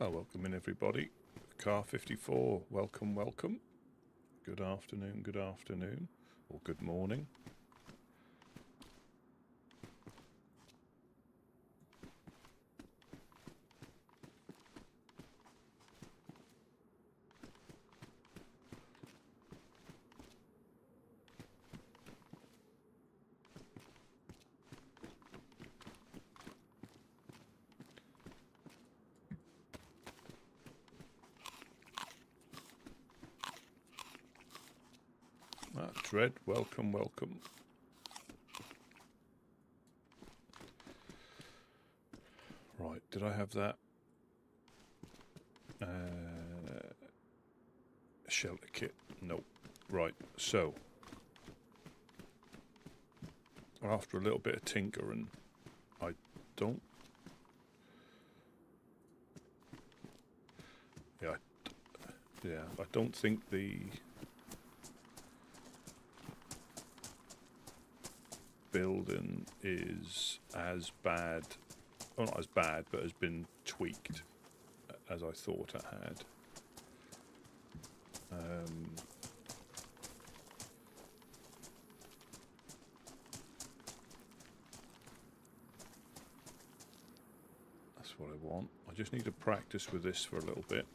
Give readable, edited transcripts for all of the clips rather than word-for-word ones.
Oh, welcome in everybody. Car 54, welcome, welcome. Good afternoon, or good morning. Dread, welcome, welcome. Right, did I have that? Shelter kit, nope. Right, so after a little bit of tinkering, I don't... Yeah, I don't think the building is as bad, well, not as bad, but has been tweaked as I thought it had. That's what I want. I just need to practice with this for a little bit.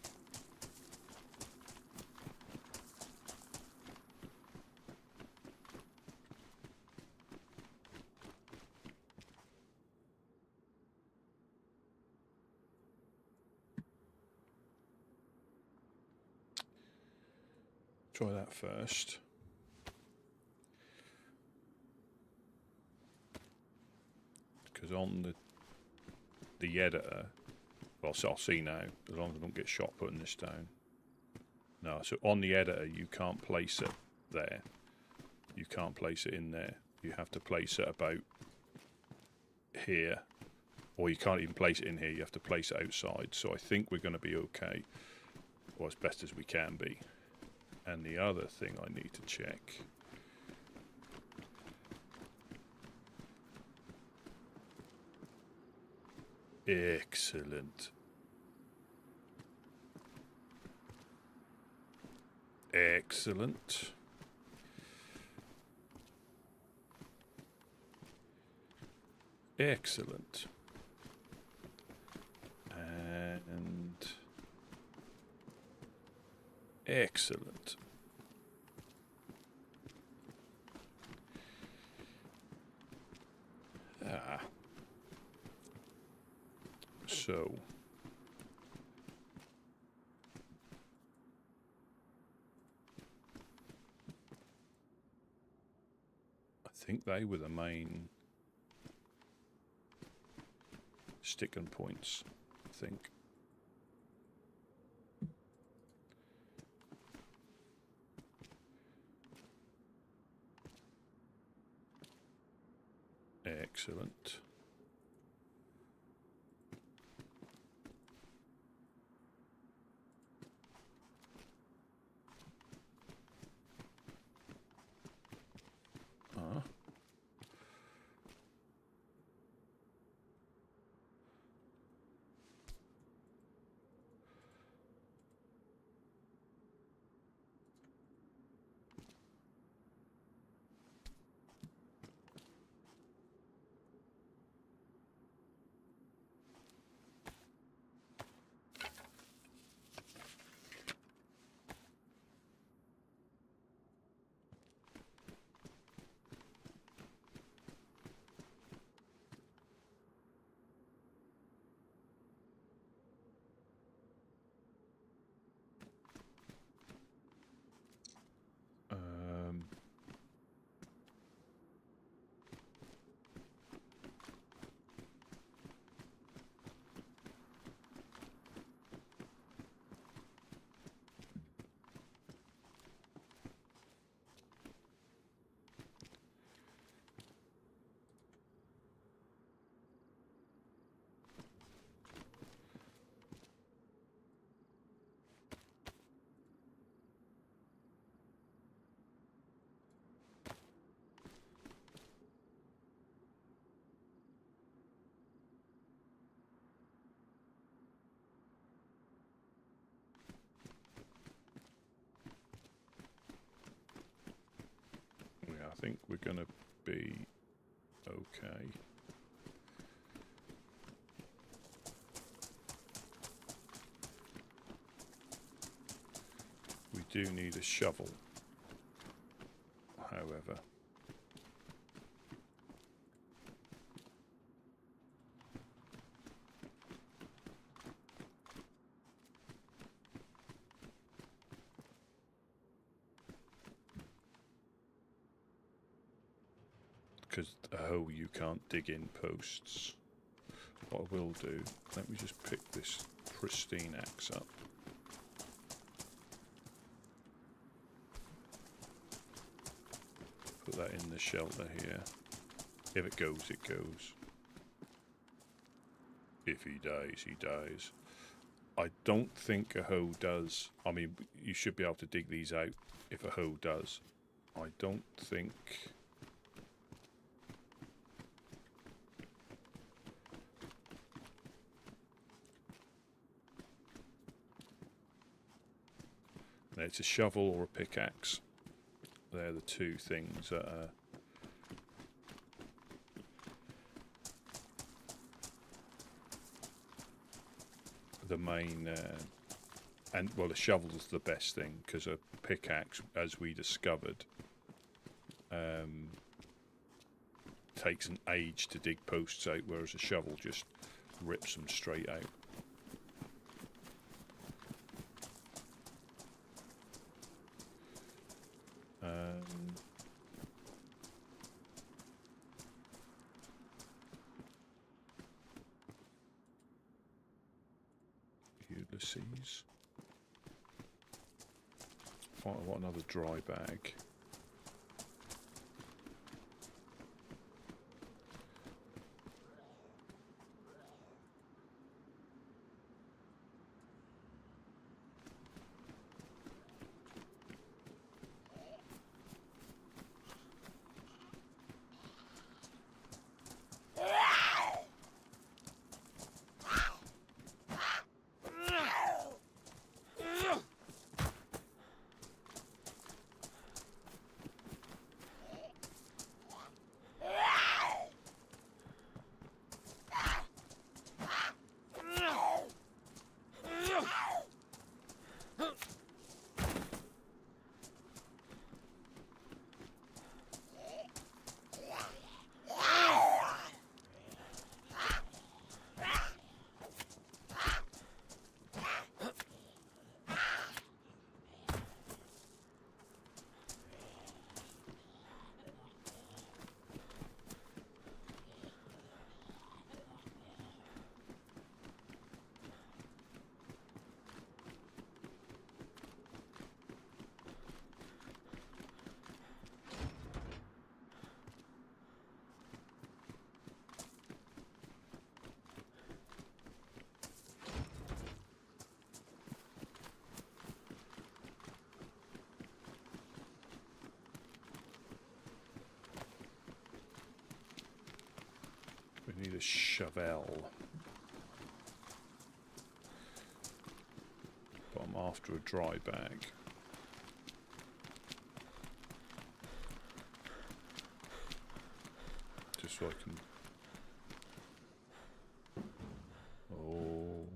Try that first. Because on the editor, well, so I'll see now, as long as I don't get shot putting this down. No, so on the editor, you can't place it there. You can't place it in there. You have to place it about here. Or you can't even place it in here, you have to place it outside. So I think we're going to be okay, or as best as we can be. And the other thing I need to check... Excellent. Excellent. Excellent. And... excellent. So... I think they were the main sticking points, I think. Excellent. think we're going to be okay. We do need a shovel, however. Because a hoe you can't dig in posts. What I will do, let me just pick this pristine axe up. Put that in the shelter here. If it goes, it goes. If he dies, he dies. I don't think a hoe does. I mean, you should be able to dig these out if a hoe does. I don't think... It's a shovel or a pickaxe. They're the two things that are the main, and well, the shovel's the best thing because a pickaxe, as we discovered, takes an age to dig posts out, whereas a shovel just rips them straight out. Ulysses. I want another dry bag. We need a shovel. But I'm after a dry bag. Just so I can... Oh...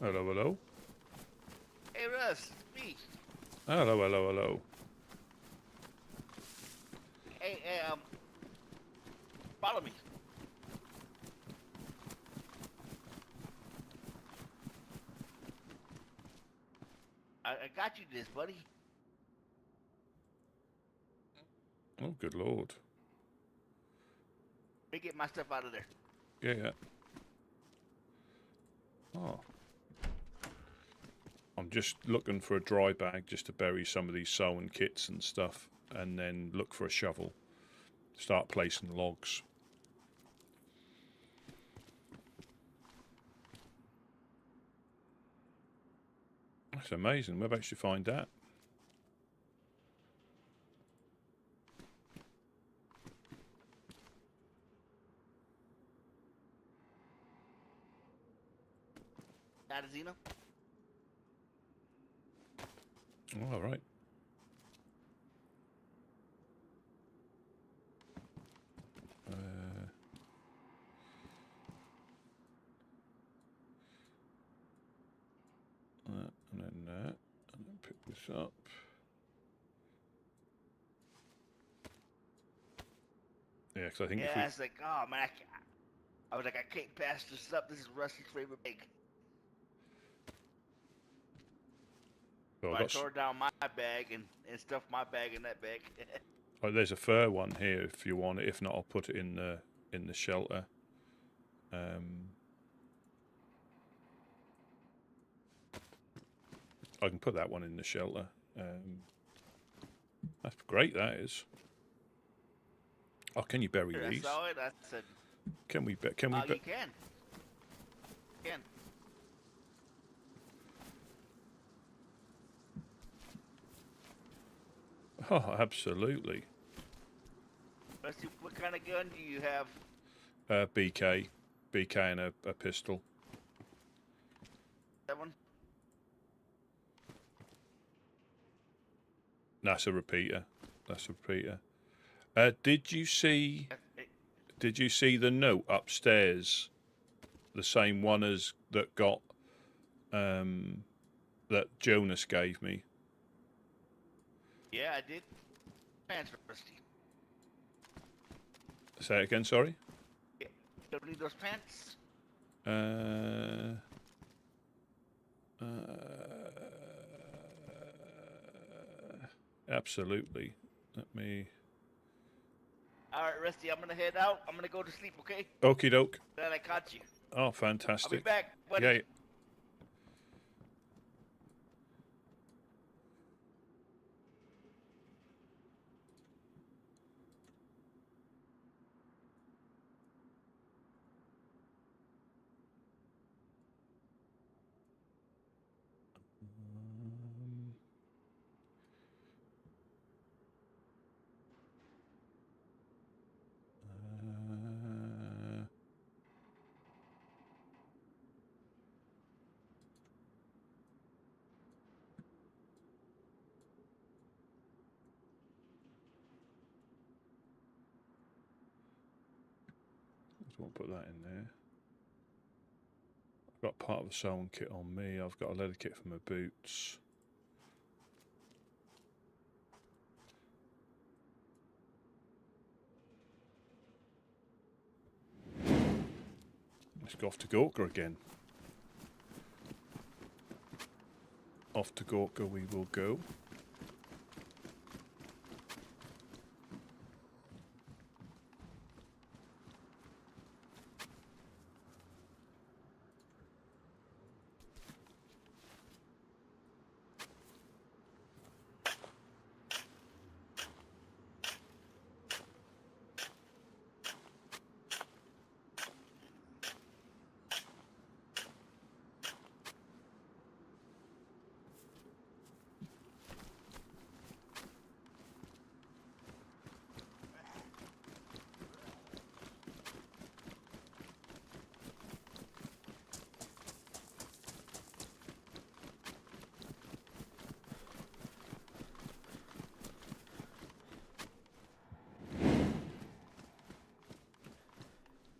Hello, hello. Hey, Russ, it's me. Hello, hello, hello. Hey, follow me. I got you this, buddy. Oh, good lord. Let me get my stuff out of there. Yeah, yeah. Oh. I'm just looking for a dry bag just to bury some of these sewing kits and stuff, and then look for a shovel. Start placing logs. That's amazing. Where about you find that? Adazina? All right. And then that, and then pick this up. Yeah, because I think if we... it's like, oh man, I was like, I can't pass this up. This is Rusty's favorite bag. Well, So I tore down my bag and stuffed my bag in that bag. oh, there's a fur one here if you want it. If not, I'll put it in the shelter. I can put that one in the shelter. That's great. That is. Oh, can you bury Here, these? I saw it. I said, Can we? you can. You can. Oh, absolutely. Rusty, what kind of gun do you have? BK and a pistol. That one? That's a repeater. That's a repeater. Did you see the note upstairs? The same one as that got that Jonas gave me. Yeah, I did. Pants, Rusty. Say it again. Sorry. Yeah. Don't need those pants. Absolutely. Let me. All right, Rusty, I'm gonna head out. I'm gonna go to sleep, okay? Okie doke. Glad I caught you. Oh, I'll fantastic. be back, buddy. Yeah. Just want to put that in there. I've got part of the sewing kit on me. I've got a leather kit for my boots. Let's go off to Gorka again. Off to Gorka we will go.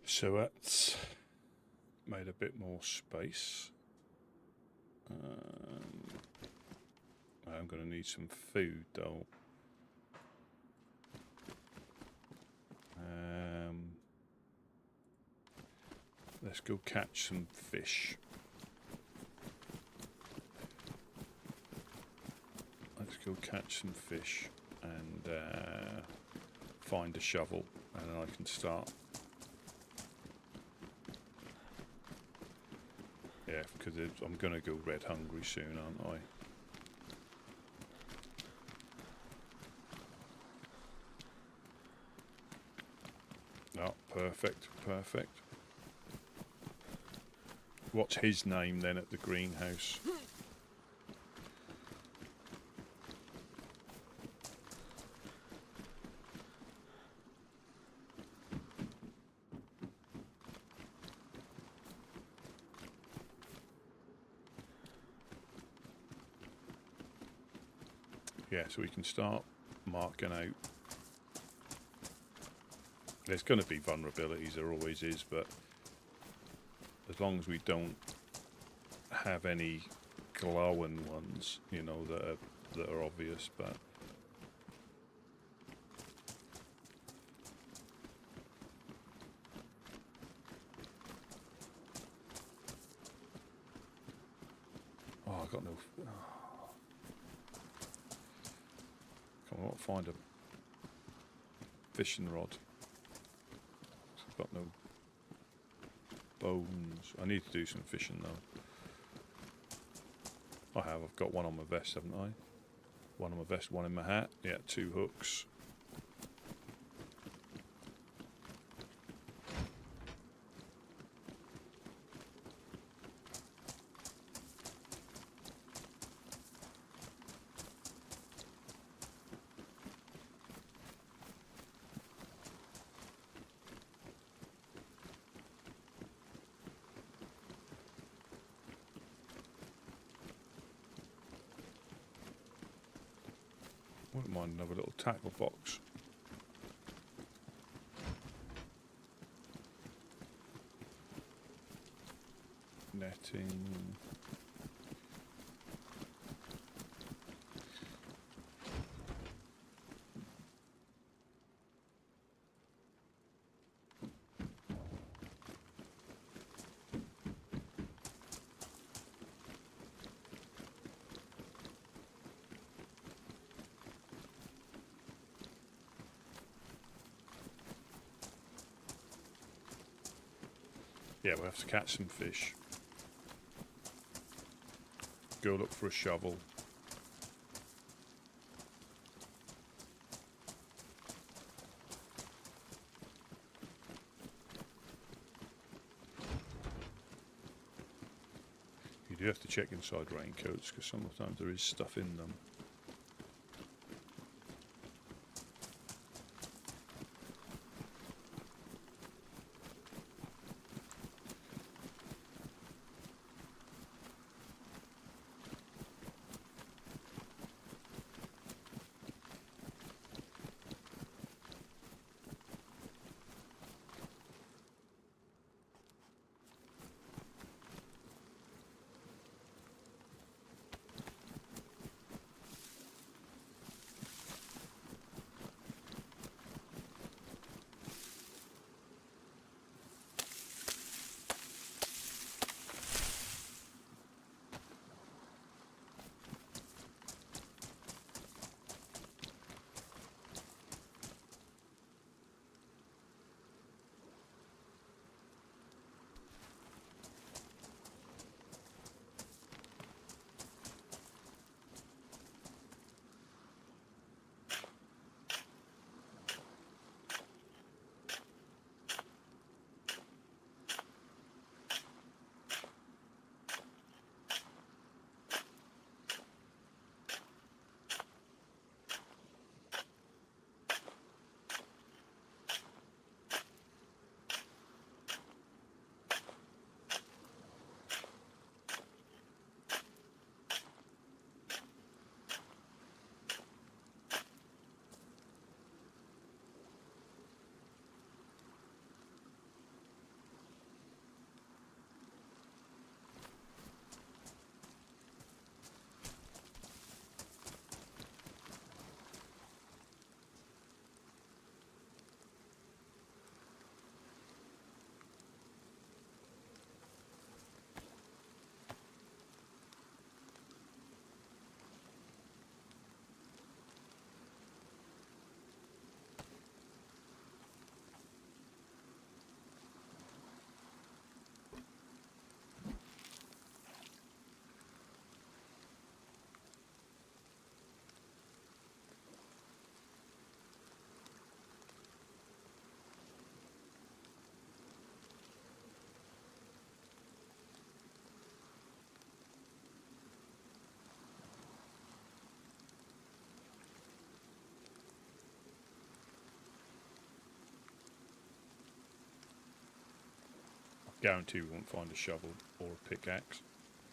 So that's made a bit more space. I'm going to need some food though. Let's go catch some fish. Let's go catch some fish and find a shovel, and then I can start. Yeah, because I'm going to go red hungry soon, aren't I? Oh, perfect, perfect. What's his name then at the greenhouse? Yeah, so we can start marking out. There's going to be vulnerabilities, there always is, but as long as we don't have any glowing ones, you know, that are obvious, but oh, I got no. Oh. Come on, find a fishing rod. I've got no bones. I need to do some fishing though. I have. I've got one on my vest, haven't I? One on my vest, one in my hat. Yeah, 2 hooks. Wouldn't mind another little tackle box. Netting. Yeah, we'll have to catch some fish. Go look for a shovel. You do have to check inside raincoats because sometimes there is stuff in them. Guarantee we won't find a shovel or a pickaxe.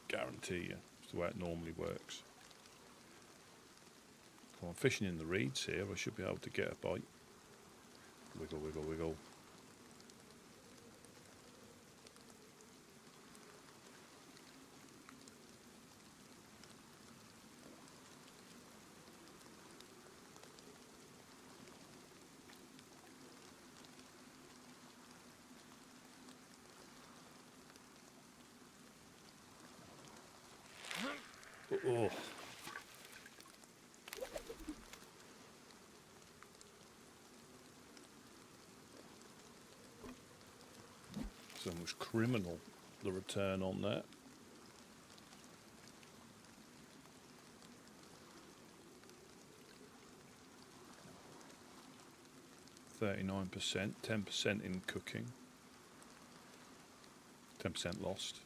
Guarantee you. It's the way it normally works. Well, I'm fishing in the reeds here. I should be able to get a bite. Wiggle, wiggle, wiggle. Oh. It's almost criminal, the return on that. %, 10% in cooking, 10% lost.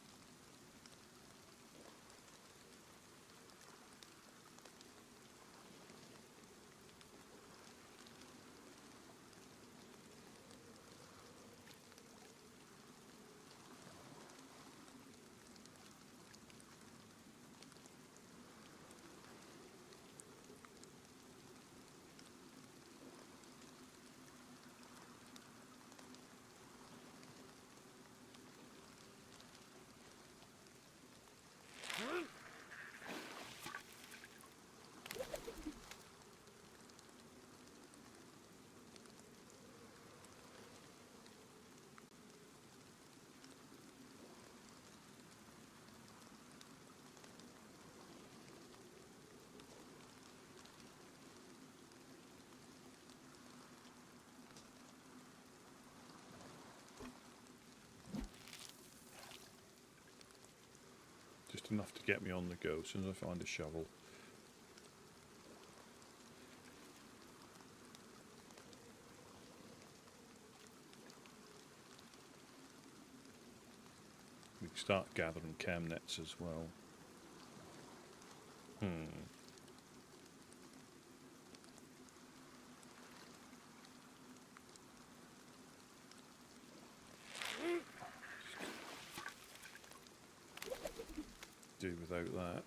Just enough to get me on the go as soon as I find a shovel. We can start gathering cam nets as well. Do without that.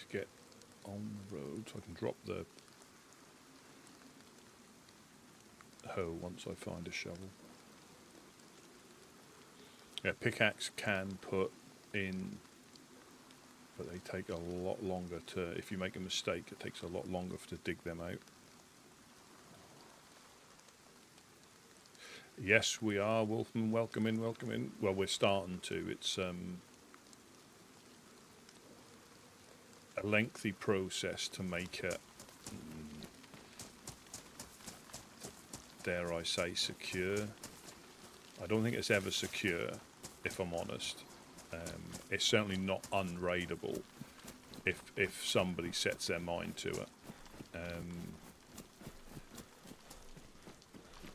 Get on the road so I can drop the hoe once I find a shovel. Yeah, pickaxe can put in, but they take a lot longer to, if you make a mistake, it takes a lot longer to dig them out. Yes, we are, Wolfman, welcome in, welcome in. Well, we're starting to. It's a lengthy process to make it, dare I say, secure. I don't think it's ever secure, if I'm honest. It's certainly not unraidable if somebody sets their mind to it.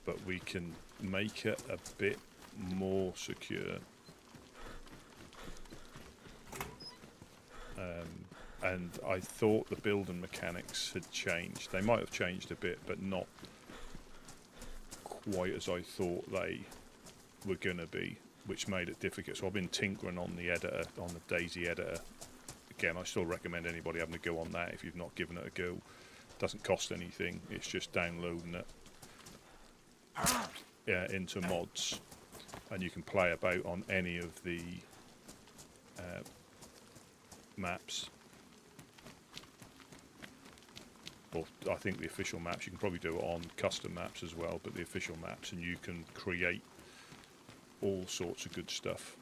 but we can make it a bit more secure. And I thought the building mechanics had changed. They might have changed a bit, but not quite as I thought they were going to be, which made it difficult. So I've been tinkering on the editor, on the DayZ editor. Again, I still recommend anybody having a go on that if you've not given it a go. It doesn't cost anything. It's just downloading it into mods, and you can play about on any of the maps. Well, I think the official maps, you can probably do it on custom maps as well, but the official maps, and you can create all sorts of good stuff.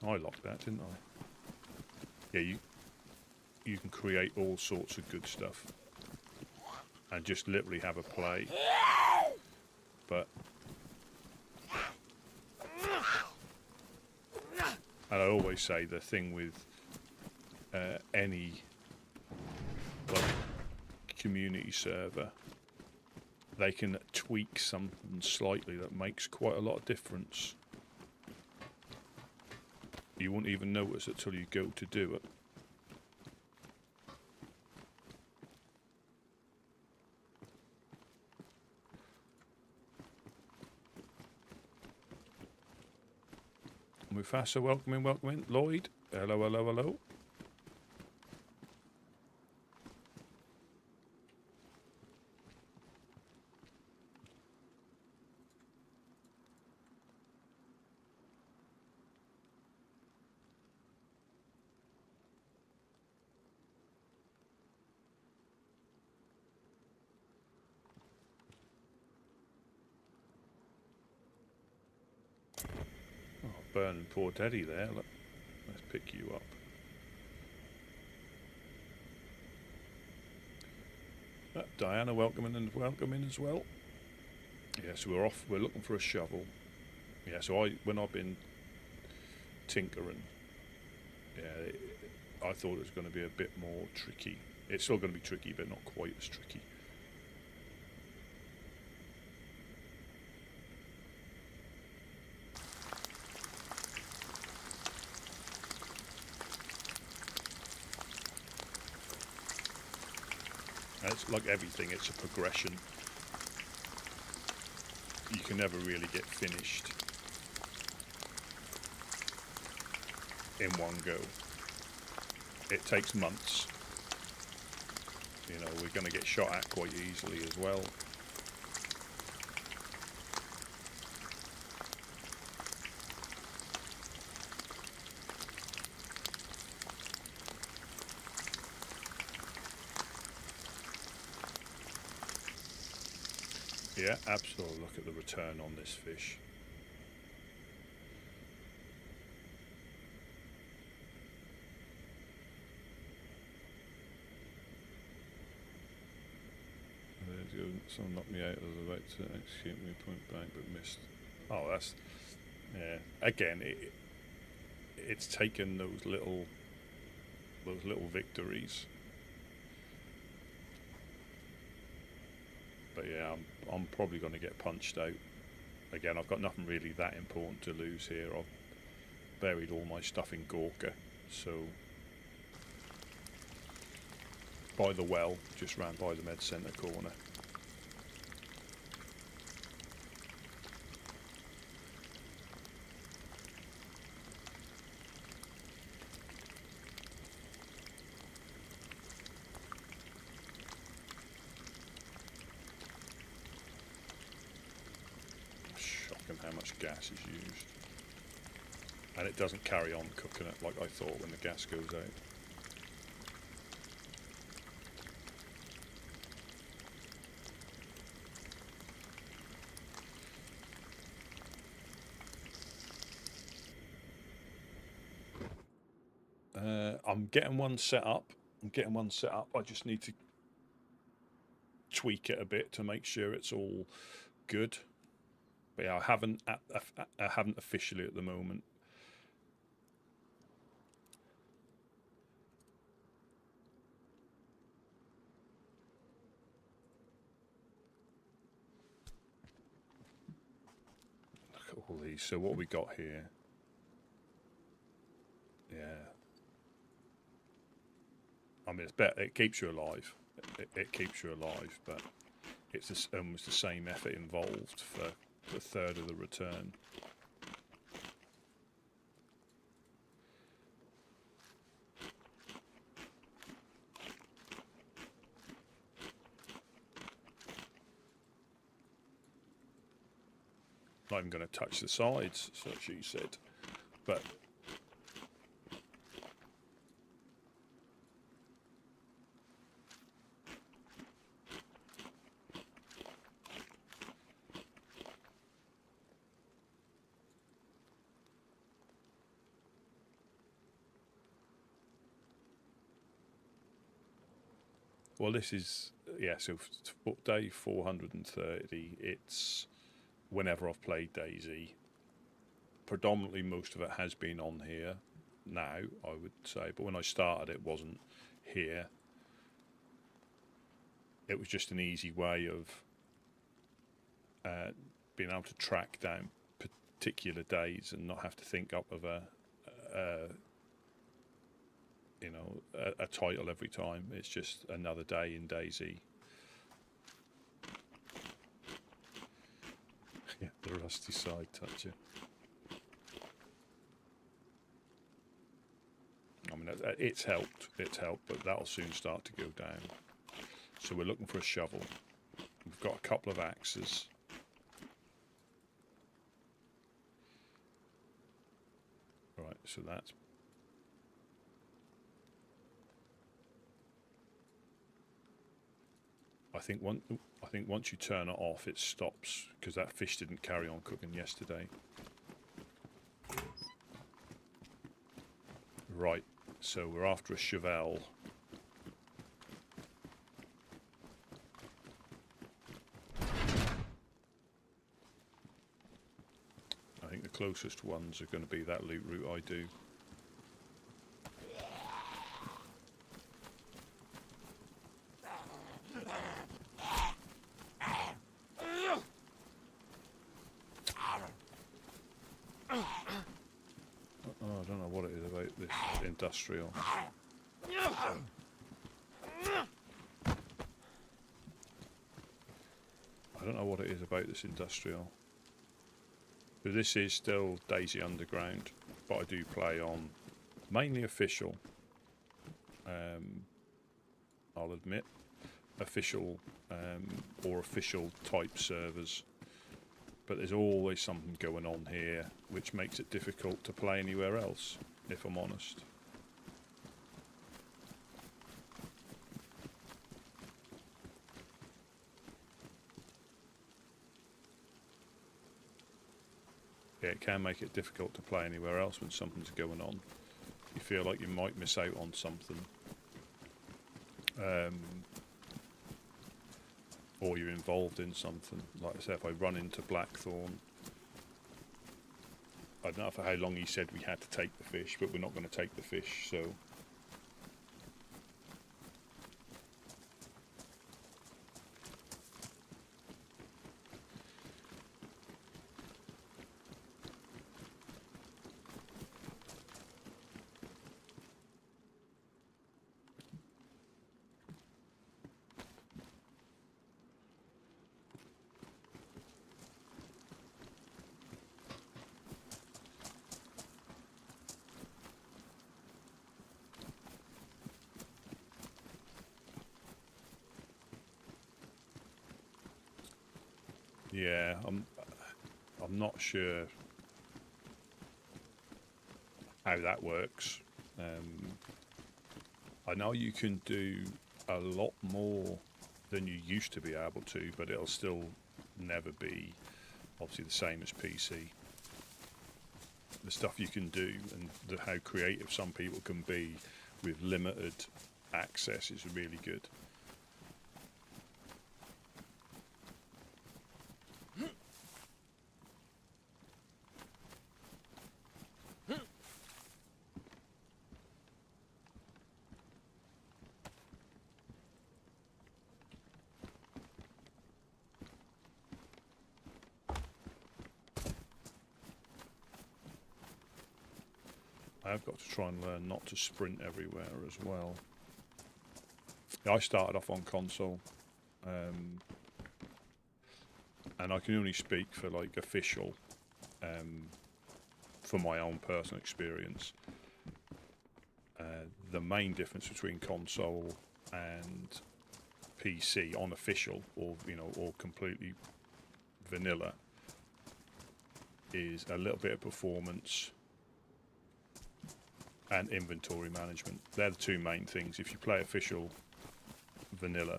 I locked that, didn't I? Yeah, you can create all sorts of good stuff and just literally have a play. But and I always say the thing with any like community server, they can tweak something slightly that makes quite a lot of difference. You won't even notice it till you go to do it. Mufasa, welcome in, welcome in. Lloyd, hello, hello, hello. Burning poor Teddy there. Look, let's pick you up. Diana, welcome in as well. Yeah, so we're off. We're looking for a shovel. Yeah, so when I've been tinkering, yeah, I thought it was going to be a bit more tricky. It's still going to be tricky, but not quite as tricky. It's like everything, it's a progression. You can never really get finished in one go. It takes months. You know, we're going to get shot at quite easily as well. Yeah, absolutely. Look at the return on this fish. Someone knocked me out. I was about to execute me point blank, but missed. Oh, that's yeah. Again, it's taken those little victories. But yeah, I'm probably going to get punched out. Again, I've got nothing really that important to lose here. I've buried all my stuff in Gorka, so by the well, just round by the med centre corner. How much gas is used, and it doesn't carry on cooking it like I thought when the gas goes out. I'm getting one set up. I just need to tweak it a bit to make sure it's all good. But yeah, I haven't officially at the moment. exactly. So what we got here? Yeah. I mean, it's better. It keeps you alive. It keeps you alive, but it's almost the same effort involved for a third of the return. Not even going to touch the sides, so she said. But well, this is, yeah, so day 430, it's whenever I've played DayZ. Predominantly most of it has been on here now, I would say, but when I started it wasn't here. It was just an easy way of being able to track down particular days and not have to think up of a title every time. It's just another day in DayZ. Yeah, the rusty side toucher. I mean, it's helped, but that'll soon start to go down. So we're looking for a shovel. We've got a couple of axes. Right, so that's... I think once you turn it off, it stops, because that fish didn't carry on cooking yesterday. Right, so we're after a shovel. I think the closest ones are going to be that loot route I do. I don't know what it is about this industrial. I don't know what it is about this industrial. But this is still DayZ Underground, but I do play on mainly official. I'll admit, official or official type servers. But there's always something going on here, which makes it difficult to play anywhere else, if I'm honest. Yeah, it can make it difficult to play anywhere else when something's going on. You feel like you might miss out on something. Or you're involved in something. Like I said, if I run into Blackthorn, I don't know for how long he said we had to take the fish, but we're not going to take the fish, so... Yeah, I'm not sure how that works. I know you can do a lot more than you used to be able to, but it'll still never be obviously the same as PC. The stuff you can do and how creative some people can be with limited access is really good. I've got to try and learn not to sprint everywhere as well. I started off on console, and I can only speak for like official, from my own personal experience. The main difference between console and PC on official, or or completely vanilla, is a little bit of performance and inventory management. They're the two main things. If you play official vanilla,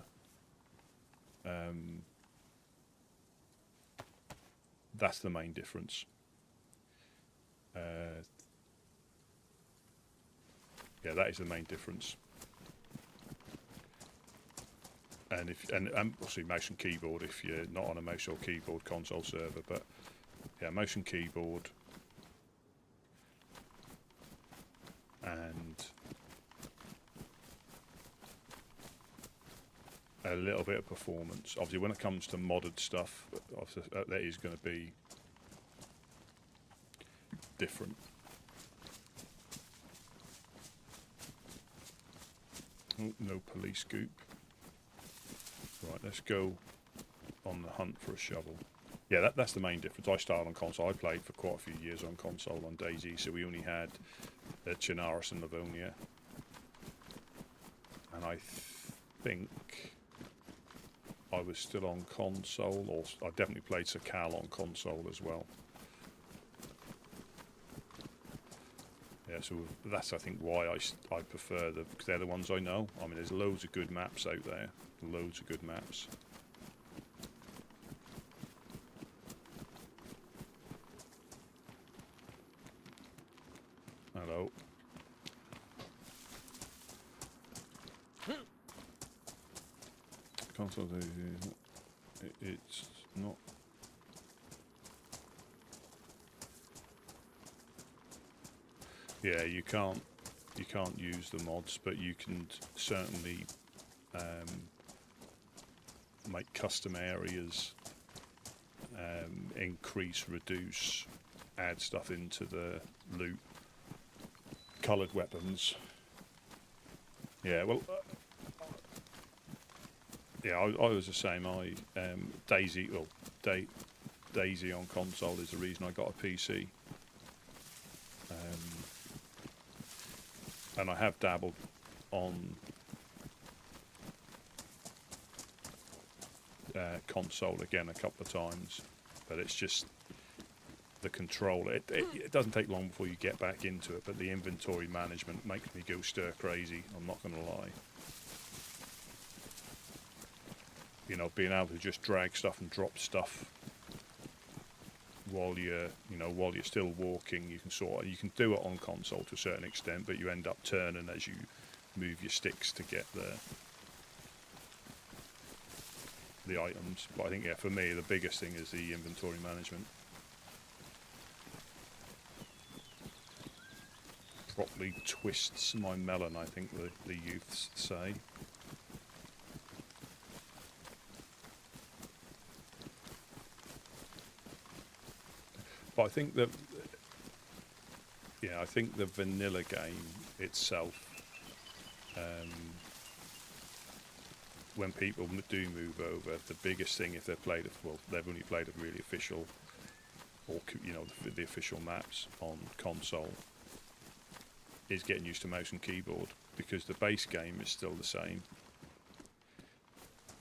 that's the main difference. Yeah, that is the main difference. And obviously mouse and keyboard if you're not on a mouse or keyboard console server, but yeah, mouse and keyboard and a little bit of performance. Obviously, when it comes to modded stuff, that is going to be different. Oh, no police goop. Right, let's go on the hunt for a shovel. Yeah, that's the main difference. I started on console. I played for quite a few years on console on DayZ, so we only had Chernarus and Livonia. And I think I was still on console, or I definitely played Sakal on console as well. Yeah, so that's I think why I prefer because they're the ones I know. I mean, there's loads of good maps out there, loads of good maps. Hello. Console, it's not. Yeah, you can't use the mods, but you can certainly make custom areas, increase, reduce, add stuff into the loot, coloured weapons. Yeah, well, yeah, I was the same. DayZ on console is the reason I got a PC. And I have dabbled on console again a couple of times, but it's just the control. It doesn't take long before you get back into it, but the inventory management makes me go stir crazy. I'm not going to lie. Being able to just drag stuff and drop stuff while you're still walking, you can do it on console to a certain extent, but you end up turning as you move your sticks to get the items. But I think, yeah, for me the biggest thing is the inventory management. Properly twists my melon, I think the youths say. But I think that, I think the vanilla game itself, when people do move over, the biggest thing, if they've only played a really official, or the official maps on console, is getting used to mouse and keyboard, because the base game is still the same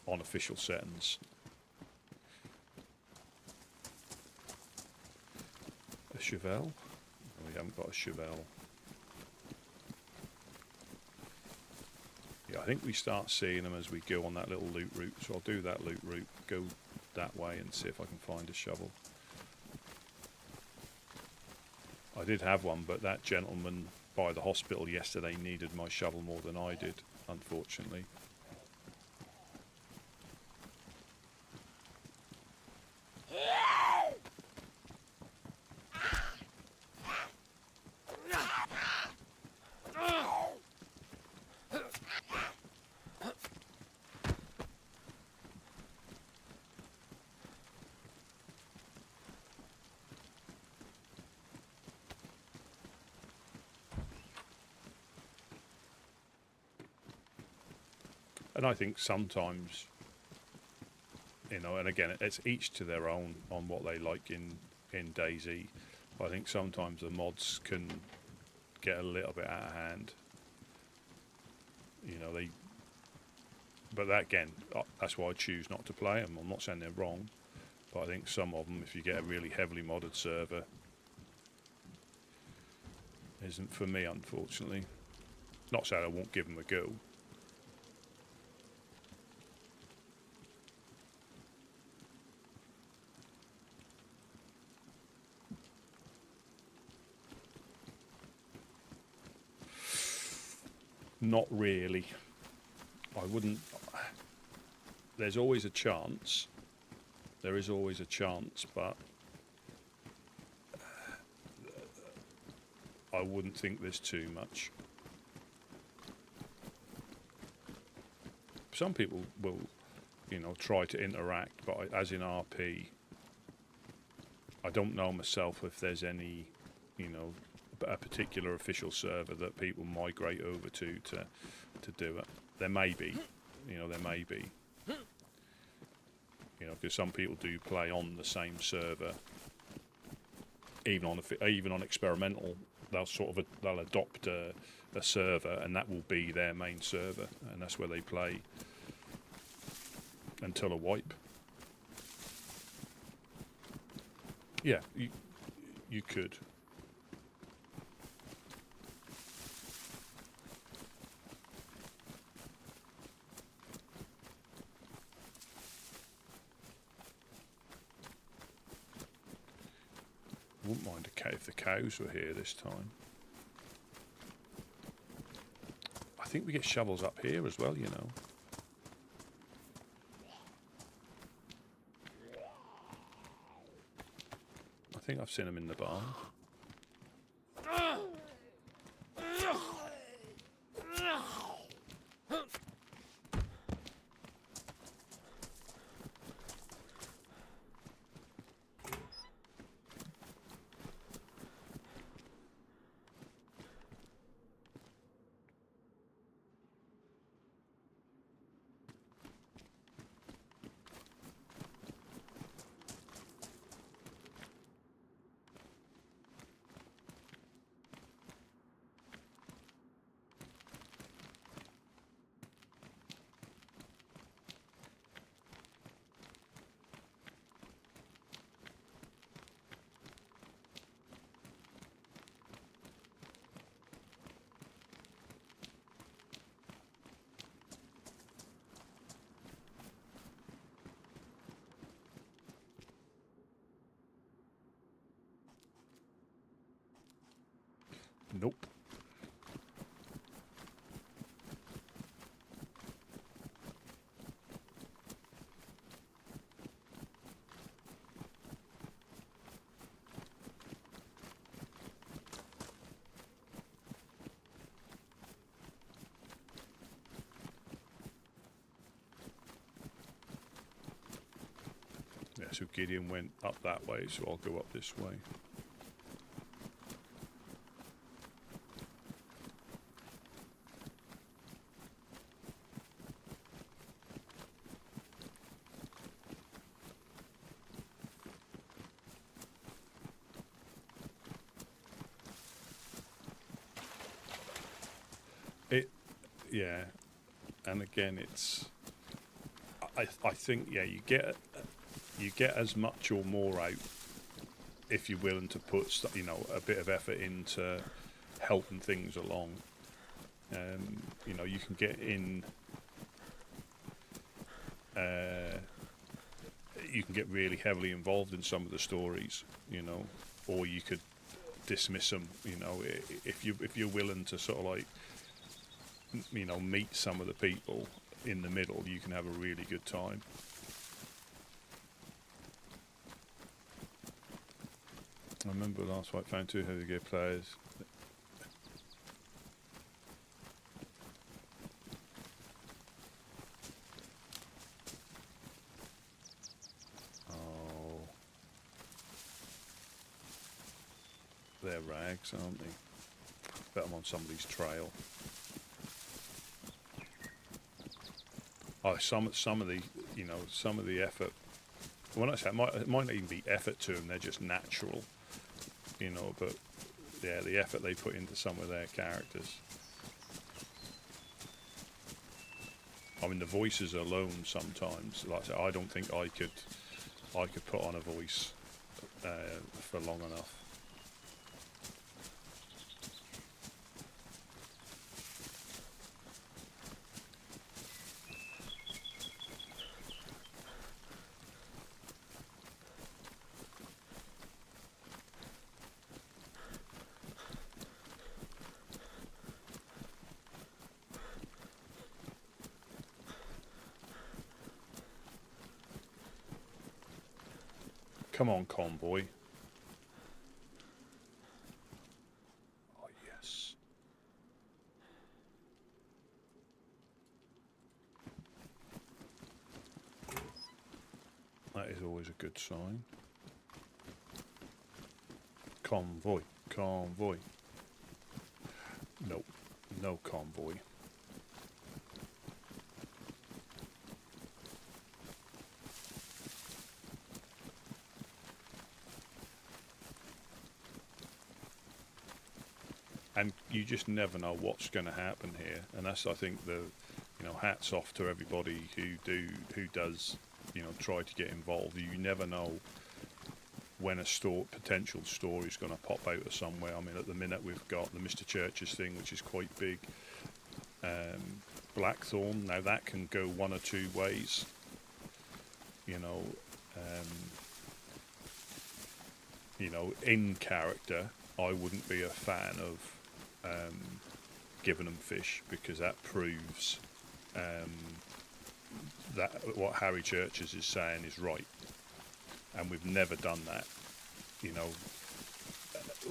on official settings. Chevelle? Oh, we haven't got a Chevelle. Yeah, I think we start seeing them as we go on that little loot route, so I'll do that loot route, go that way and see if I can find a shovel. I did have one, but that gentleman by the hospital yesterday needed my shovel more than I did, unfortunately. And I think sometimes, you know, and again, it's each to their own on what they like in DayZ. I think sometimes the mods can get a little bit out of hand. You know, but that again, that's why I choose not to play them. I'm not saying they're wrong, but I think some of them, if you get a really heavily modded server, isn't for me, unfortunately. Not saying I won't give them a go. Not really. I wouldn't. There's always a chance. There is always a chance, but I wouldn't think there's too much. Some people will, you know, try to interact, but as in RP, I don't know myself if there's any, you know, a particular official server that people migrate over to do it. There may be, you know, there may be. You know, because some people do play on the same server, even on experimental. They'll adopt a server, and that will be their main server, and that's where they play until a wipe. Yeah, you could. Wouldn't mind if the cows were here this time. I think we get shovels up here as well, you know. I think I've seen them in the barn. Nope. Yeah, so Gideon went up that way, so I'll go up this way. Yeah, and again, it's. I think you get as much or more out if you're willing to put a bit of effort into helping things along. You know, you can get in. You can get really heavily involved in some of the stories, you know, or you could dismiss them. You know, if you're willing to sort of like, you know, meet some of the people in the middle, you can have a really good time. I remember last fight found 2 heavy gear players. Oh, they're rags, aren't they? Bet I'm on somebody's trail. Oh, some of the, you know, some of the effort. When I say it might not even be effort to them; they're just natural, you know. But yeah, the effort they put into some of their characters. I mean, the voices alone sometimes. Like I say, I don't think I could put on a voice for long enough. Come on, convoy. Oh, yes. That is always a good sign. Convoy, convoy. Nope, no convoy. And you just never know what's going to happen here, and that's, I think, the, you know, hats off to everybody who does, you know, try to get involved. You never know when a potential story is going to pop out of somewhere. I mean, at the minute we've got the Mr. Churches thing, which is quite big. Blackthorn, now that can go one or two ways. You know, in character, I wouldn't be a fan of giving them fish, because that proves that what Harry Churches is saying is right, and we've never done that. You know,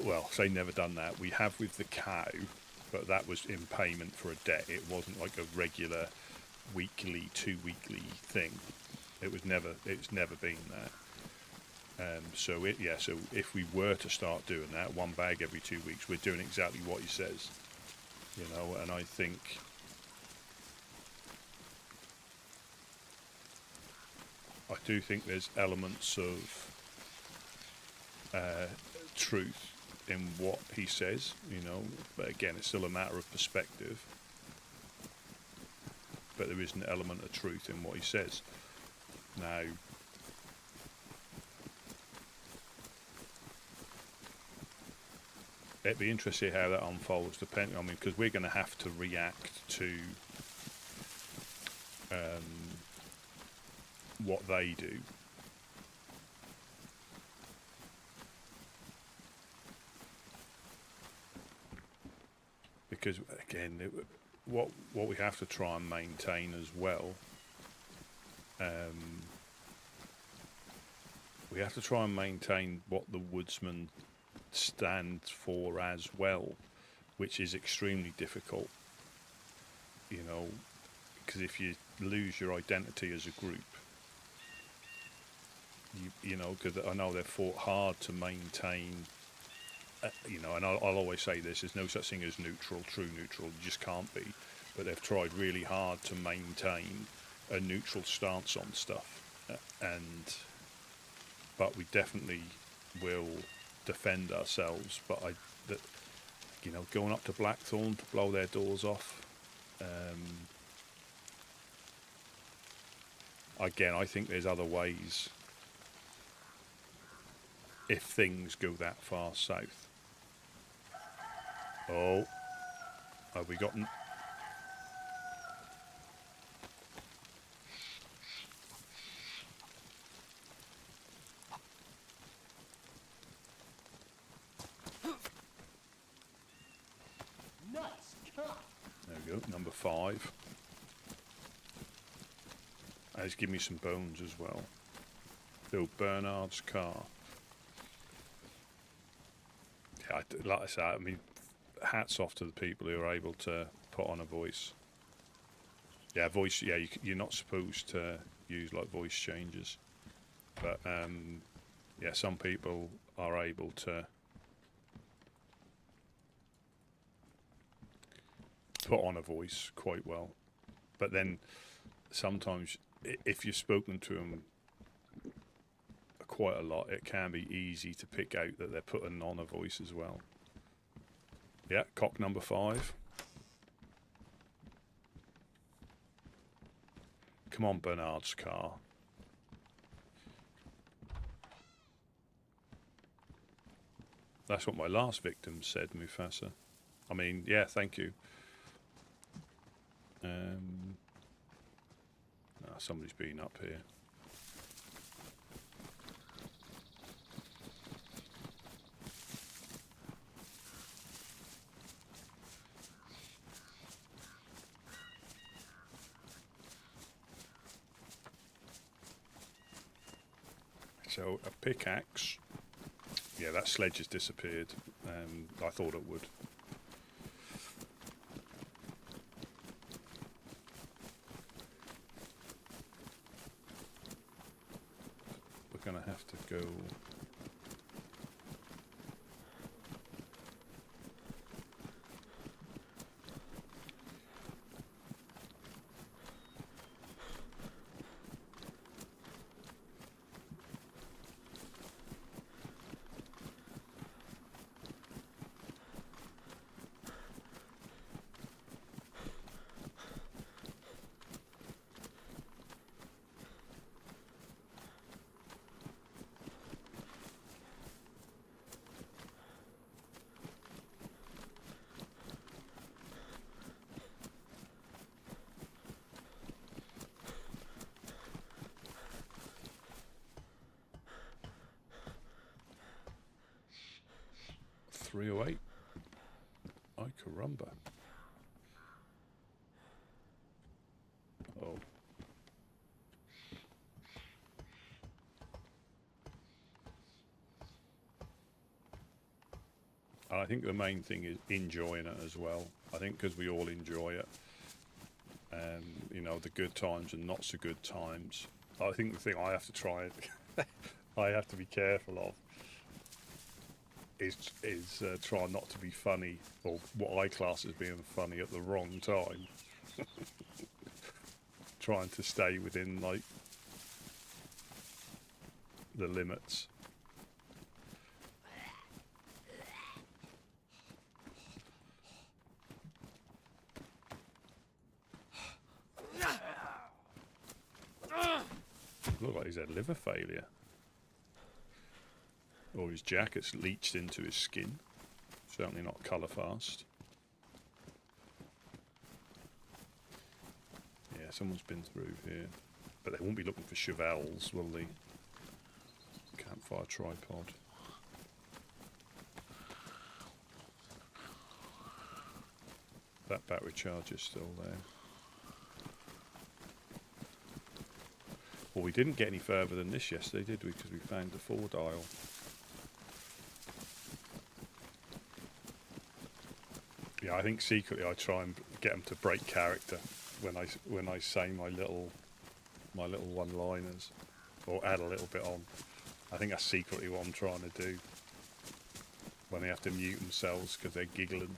well, say never done that. We have with the cow, but that was in payment for a debt. It wasn't like a regular weekly, 2 weekly thing. It's never been that. So if we were to start doing that, one bag every 2 weeks, we're doing exactly what he says, you know. And I do think there's elements of truth in what he says, you know. But again, it's still a matter of perspective. But there is an element of truth in what he says. Now, it'd be interesting how that unfolds, depending. I mean, because we're going to have to react to what they do. Because again, what we have to try and maintain as well. We have to try and maintain what the Woodsmen stand for as well, which is extremely difficult, you know, because if you lose your identity as a group, you know, because I know they've fought hard to maintain, you know, and I'll always say this: there's no such thing as neutral, true neutral. You just can't be. But they've tried really hard to maintain a neutral stance on stuff, but we definitely will defend ourselves. But you know, going up to Blackthorn to blow their doors off. Again, I think there's other ways if things go that far south. Oh, have we gotten? There we go, number 5. He's given me some bones as well. Bill Bernard's car. Yeah, like I say, I mean, hats off to the people who are able to put on a voice. Yeah, voice. Yeah, you're not supposed to use like voice changes, but yeah, some people are able to put on a voice quite well. But then sometimes if you've spoken to them quite a lot, it can be easy to pick out that they're putting on a voice as well. Yeah, cock number 5. Come on, Bernard's car. That's what my last victim said, Mufasa. I mean, yeah, thank you. Somebody's been up here. So, a pickaxe. Yeah, that sledge has disappeared. I thought it would. We're going to have to go... .308. Ay caramba. Oh. I think the main thing is enjoying it as well. I think because we all enjoy it. And, you know, the good times and not so good times. I think the thing I have to try, I have to be careful of, is try not to be funny, or what I class as being funny at the wrong time. Trying to stay within, like, the limits. Look like he's had liver failure. Or his jacket's leached into his skin. Certainly not colour fast. Yeah, someone's been through here. But they won't be looking for chevelles, will they? Campfire tripod. That battery charge is still there. Well, we didn't get any further than this yesterday, did we? Because we found the 4-dial. Yeah, I think secretly I try and get them to break character when I say my little one-liners, or add a little bit on. I think that's secretly what I'm trying to do. When they have to mute themselves because they're giggling.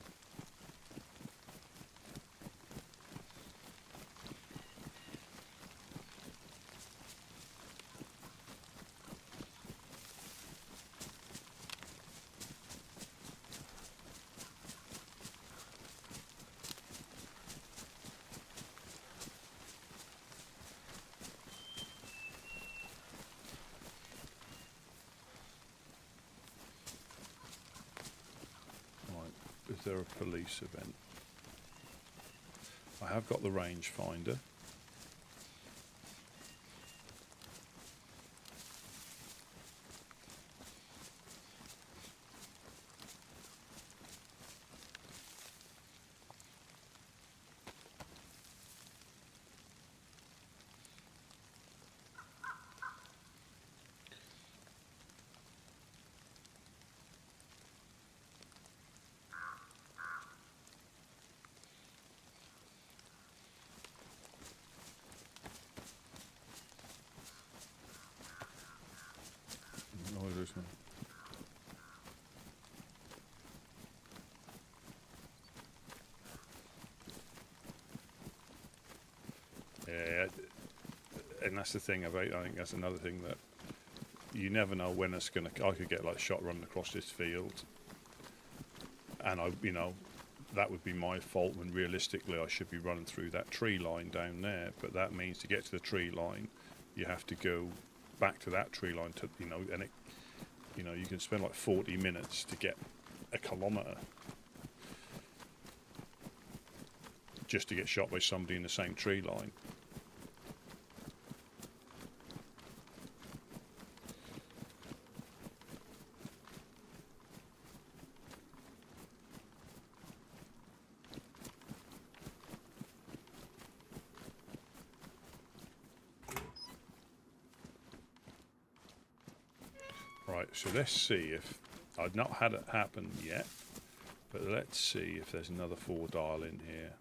Is there a police event? I have got the rangefinder. Yeah, and that's the thing about. I think that's another thing that you never know when it's gonna. I could get like shot running across this field, and that would be my fault. When realistically, I should be running through that tree line down there. But that means to get to the tree line, you have to go back to that tree line to and it. You can spend like 40 minutes to get a kilometre just to get shot by somebody in the same tree line. Right, so let's see if I've not had it happen yet, but let's see if there's another 4 dial in here.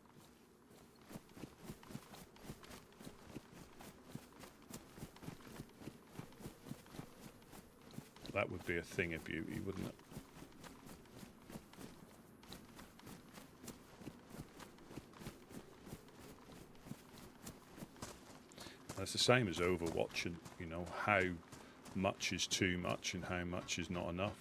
That would be a thing of beauty, wouldn't it? That's the same as Overwatch, and how much is too much and how much is not enough,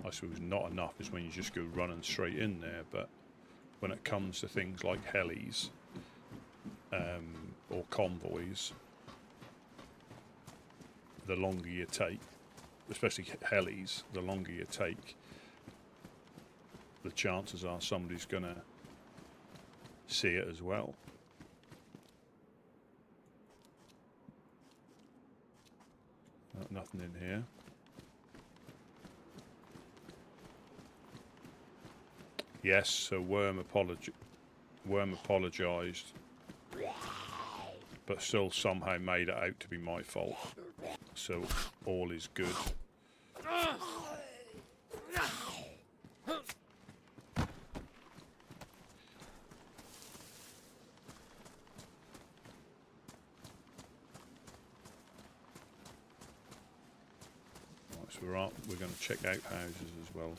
I suppose not enough is when you just go running straight in there, but when it comes to things like helis or convoys, the longer you take, especially helis, the longer you take, the chances are somebody's going to see it as well. Nothing in here. Yes, so Worm apologised, but still somehow made it out to be my fault. So all is good. Right, so we're going to check out houses as well.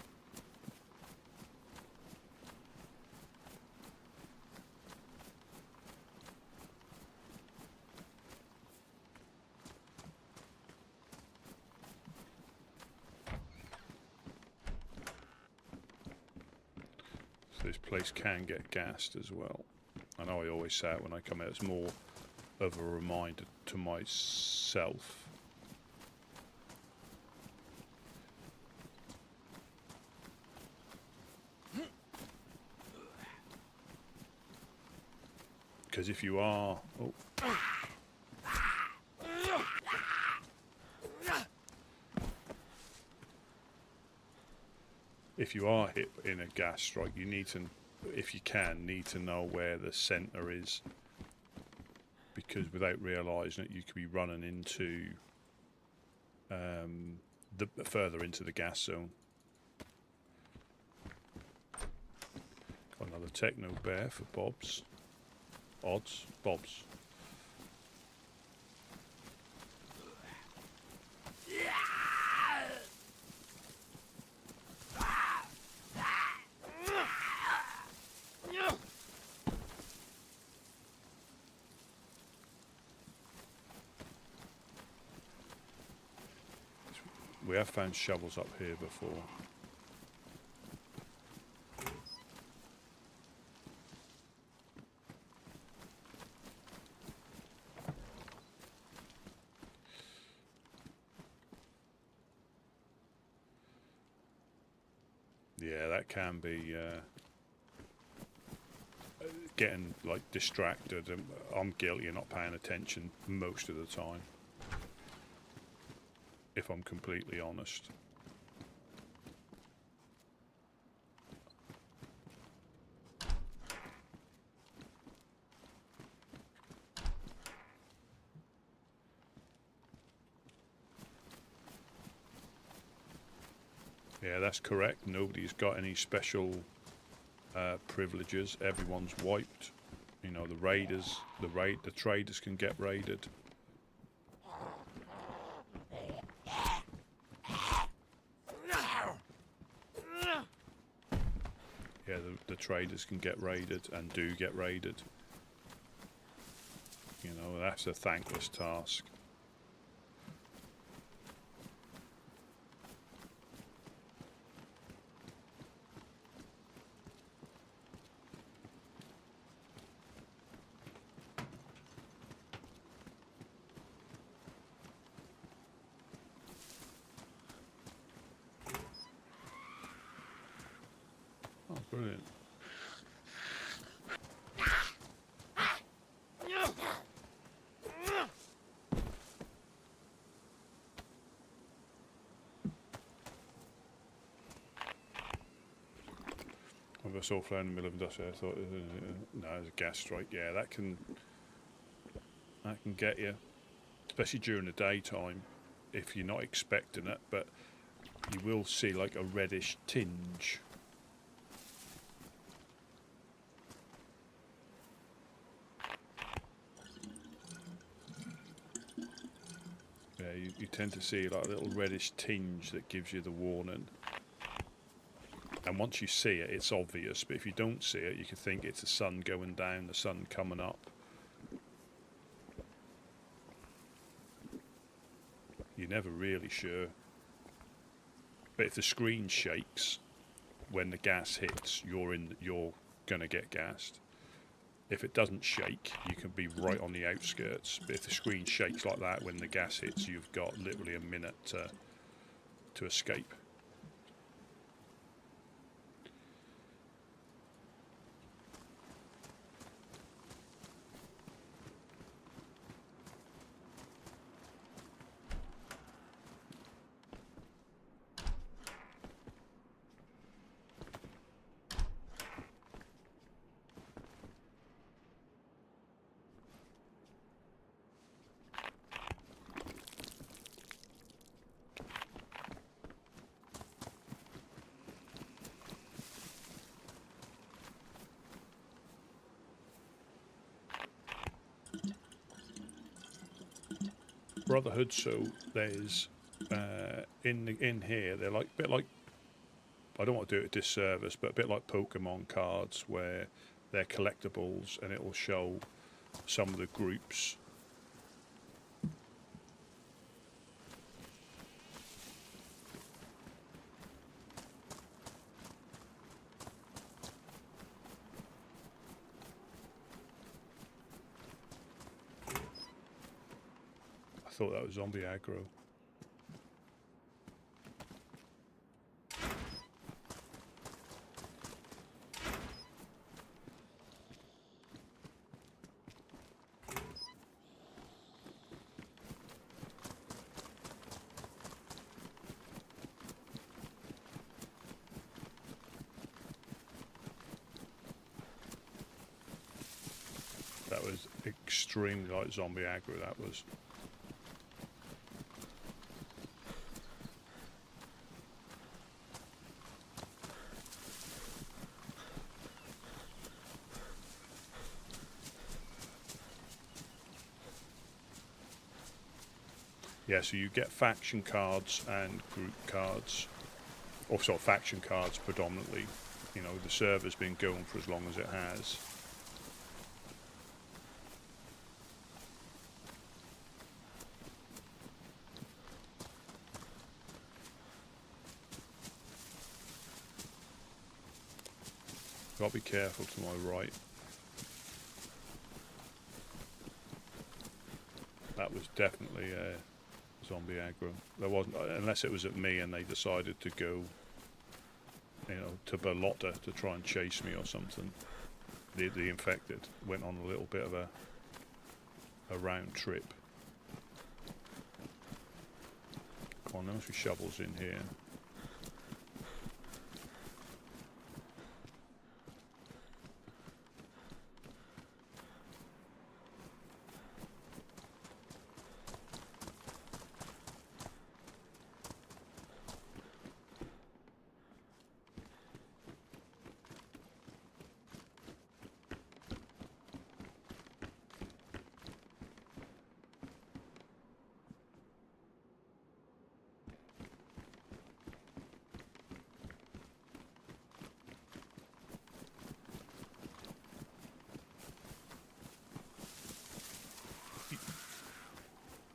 This place can get gassed as well. I know I always say it when I come out, it's more of a reminder to myself. Because if you are... Oh. If you are hit in a gas strike, you need to, if you can, need to know where the centre is, because without realising it, you could be running into further into the gas zone. Got another techno bear for Bob's. Bob's. We have found shovels up here before. Yeah, that can be getting like distracted. I'm guilty of not paying attention most of the time, if I'm completely honest. Yeah, that's correct. Nobody's got any special privileges. Everyone's wiped. You know, the raiders, the traders can get raided. Yeah, the traders can get raided and do get raided. You know, that's a thankless task. Oh, brilliant. Of us all flying in the middle of industrial, I thought, no, there's a gas strike. Yeah, that can get you, especially during the daytime, if you're not expecting it. But you will see like a reddish tinge. Yeah, you tend to see like a little reddish tinge that gives you the warning. And once you see it, it's obvious. But if you don't see it, you can think it's the sun going down, the sun coming up. You're never really sure. But if the screen shakes when the gas hits, you're gonna get gassed. If it doesn't shake, you can be right on the outskirts. But if the screen shakes like that when the gas hits, you've got literally a minute to escape. Brotherhood, so there's in here they're like a bit like, I don't want to do it a disservice, but a bit like Pokemon cards where they're collectibles and it will show some of the groups. I thought that was zombie aggro. That was extremely like zombie aggro, that was. Yeah, so you get faction cards and group cards, or sort of faction cards predominantly. You know, the server's been going for as long as it has. Gotta be careful to my right. That was definitely zombie aggro. There wasn't, unless it was at me and they decided to go, you know, to Berlotta to try and chase me or something. The infected went on a little bit of a round trip. Come on, there must be shovels in here.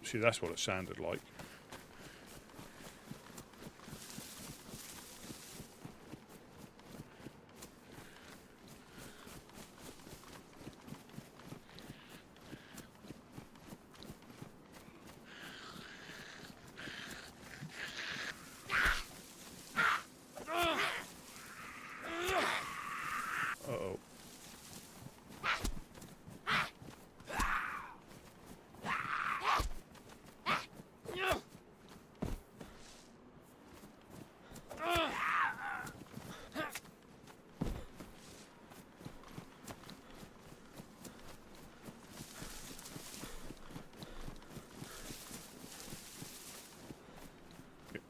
See, that's what it sounded like. Uh-oh.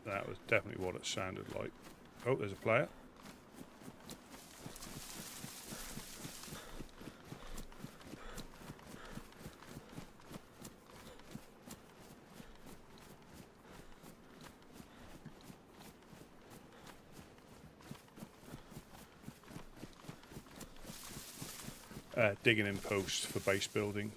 That was definitely what it sounded like. Oh, there's a player. Digging in posts for base building.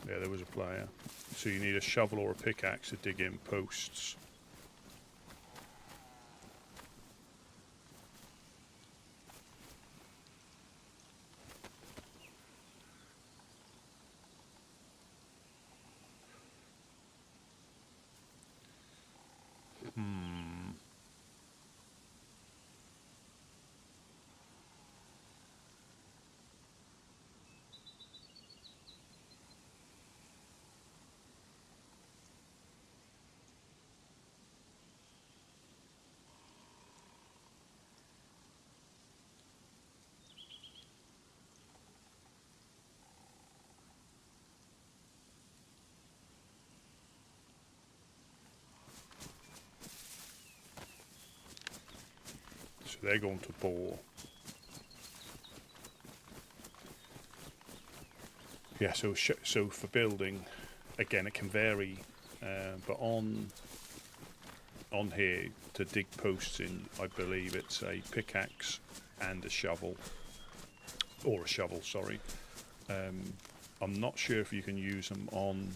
Yeah, there was a player. So you need a shovel or a pickaxe to dig in posts. So they're going to bore. Yeah, so for building, again, it can vary, but on here to dig posts in, I believe it's a pickaxe and a shovel, or a shovel, sorry. I'm not sure if you can use them on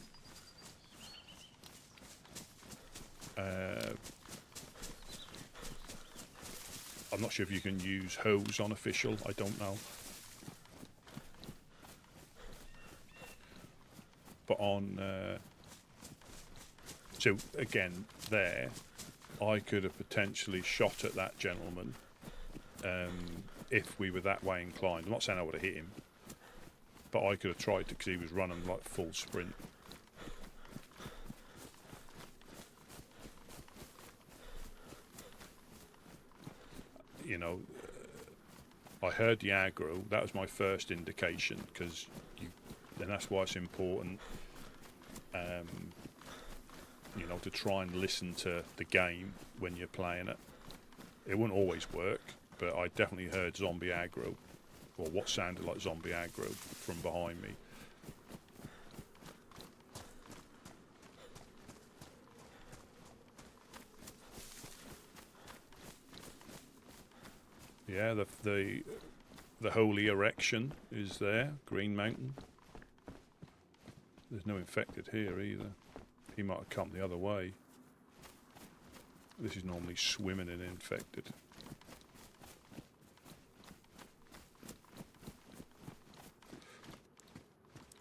I'm not sure if you can use hose on official, I don't know. But on so again there I could have potentially shot at that gentleman if we were that way inclined. I'm not saying I would have hit him, but I could have tried to, because he was running like full sprint. You know, I heard the aggro. That was my first indication, because and that's why it's important, you know, to try and listen to the game when you're playing it. It wouldn't always work, but I definitely heard zombie aggro, or what sounded like zombie aggro from behind me. Yeah, the holy erection is there, Green Mountain. There's no infected here either. He might have come the other way. This is normally swimming in infected.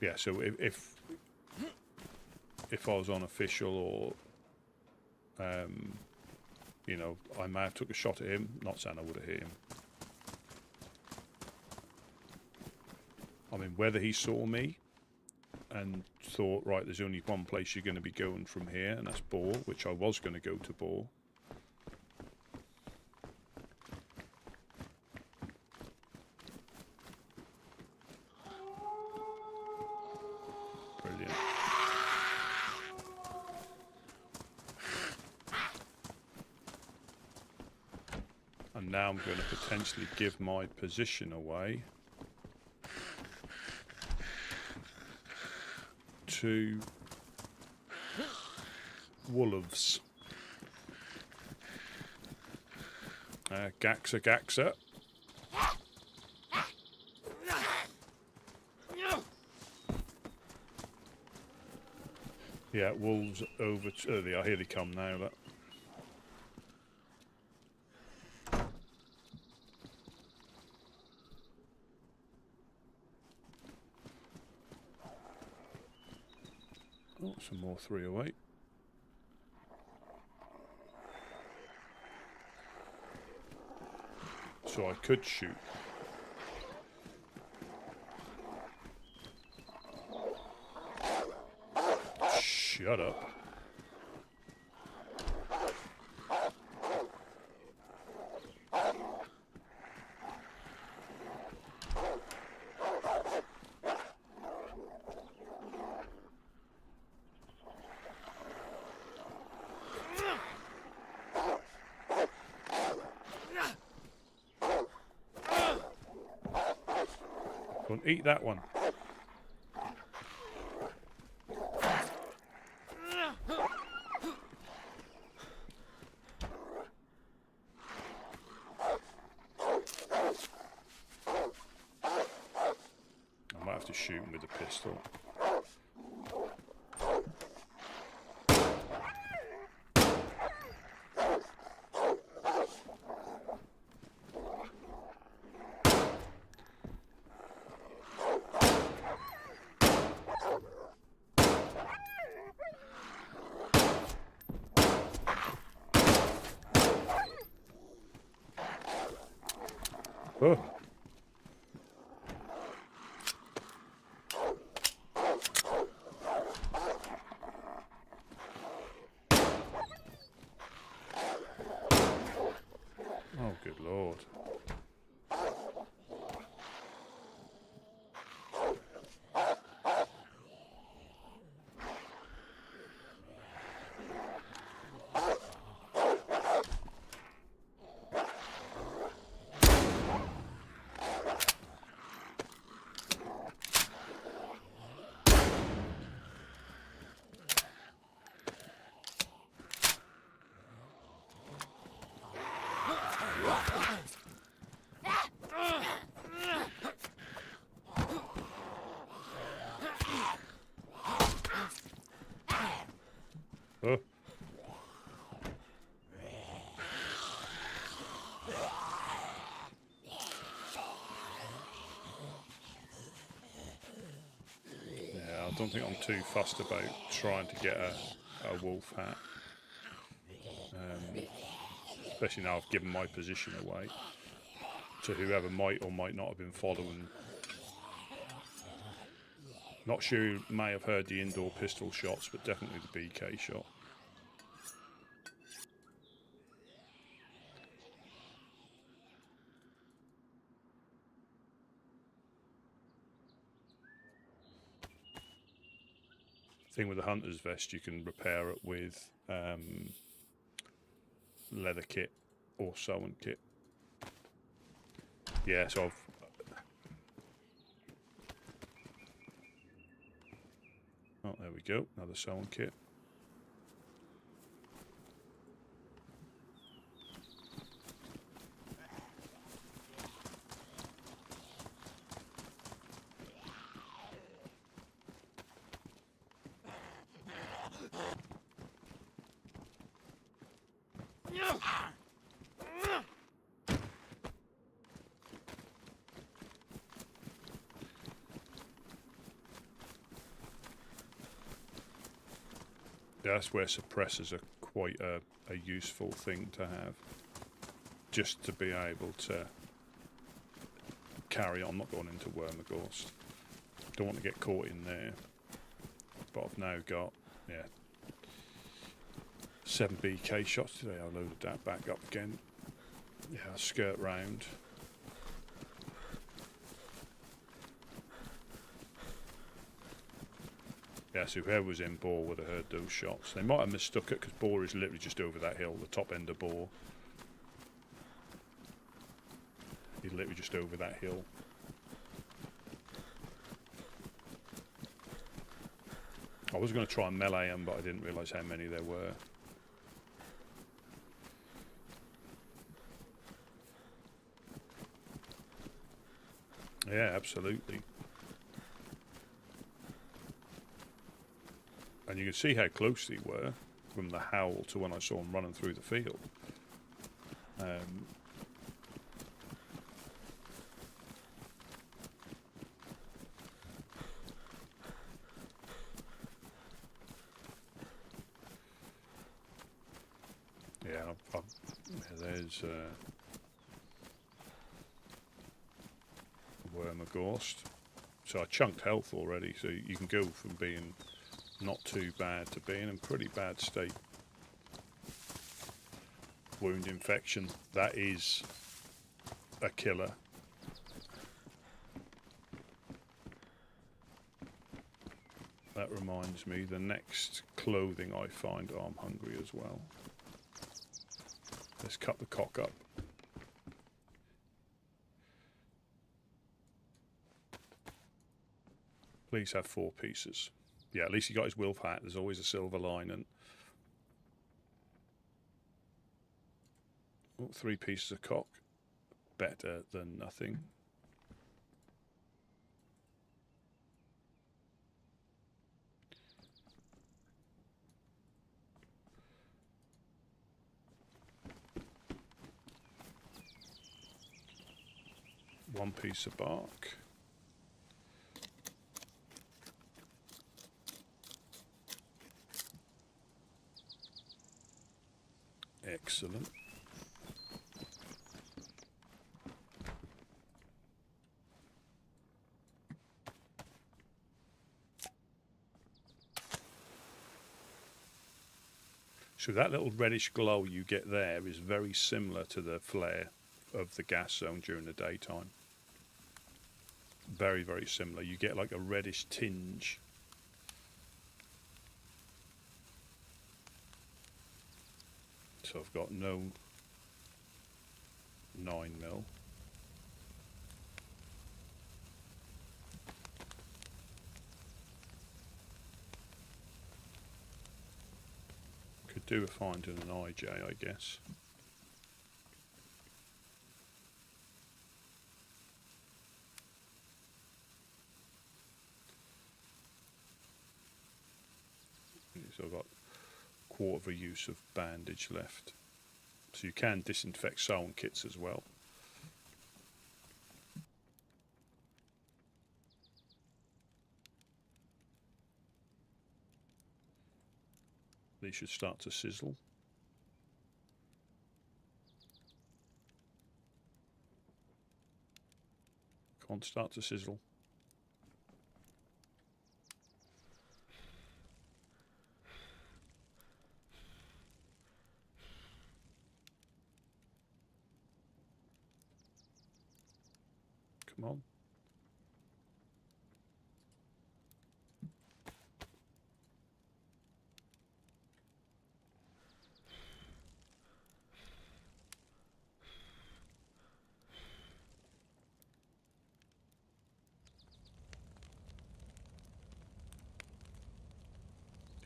Yeah, so if I was on official, or you know, I may have took a shot at him. Not saying I would have hit him. I mean, whether he saw me and thought, right, there's only one place you're going to be going from here, and that's Boar, which I was going to go to Boar. Brilliant. And now I'm going to potentially give my position away. to wolves. Gaxa. Yeah, wolves over. Oh, they are. Here they come now. Look. Oh, some more 308. So I could shoot. Shut up. Go and eat that one. I might have to shoot him with a pistol. Oh. Oh, good Lord. Oh. Yeah, I don't think I'm too fussed about trying to get a wolf hat. Especially now I've given my position away to whoever might or might not have been following. Not sure who may have heard the indoor pistol shots, but definitely the BK shot. Thing with the hunter's vest, you can repair it with leather kit or sewing kit. Yeah, so I've... Oh, there we go. Another sewing kit. That's where suppressors are quite a useful thing to have, just to be able to carry on. I'm not going into Wormagorst. Don't want to get caught in there. But I've now got, yeah, 7 BK shots today. I loaded that back up again. Yeah, I'll skirt round. Yeah, so whoever was in Boar would have heard those shots. They might have mistook it because Boar is literally just over that hill, the top end of Boar. He's literally just over that hill. I was going to try and melee them, but I didn't realise how many there were. Yeah, absolutely. And you can see how close they were from the howl to when I saw them running through the field. Yeah, there's Wormagorst. So I chunked health already, so you can go from being not too bad to being in pretty bad state. Wound infection, that is a killer. That reminds me, the next clothing I find, oh, I'm hungry as well. Let's cut the cock up. Please have 4 pieces. Yeah, at least he got his wolf hat. There's always a silver lining. Oh, 3 pieces of cock. Better than nothing. One piece of bark. Excellent. So that little reddish glow you get there is very similar to the flare of the gas zone during the daytime. Very, very similar. You get like a reddish tinge. So I've got no 9mm. Could do with finding an IJ, I guess. So I've got a quarter of a use of bandage left. So you can disinfect sewn kits as well. These should start to sizzle. Can't start to sizzle. Come on.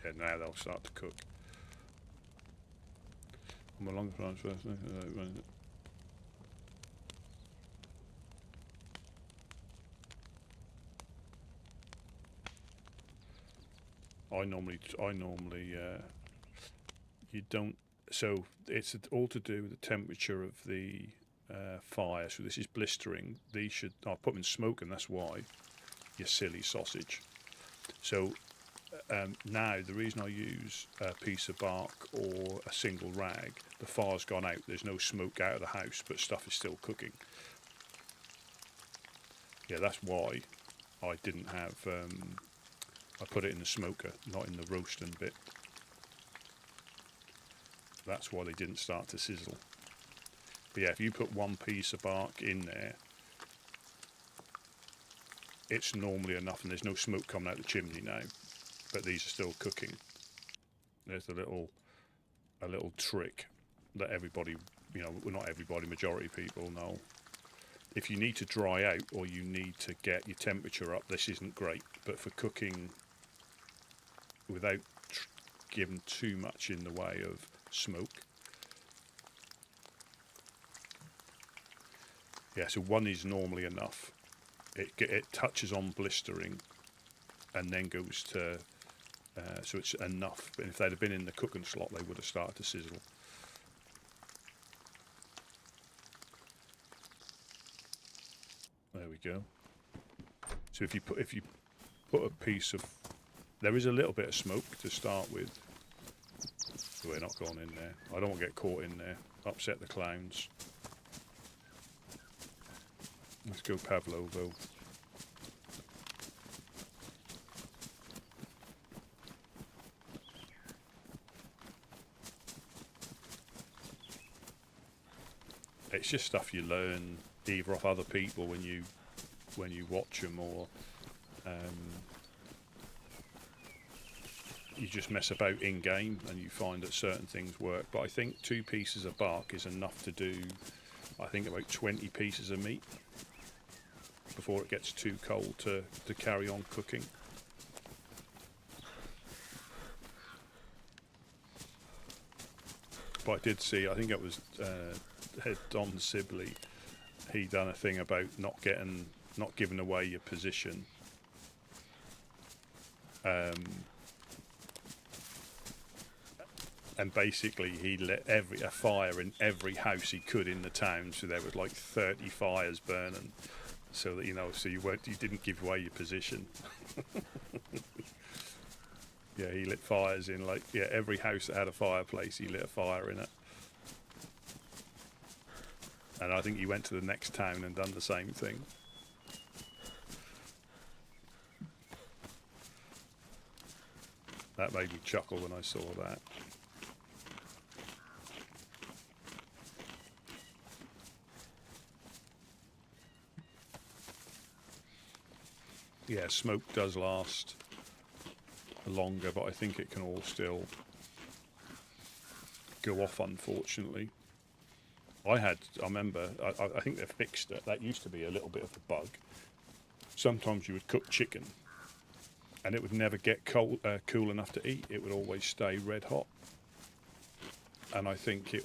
Yeah, now they'll start to cook. I'm a long time first. I normally, you don't. So it's all to do with the temperature of the fire. So this is blistering. These should. I put them in smoke, and that's why. You silly sausage. So now the reason I use a piece of bark or a single rag, the fire's gone out. There's no smoke out of the house, but stuff is still cooking. Yeah, that's why I didn't have. I put it in the smoker, not in the roasting bit. That's why they didn't start to sizzle. But yeah, if you put 1 piece of bark in there, it's normally enough, and there's no smoke coming out the chimney now. But these are still cooking. There's a little trick that everybody, well, not everybody, majority of people know. If you need to dry out or you need to get your temperature up, this isn't great. But for cooking without giving too much in the way of smoke. Yeah, so 1 is normally enough. It touches on blistering and then goes to, so it's enough. But if they'd have been in the cooking slot, they would have started to sizzle. There we go. So if you put a piece of, there is a little bit of smoke to start with. We're not going in there. I don't want to get caught in there. Upset the clowns. Let's go Pavlovo. It's just stuff you learn either off other people when you watch them, or you just mess about in game and you find that certain things work. But I think 2 pieces of bark is enough to do, I think, about 20 pieces of meat before it gets too cold to carry on cooking. But I did see, I think it was Don Sibley, he done a thing about not giving away your position. And basically he lit a fire in every house he could in the town, so there was like 30 fires burning, so that, you know, so you didn't give away your position. Yeah, he lit fires in, like, yeah, every house that had a fireplace, he lit a fire in it. And I think he went to the next town and done the same thing. That made me chuckle when I saw that. Yeah, smoke does last longer, but I think it can all still go off, unfortunately. I remember, I think they've fixed it. That used to be a little bit of a bug. Sometimes you would cook chicken and it would never get cool enough to eat. It would always stay red hot. And I think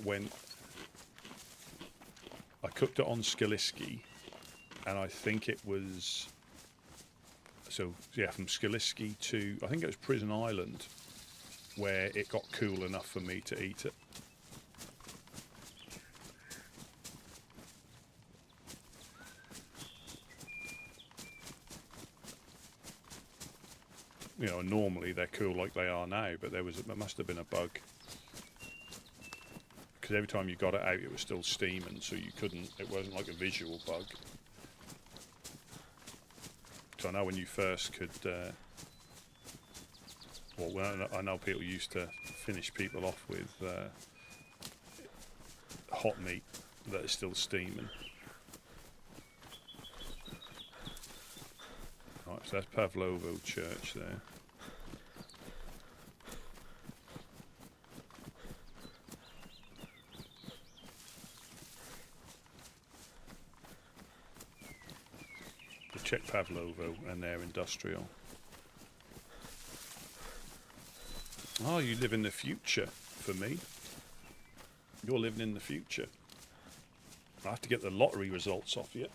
I cooked it on Skaliski, and I think it was, so yeah, from Skaliski to, I think it was Prison Island, where it got cool enough for me to eat it. You know, normally they're cool like they are now, but there must have been a bug, because every time you got it out, it was still steaming, so you couldn't. It wasn't like a visual bug. So I know when you first could, I know people used to finish people off with hot meat that is still steaming. Right, so that's Pavlovo Church there. Check Pavlovo and their industrial. Oh, you live in the future for me. You're living in the future. I have to get the lottery results off you,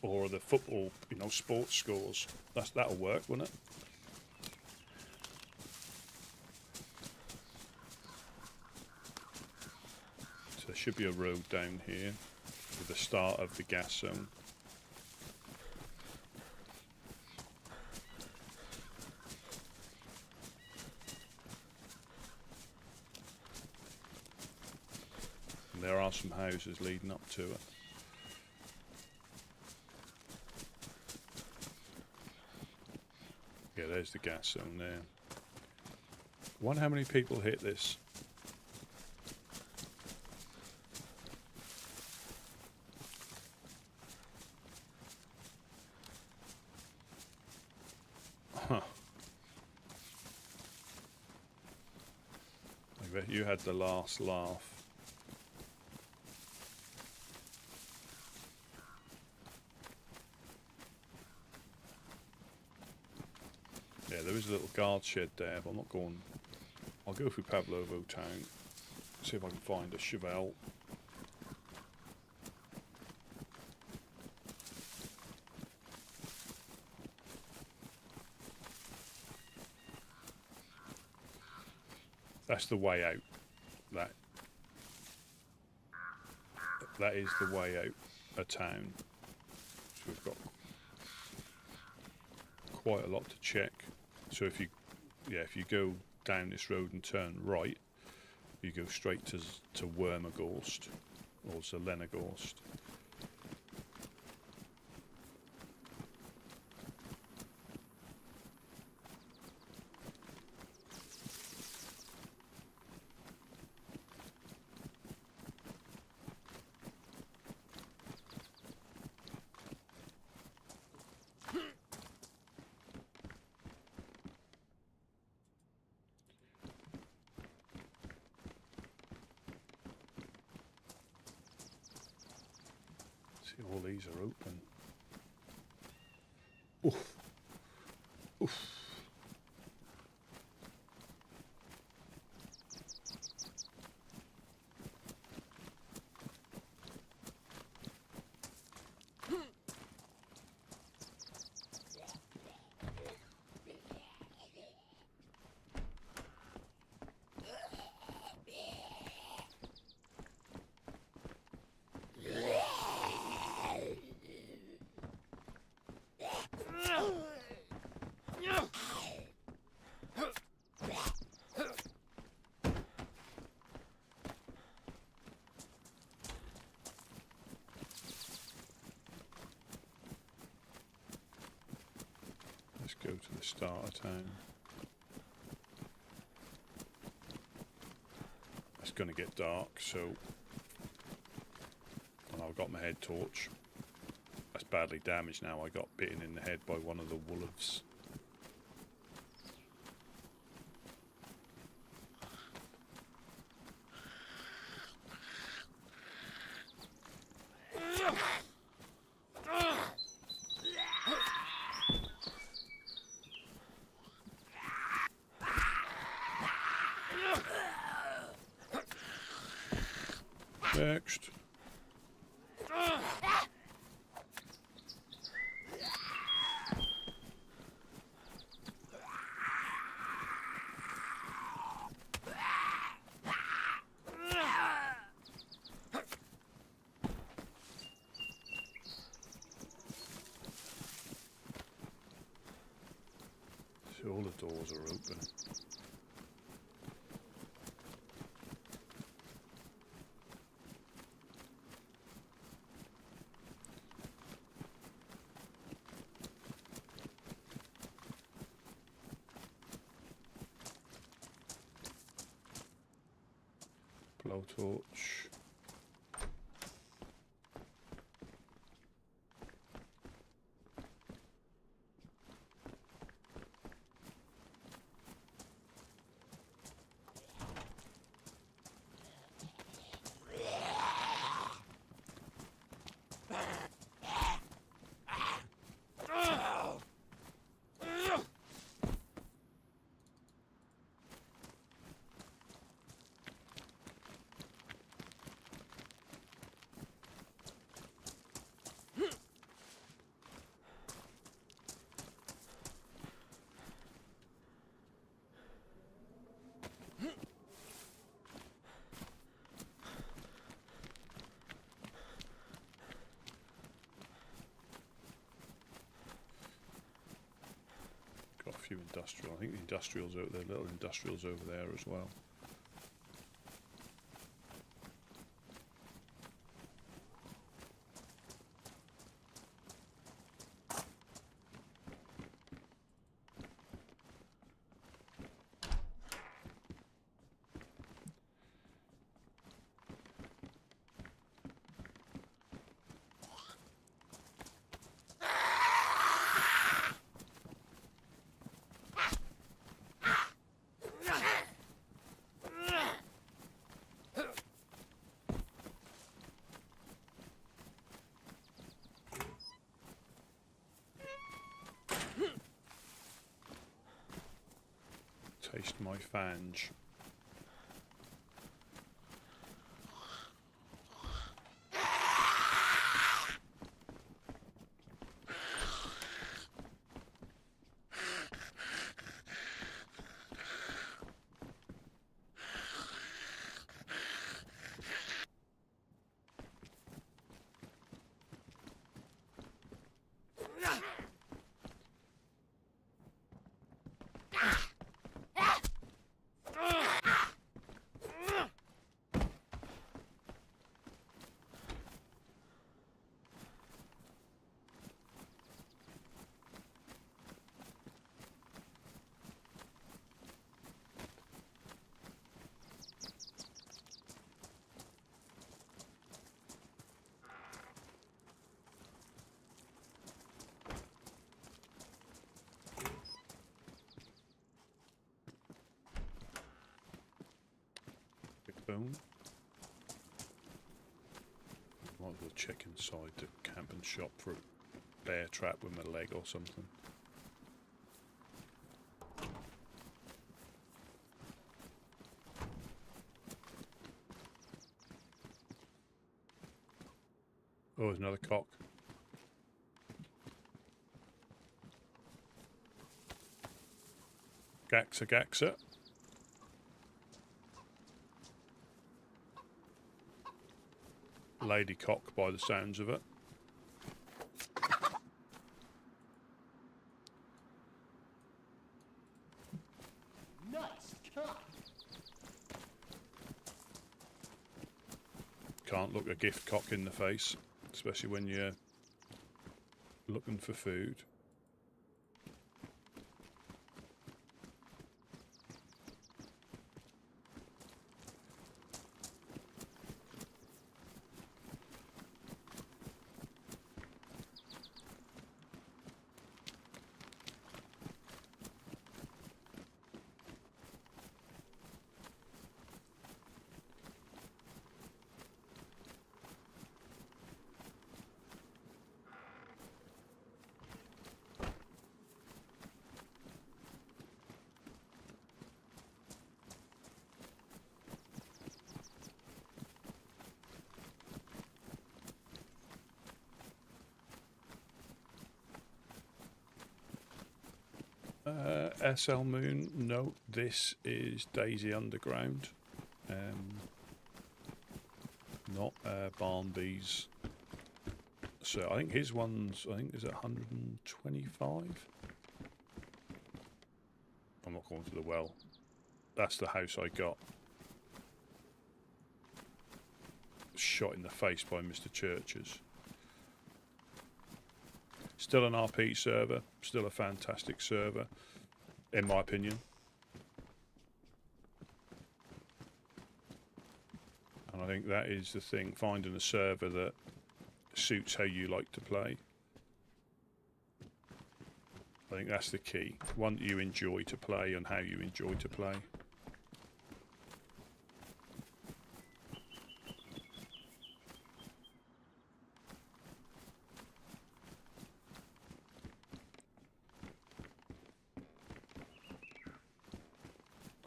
or the football, sports scores. That'll work, won't it? So there should be a road down here with the start of the gas zone. There are some houses leading up to it. Yeah, there's the gas zone there. I wonder how many people hit this. Huh. I bet you had the last laugh. there is a little guard shed there, but I'm not going. I'll go through Pavlovo town, see if I can find a Chevelle. That's the way out. That is the way out of town. So we've got quite a lot to check. So if you go down this road and turn right, you go straight to Wormagorst or Zelenagorst. All these are open. Oof. Oof. Let's go to the start of town. It's going to get dark, so... And I've got my head torch. That's badly damaged now. I got bitten in the head by one of the wolves. Next. So all the doors are open. Blowtorch. Got a few industrial. I think the industrials over there, little industrials over there as well. Taste my fange. Boom. Might as well check inside the camping shop for a bear trap with my leg or something. Oh, there's another cock. Gaxa, gaxa. Lady cock by the sounds of it. Nice cock. Can't look a gift cock in the face, especially when you're looking for food. SL Moon, no, this is DayZ Underground, not Barnby's. So I think his one's, I think is at 125. I'm not going to the well. That's the house I got. Shot in the face by Mr. Churches. Still an RP server, still a fantastic server, in my opinion. And I think that is the thing, finding a server that suits how you like to play. I think that's the key. One that you enjoy to play and how you enjoy to play.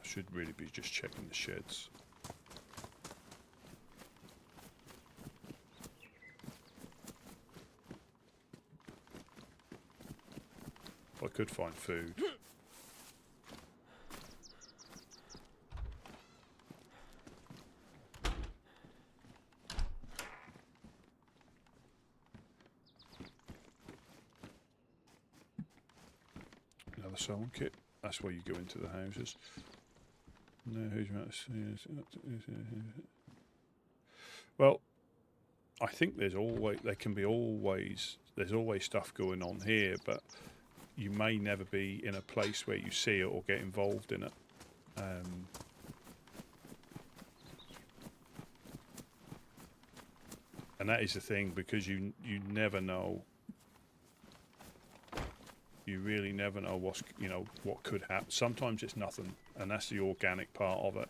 Should really be just checking the sheds. I could find food. Another sewing kit. That's where you go into the houses. No, well, I think there's always there's always stuff going on here, but you may never be in a place where you see it or get involved in it. And that is the thing, because you never know. You really never know what's, what could happen. Sometimes it's nothing, and that's the organic part of it.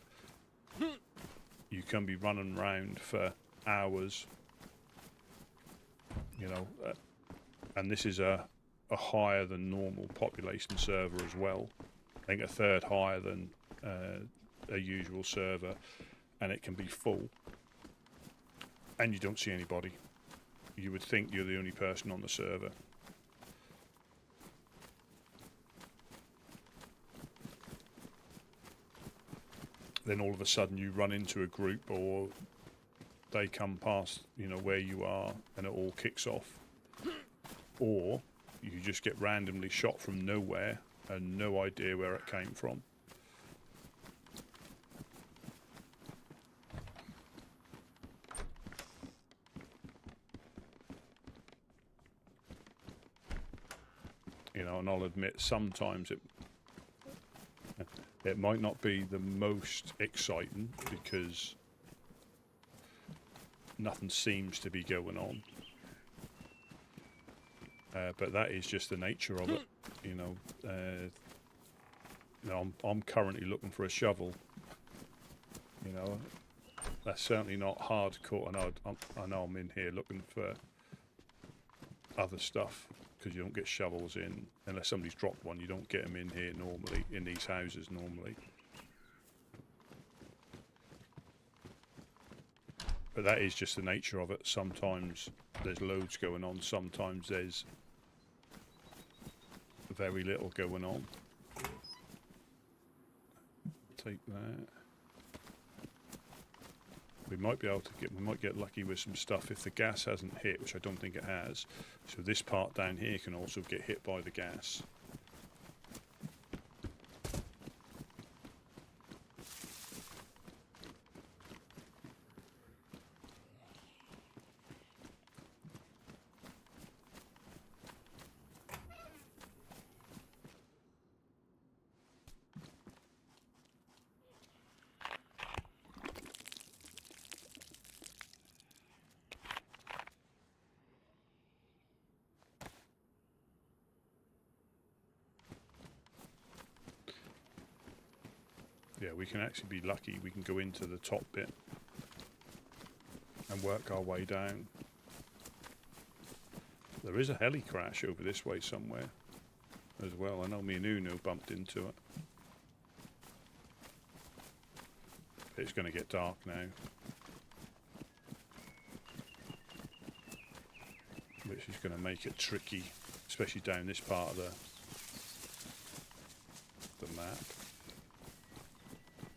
You can be running around for hours, and this is a higher than normal population server as well. think a third higher than a usual server, and it can be full, and you don't see anybody. You would think you're the only person on the server. Then all of a sudden you run into a group, or they come past, you know, where you are, and it all kicks off. Or you just get randomly shot from nowhere and no idea where it came from. You know, and I'll admit sometimes it might not be the most exciting because nothing seems to be going on. But that is just the nature of it, you know. I'm currently looking for a shovel. You know, that's certainly not hardcore. I know I'm in here looking for other stuff, because you don't get shovels in unless somebody's dropped one. You don't get them in here normally, in these houses normally. But that is just the nature of it. Sometimes there's loads going on, sometimes there's very little going on. Take that. We might be able to we might get lucky with some stuff if the gas hasn't hit, which I don't think it has. So this part down here can also get hit by the gas. Yeah, we can actually be lucky. We can go into the top bit and work our way down. There is a heli crash over this way somewhere as well. I know me and Uno bumped into it. It's going to get dark now, which is going to make it tricky, especially down this part of the map.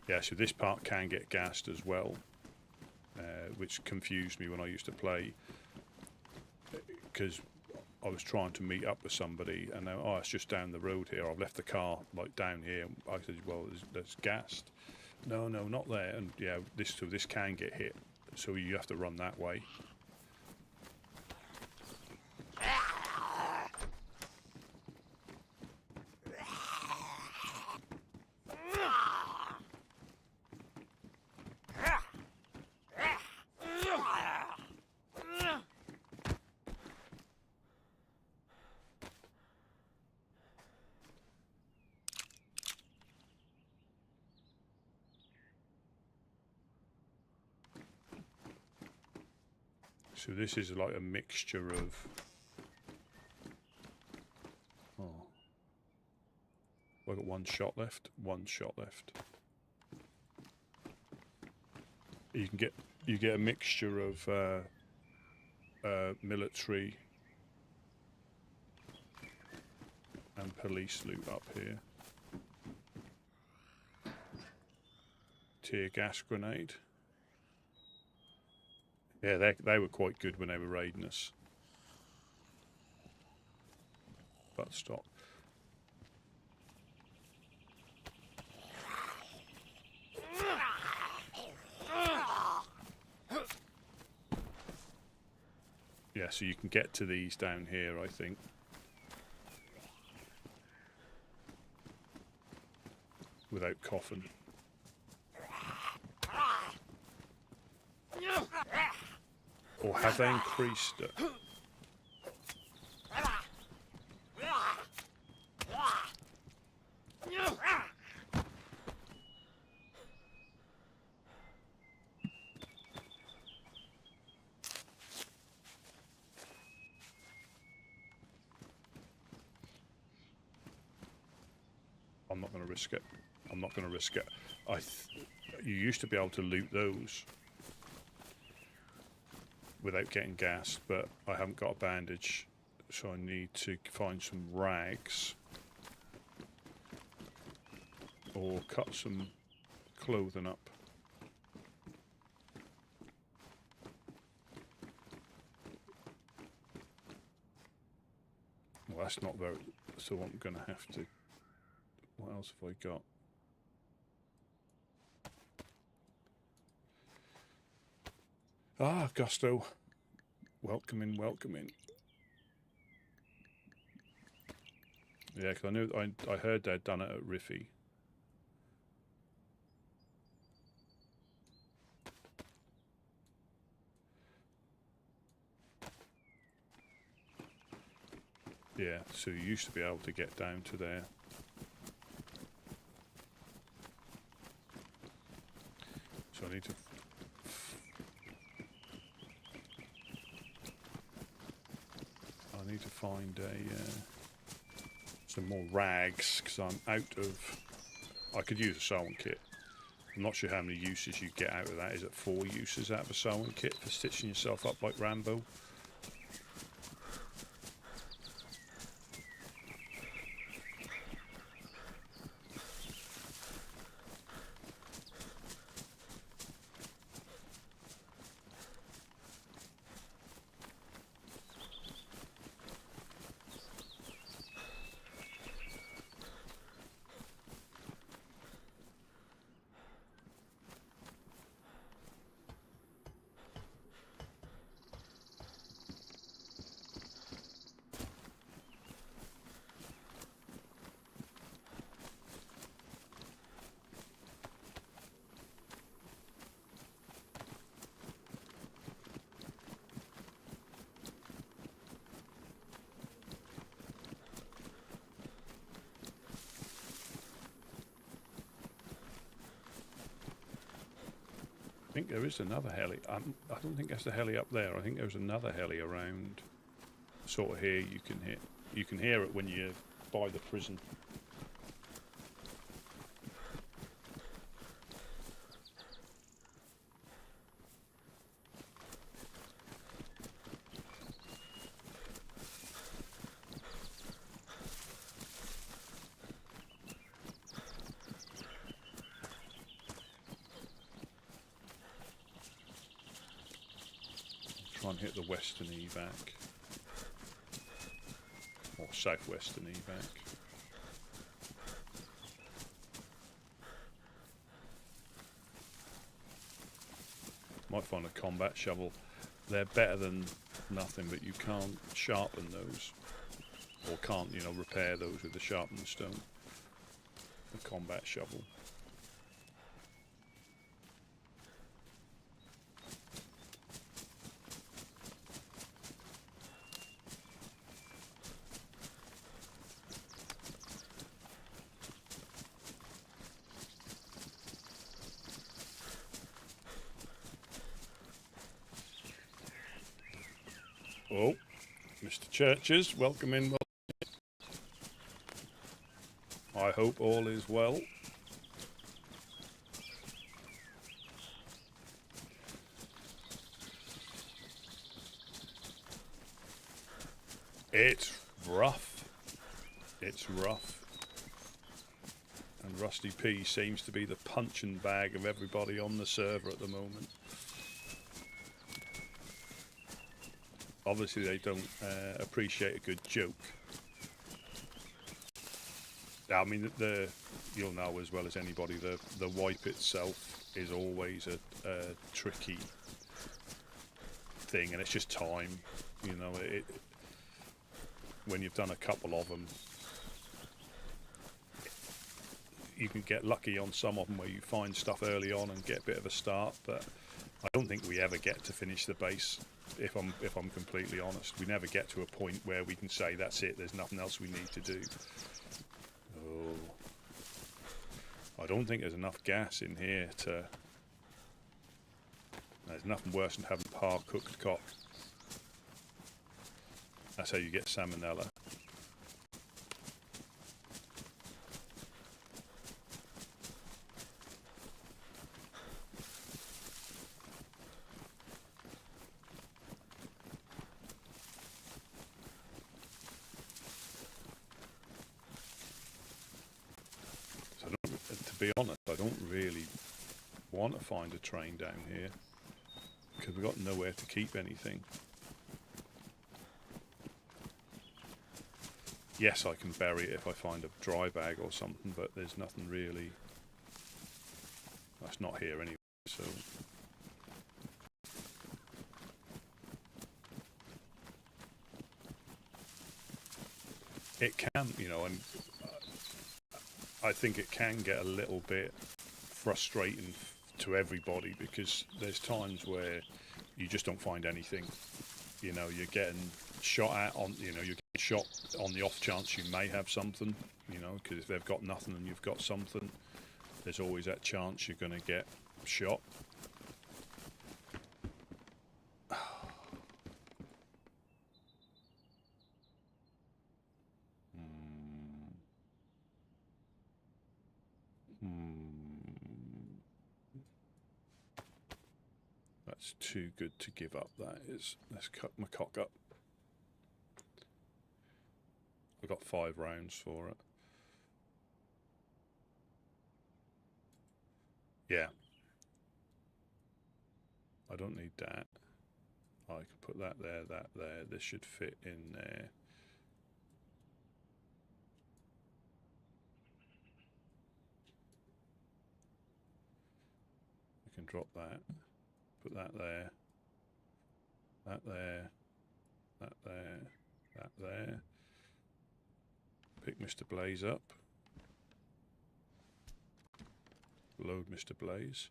Yeah, so this part can get gassed as well, which confused me when I used to play, because I was trying to meet up with somebody and they, oh, it's just down the road here. I've left the car like down here. I said, well, there's gassed. No, not there. And yeah, this can get hit, so you have to run that way. So this is like a mixture of... Oh. I've got one shot left. You get a mixture of military and police loot up here. Tear gas grenade. Yeah, they were quite good when they were raiding us. But stop. Yeah, so you can get to these down here, I think. Without coughing. Or have they increased it? I'm not going to risk it. I'm not going to risk it. You used to be able to loot those without getting gassed, but I haven't got a bandage, so I need to find some rags or cut some clothing up. Well, that's not very... So I'm going to have to... What else have I got? Ah, Gusto. Welcome in, welcome in. Yeah, because I knew... I heard they'd done it at Riffy. Yeah, so you used to be able to get down to there. So I need to... I need to find some more rags, because I'm out of... I could use a sewing kit. I'm not sure how many uses you get out of that. Is it 4 uses out of a sewing kit for stitching yourself up like Rambo? I think there is another heli. I don't think that's the heli up there. I think there's another heli around. Sort of here you can hear. You can hear it when you're by the prison. Try and hit the western evac. Or southwestern evac. Might find a combat shovel. They're better than nothing, but you can't sharpen those. Or can't, you know, repair those with the sharpened stone. The combat shovel. Oh, Mr. Churches, welcome in. I hope all is well. It's rough. It's rough. And Rusty P seems to be the punching bag of everybody on the server at the moment. Obviously they don't appreciate a good joke. I mean, you'll know as well as anybody, the wipe itself is always a tricky thing, and it's just time. You know, when you've done a couple of them, you can get lucky on some of them where you find stuff early on and get a bit of a start, but I don't think we ever get to finish the base. If I'm completely honest, we never get to a point where we can say that's it. There's nothing else we need to do. Oh, I don't think there's enough gas in here to. There's nothing worse than having par-cooked cock. That's how you get salmonella. be honest, I don't really want to find a train down here because we've got nowhere to keep anything. Yes, I can bury it if I find a dry bag or something, but there's nothing really. That's not here anyway, so. It can, you know, and I think it can get a little bit frustrating to everybody because there's times where you just don't find anything. You know, you're getting shot at on, you know, you're getting shot on the off chance you may have something, you know, because if they've got nothing and you've got something, there's always that chance you're going to get shot. That's too good to give up, that is. Let's cut my cock up. I've got 5 rounds for it. Yeah. I don't need that. I can put that there, that there. This should fit in there. I can drop that. Put that there. That there. That there. That there. Pick Mr. Blaze up. Load Mr. Blaze.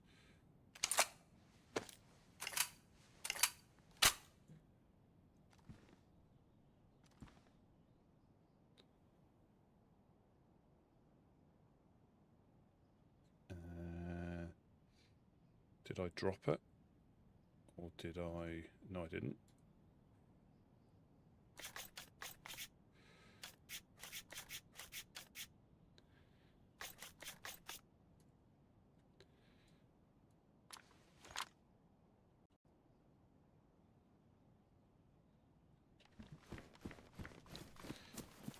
Did I drop it? Or did I? No, I didn't.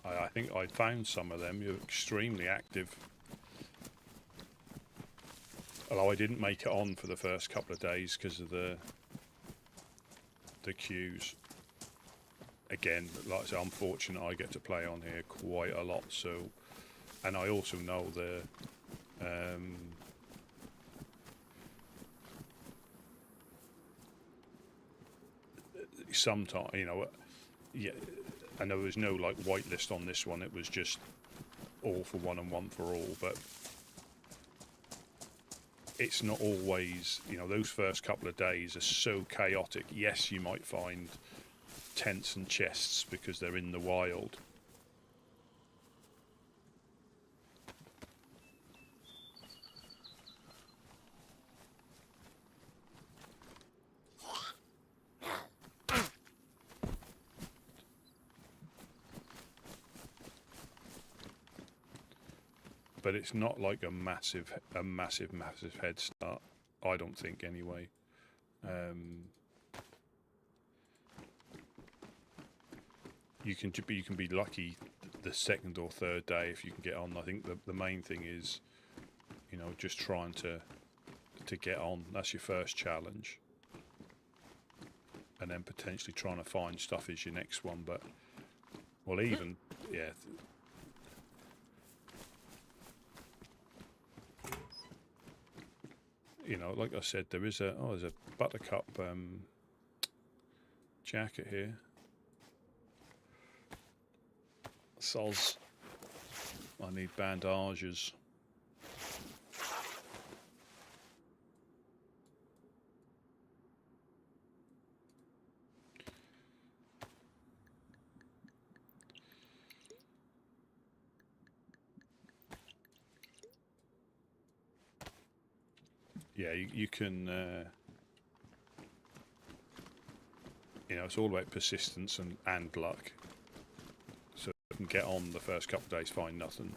I think I found some of them. You're extremely active. Although I didn't make it on for the first couple of days because of the queues. Again, like I say, I'm fortunate I get to play on here quite a lot. So, and I also know the sometimes, you know, yeah. And there was no like whitelist on this one. It was just all for one and one for all. But it's not always, you know, those first couple of days are so chaotic. Yes, you might find tents and chests because they're in the wild. But it's not like a massive head start. I don't think, anyway. You can be lucky the second or third day if you can get on. I think the main thing is, you know, just trying to get on. That's your first challenge, and then potentially trying to find stuff is your next one. But well, even yeah. You know, like I said, there's a buttercup jacket here. Soz. I need bandages. Yeah, you can, you know, it's all about persistence and luck. So you can get on the first couple of days, find nothing.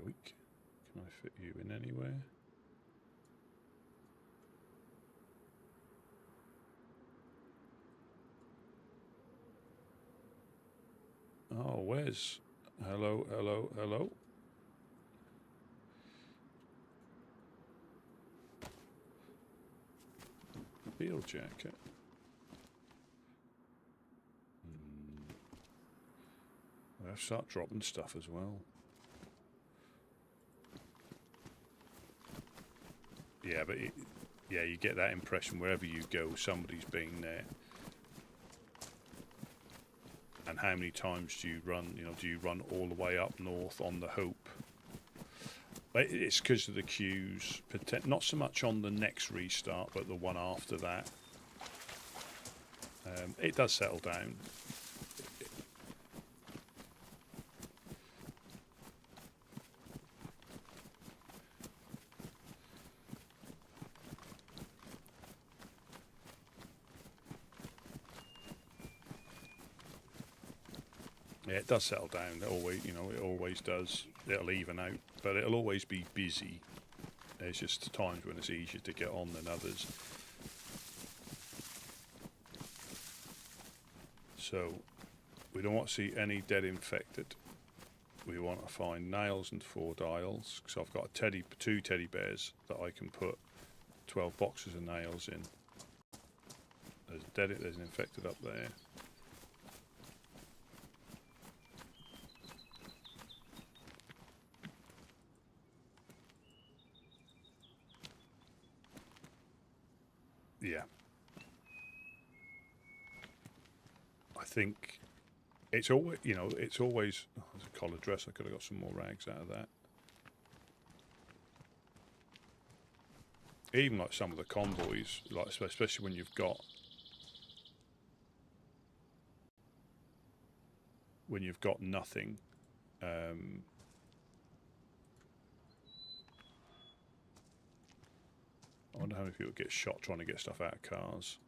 Yoink. Can I fit you in anywhere? Oh, where's... Hello, hello, hello. Field jacket. I have to start dropping stuff as well. Yeah, but yeah, you get that impression wherever you go, somebody's been there. And how many times do you run? You know, do you run all the way up north on the Hope? But it's because of the queues. Not so much on the next restart, but the one after that. It does settle down. Yeah, it does settle down. It always, you know, it always does. It'll even out, but it'll always be busy. There's just times when it's easier to get on than others. So, we don't want to see any dead infected. We want to find nails and 4 dials. So I've got 2 teddy bears that I can put 12 boxes of nails in. There's an infected up there. Yeah. I think it's always, you know, it's always... Oh, there's a collar dress. I could have got some more rags out of that. Even like some of the convoys, like especially when you've got... When you've got nothing. I wonder how many people get shot trying to get stuff out of cars.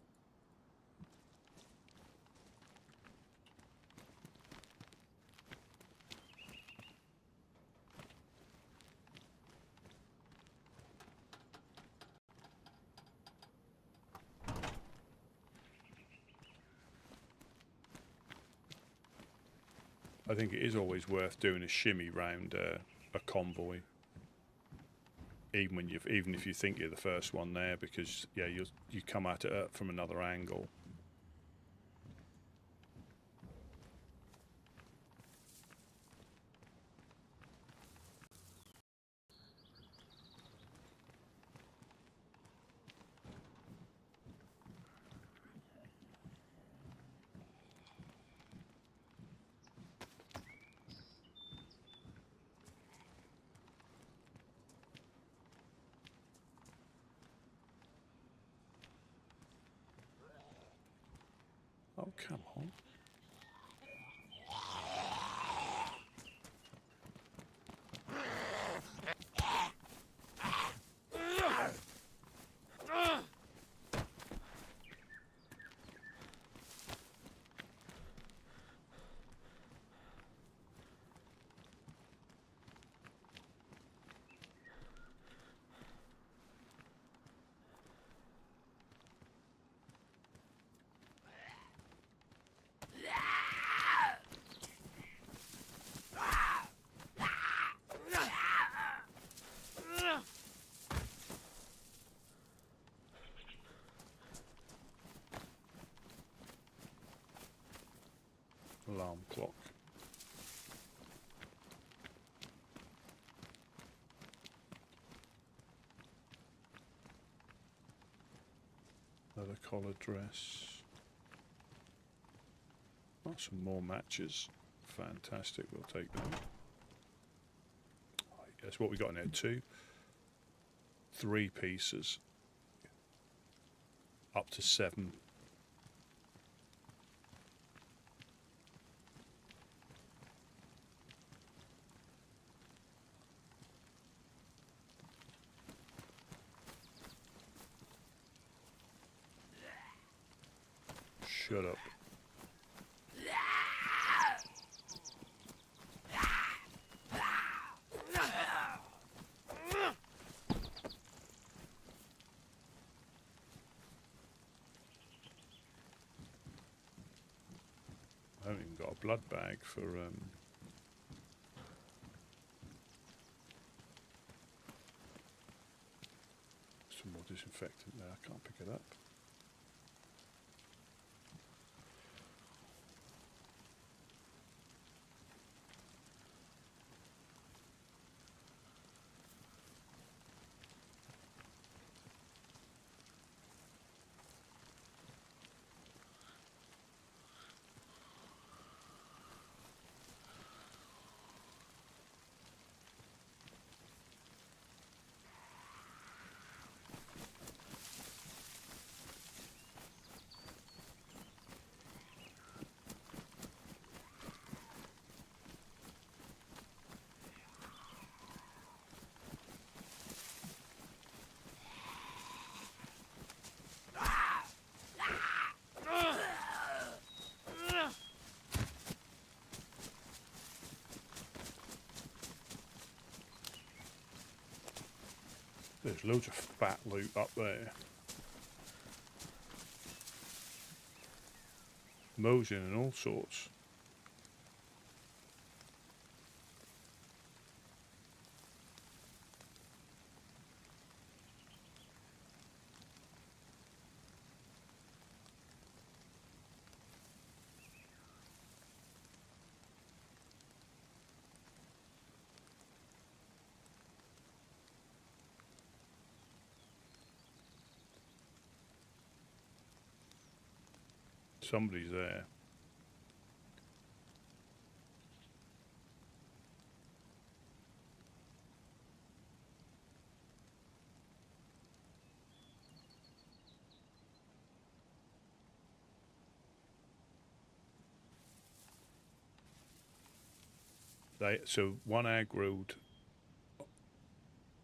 I think it is always worth doing a shimmy round a convoy, even if you think you're the first one there, because yeah, you come at it from another angle. Oh, come on. Alarm clock. Another collar dress. Oh, some more matches. Fantastic, we'll take them. Guess what we got in there? 2, 3 pieces. Up to 7. Shut up. I haven't even got a blood bag for some more disinfectant there. I can't pick it up. There's loads of fat loot up there. Mosin and all sorts. Somebody's there. So one aggroed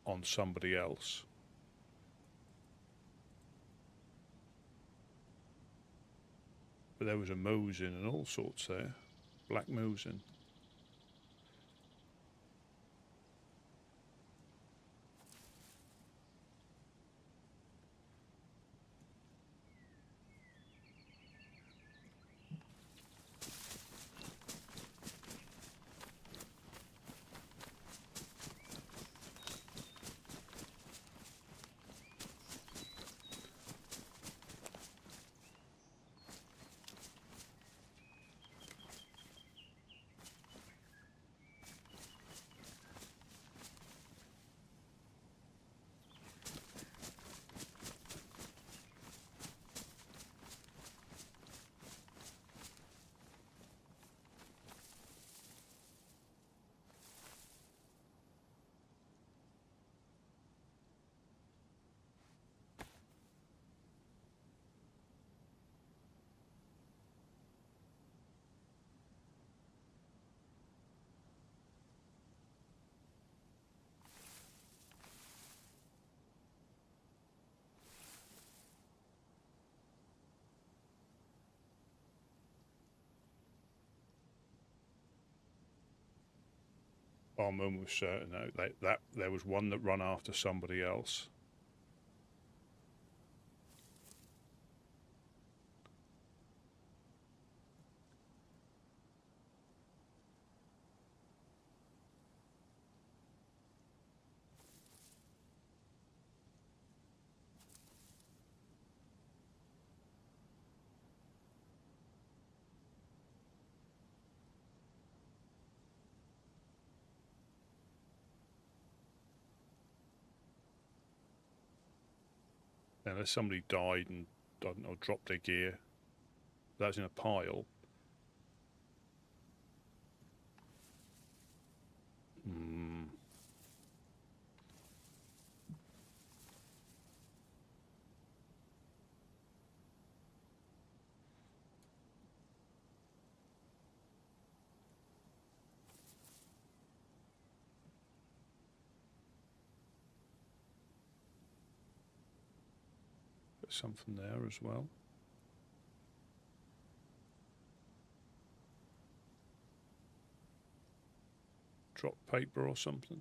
on somebody else. But there was a Mosin and all sorts there. Black Mosin. I'm almost certain that there was one that run after somebody else. Unless somebody died and, I don't know, dropped their gear. That's in a pile. There's something there as well. Drop paper or something.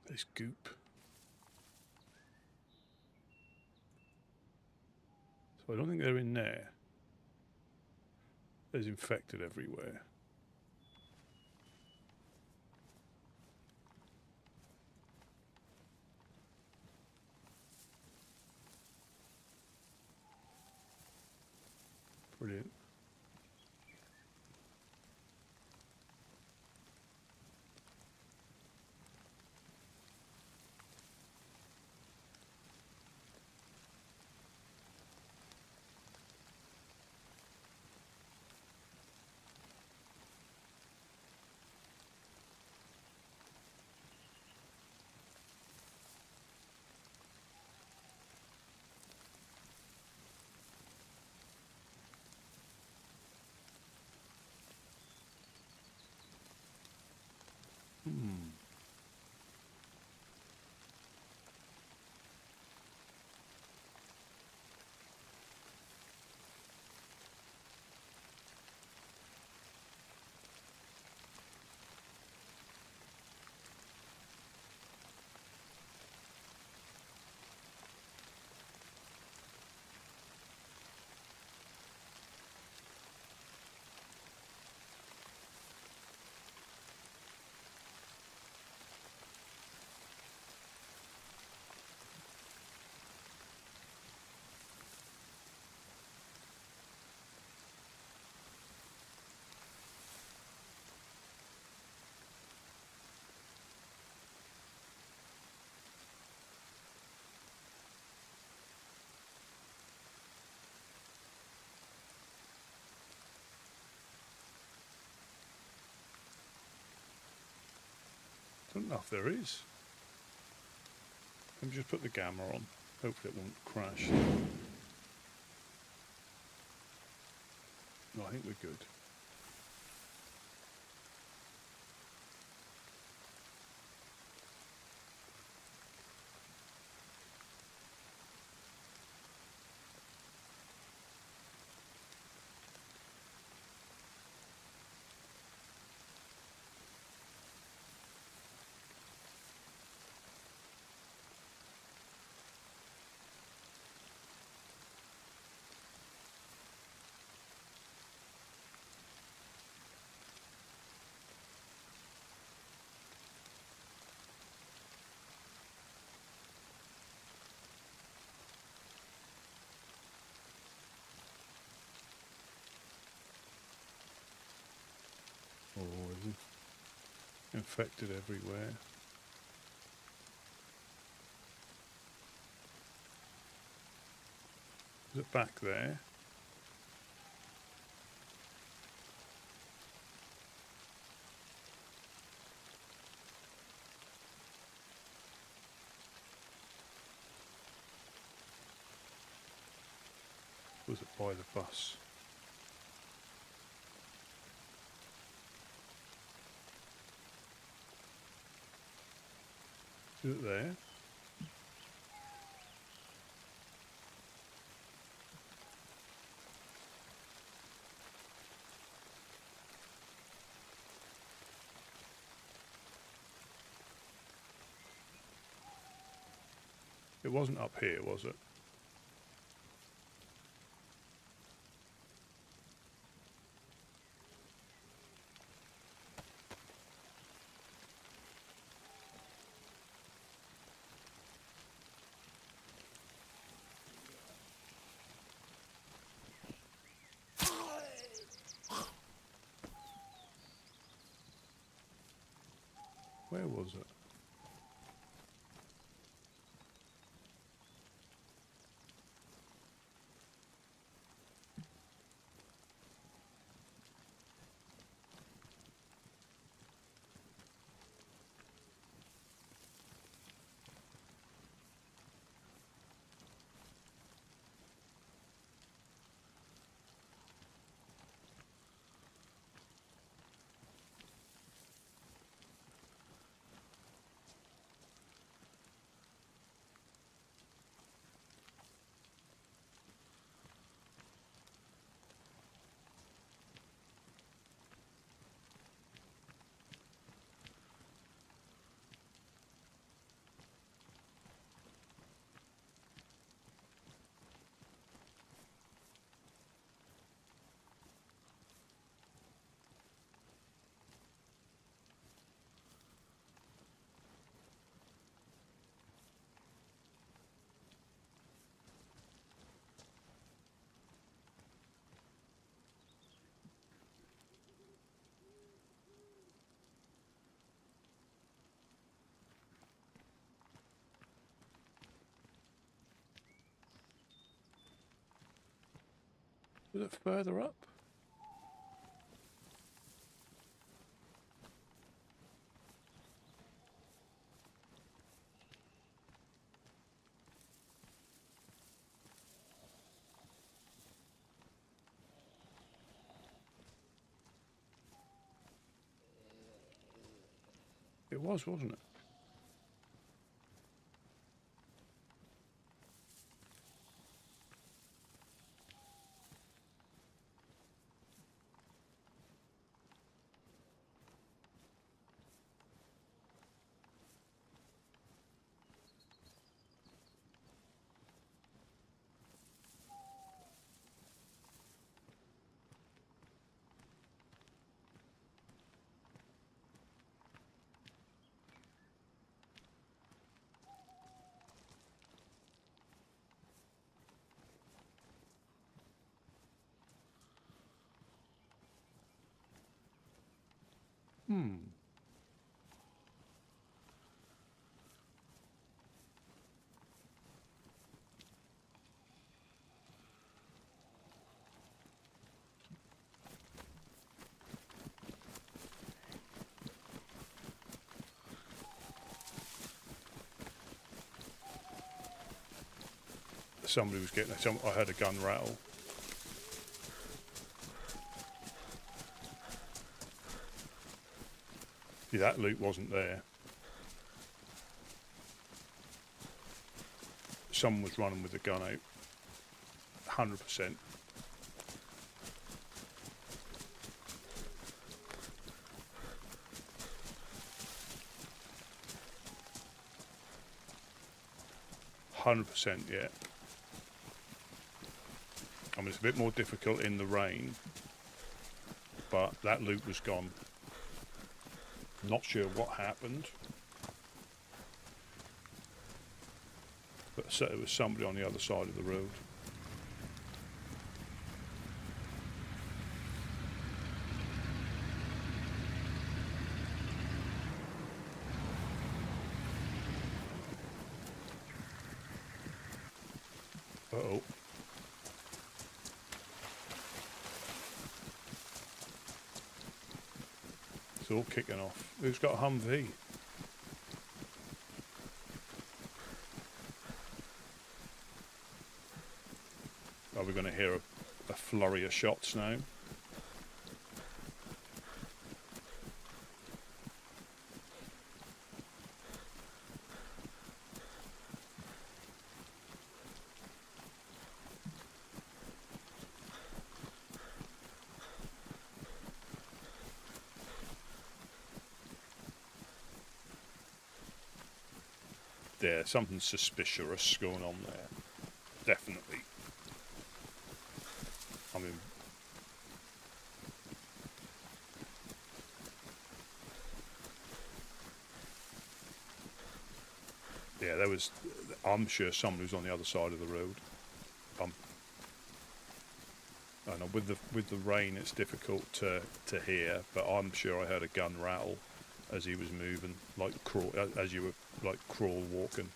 There's goop. So I don't think they're in there. There's infected everywhere. Brilliant. I don't know if there is. Let me just put the gamma on. Hopefully it won't crash. No, I think we're good. Oh, is it infected everywhere? Is it back there? Was it by the bus? Is it there? It wasn't up here, was it? Where was it? Was it further up? It was, wasn't it? Somebody was getting. I heard a gun rattle. Yeah, that loot wasn't there. Someone was running with the gun out. 100%. Yeah. I mean, it's a bit more difficult in the rain, but that loot was gone. Not sure what happened, but so it was somebody on the other side of the road. Uh-oh. It's all kicking off. Who's got a Humvee? Are we going to hear a flurry of shots now? There's something suspicious going on there. Definitely. I mean, yeah, there was. I'm sure someone who's on the other side of the road. I know with the rain, it's difficult to hear, but I'm sure I heard a gun rattle as he was moving, like crawl, as you were like crawl walking.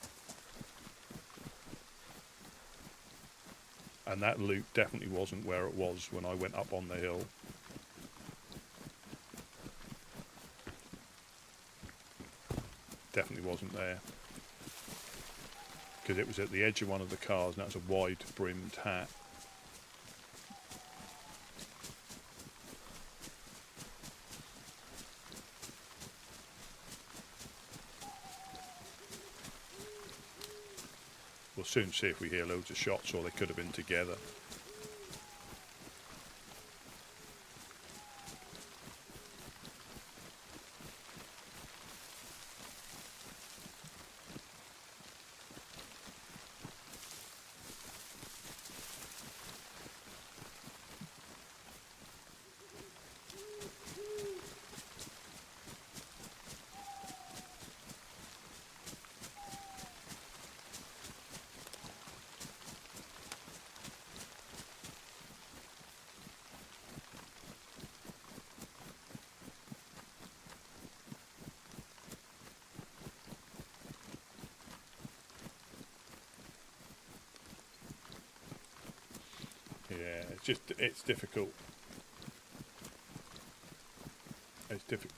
And that loot definitely wasn't where it was when I went up on the hill. Definitely wasn't there. Because it was at the edge of one of the cars, and that's a wide-brimmed hat. We'll soon see if we hear loads of shots, or they could have been together. Yeah, it's difficult. It's difficult.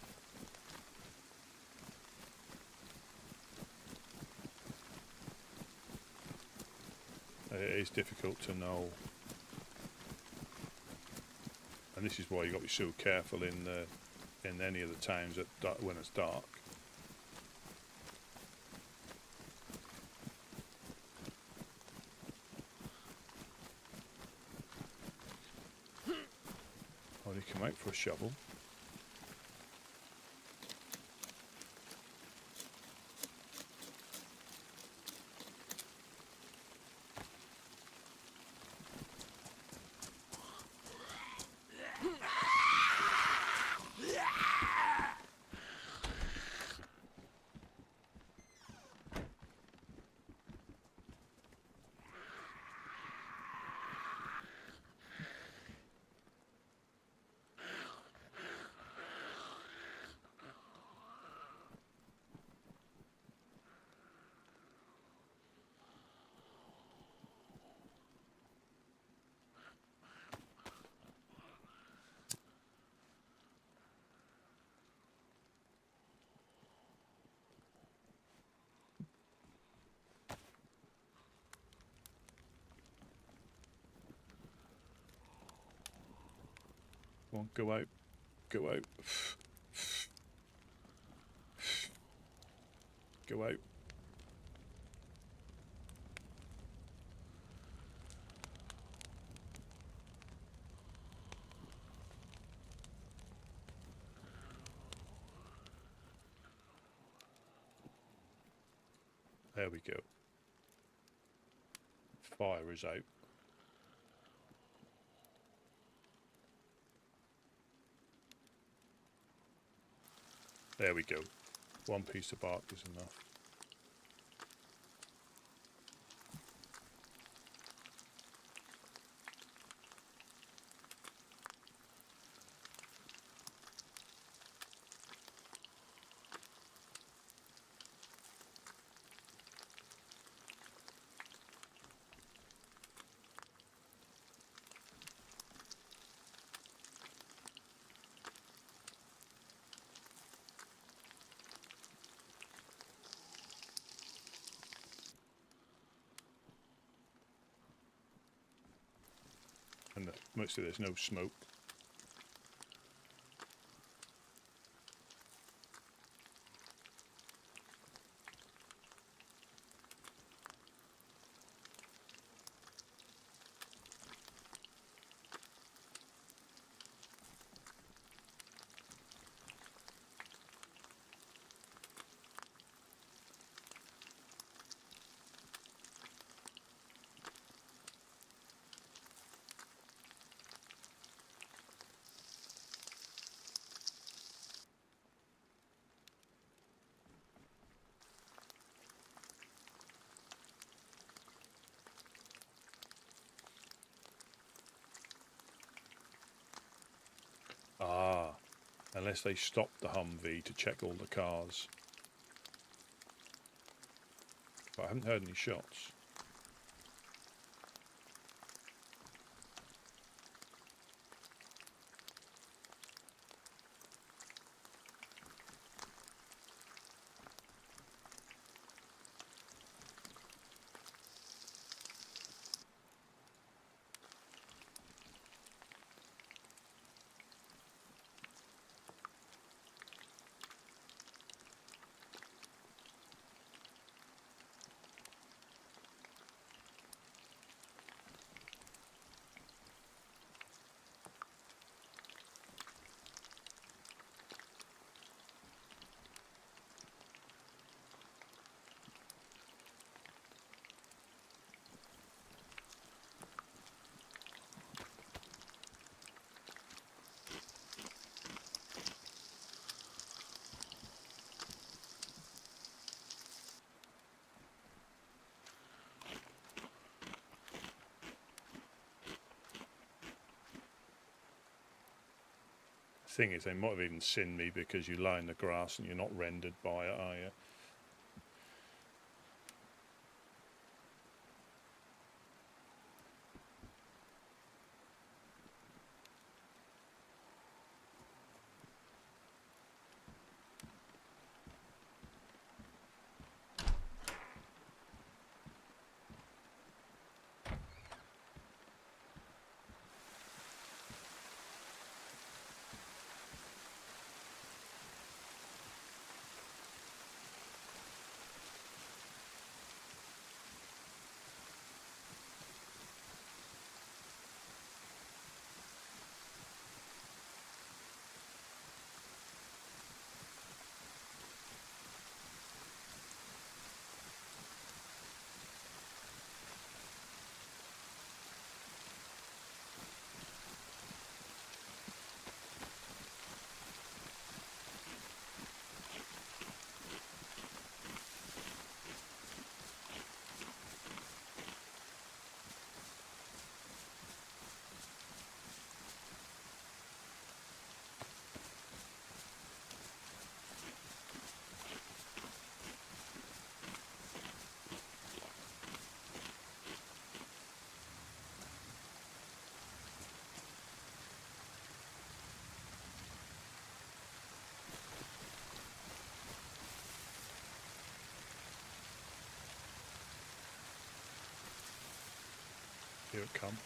It is difficult to know. And this is why you got to be so careful in any of the towns when it's dark. Oh, you come out for a shovel. Come on, go out. Go out. Go out. There we go. Fire is out. There we go. One piece of bark is enough. And mostly there's no smoke. Unless they stop the Humvee to check all the cars. But I haven't heard any shots. Thing is, they might have even seen me because you lie in the grass and you're not rendered by it, are you? Here it comes.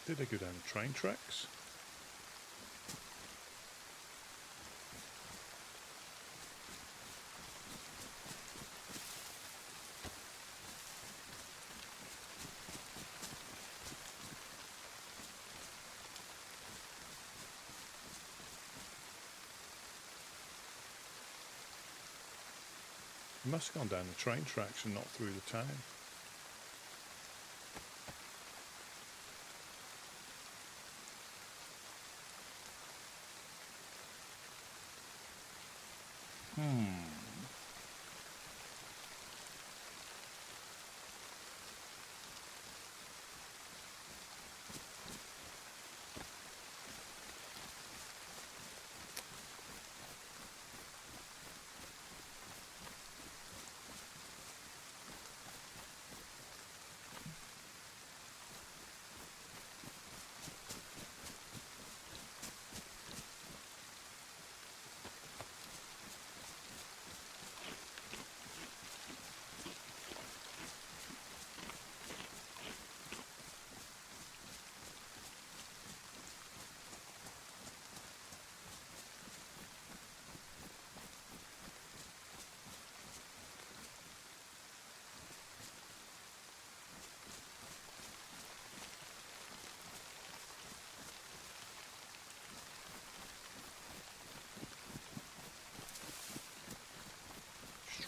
Did they go down the train tracks? They must have gone down the train tracks and not through the town.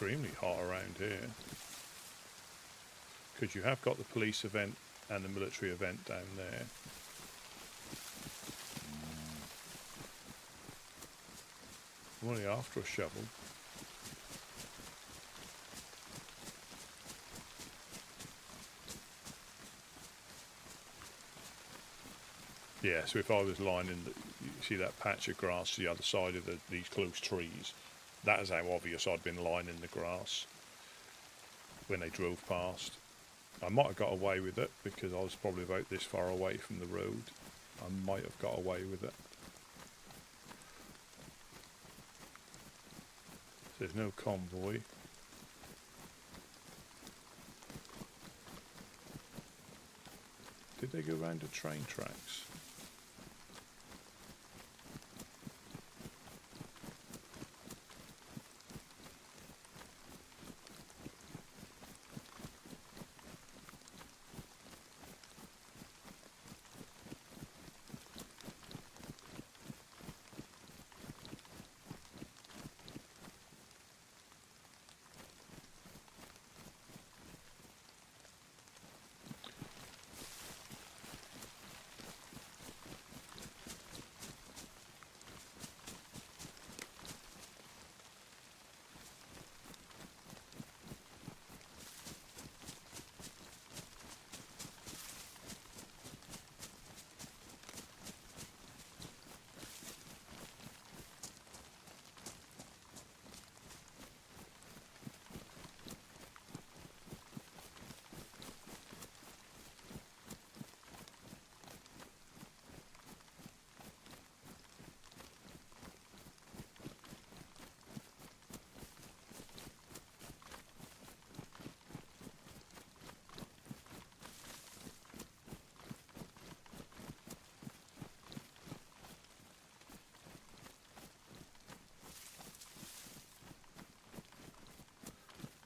extremely hot around here. Because you have got the police event and the military event down there. I'm only after a shovel. Yeah, so if I was lying in the, you see that patch of grass to the other side of these close trees, that is how obvious I'd been lying in the grass when they drove past. I might have got away with it because I was probably about this far away from the road. I might have got away with it. There's no convoy. Did they go round the train tracks?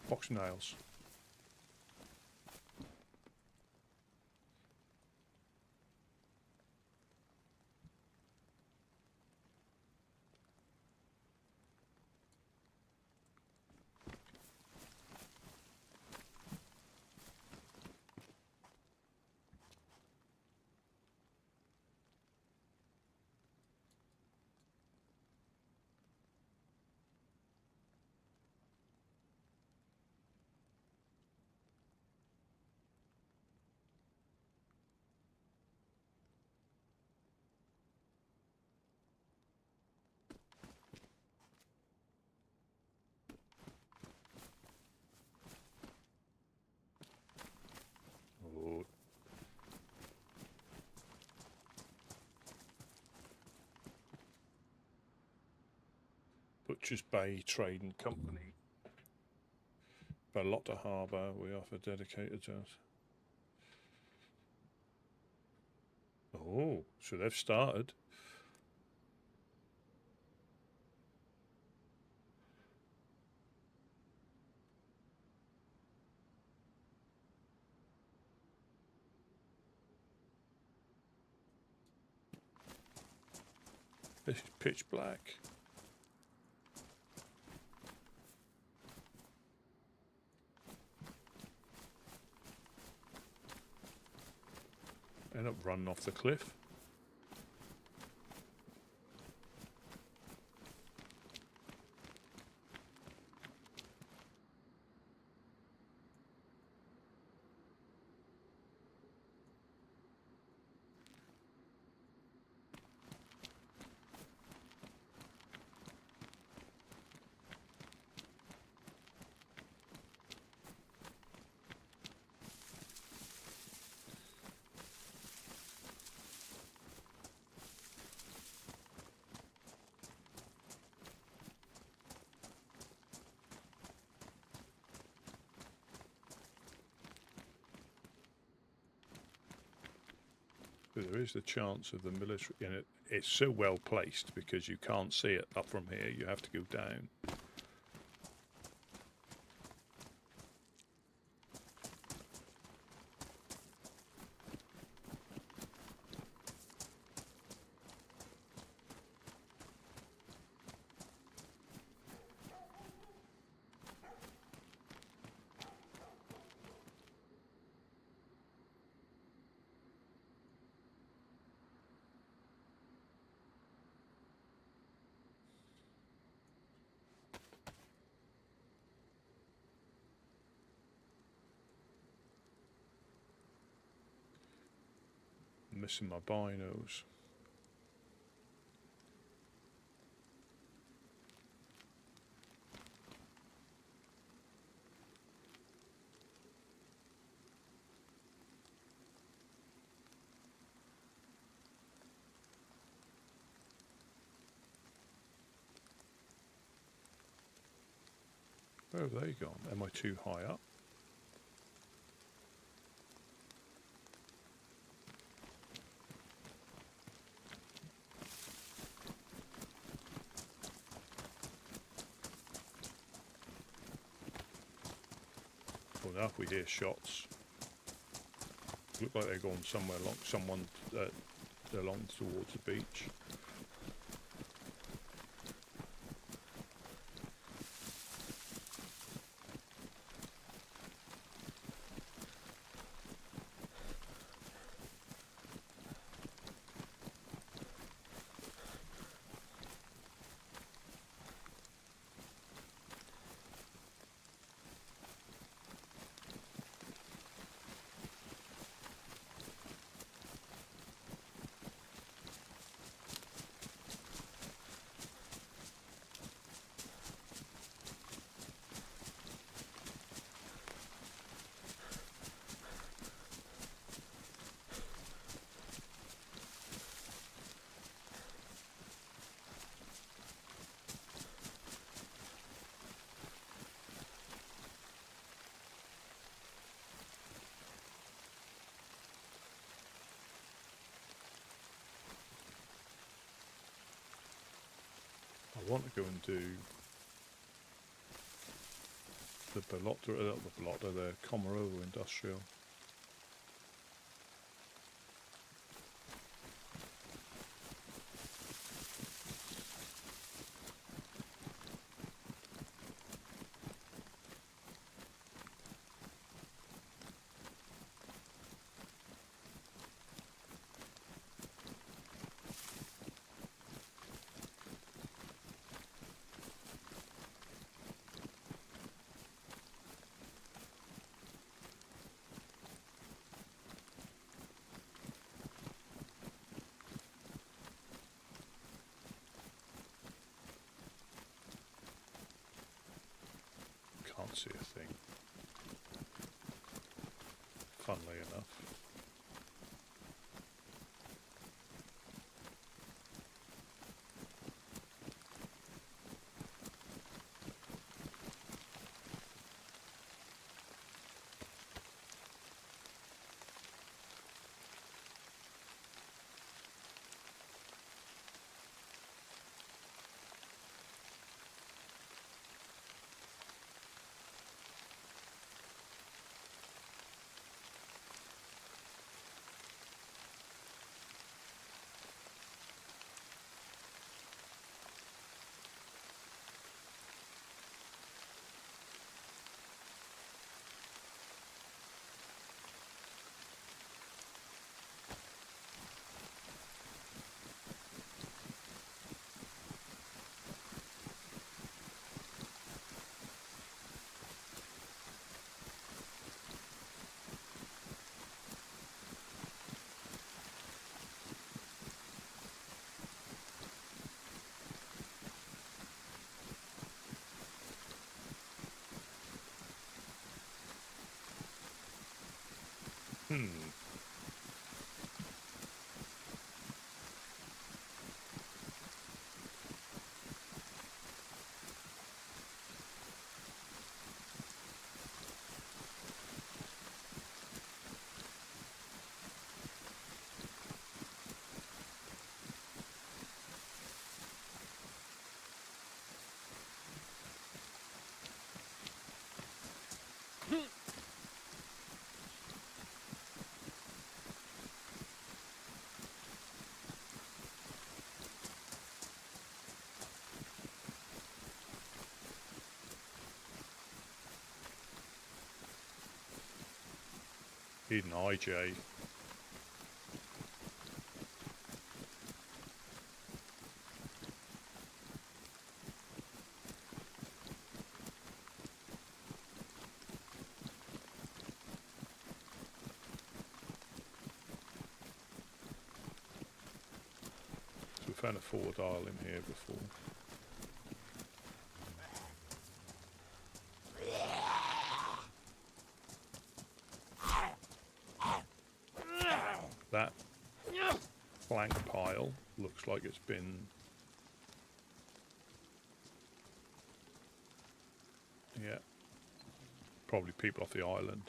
Box nails. Oh. Butchers Bay Trading Company. Balota Harbour, we offer dedicated to us. Oh, so they've started. This is pitch black. End up running off the cliff. There is the chance of the military, and it's so well placed because you can't see it up from here. You have to go down. missing my binos. Where have they gone? Am I too high up? Well, now if we hear shots, look like they're gone somewhere along, along towards the beach. I want to go and do the the Komarovo Industrial. Can't see a thing, funnily enough. Hidden IJ. found a forward aisle in here before. That plank pile looks like it's been... Yeah. Probably people off the island.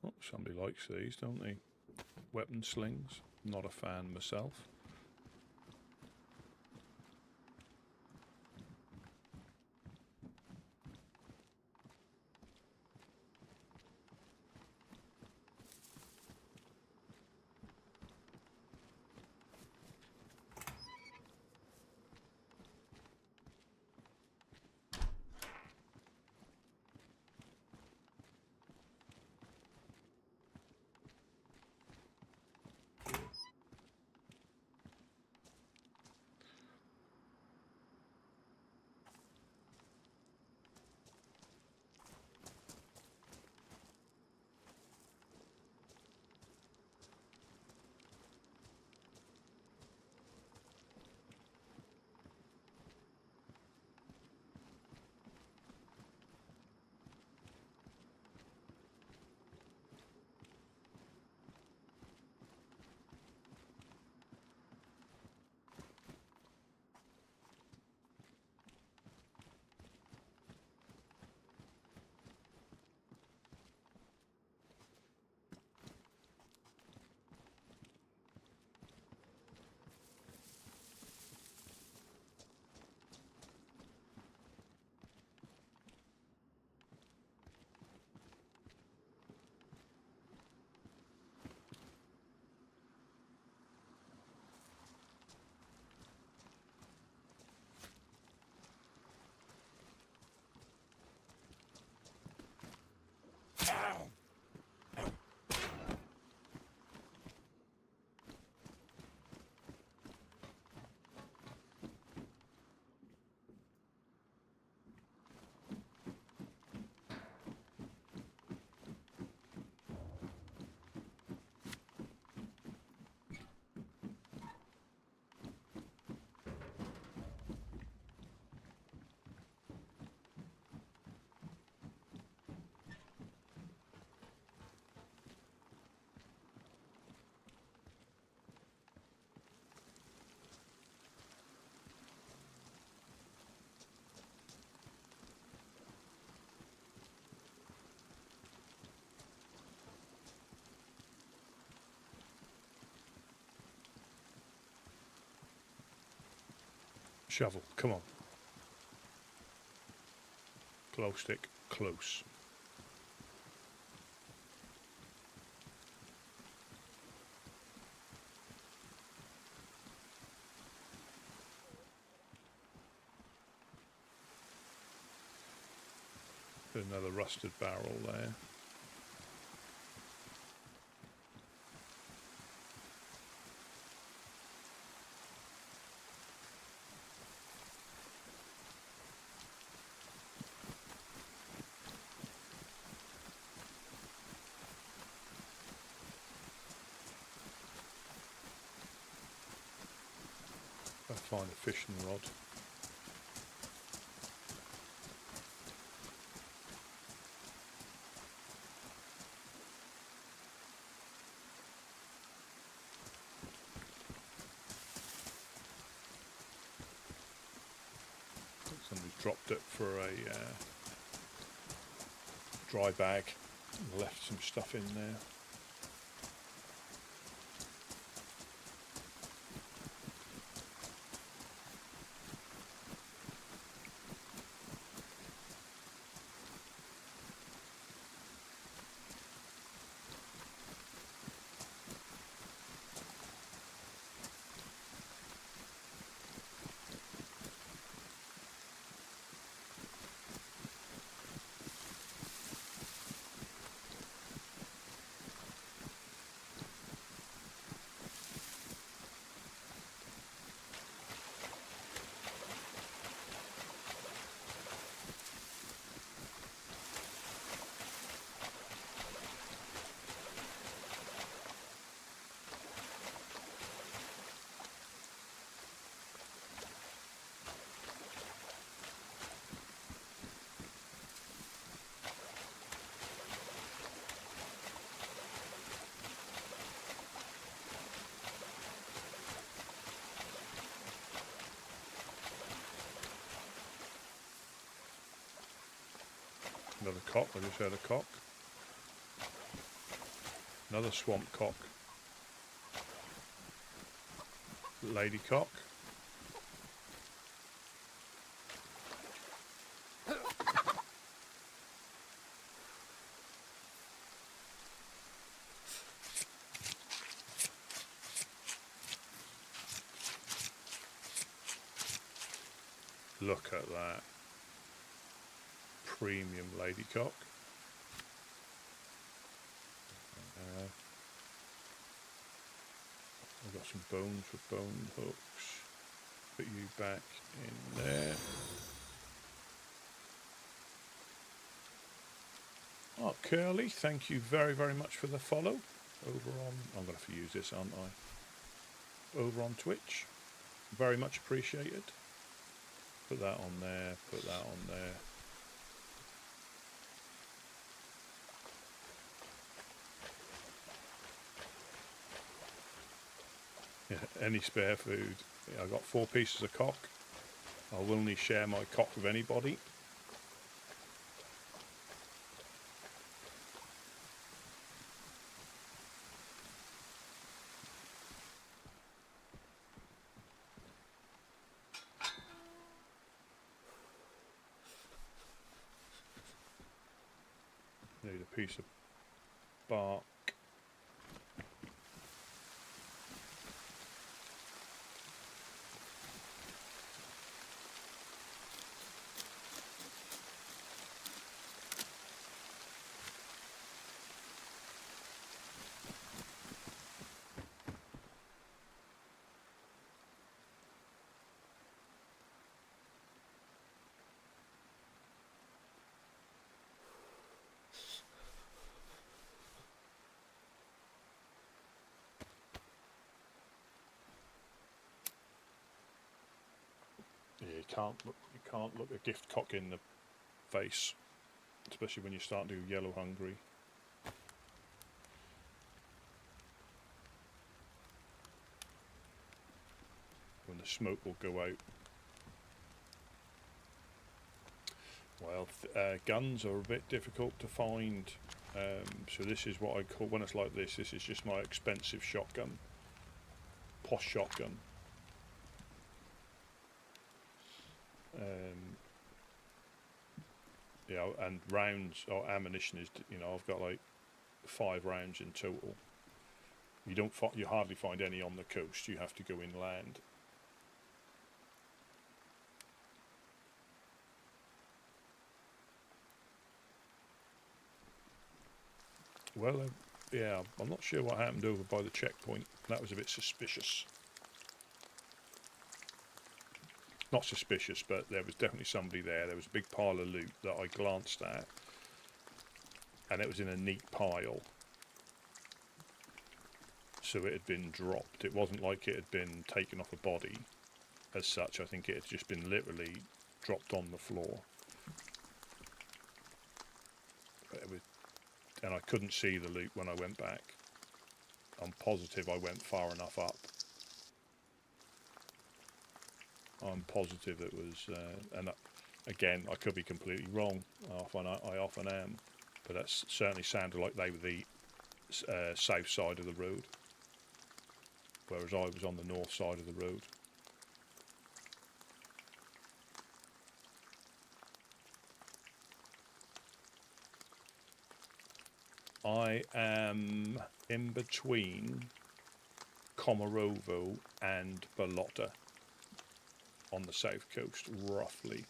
Oh, somebody likes these, don't they? Weapon slings. Not a fan myself. Shovel, come on. Glow stick, close. There's another rusted barrel there. I'll find a fishing rod. Somebody dropped it for a dry bag and left some stuff in there. Another cock, I just heard a cock. Another swamp cock. Lady cock. Look at that. Premium lady cock. I've got some bones with bone hooks. Put you back in there. Oh, Curly, thank you very, very much for the follow. Over on, I'm going to have to use this, aren't I? Over on Twitch. Very much appreciated. Put that on there, put that on there. Yeah, any spare food. Yeah, I've got 4 pieces of cock. I'll willingly share my cock with anybody. Need a piece of bark. Yeah, you can't look a gift cock in the face, especially when you start to do yellow hungry. When the smoke will go out. Well, guns are a bit difficult to find, so this is what I call, when it's like this is just my expensive shotgun, posh shotgun. Yeah, and rounds or ammunition is, you know, I've got like 5 rounds in total. You hardly find any on the coast. You have to go inland. Well, yeah, I'm not sure what happened over by the checkpoint. That was a bit suspicious. Not suspicious, but there was definitely somebody there. There was a big pile of loot that I glanced at, and it was in a neat pile. So it had been dropped. It wasn't like it had been taken off a body as such. I think it had just been literally dropped on the floor. And I couldn't see the loot when I went back. I'm positive I went far enough up. I'm positive it was, and again, I could be completely wrong. I often am, but that certainly sounded like they were the south side of the road, whereas I was on the north side of the road. I am in between Komarovo and Balota on the south coast, roughly.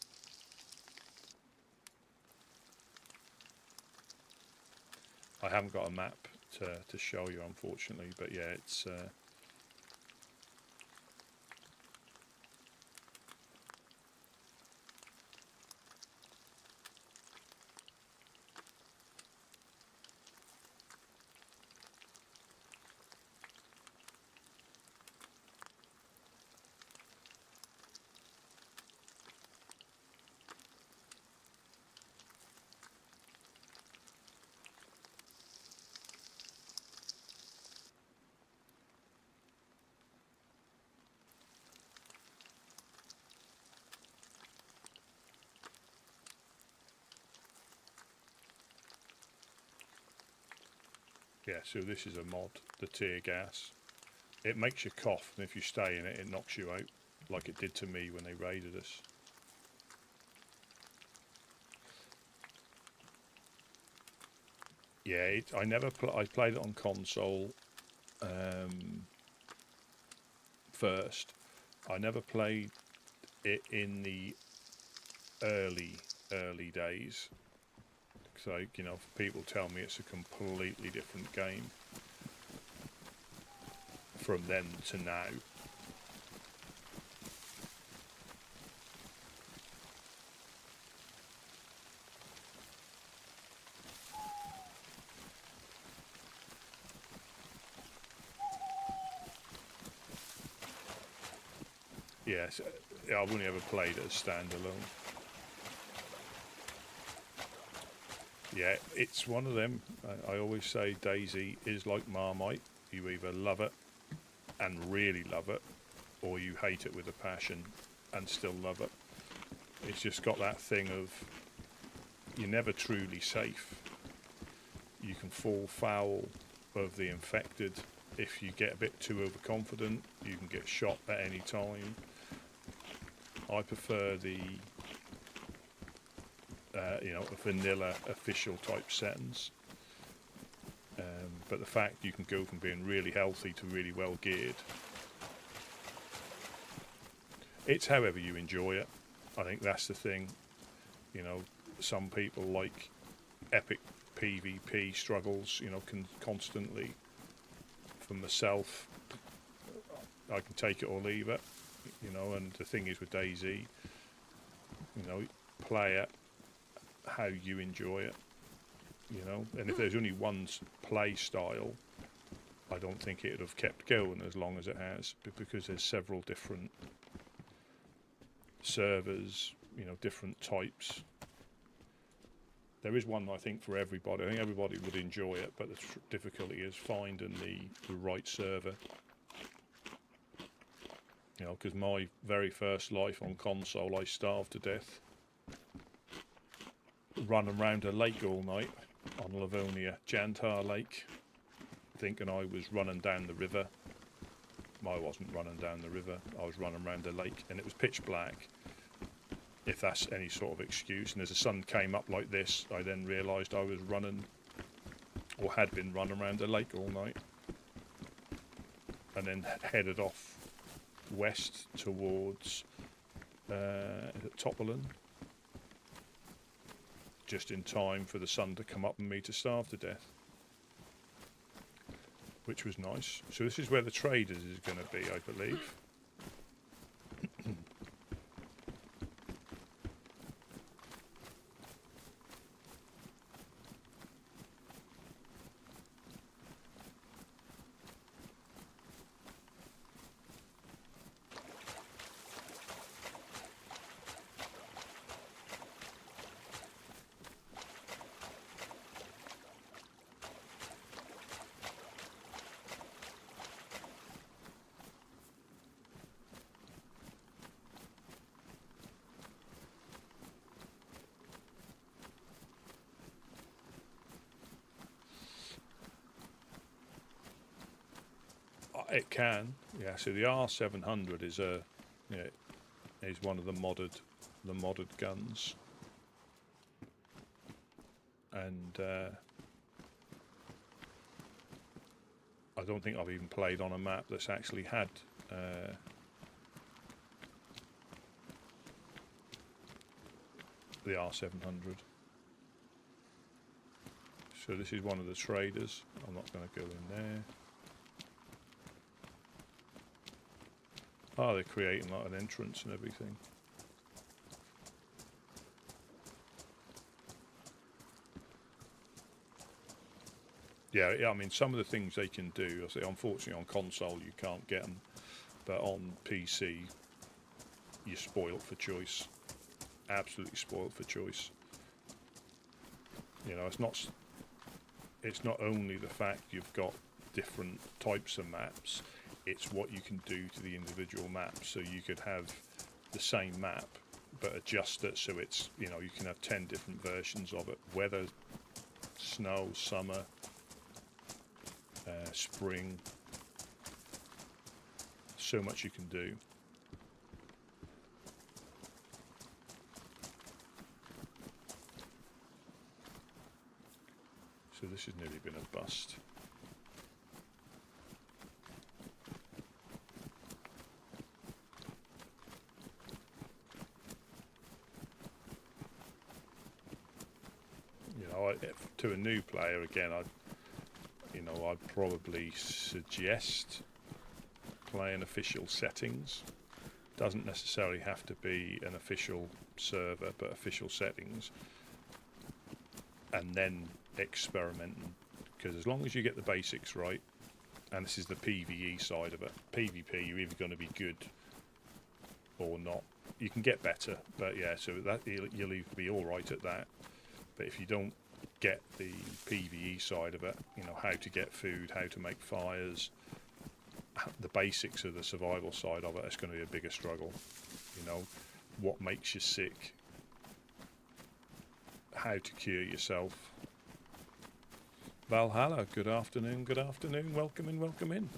I haven't got a map to show you, unfortunately, but yeah, it's Yeah, so this is a mod, the tear gas. It makes you cough, and if you stay in it, it knocks you out, like it did to me when they raided us. Yeah, I played it on console first. I never played it in the early days. So, you know, people tell me it's a completely different game from then to now. Yes, I've only ever played it as standalone. Yeah, it's one of them. I always say DayZ is like Marmite. You either love it and really love it, or you hate it with a passion and still love it. It's just got that thing of you're never truly safe. You can fall foul of the infected. If you get a bit too overconfident, you can get shot at any time. I prefer the you know, vanilla official type settings. But the fact you can go from being really healthy to really well geared, it's however you enjoy it. I think that's the thing. You know, some people like epic PvP struggles, you know, can constantly. For myself, I can take it or leave it, you know, and the thing is with DayZ, you know, play it how you enjoy it, you know, and if there's only one play style, I don't think it'd have kept going as long as it has, because there's several different servers, you know, different types. There is one, I think, for everybody. I think everybody would enjoy it, but the difficulty is finding the right server. You know, because my very first life on console, I starved to death, running around a lake all night on Livonia, Jantar Lake, thinking I was running down the river. I wasn't running down the river. I was running around the lake, and it was pitch black. If that's any sort of excuse. And as the sun came up like this, I then realised I was running, or had been running around the lake all night, and then headed off west towards Toppelen, just in time for the sun to come up and me to starve to death, which was nice. So this is where the traders is going to be, I believe. It can, yeah. So the R700 is is one of the modded guns, and I don't think I've even played on a map that's actually had the R700. So this is one of the traders. I'm not going to go in there. Oh, they're creating like an entrance and everything. Yeah, I mean, some of the things they can do, I say, unfortunately on console you can't get them, but on PC you're spoilt for choice. Absolutely spoilt for choice. You know, it's not only the fact you've got different types of maps, it's what you can do to the individual maps. So you could have the same map but adjust it so it's, you know, you can have 10 different versions of it. Weather, snow, summer, spring. So much you can do. So this has nearly been a bust. You know, to a new player, again, I'd probably suggest playing official settings. Doesn't necessarily have to be an official server, but official settings, and then experimenting. Because as long as you get the basics right, and this is the PvE side of it, PvP, you're either going to be good or not. You can get better, but yeah, so that you'll either be all right at that. But if you don't get the PvE side of it, you know, how to get food, how to make fires, the basics of the survival side of it, it's going to be a bigger struggle. You know, what makes you sick, how to cure yourself. Valhalla, good afternoon, welcome in, welcome in.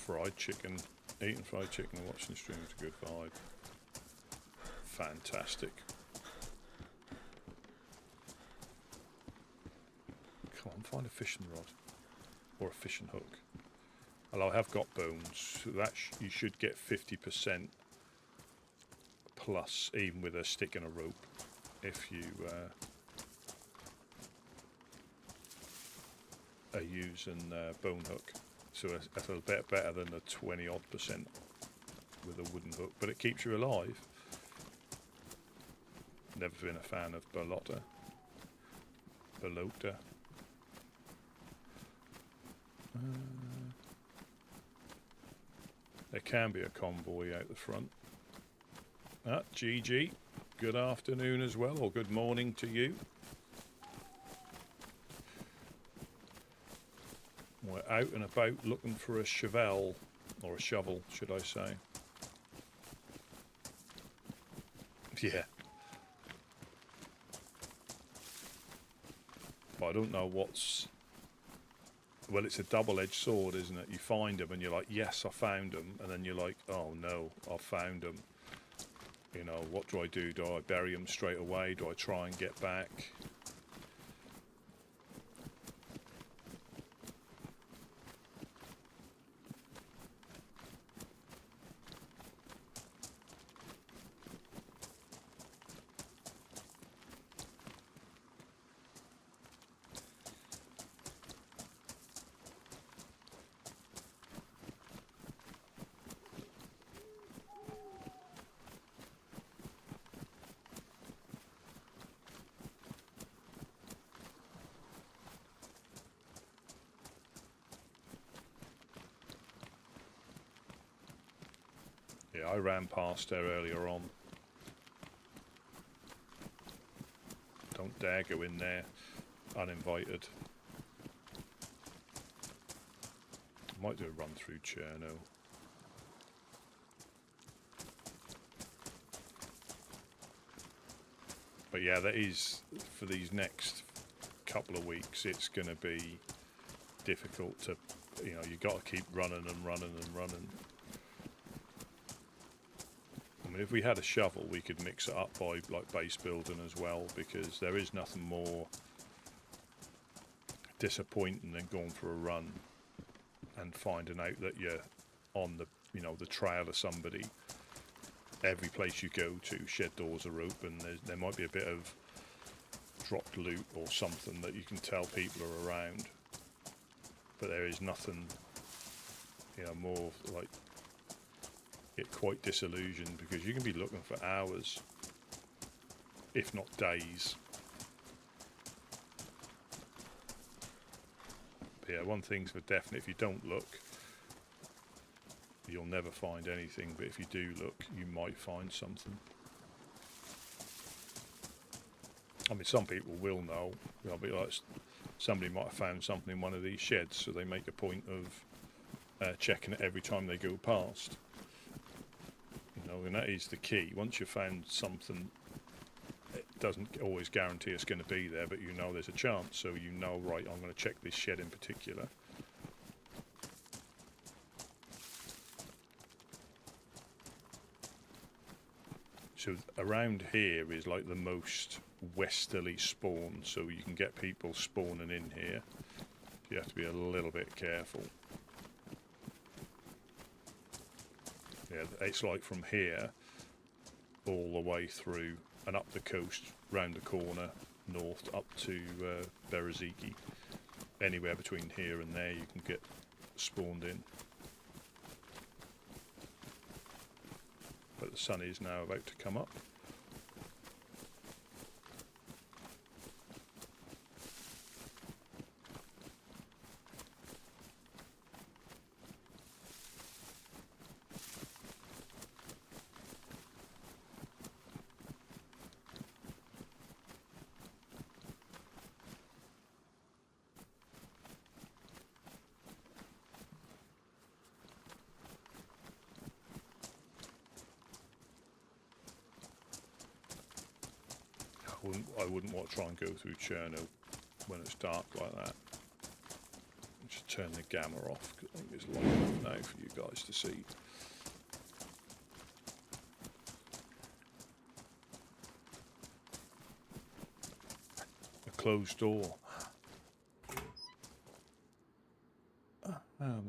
Fried chicken, eating fried chicken and watching the stream is a good vibe. Fantastic. Come on, find a fishing rod or a fishing hook. Well, I have got bones, so that you should get 50% plus, even with a stick and a rope, if you are using bone hook. So that's a bit better than the 20-odd% with a wooden hook, but it keeps you alive. Never been a fan of Balota. There can be a convoy out the front. GG, good afternoon as well, or good morning to you. We're out and about looking for a shovel, or a shovel, should I say. Yeah. But I don't know what's... Well, it's a double-edged sword, isn't it? You find them and you're like, yes, I found them. And then you're like, oh no, I found them. You know, what do I do? Do I bury them straight away? Do I try and get back? Yeah, I ran past her earlier on. Don't dare go in there uninvited. Might do a run through Chernarus. But yeah, that is, for these next couple of weeks, it's going to be difficult to, you know, you got to keep running and running and running. I mean, if we had a shovel, we could mix it up by like base building as well, because there is nothing more disappointing than going for a run and finding out that you're on the, you know, the trail of somebody. Every place you go to, shed doors are open. There might be a bit of dropped loot or something that you can tell people are around, but there is nothing, you know, more like get quite disillusioned because you can be looking for hours, if not days. But yeah, one thing's for definite, if you don't look, you'll never find anything, but if you do look, you might find something. I mean, some people will know. They'll be like, somebody might have found something in one of these sheds, so they make a point of checking it every time they go past. You know, and that is the key. Once you've found something, it doesn't always guarantee it's going to be there, but you know there's a chance. So you know, right, I'm going to check this shed in particular. So around here is like the most westerly spawn, so you can get people spawning in here. You have to be a little bit careful. Yeah, it's like from here all the way through and up the coast, round the corner, north up to Prigorodki. Anywhere between here and there you can get spawned in. But the sun is now about to come up. I wouldn't want to try and go through Chernarus when it's dark like that. Just turn the gamma off because I think it's light enough now for you guys to see. A closed door. Hammer.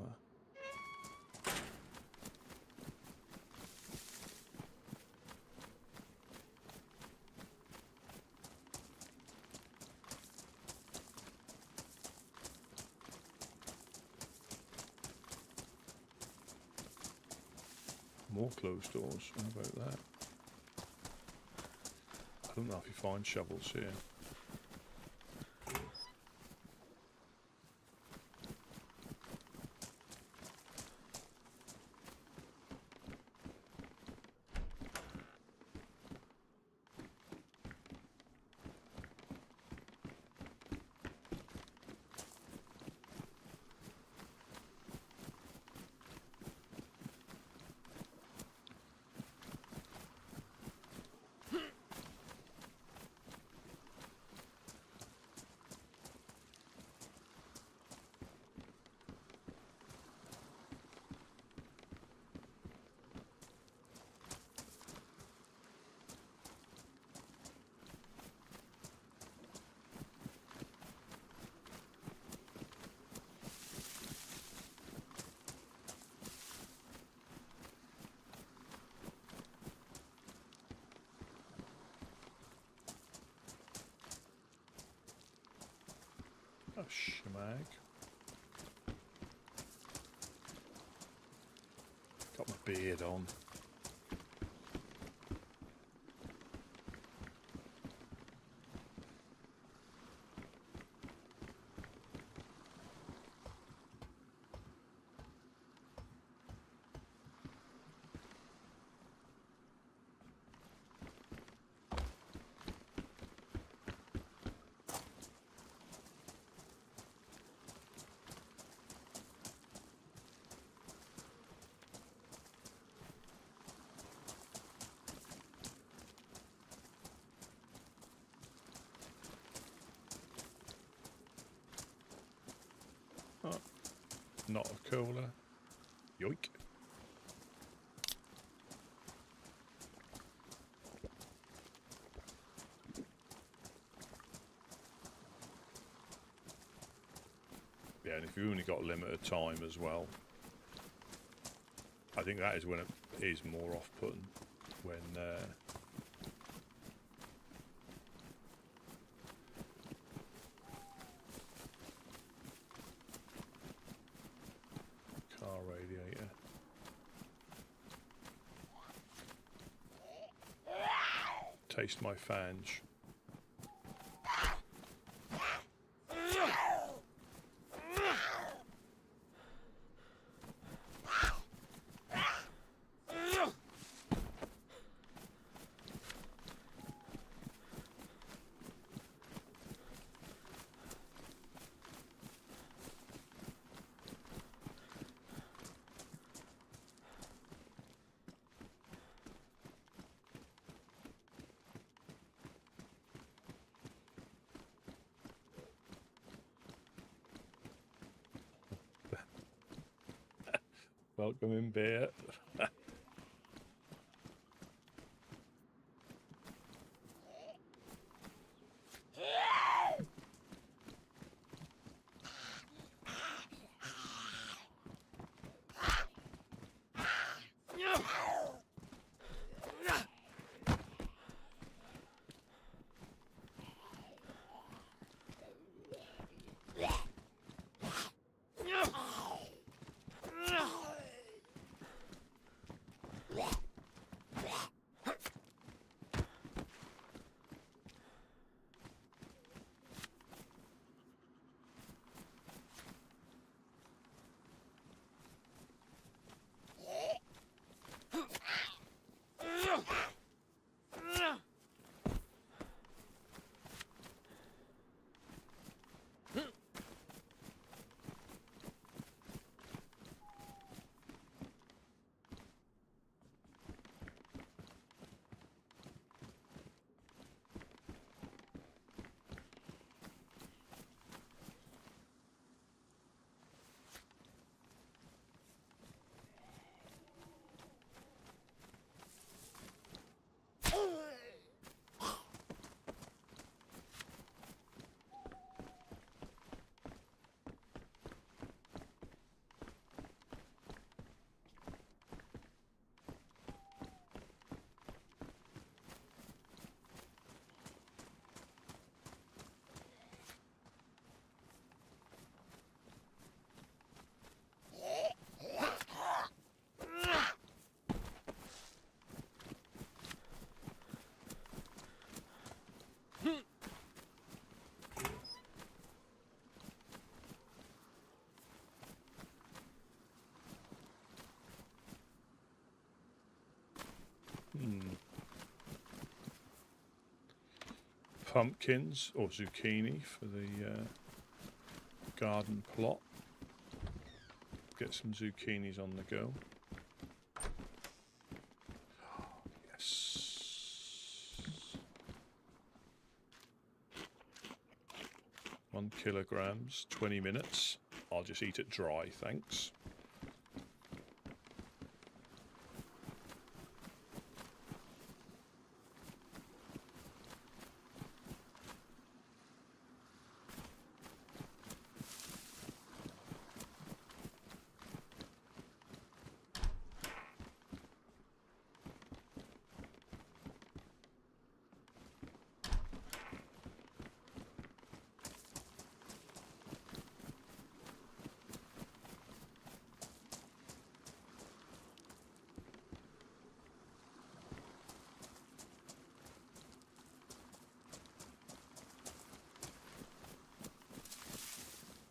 More closed doors. How about that? I don't know if you find shovels here. Oh, shemag. Got my beard on. Oh, not a cola. Yoink. Yeah, and if you've only got limited time as well, I think that is when it is more off-putting. When car radiator. taste my fange. Welcome in, beer. Pumpkins or zucchini for the garden plot. Get some zucchinis on the go. Yes. 1 kilograms, 20 minutes. I'll just eat it dry, thanks.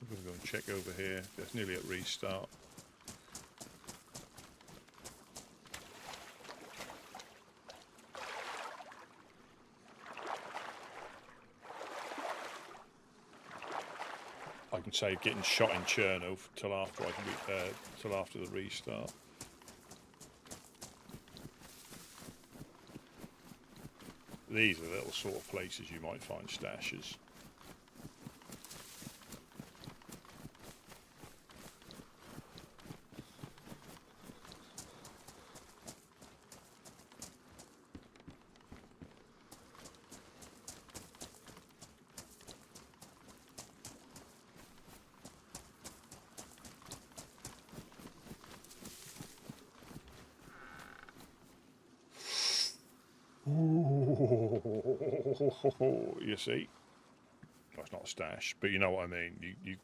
I'm going to go and check over here. It's nearly at restart. I can save getting shot in Chernarus till after till after the restart. These are the little sort of places you might find stashes. You see, well, it's not a stash, but you know what I mean. You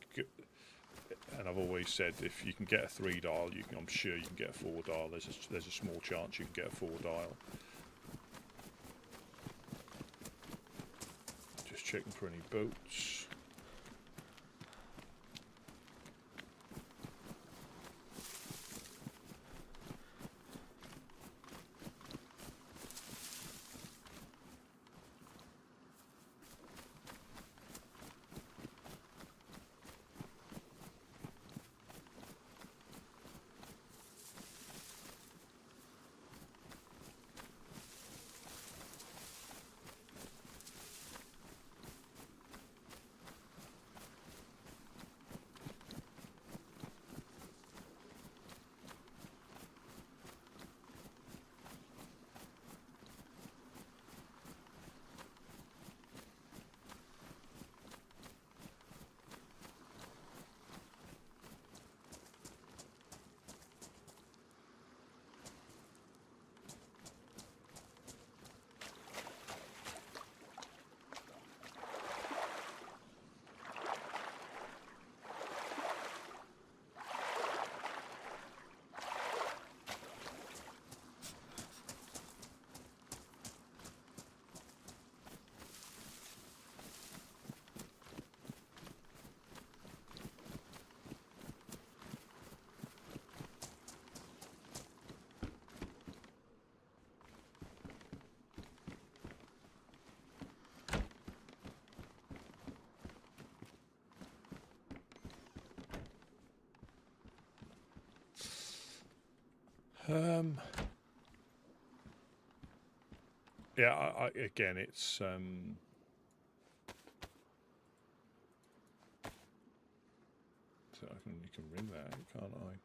and I've always said if you can get a 3-dial, I'm sure you can get a 4-dial. There's a small chance you can get a 4-dial. checking for any boats. Yeah, again, it's so you can ring that, can't I?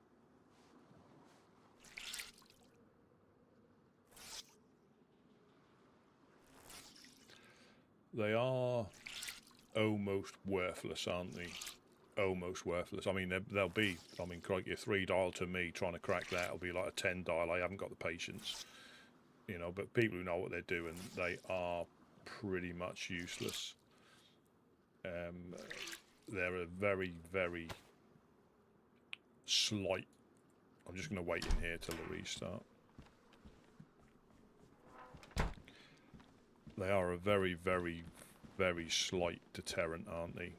They are almost worthless, aren't they? Almost worthless. I mean, they'll be. I mean, crikey, a 3 dial to me trying to crack that will be like a 10 dial. I haven't got the patience, you know. But people who know what they're doing, they are pretty much useless. They're a very, very slight. I'm just going to wait in here till the restart. They are a very, very, very slight deterrent, aren't they?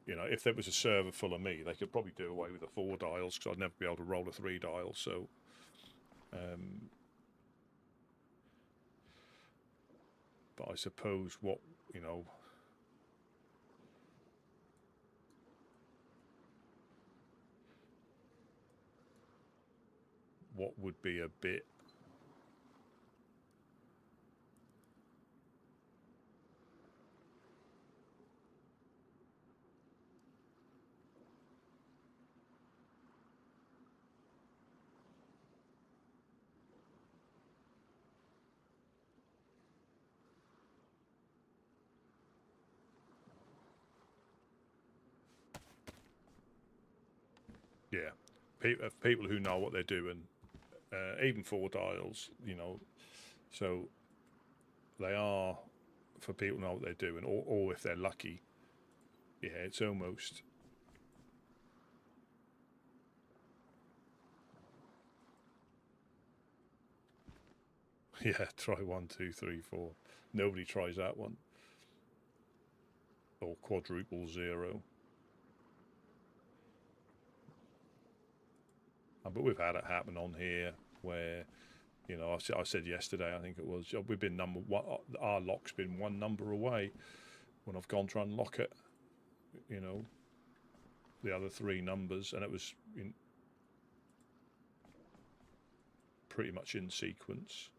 You know, if there was a server full of me, they could probably do away with the 4 dials because I'd never be able to roll a 3 dial. So, but I suppose what, you know, what would be a bit yeah, people who know what they're doing, even 4 dials, you know, so they are for people who know what they're doing, or if they're lucky, yeah, it's almost. Yeah, try 1, 2, 3, 4. Nobody tries that one. Or quadruple 0. But we've had it happen on here where, you know, I said yesterday, I think it was, we've been number one, our lock's been 1 number away when I've gone to unlock it, you know, the other 3 numbers, and it was pretty much in sequence.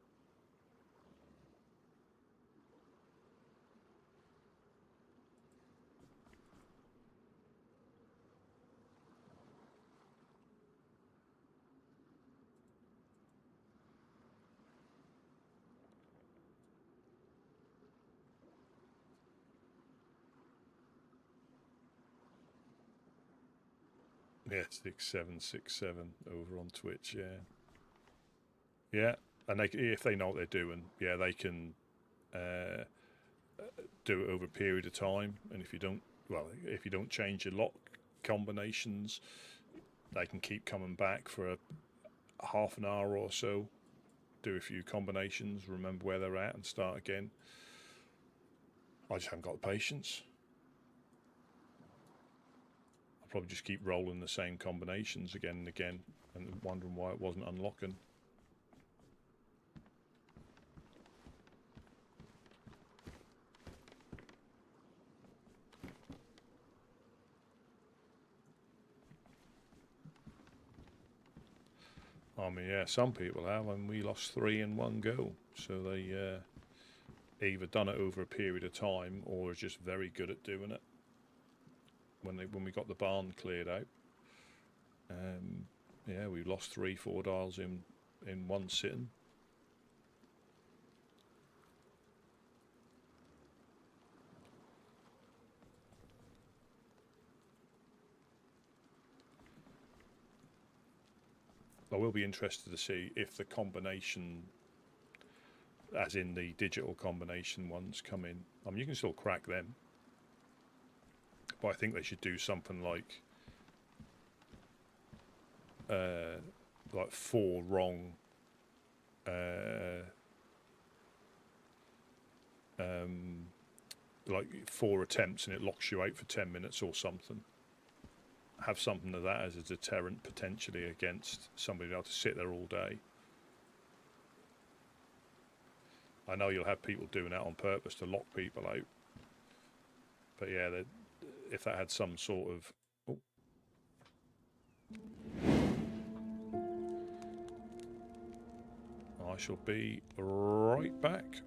Yeah, 6767 over on Twitch. Yeah, and if they know what they're doing, yeah, they can do it over a period of time. And if you don't change your lock combinations, they can keep coming back for a half an hour or so, do a few combinations, remember where they're at, and start again. I just haven't got the patience. I'll probably just keep rolling the same combinations again and again and wondering why it wasn't unlocking. I mean, yeah, some people have, and we lost 3 in one go. So they either done it over a period of time or are just very good at doing it. When we got the barn cleared out, yeah, we lost 3-4 dials in one sitting. I will be interested to see if the combination, as in the digital combination ones, come in. I mean, you can still crack them, but I think they should do something like 4 wrong like 4 attempts and it locks you out for 10 minutes or something. Have something of that as a deterrent potentially against somebody able to sit there all day. I know you'll have people doing that on purpose to lock people out, but yeah, if that had some sort of... Oh. I shall be right back.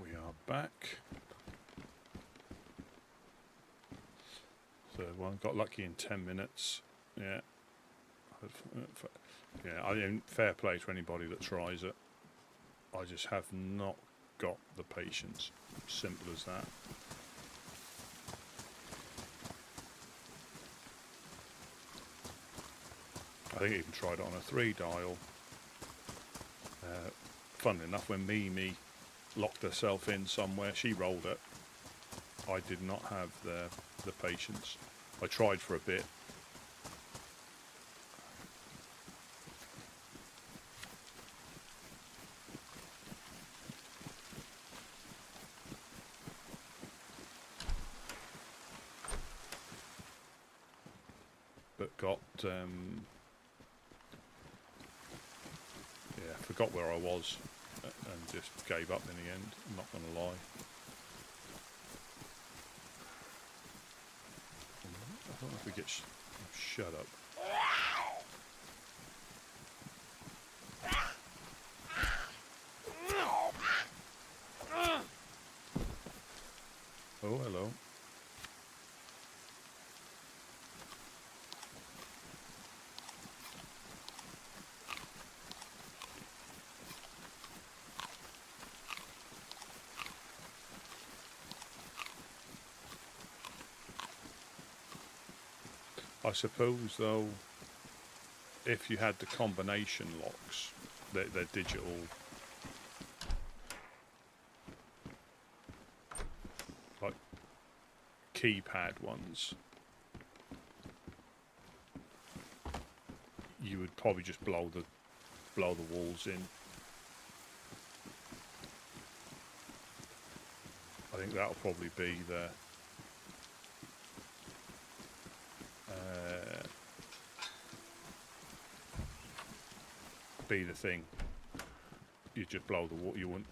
We are back. So one got lucky in 10 minutes. Yeah. Yeah, I mean, fair play to anybody that tries it. I just have not got the patience. Simple as that. I think I even tried it on a 3-dial. Funnily enough, when Mimi locked herself in somewhere, she rolled it. I did not have the patience. I tried for a bit. But got, yeah, forgot where I was and just gave up in the end, I'm not going to lie. I don't know if we get shut up. Oh, hello. I suppose, though, if you had the combination locks, they're digital. Like keypad ones, you would probably just blow the walls in. I think that'll probably be the thing. You just blow the wall. You wouldn't,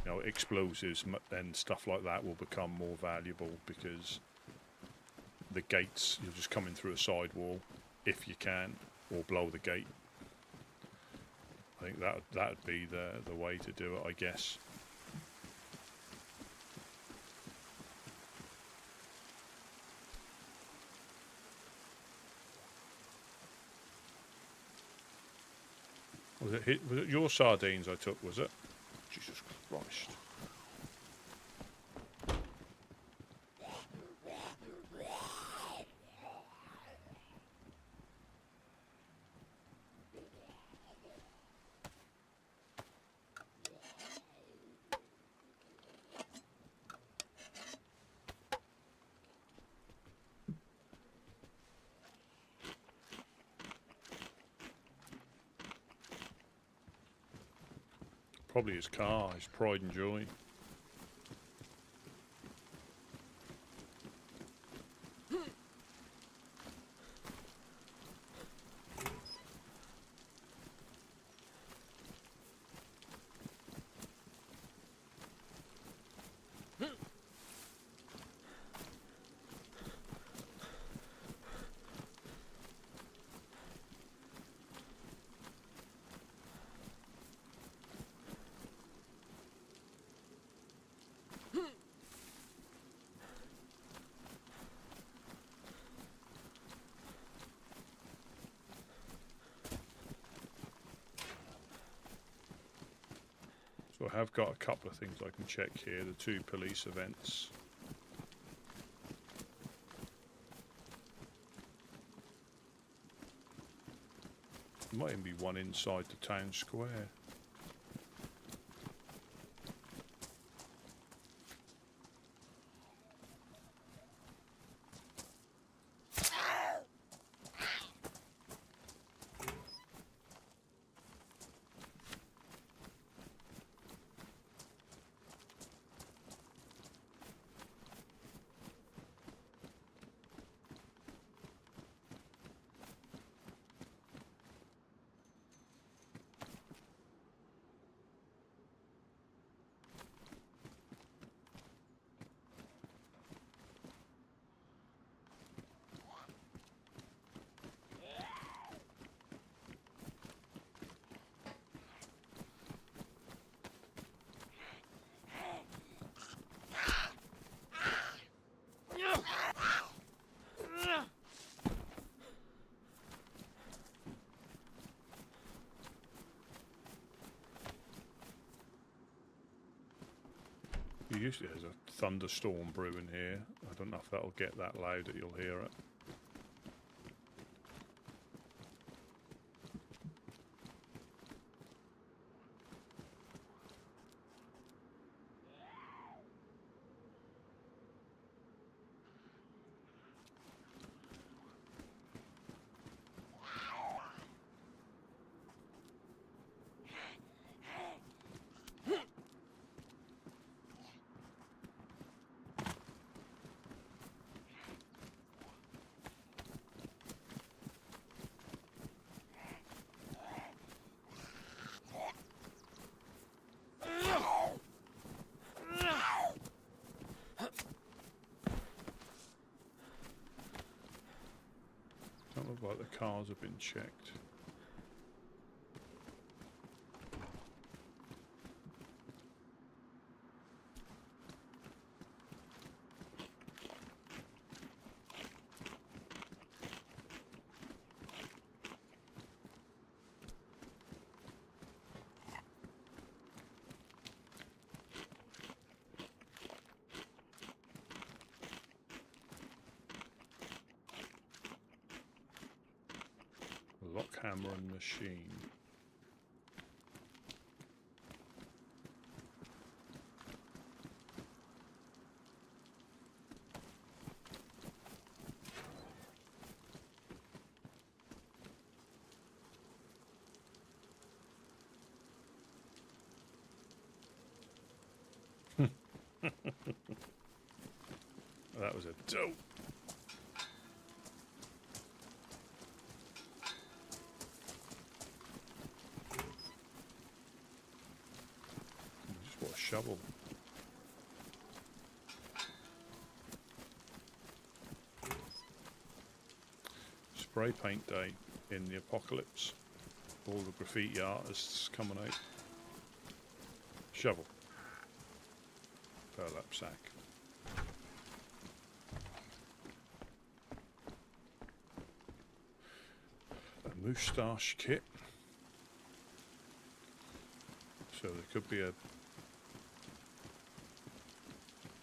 you know, explosives and stuff like that will become more valuable because the gates, you're just coming through a side wall if you can, or blow the gate. I think that would be the way to do it, I guess. Was it your sardines I took, was it? Jesus Christ. Probably his car, his pride and joy. So I have got a couple of things I can check here. The 2 police events. There might even be one inside the town square. usually there's a thunderstorm brewing here. I don't know if that'll get that loud that you'll hear it. Don't look like the cars have been checked. Lock hammer and machine. That was a dope. Just what a shovel. Spray paint day in the apocalypse. All the graffiti artists coming out. Shovel. Burlap sack. A moustache kit. So there could be a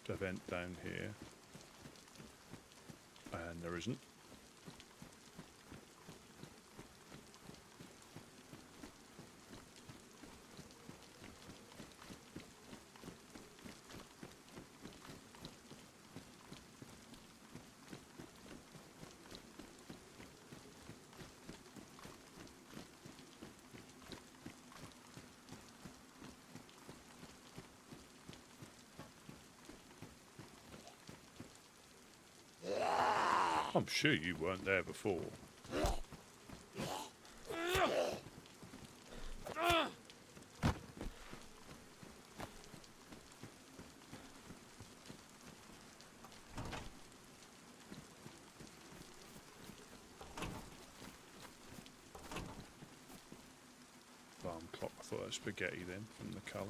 event down here. And there isn't. I'm sure you weren't there before. Alarm clock, I thought it was spaghetti then, from the colour.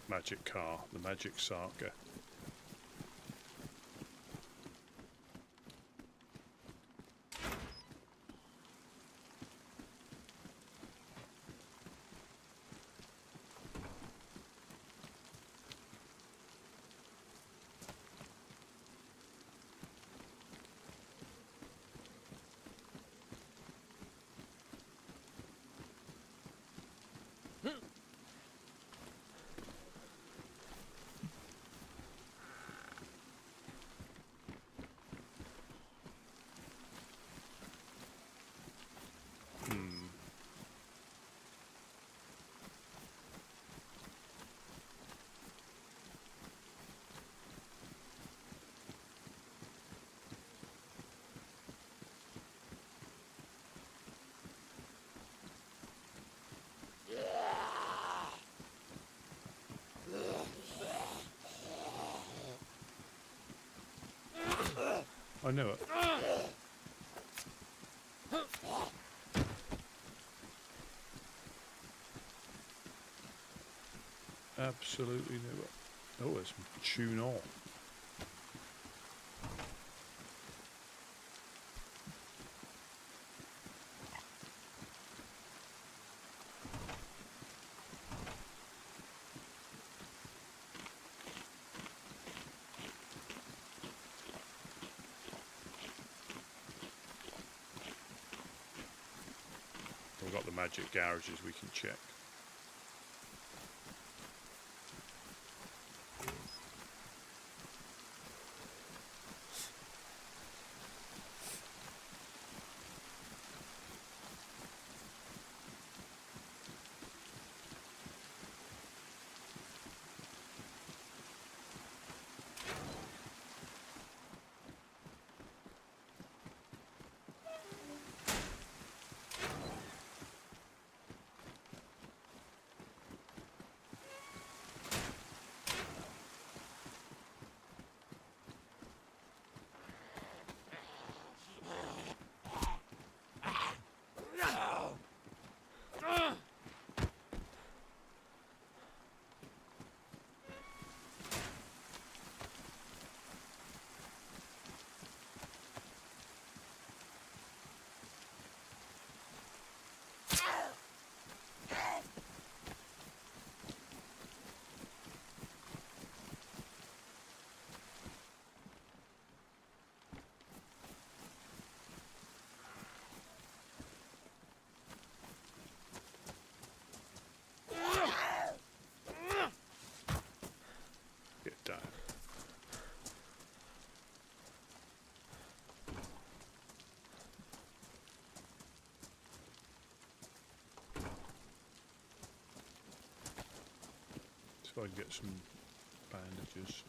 Magic car, the magic saga. I knew it. Absolutely never. Oh, there's some tune on. We've got the magic garages we can check. Get down. So I can get some bandages.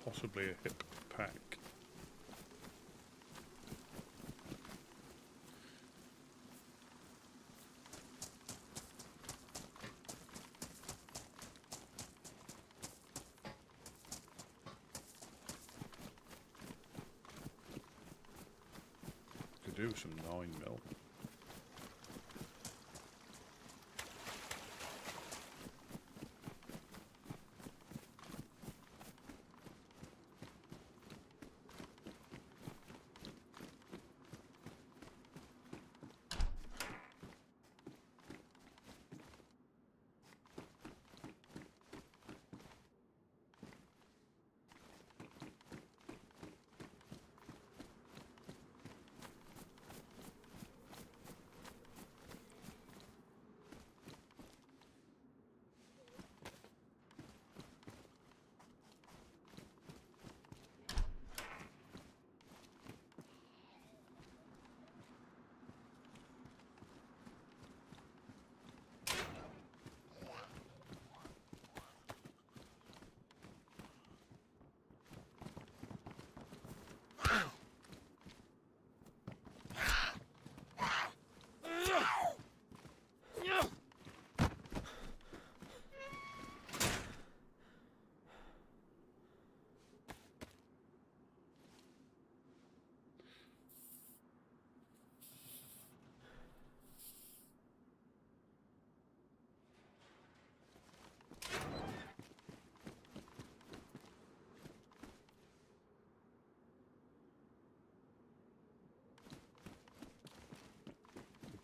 Possibly a hip pack. Could do some 9mm.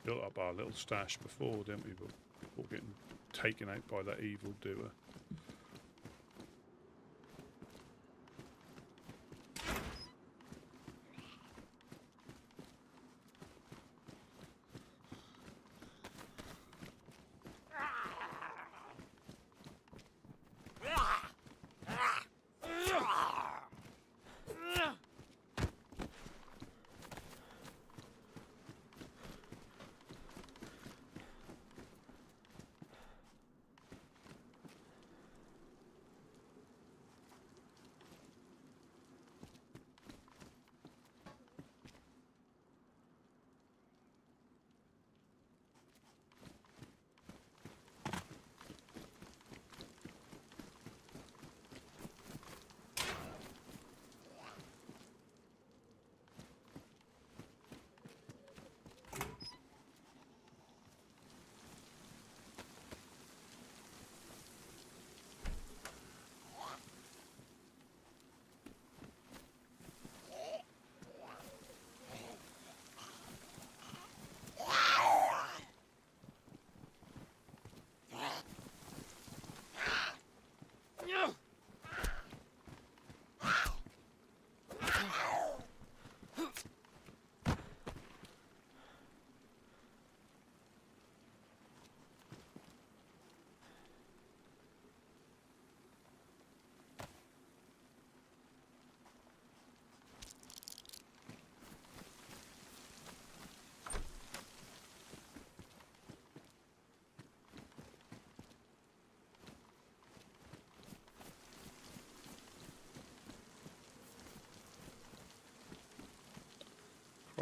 Built up our little stash before, didn't we? Before getting taken out by that evil doer.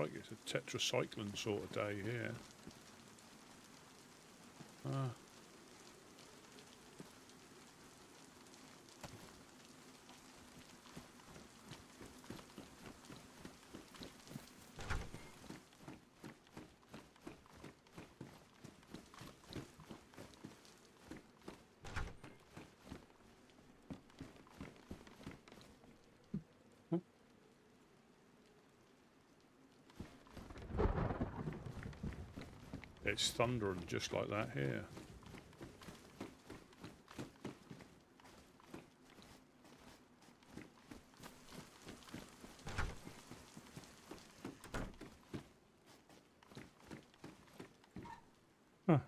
like it's a tetracycline sort of day here. Ah. It's thundering just like that here. Huh.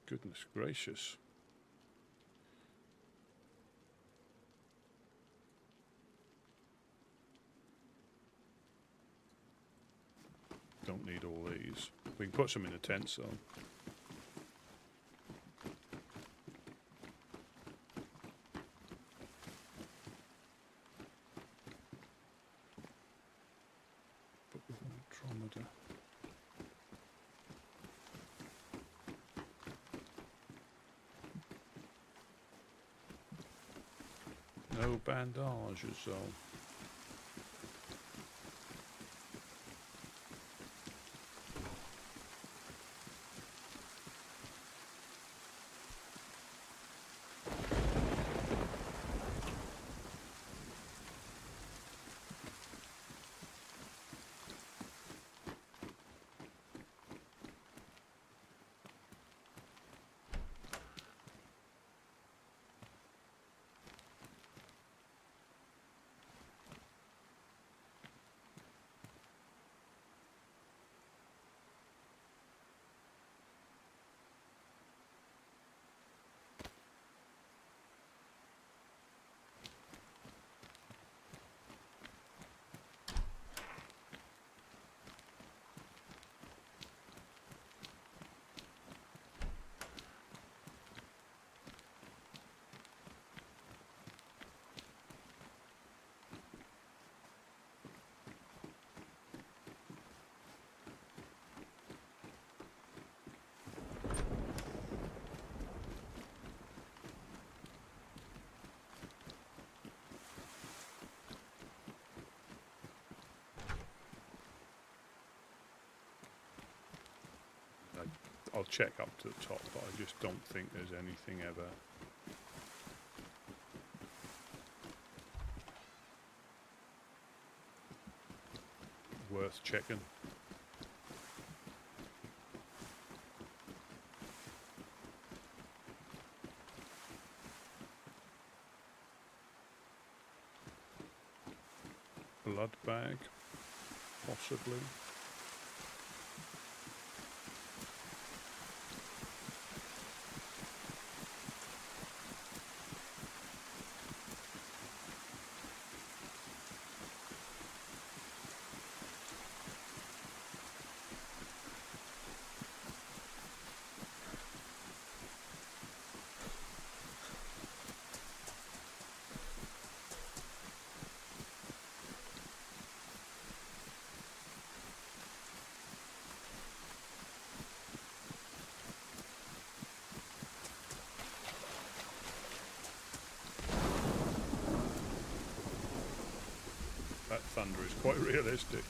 Goodness gracious. Don't need all these. We can put some in the tent zone. But we want Andromeda. No bandages though. I'll check up to the top, but I just don't think there's anything ever worth checking. Blood bag, possibly. That thunder is quite realistic.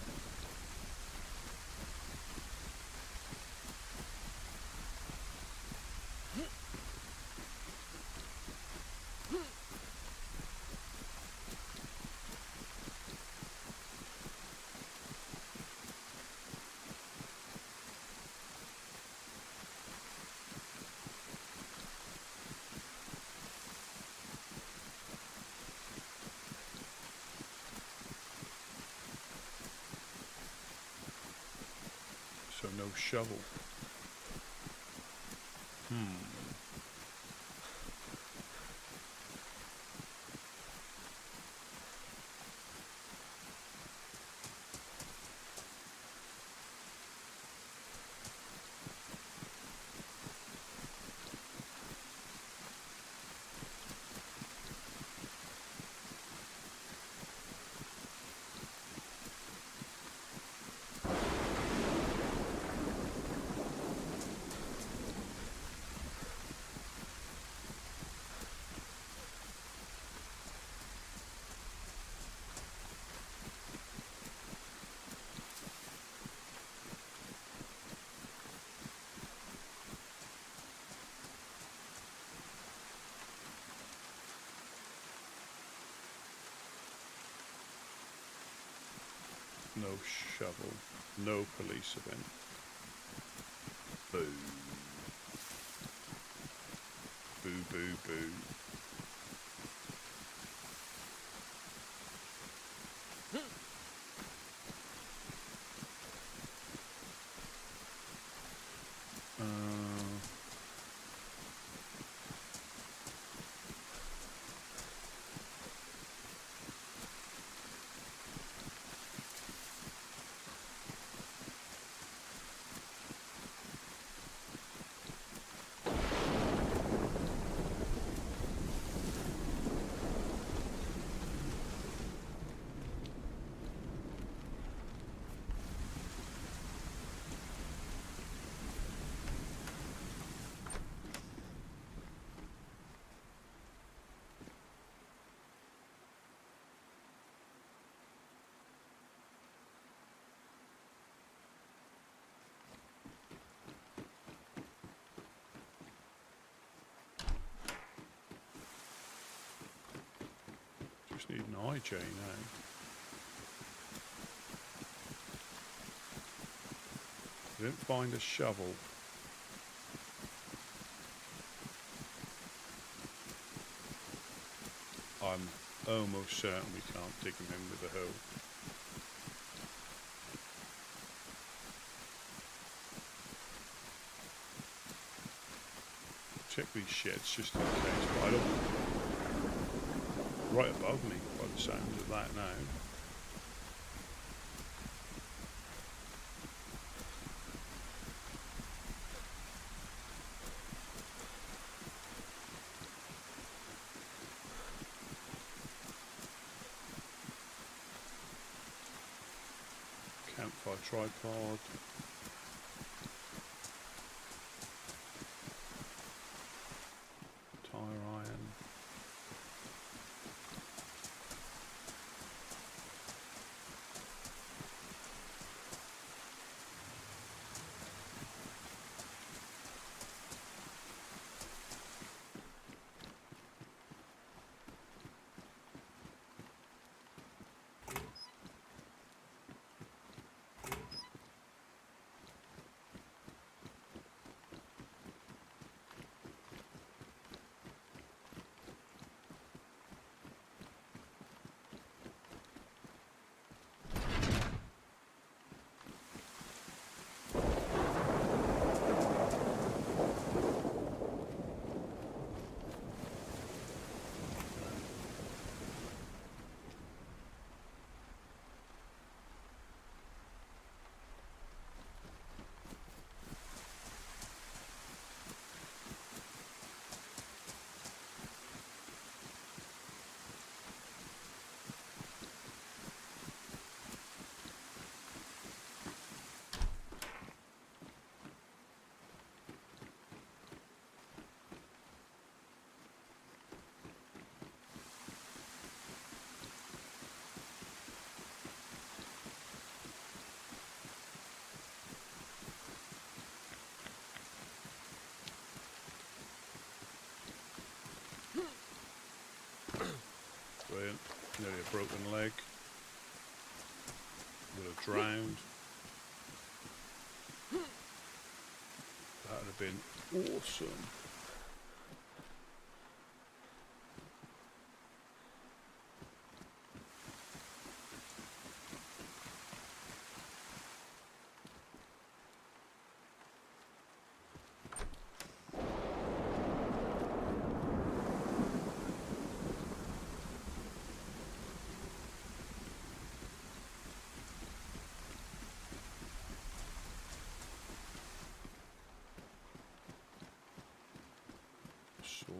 So no shovel. No shovel. No police event. Boo. Boo, boo, boo. Just need an IJ now. I didn't find a shovel. I'm almost certain we can't dig him in with a hoe. Check these sheds just in case, but I don't... Right above me by the sounds of that now. Campfire tripod. Tire iron. Brilliant. Nearly a broken leg. Would have drowned. That would have been awesome. So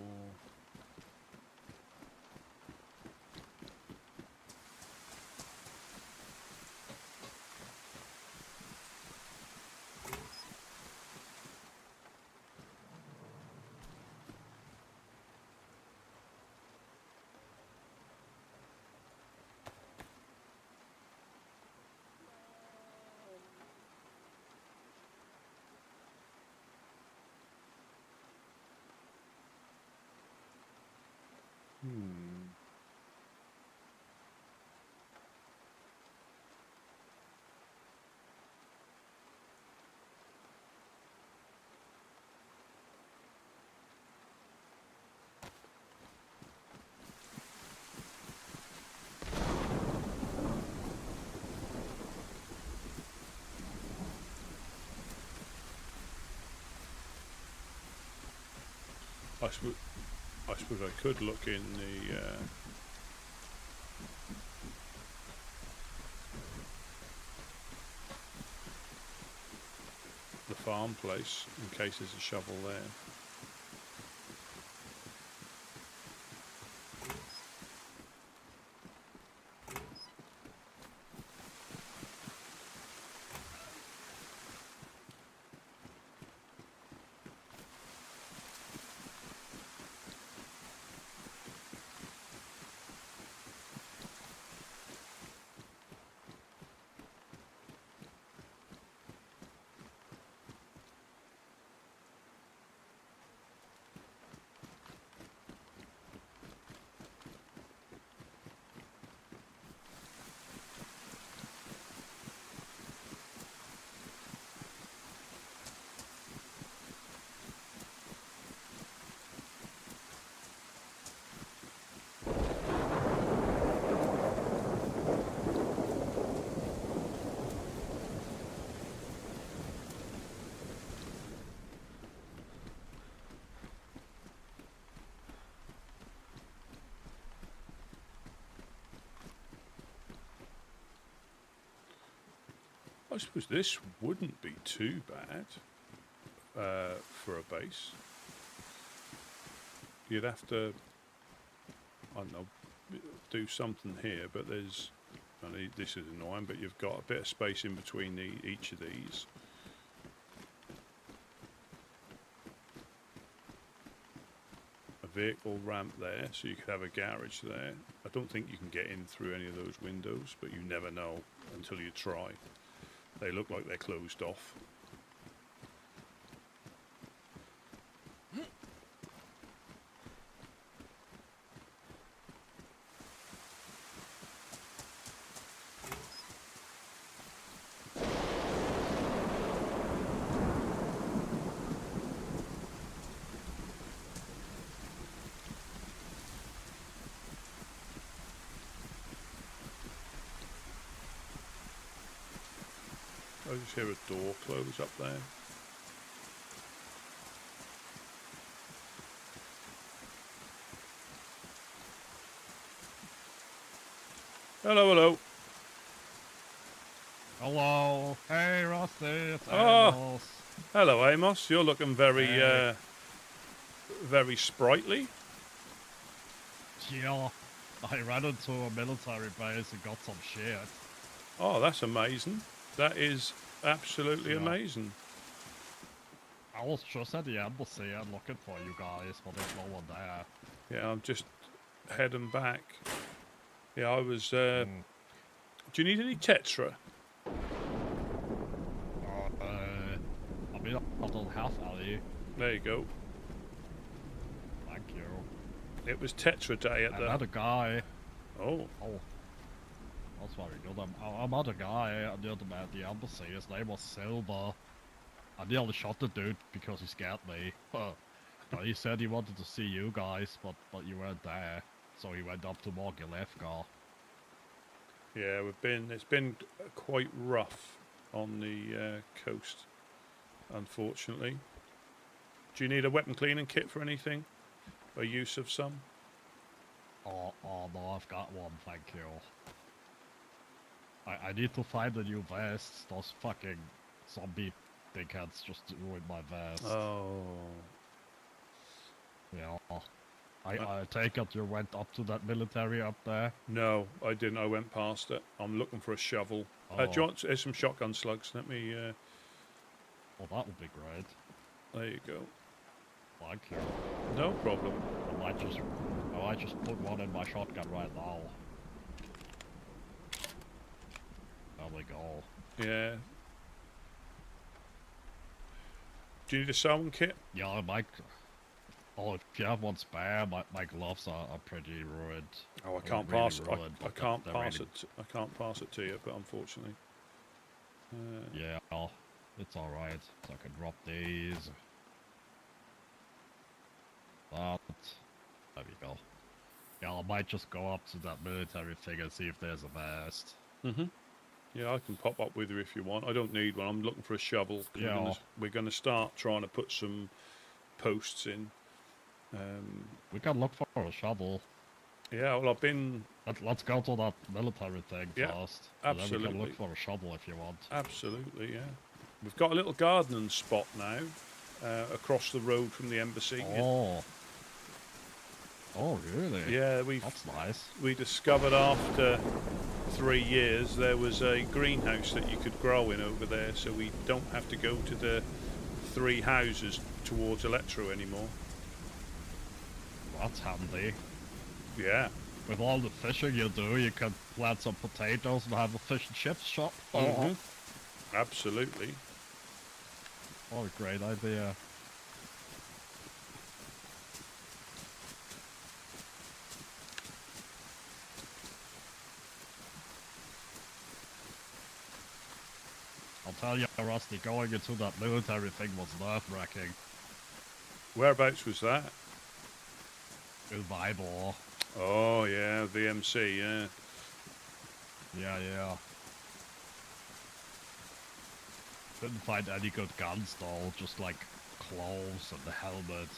I suppose I could look in the farm place in case there's a shovel there. I suppose this wouldn't be too bad for a base. You'd have to, I don't know, do something here, but there's, this is annoying, but you've got a bit of space in between each of these. A vehicle ramp there, so you could have a garage there. I don't think you can get in through any of those windows, but you never know until you try. They look like they're closed off. I just hear a door close up there. Hello, hello. Hello. Hey, Rusty. It's Oh. Amos. Hello, Amos. You're looking very, very sprightly. Yeah. I ran into a military base and got some shit. Oh, that's amazing. That is absolutely amazing. I was just at the embassy and looking for you guys, but there's no one there. Yeah, I'm just heading back. Yeah, I was. Do you need any tetra? I mean, I don't have any. There you go. Thank you. It was tetra day at I met a guy. Oh. Oh. That's very good. I met a guy near the embassy. His name was Silver. I nearly shot the dude because he scared me. He said he wanted to see you guys, but you weren't there. So he went up to Mogilevka. Yeah, it's been quite rough on the coast, unfortunately. Do you need a weapon cleaning kit for anything? A use of some? Oh no, I've got one, thank you. I need to find a new vest. Those fucking zombie dickheads just ruined my vest. Oh. Yeah. I take it you went up to that military up there? No, I didn't. I went past it. I'm looking for a shovel. Oh. Do you want there's some shotgun slugs? Let me... Well, that would be great. There you go. Thank you. No problem. I might just put one in my shotgun right now. There we go. Yeah. Do you need a sewing kit? Yeah, I might... Oh, if you have one spare, my gloves are pretty ruined. Oh, I can't Really pass it. ruined, I but can't they're pass really- it. I can't pass it to you, but unfortunately. Yeah, it's alright. So I can drop these. That. There we go. Yeah, I might just go up to that military thing and see if there's a vest. Yeah, I can pop up with you if you want. I don't need one. I'm looking for a shovel. 'Cause Yeah. we're gonna start trying to put some posts in. We can look for a shovel. Yeah, well, I've been... Let's go to that military thing Yeah, first. And then we can absolutely. look for a shovel if you want. Absolutely, yeah. We've got a little gardening spot now, across the road from the embassy. Oh. Oh, really? Yeah, That's nice. we discovered after 3 years there was a greenhouse that you could grow in over there, so we don't have to go to the 3 houses towards Electro anymore. That's handy. Yeah. With all the fishing you do, you can plant some potatoes and have a fish and chips shop. Mhm. Absolutely. What a great idea. I'll tell you, Rusty, going into that military thing was nerve-wracking. Whereabouts was that? In Bible. Oh, yeah, VMC, yeah. Yeah. Didn't find any good guns though, just like clothes and the helmet.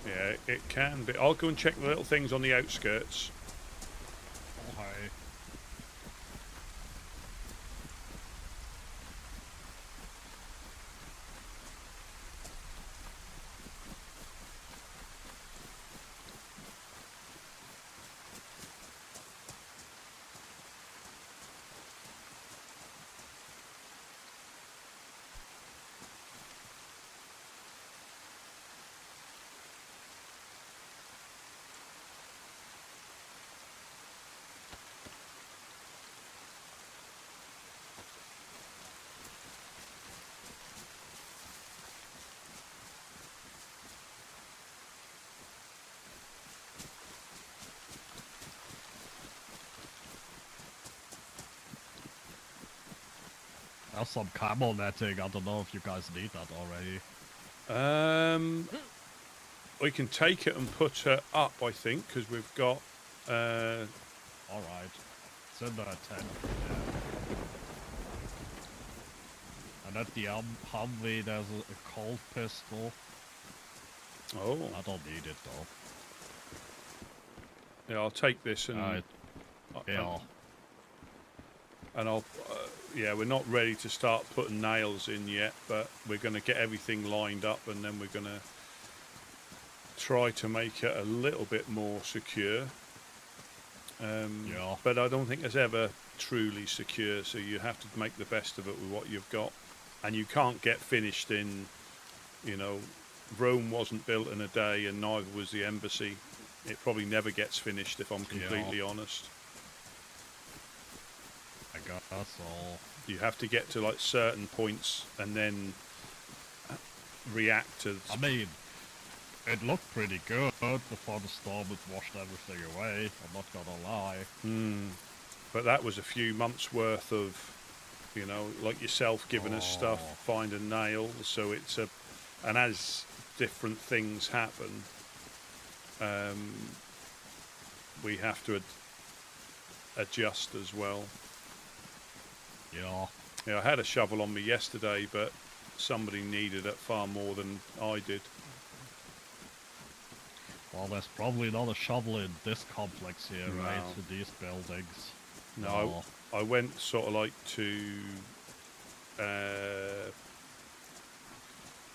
Yeah, it can be. I'll go and check the little things on the outskirts. Okay. There's some camel netting. I don't know if you guys need that already. We can take it and put it up, I think, because we've got... Alright. It's in that tent. Yeah. And at the Humvee, there's a cold pistol. Oh. I don't need it though. Yeah, I'll take this and... Yeah. And I'll... yeah, we're not ready to start putting nails in yet, but we're going to get everything lined up and then we're going to try to make it a little bit more secure. Yeah. But I don't think it's ever truly secure, so you have to make the best of it with what you've got. And you can't get finished in, you know, Rome wasn't built in a day and neither was the embassy. It probably never gets finished, if I'm completely honest. I guess so. You have to get to like certain points and then react to... I mean, it looked pretty good before the storm had washed everything away, I'm not gonna lie. But that was a few months worth of, you know, like yourself giving us stuff, finding nails, so it's a... And as different things happen, we have to adjust as well. Yeah. Yeah, I had a shovel on me yesterday, but somebody needed it far more than I did. Well, there's probably not a shovel in this complex here, No. right? In these buildings. No, I went sort of like to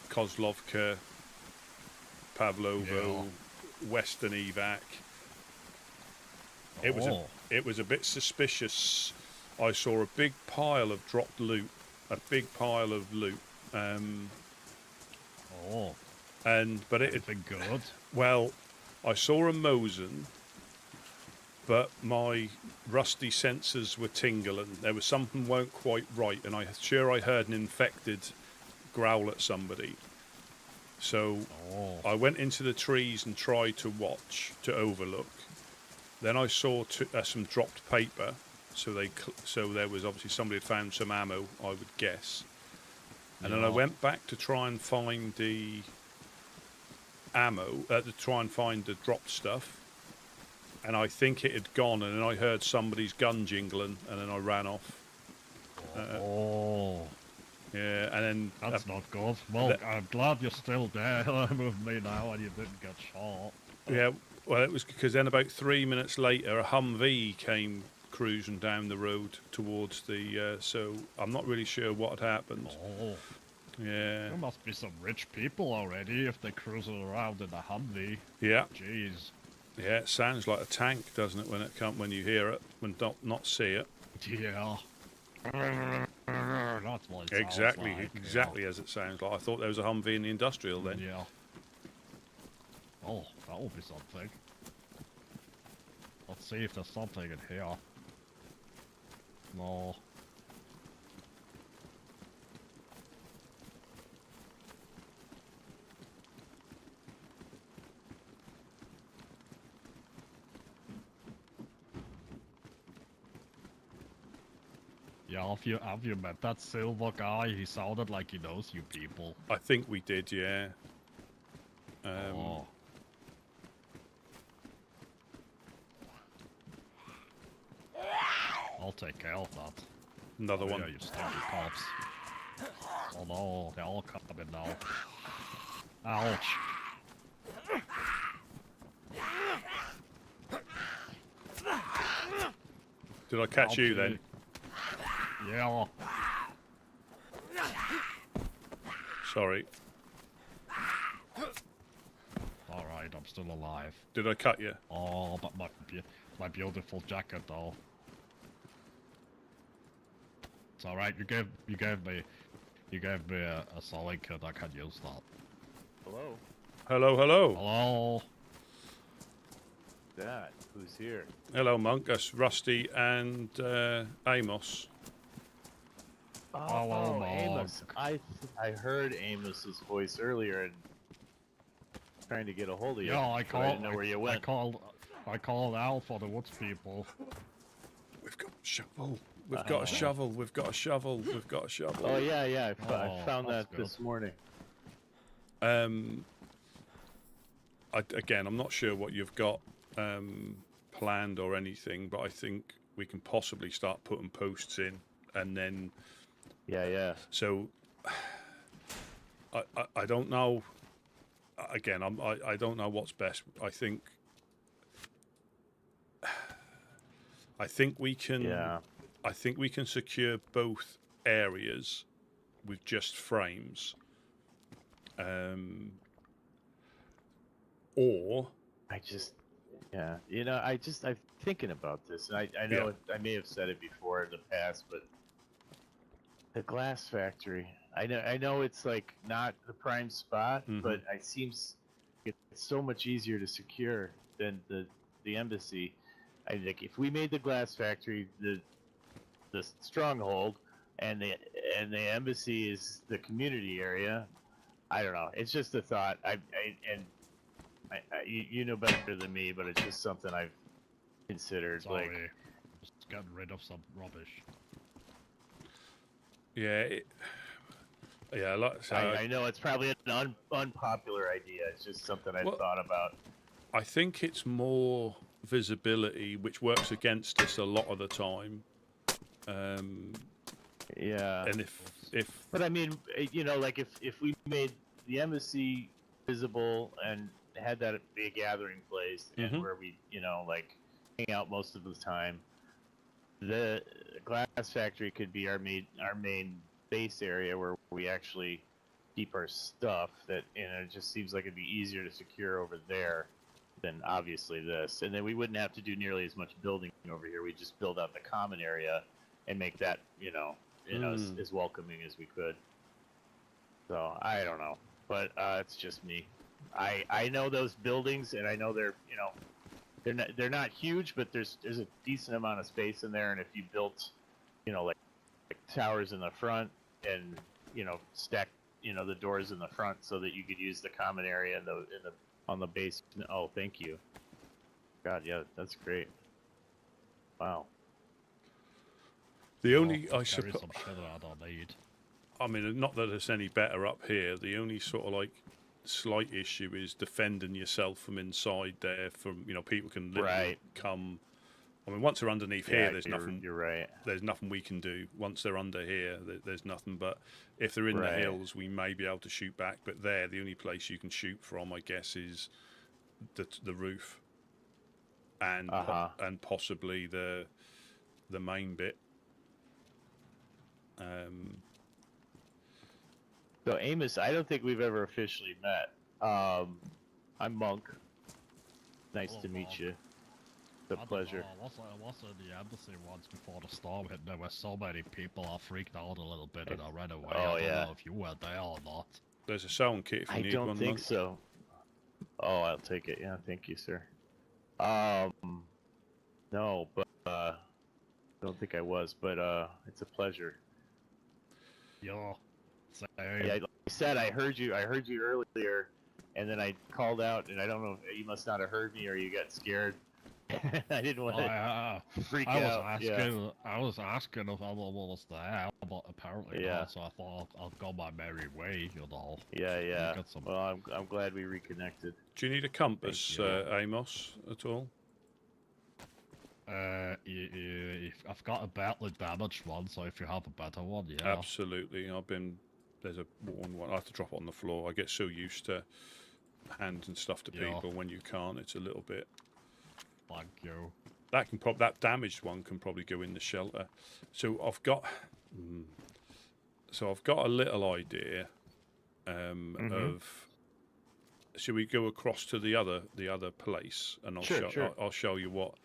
Kozlovka, Pavlovo, Western Evac. It was a bit suspicious. I saw a big pile of dropped loot, but it had been good. Well, I saw a Mosin, but my rusty sensors were tingling. There was something weren't quite right, and I heard an infected growl at somebody. So I went into the trees and tried to watch, to overlook. Then I saw some dropped paper. So there was obviously somebody had found some ammo, I would guess. And then I went back to try and find the ammo, to try and find the dropped stuff. And I think it had gone, and then I heard somebody's gun jingling, and then I ran off. Yeah, and then That's not good. Well, I'm glad you're still there with me now and you didn't get shot. yeah, well, it was because then about 3 minutes later, a Humvee came cruising down the road towards the. So I'm not really sure what had happened. Oh, Yeah, there must be some rich people already if they're cruising around in a Humvee. yeah, Jeez. yeah. It sounds like a tank, doesn't it? When you hear it, when not see it. Yeah. That's what it Exactly, sounds like, exactly as it sounds like. I thought there was a Humvee in the industrial then. Yeah. Oh, that will be something. Let's see if there's something in here. No. Yeah, have you met that silver guy? He sounded like he knows you people. I think we did, yeah. Oh. I'll take care of that. Another one. Yeah, you stupid cops. Oh no, they're all coming now. Ouch. Did I catch you then? Yeah. Sorry. Alright, I'm still alive. Did I cut you? Oh, but my beautiful jacket though. It's alright, you gave me a solid kit, I can use that. Hello? Hello, hello. Hello? That? Who's here? Hello, Monk. That's Rusty and Amos. Hello, Amos. Mark. I heard Amos's voice earlier and trying to get a hold of you. Yeah, I didn't know where you went. I called out for the woods people. We've got a shovel. We've got a shovel. We've got a shovel. We've got a shovel. Oh yeah, I found that that's good. this morning. Again, I'm not sure what you've got planned or anything, but I think we can possibly start putting posts in, and then. Yeah. So, I don't know. Again, I don't know what's best. I think we can. Yeah. I think we can secure both areas with just frames. Or yeah, I'm thinking about this, and I know I may have said it before in the past, but the glass factory, I know it's like not the prime spot, but it seems it's so much easier to secure than the embassy. I think if we made the glass factory the stronghold, and the embassy is the community area, I don't know. It's just a thought. You know better than me, but it's just something I've considered. Sorry, like, just getting rid of some rubbish. yeah, I know it's probably an unpopular idea. It's just something I've thought about. I think it's more visibility, which works against us a lot of the time. Yeah. And if but I mean, like if we made the embassy visible and had that be a gathering place and where we, like hang out most of the time, the glass factory could be our main base area where we actually keep our stuff. That it just seems like it'd be easier to secure over there than obviously this, and then we wouldn't have to do nearly as much building over here. We just build out the common area and make that as welcoming as we could. So I don't know, but it's just me. I know those buildings, and I know they're not huge, but there's a decent amount of space in there, and if you built like towers in the front and stack the doors in the front so that you could use the common area on the base. Oh, thank you. God, yeah, that's great. Wow. the only I There is suppose, some shit that I don't need. I mean, not that it's any better up here. The only sort of like slight issue is defending yourself from inside there. From people can literally come I mean, once they're underneath here, there's nothing. You're right. There's nothing we can do. Once they're under here, there's nothing. But if they're in the hills, we may be able to shoot back. But there, the only place you can shoot from, I guess, is the roof, and possibly the main bit. So Amos, I don't think we've ever officially met. I'm Monk. Nice to meet you. It's a pleasure. I was in the embassy once before the storm hit. There were so many people. I freaked out a little bit and I ran away. I don't know if you were there or not. There's a sound kit if you need one. I don't think so. Oh, I'll take it. Yeah, thank you, sir. No, but I don't think I was. But it's a pleasure. Yeah. Yeah, like I said, I heard you earlier, and then I called out, and I don't know if you must not have heard me or you got scared. I didn't want to freak out. I was asking if anyone was there, but apparently not, so I thought I'll go my merry way, you know. Yeah. Well, I'm glad we reconnected. Do you need a compass, Amos, at all? I've got a badly damaged one, so if you have a better one, yeah. Absolutely. There's a worn one. I have to drop it on the floor. I get so used to hands and stuff to people. When you can't, it's a little bit. Thank you. That damaged one can probably go in the shelter. So I've got a little idea of. Should we go across to the other place, and I'll show you what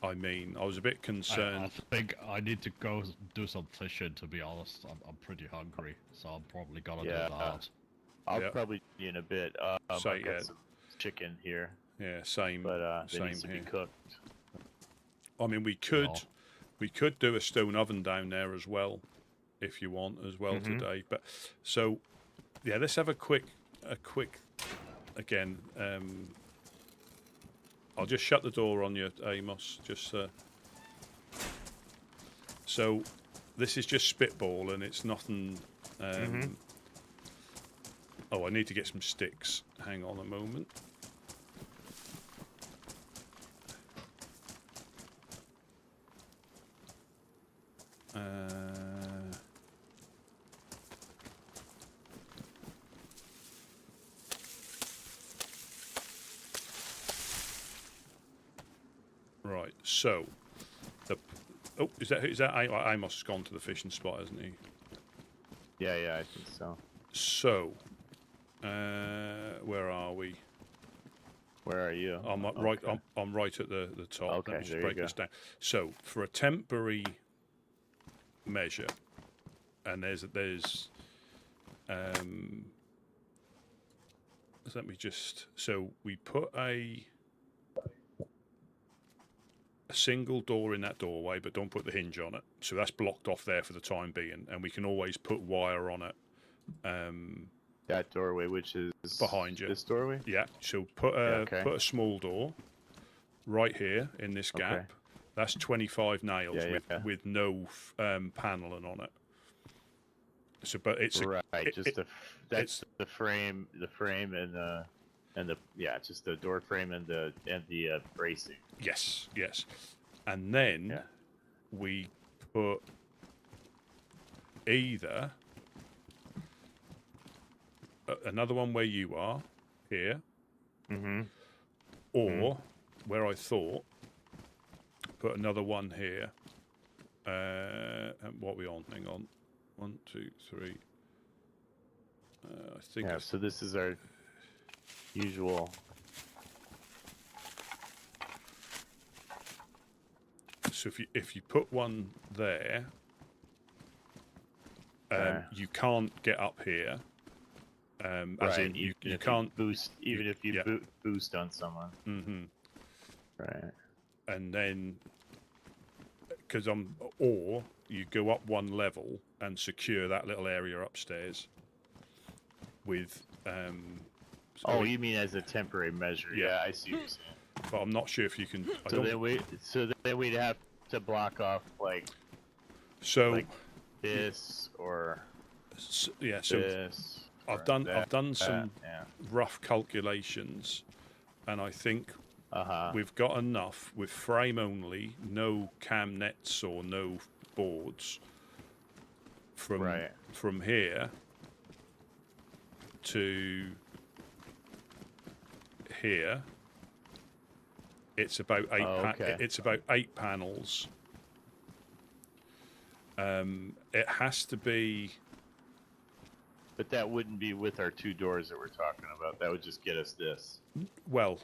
I mean. I was a bit concerned. I think I need to go do some fishing, to be honest. I'm pretty hungry, so I'm probably gonna do that. I'll probably be in a bit. I've got some chicken here. Yeah, same. But same needs to be cooked. I mean, we could do a stone oven down there as well, if you want, as well today. But so, yeah, let's have a quick. Again, I'll just shut the door on you, Amos. So, this is just spitball, and it's nothing. Oh, I need to get some sticks. Hang on a moment. Right, so is that Amos has gone to the fishing spot, hasn't he? Yeah, I think so. So, where are we? Where are you? I'm right. I'm right at the top. Okay, let me just break this down. So, for a temporary measure, and there's let me just. So we put a single door in that doorway, but don't put the hinge on it. So that's blocked off there for the time being, and we can always put wire on it. That doorway, which is behind you. This doorway. Yeah. So put a small door right here in this gap. Okay. That's 25 nails with no paneling on it. So, but it's that's the frame, and just the door frame and the bracing. Yes, and then we put either another one where you are here, or where I thought. Put another one here. And what are we on? Hang on. 1, 2, 3. I think. Yeah. So this is our usual. So if you put one there, you can't get up here. As in you can't boost even if you boost on someone. Right. And then, or you go up one level and secure that little area upstairs with. You mean as a temporary measure? Yeah, I see what you're saying. But I'm not sure if you can. So then we'd have to block off like this or this. I've done some rough calculations, and I think we've got enough with frame only, no cam nets or no boards from here to here. It's about it's about 8 panels. It has to be. But that wouldn't be with our 2 doors that we're talking about. That would just get us this. Well,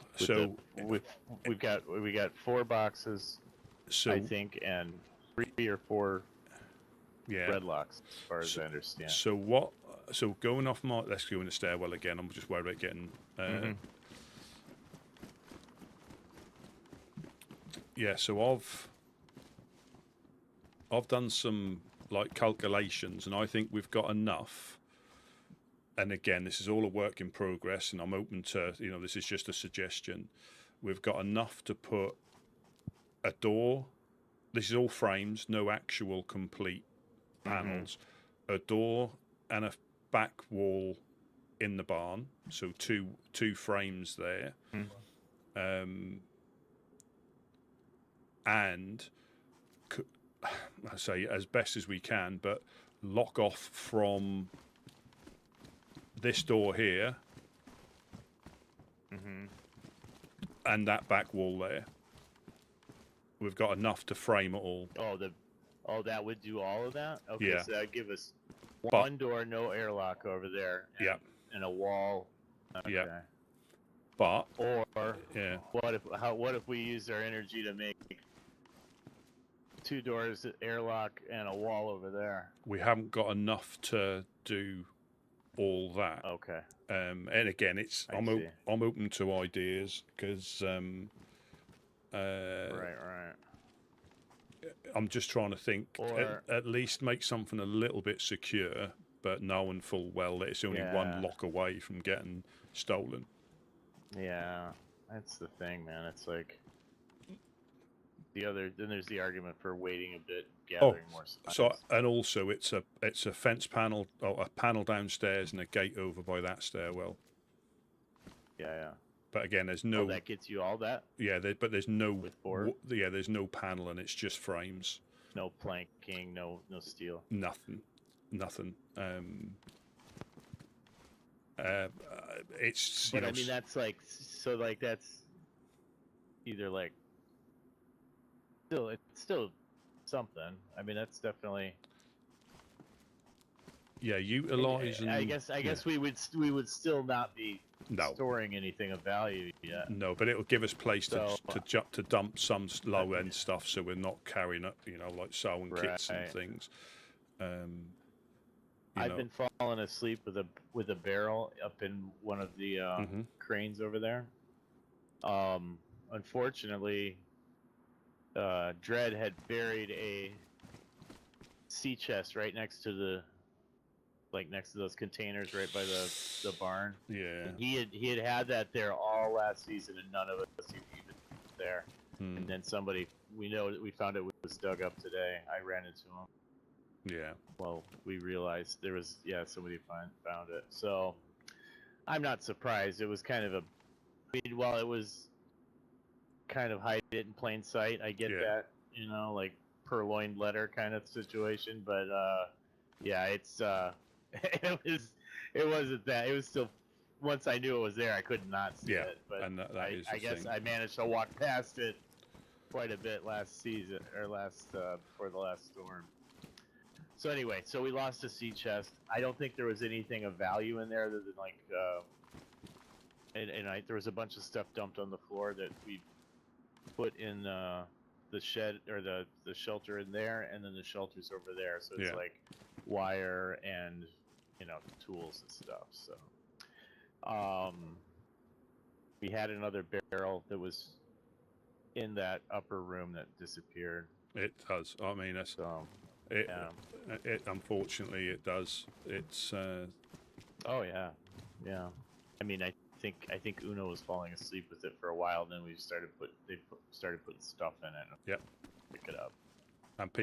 we got 4 boxes, I think, and 3 or 4 bread locks, as far as I understand. So going off my, let's go in the stairwell again. I'm just worried about getting. Yeah, so I've done some like calculations, and I think we've got enough. And again, this is all a work in progress, and I'm open to, this is just a suggestion. We've got enough to put a door. This is all frames, no actual complete panels. A door and a back wall in the barn, so two frames there. And I say as best as we can, but lock off from this door here and that back wall there. We've got enough to frame it all. That would do all of that? Okay, yeah. So that'd give us one door, no airlock over there. And a wall. Okay. Yeah. But what if we use our energy to make 2 doors, airlock, and a wall over there? We haven't got enough to do all that. Okay. And again, I'm open to ideas because right. I'm just trying to think. At least make something a little bit secure, but knowing full well that it's only one lock away from getting stolen. Yeah, that's the thing, man. It's like then there's the argument for waiting a bit, gathering more supplies. So and also it's a fence panel, or a panel downstairs, and a gate over by that stairwell. Yeah. But again, there's no. That gets you all that. Yeah, but there's no. With 4? There's no panel, and it's just frames. No planking, no steel. Nothing. It's. But I mean, that's that's either like. It's still something. I mean, that's definitely. Yeah, utilizing. I guess we would still not be storing anything of value yet. No, but it'll give us place to dump some low end stuff, so we're not carrying up, like sewing kits and things. I've been falling asleep with a barrel up in one of the cranes over there. Unfortunately, Dredd had buried a sea chest right next to those containers right by the barn. Yeah. And he had that there all last season, and none of us even there. And then we found it was dug up today. I ran into him. Yeah. Well, we realized there was somebody found it. So I'm not surprised. It was kind of while it was kind of hide it in plain sight, I get that, like purloined letter kind of situation. But it's it wasn't that. It was still, once I knew it was there, I could not see it. But and I guess I managed to walk past it quite a bit last season, or before the last storm. So anyway, we lost a sea chest. I don't think there was anything of value in there other than there was a bunch of stuff dumped on the floor that we put in the shed, or the shelter in there, and then the shelter's over there. So it's like wire and tools and stuff. So we had another barrel that was in that upper room that disappeared. It does. I mean, that's it unfortunately it does. It's oh yeah. I mean, I think Uno was falling asleep with it for a while. Then they started putting stuff in it. Yep. Pick it up. And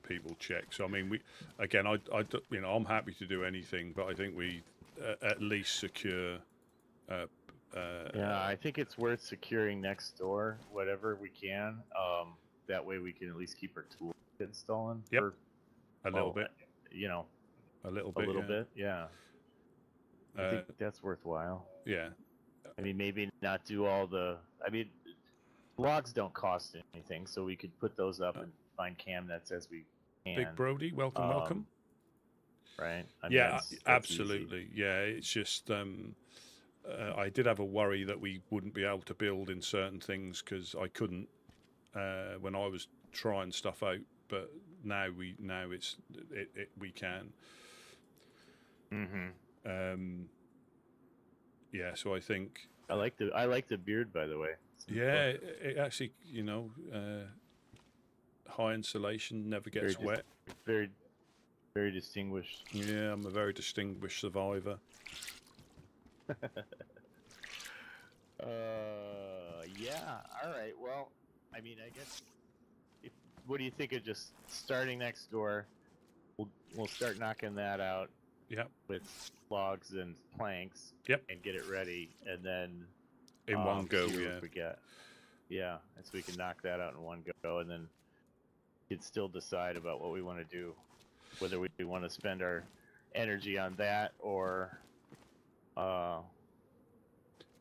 people check. So I mean, I'm happy to do anything, but I think we at least secure Yeah, I think it's worth securing next door, whatever we can. That way we can at least keep our tools stolen Yep. for a little bit. You know, A little a bit. little yeah. bit. Yeah. I think that's worthwhile. Yeah. I mean, maybe not do all the. I mean, logs don't cost anything, so we could put those up and find cam nets as we can. Big Brody, welcome, welcome. Right. I mean, Yeah, that's absolutely. easy. Yeah, it's just I did have a worry that we wouldn't be able to build in certain things because I couldn't when I was trying stuff out. But now we can. Mm-hmm. Yeah, so I think I like the beard, by the way. yeah, it actually, you know, high insulation, never gets wet. Very, very distinguished. Yeah, I'm a very distinguished survivor. Yeah. All right. Well, I mean, I guess. What do you think of just starting next door? We'll start knocking that out. Yep. With logs and planks. Yep. And get it ready, and then in one go. see Yeah. what we get. Yeah, and so we can knock that out in one go, and then we can still decide about what we want to do, whether we want to spend our energy on that or, you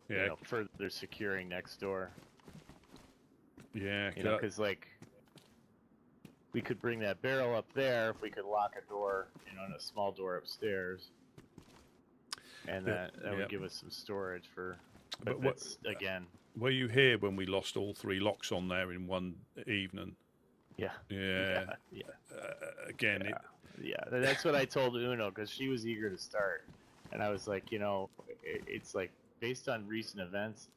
know, further securing next door. Yeah. You know, because like we could bring that barrel up there if we could lock a door, you know, and a small door upstairs, and that would give us some storage for. But what again? Were you here when we lost all 3 locks on there in one evening? Yeah. Yeah. Yeah. Again, yeah. That's what I told Uno because she was eager to start, and I was like, you know, it's like based on recent events,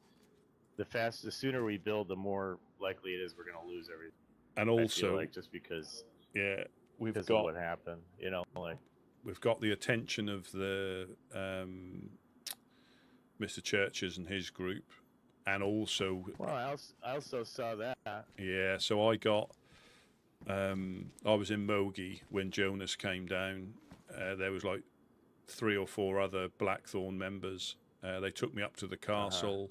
the sooner we build, the more likely it is we're going to lose everything. And also, like just because we've got of what happened, you know, like we've got the attention of the Mr. Churches and his group, and also I also saw that. Yeah, so I got I was in Mogi when Jonas came down. There was like 3 or 4 other Blackthorn members. They took me up to the castle,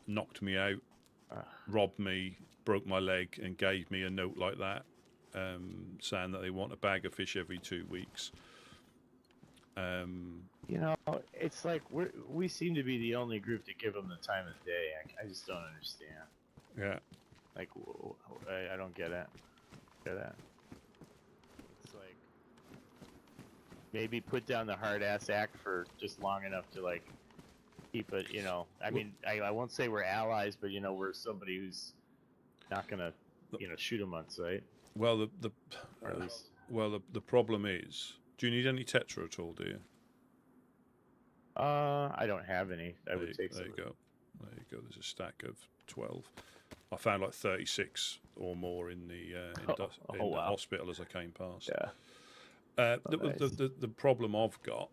knocked me out, robbed me, broke my leg, and gave me a note like that, saying that they want a bag of fish every 2 weeks. You know, it's like we seem to be the only group to give them the time of day. I just don't understand. Yeah. Like, I don't get it. It's like maybe put down the hard ass act for just long enough to like keep it. You know, I mean, I won't say we're allies, but you know, we're somebody who's not gonna, you know, shoot them on sight. Well, or at least. Well, the problem is, do you need any tetra at all? Do you? I don't have any. I would take some. There you go. There you go. There's a stack of 12. I found like 36 or more in the the hospital as I came past. Yeah. Nice. The problem I've got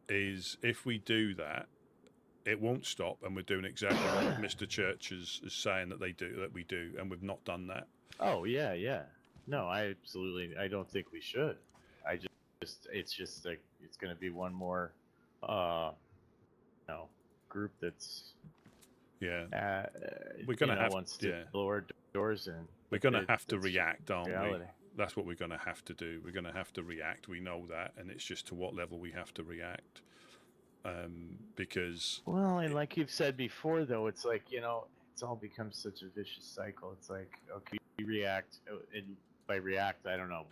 is if we do that, it won't stop, and we're doing exactly what Mr. Church is saying that we do, and we've not done that. Oh yeah. No, I don't think we should. It's just like it's going to be one more, group that's we're going to have wants to blow our doors in. We're going to have to react, aren't reality. we? That's what we're going to have to do. We're going to have to react. We know that, and it's just to what level we have to react. Because and like you've said before, though, it's like, you know, it's all become such a vicious cycle. It's like, okay, you react, and by react, I don't know,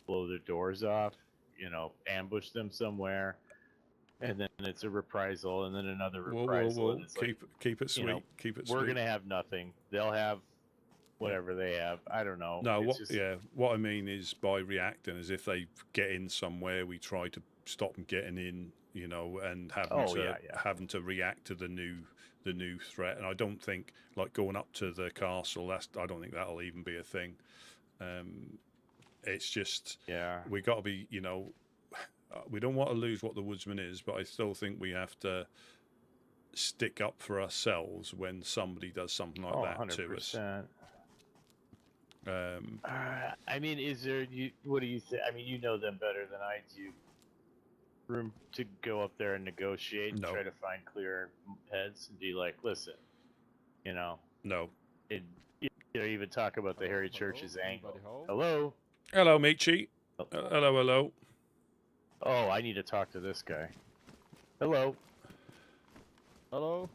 blow their doors off, you know, ambush them somewhere, and then it's a reprisal, and then another reprisal. Whoa. And it's keep it sweet. You know, keep it we're sweet. gonna have nothing. They'll have whatever they have. I don't know. No, what I mean is by reacting, as if they get in somewhere, we try to stop them getting in, you know, and having to react to the new threat. And I don't think like going up to the castle. I don't think that'll even be a thing. It's just we got to be, you know, we don't want to lose what the Woodsman is, but I still think we have to stick up for ourselves when somebody does something like that 100%. to us. I mean, is there? What do you think? I mean, you know them better than I do. Room to go up there and negotiate and No. try to find clear heads and be like, listen, you know, No. even talk about the Harry Church's angle. Anybody home? Hello. Hello, Michi. Hello, hello. Oh, I need to talk to this guy. Hello. Hello?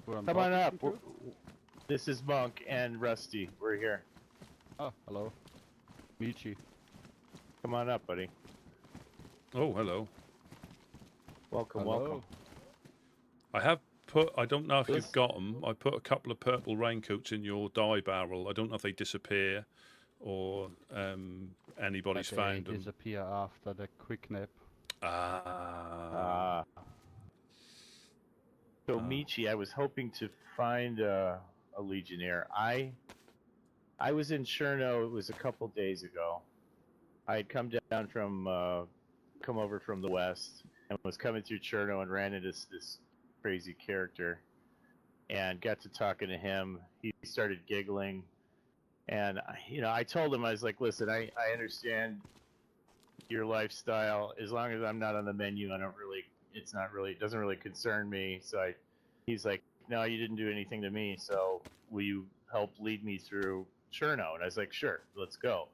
Who I'm Come on up. talking to? This is Monk and Rusty. We're here. Oh, hello. Michi. Come on up, buddy. Oh, hello. Welcome, Hello. welcome. I have put, I don't know if This- you've got them, I put a couple of purple raincoats in your dye barrel. I don't know if they disappear or anybody's They found them. disappear after the quick nap. Ah. So, Michi, I was hoping to find a Legionnaire. I was in Cherno, it was a couple days ago. I had come down from, come over from the west and was coming through Cherno and ran into this crazy character and got to talking to him. He started giggling. And, I told him, I was like, listen, I understand your lifestyle. As long as I'm not on the menu, it doesn't really concern me. So he's like, no, you didn't do anything to me. So will you help lead me through Cherno? And I was like, sure, let's go.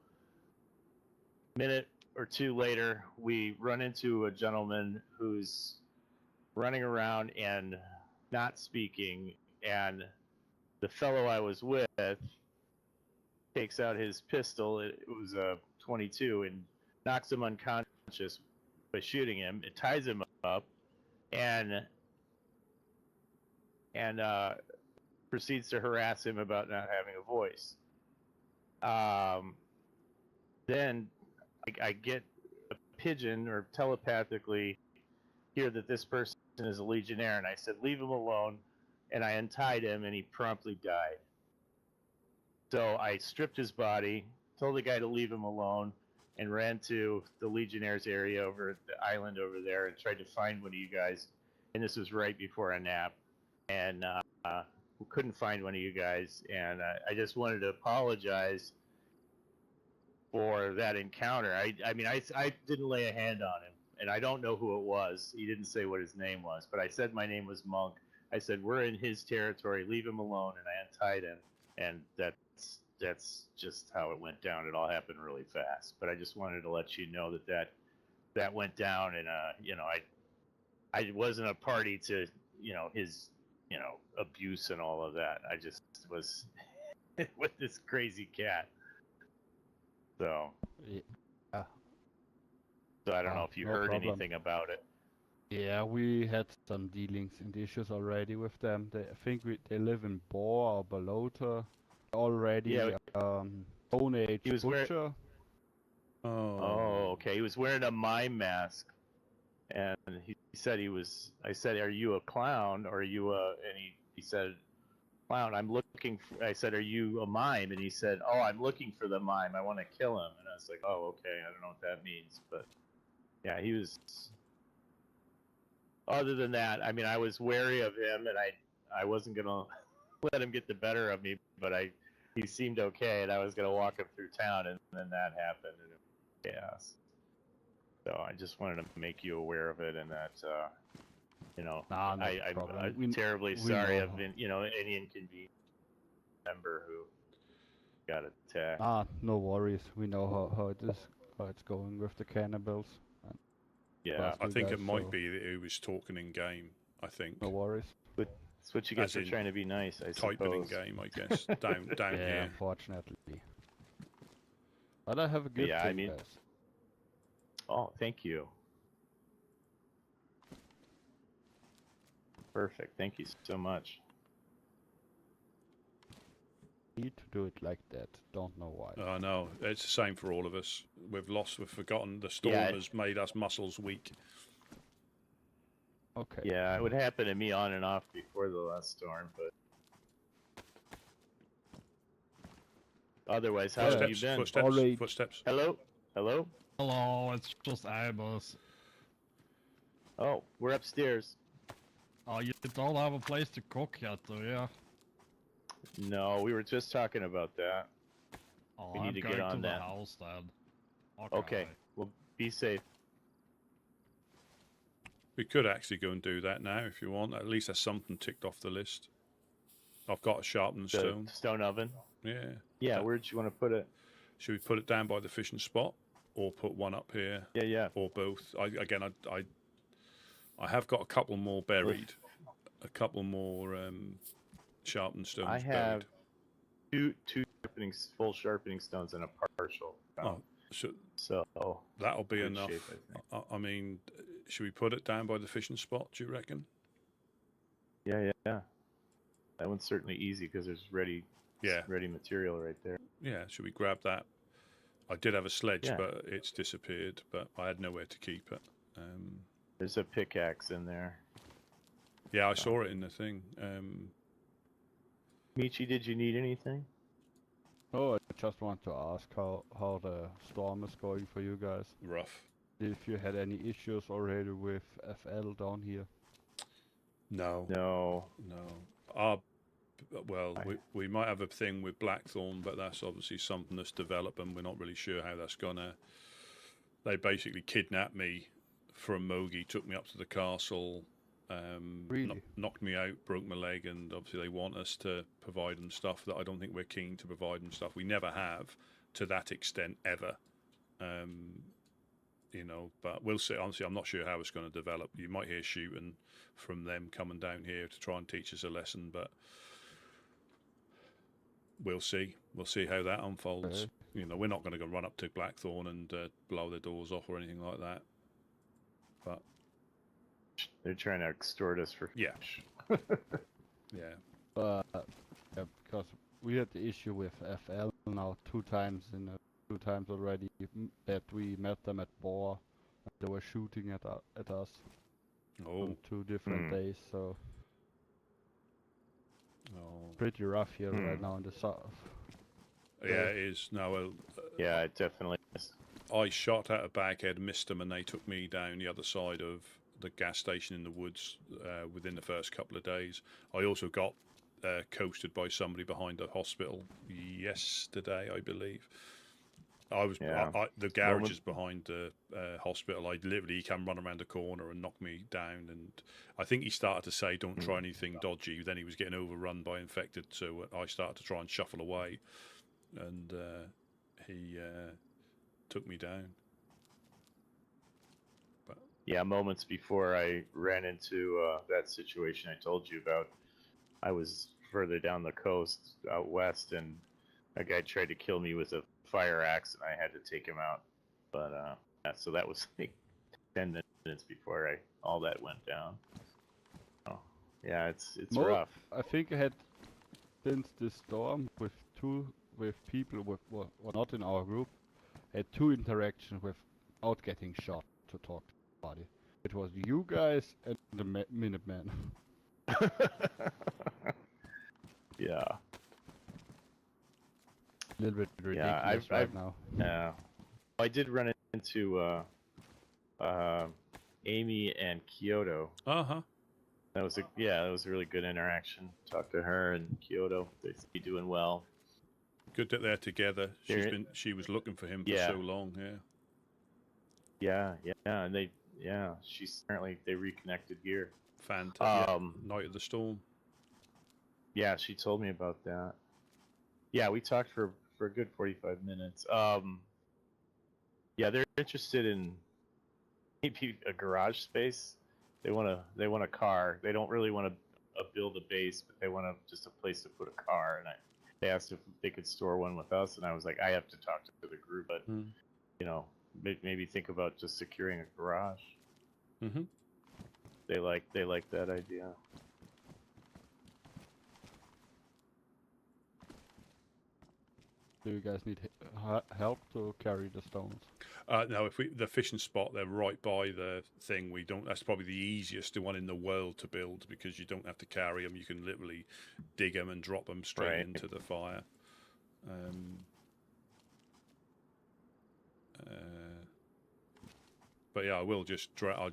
Minute or two later, we run into a gentleman who's running around and not speaking. And the fellow I was with takes out his pistol. It was a 22 and knocks him unconscious by shooting him. It ties him up and proceeds to harass him about not having a voice. Then I get a pigeon or telepathically hear that this person is a Legionnaire, and I said, leave him alone, and I untied him, and he promptly died. So I stripped his body, told the guy to leave him alone, and ran to the Legionnaires area over at the island over there and tried to find one of you guys. And this was right before a nap. And we couldn't find one of you guys. And I just wanted to apologize for that encounter. I mean, I didn't lay a hand on him. And I don't know who it was. He didn't say what his name was. But I said my name was Monk. I said, we're in his territory. Leave him alone. And I untied him. And that's just how it went down. It all happened really fast. But I just wanted to let you know that went down, and I wasn't a party to his abuse and all of that. I just was with this crazy cat. So Yeah. So I don't know if you no heard problem. anything about it. Yeah, we had some dealings and issues already with them. I think they live in Boar or Balota. Already, Yeah. Stone Age He was Butcher. Oh, okay. He was wearing a mime mask, and he said he was. I said, "Are you a clown, or are you a?" And he said, "Clown. I'm looking." I said, "Are you a mime?" And he said, "Oh, I'm looking for the mime. I want to kill him." And I was like, "Oh, okay. I don't know what that means, but yeah, he was." Other than that, I mean, I was wary of him, and I wasn't gonna let him get the better of me, but he seemed okay, and I was gonna walk him through town, and then that happened, and it was chaos. So I just wanted to make you aware of it, and that Nah, no I'm problem. terribly we sorry know. I've been any inconvenience member who got attacked. No worries. We know how it is, how it's going with the cannibals. Yeah, Well, I think guys, it might so- be that he was talking in game. I think No worries. that's what you get As for in trying to be nice. I typing in suppose. game, I guess. down Yeah, here. unfortunately. But I have a good Yeah, thing, I mean- guys. Oh, thank you. Perfect. Thank you so much. Need to do it like that. Don't know why. I know. It's the same for all of us. We've forgotten. The storm Yeah. has made us muscles weak. Okay. Yeah, it would happen to me on and off before the last storm, but otherwise, how have you Footsteps, been? footsteps, Already- footsteps. Hello? Hello? Hello, it's just Amos. Oh, we're upstairs. Oh, you don't have a place to cook yet, do you? No, we were just talking about that. Oh, We need I'm to going get on to the that. house then. Okay. Well, be safe. We could actually go and do that now if you want. At least that's something ticked off the list. I've got a sharpened The stone. stone oven. Yeah. Yeah. Where'd you want to put it? Should we put it down by the fishing spot, or put one up here, Yeah. Yeah. or both? I have got a couple more buried, a couple more sharpened stones I have buried. two full sharpening stones and a partial. Oh, so that'll be good enough. shape, I think. I mean, should we put it down by the fishing spot? Do you reckon? Yeah. That one's certainly easy because there's ready material right there. Yeah. Should we grab that? I did have a sledge, Yeah. but it's disappeared. But I had nowhere to keep it. There's a pickaxe in there. Yeah, I saw it in the thing. Michi, did you need anything? Oh, I just want to ask how the storm is going for you guys. Rough. If you had any issues already with FL down here. No. We might have a thing with Blackthorn, but that's obviously something that's developed, and we're not really sure how that's gonna. They basically kidnapped me from Mogi, took me up to the castle, Really? knocked me out, broke my leg, and obviously they want us to provide them stuff that I don't think we're keen to provide them stuff. We never have to that extent ever. But we'll see. Honestly, I'm not sure how it's going to develop. You might hear shooting from them coming down here to try and teach us a lesson, but we'll see. We'll see how that unfolds. Okay. We're not going to go run up to Blackthorn and blow their doors off or anything like that. But They're trying to extort us for fish. Yeah. Because we had the issue with FL now two times already that we met them at Boar. They were shooting at us on 2 different days, so pretty rough here right now in the south. Yeah, it is. No, yeah, it definitely is. I shot at a baghead, missed them, and they took me down the other side of the gas station in the woods within the first couple of days. I also got coasted by somebody behind the hospital yesterday, I believe. The garage is behind the hospital. He came run around the corner and knocked me down, and I think he started to say, "Don't try anything dodgy." Then he was getting overrun by infected, so I started to try and shuffle away, and he took me down. But yeah, moments before I ran into that situation I told you about, I was further down the coast out west, and a guy tried to kill me with a fire axe, and I had to take him out. But so that was like 10 minutes before all that went down. Oh, yeah, it's rough. I think I had since the storm with people were not in our group, had 2 interactions without getting shot to talk to somebody. It was you guys and the Minutemen. Yeah. A little bit ridiculous right now. Yeah. I did run into Amy and Kyoto. That was a really good interaction. Talked to her and Kyoto. They seem to be doing well. good that they're together. She was looking for him for so long. Yeah, and they reconnected here. Fantastic. Night of the Storm. Yeah, she told me about that. Yeah, we talked for a good 45 minutes. Yeah, they're interested in maybe a garage space. They want a car. They don't really want to build a base, but they want just a place to put a car. And they asked if they could store one with us, and I was like, I have to talk to the group, but maybe think about just securing a garage. Mm-hmm. They like that idea. Do you guys need help to carry the stones? No, the fishing spot, they're right by the thing. That's probably the easiest one in the world to build because you don't have to carry them. You can literally dig them and drop them straight into the fire. But yeah, I will just grab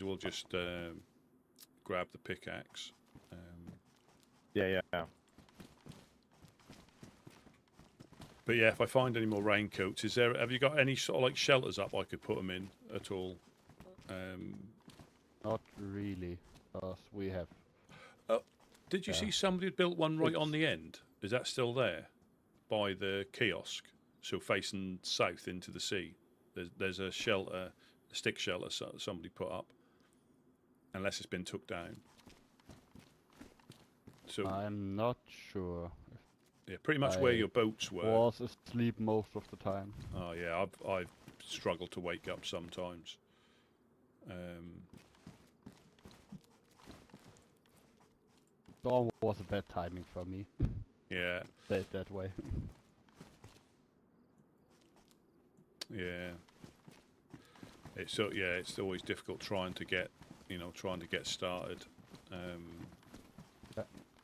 the pickaxe. Yeah. But yeah, if I find any more raincoats, have you got any sort of like shelters up I could put them in at all? Not really, because we have. Did you Yeah. see somebody had built one right on It's- the end? Is that still there? By the kiosk, so facing south into the sea. There's a shelter, a stick shelter somebody put up, unless it's been took down. So I'm not sure. yeah, pretty much where I your boats were. Was asleep most of the time. Oh yeah, I've struggled to wake up sometimes. Dawn was a bad timing for me. Yeah, Say it that way. yeah. It's always difficult trying to get started.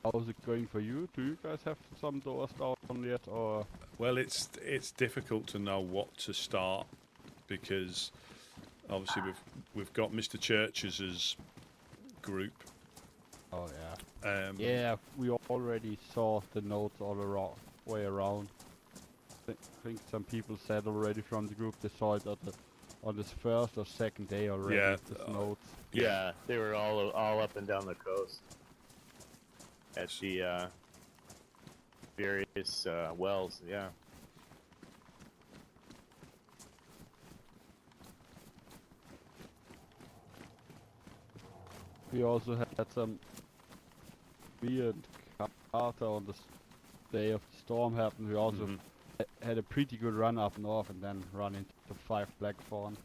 How's it going for you? Do you guys have some doors down yet, or? Well, it's difficult to know what to start because obviously we've got Mr. Church's group. Oh yeah. Yeah, we already saw the notes all around, way around. I think some people said already from the group they saw it on this first or second day already. Yeah, this notes. Yeah, they were all up and down the coast at the various wells. Yeah. We also had some weird Carter on the day of the storm happened. We also had a pretty good run up north and then run into 5 Blackthorn.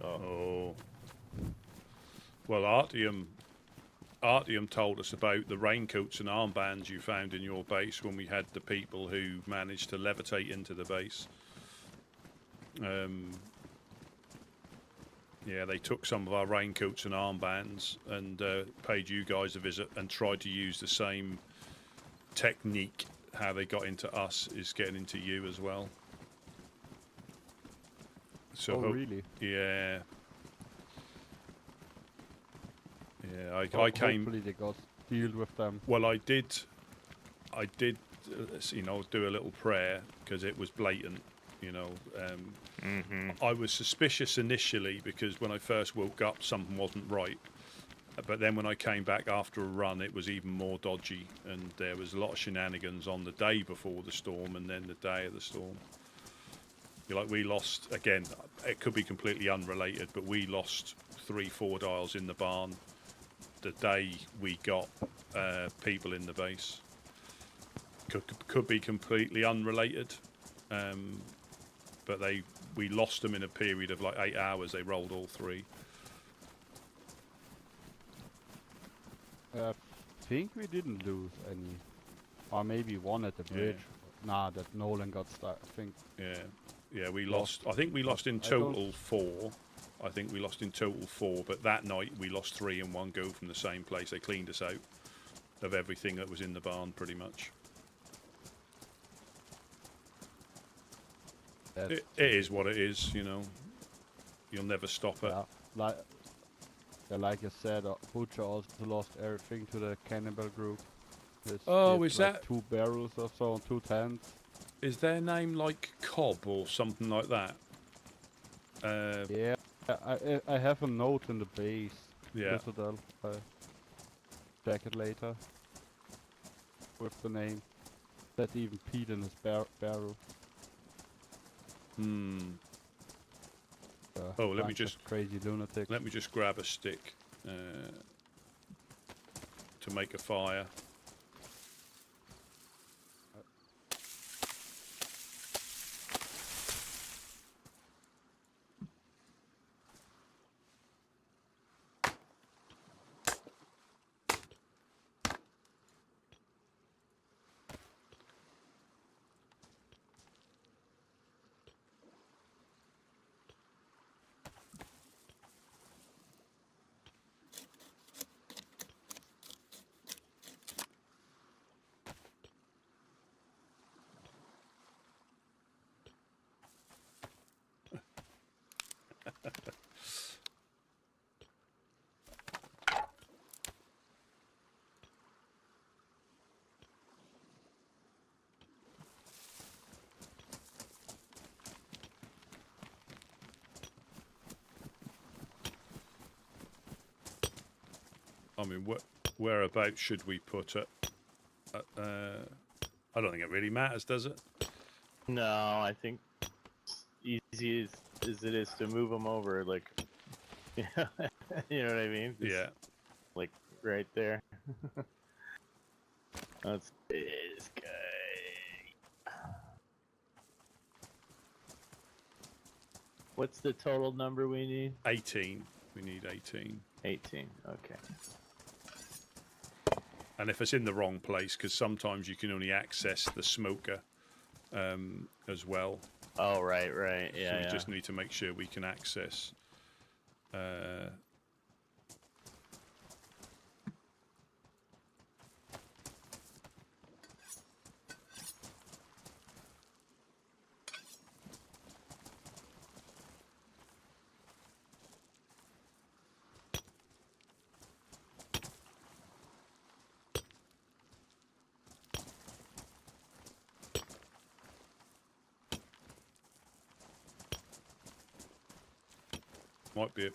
Oh. Well, Artyom told us about the raincoats and armbands you found in your base when we had the people who managed to levitate into the base. Yeah, they took some of our raincoats and armbands and paid you guys a visit and tried to use the same technique. How they got into us is getting into you as well. So really? Yeah. Yeah, I came. Hopefully they got dealt with them. Well, I did, do a little prayer because it was blatant. I was suspicious initially because when I first woke up, something wasn't right. But then when I came back after a run, it was even more dodgy, and there was a lot of shenanigans on the day before the storm and then the day of the storm. We lost, again, it could be completely unrelated, but we lost 3-4 dials in the barn the day we got people in the base. Could be completely unrelated, but we lost them in a period of like 8 hours. They rolled all 3. I think we didn't lose any, or maybe one at the bridge. Nah, that Nolan got stuck. I think. Yeah, we lost. I think we lost in total 4. I think we lost in total 4, but that night we lost 3 in one go from the same place. They cleaned us out of everything that was in the barn, pretty much. It is what it is, You'll never stop it. Yeah, like I said, Butcher also lost everything to the cannibal group. Is that 2 barrels or so and 2 tents? Is their name like Cobb or something like that? Yeah, I have a note in the base. Yeah. Citadel. Check it later. With the name. That even Pete in his barrel. Let me just crazy lunatic. Let me just grab a stick to make a fire. I mean, whereabouts should we put it? I don't think it really matters, does it? No, I think easy as it is to move them over, like, you know what I mean? Just, Yeah. like right there. That's this guy. What's the total number we need? 18. We need 18. 18. Okay. And if it's in the wrong place, because sometimes you can only access the smoker as well. Oh, right. Yeah, So we yeah. just need to make sure we can access.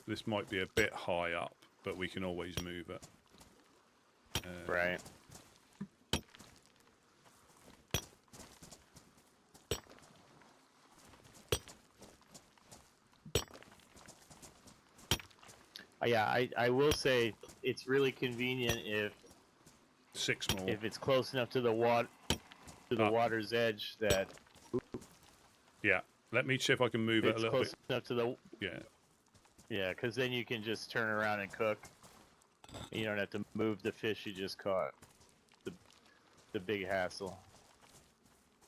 This might be a bit high up, but we can always move it. Right. Yeah, I will say it's really convenient if 6 more. if it's close enough to the water's edge that Yeah. Let me see if I can move it a it's little close bit. enough to the Yeah. because then you can just turn around and cook. You don't have to move the fish you just caught. The big hassle.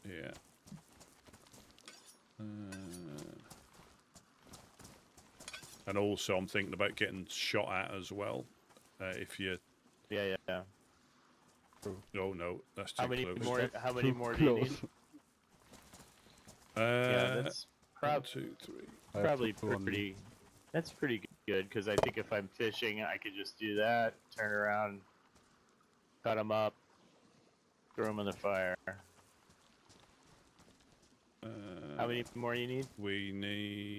Yeah. And also, I'm thinking about getting shot at as well. If you... Yeah. Oh, no. That's too How many close. more? How many Too more do you need? close. Yeah, that's 1, 2, 3. I have probably to go on- pretty. That's pretty good because I think if I'm fishing, I could just do that, turn around, cut them up, throw them in the fire. How many more you need? We need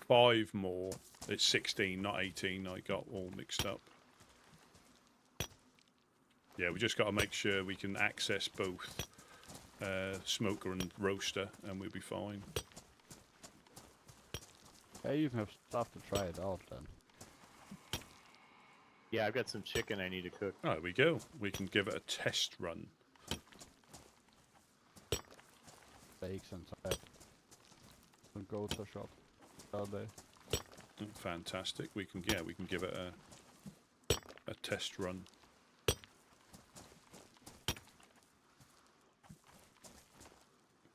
5 more. It's 16, not 18. I got all mixed up. Yeah, we just got to make sure we can access both smoker and roaster, and we'll be fine. I even have stuff to try it out then. Yeah, I've got some chicken I need to cook. Oh, there we go. We can give it a test run. Steaks and that. And goats are shot. Are they? Fantastic. We can give it a test run.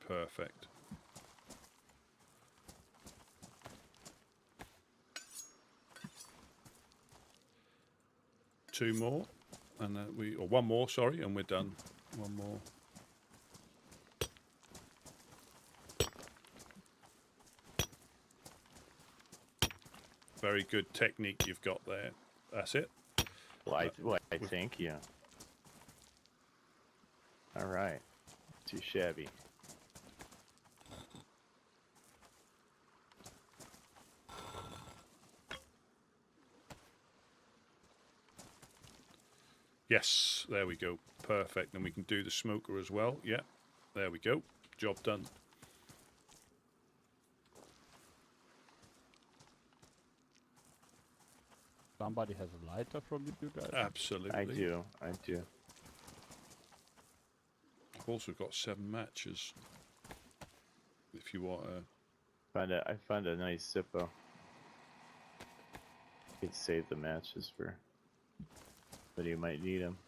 Perfect. Two more, and or one more. Sorry, and we're done. One more. Very good technique you've got there. That's it. Well, I think, yeah. All right. Too shabby. Yes, there we go. Perfect. And we can do the smoker as well. Yeah, there we go. Job done. Somebody has a lighter from you guys? Absolutely. I do. I've also got 7 matches. If you want to... I found a nice Zippo. Could save the matches for, but you might need them.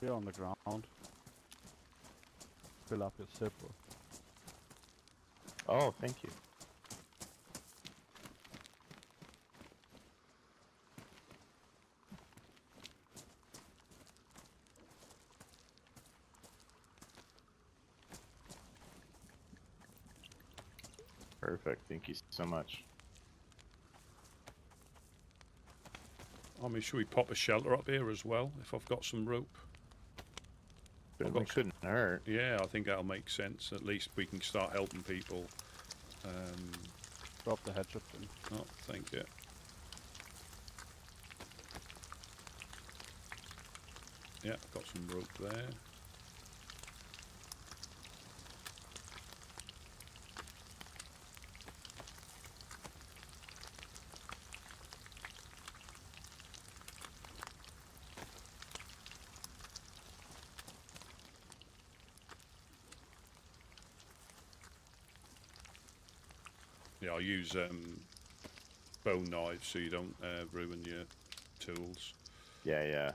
Here on the ground. Fill up your Zippo. Oh, thank you. Perfect. Thank you so much. I mean, should we pop a shelter up here as well, if I've got some rope? Certainly couldn't hurt. Yeah, I think that'll make sense. At least we can start helping people. Drop the hatchet in. Oh, thank you. Yeah, got some rope there. Yeah, I'll use bone knives so you don't ruin your tools. Yeah, yeah.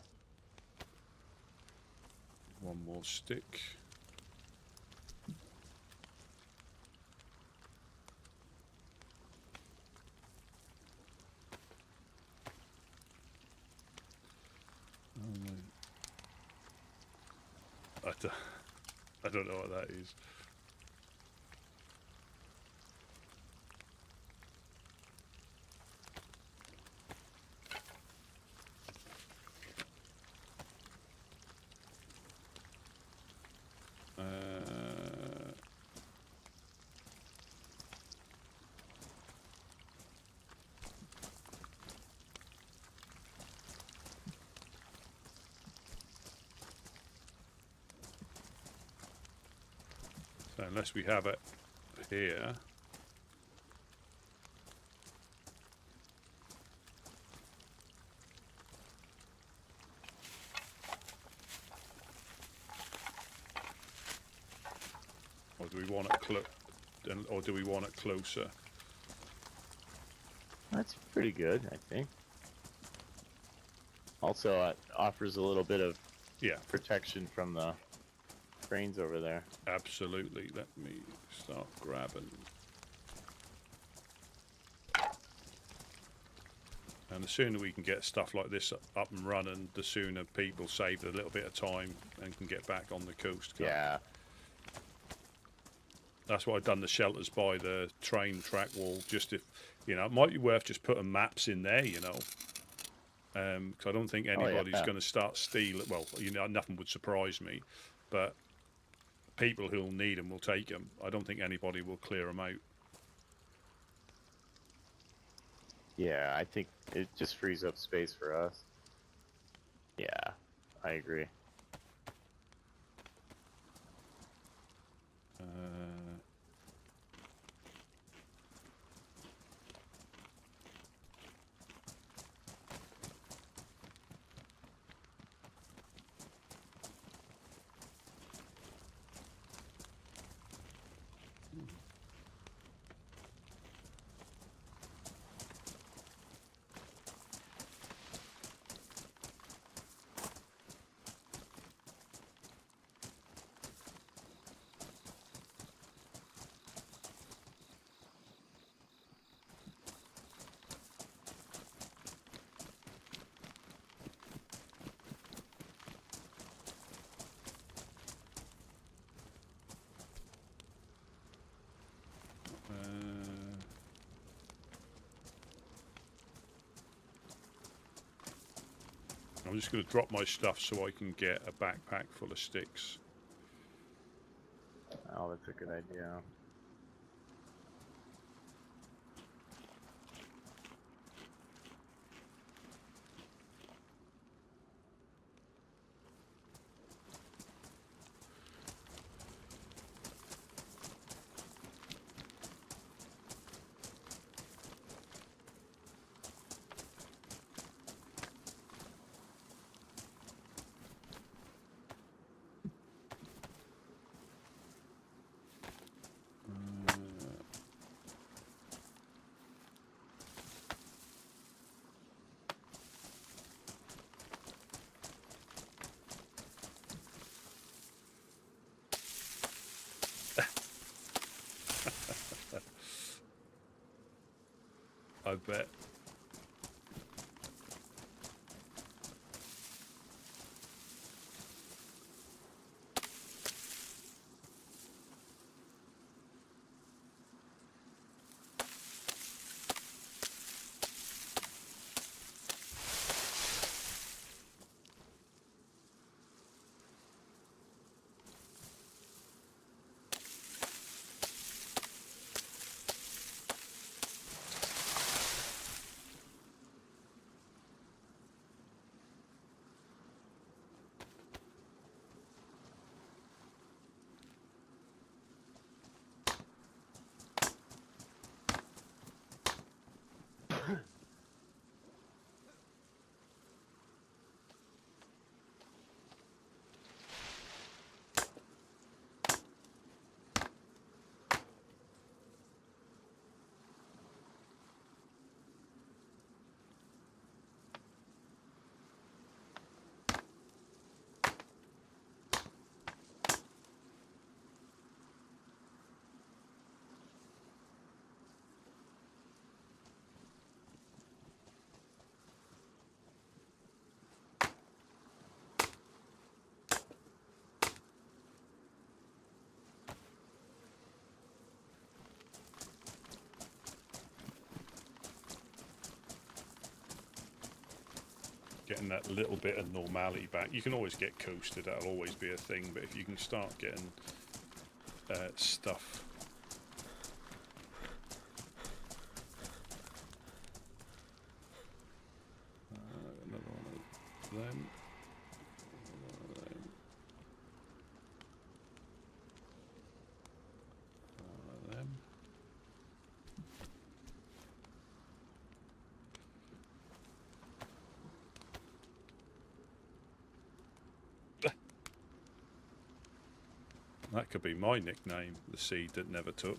One more stick. I don't know what that is. So unless we have it here. Or do we want it or do we want it closer? That's pretty good, I think. Also, it offers a little bit of protection from the cranes over there. Absolutely. Let me start grabbing. And the sooner we can get stuff like this up and running, the sooner people save a little bit of time and can get back on the coast. Yeah. That's why I've done the shelters by the train track wall. Just if, it might be worth just putting maps in there, because I don't think anybody's going to start stealing. Well, nothing would surprise me, but people who'll need them will take them. I don't think anybody will clear them out. Yeah, I think it just frees up space for us. Yeah, I agree. I'm just going to drop my stuff so I can get a backpack full of sticks. Oh, that's a good idea. I bet. getting that little bit of normality back. You can always get coasted, that'll always be a thing, but if you can start getting stuff. Another one of them. Another one of them. One of them. That could be my nickname, the seed that never took.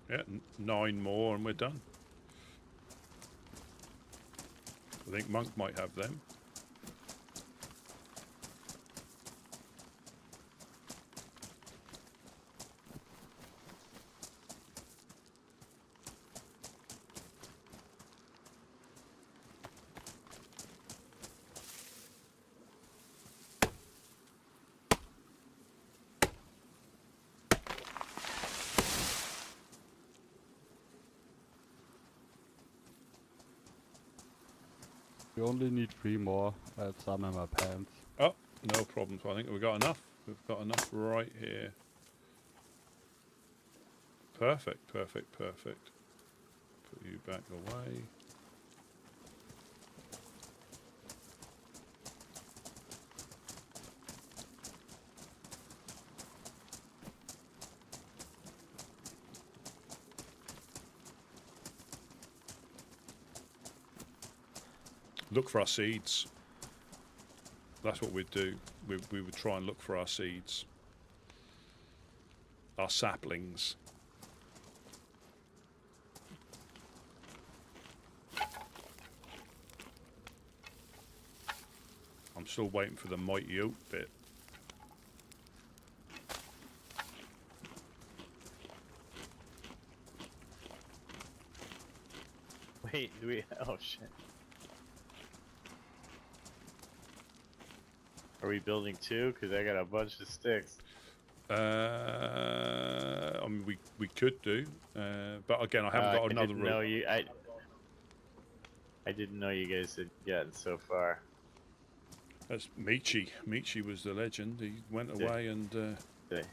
Yeah, 9 more and we're done. I think Monk might have them. We only need 3 more. I have some in my pants. Oh, no problem. So I think we've got enough. We've got enough right here. Perfect, perfect, perfect. Put you back away. Look for our seeds. That's what we'd do. We would try and look for our seeds. Our saplings. I'm still waiting for the mighty oak bit. Wait, do we? Oh shit. Are we building 2? Because I got a bunch of sticks. I mean, we could do, but again, I haven't got another room. I didn't know you guys had gotten so far. That's Michi. Michi was the legend. He went away and... The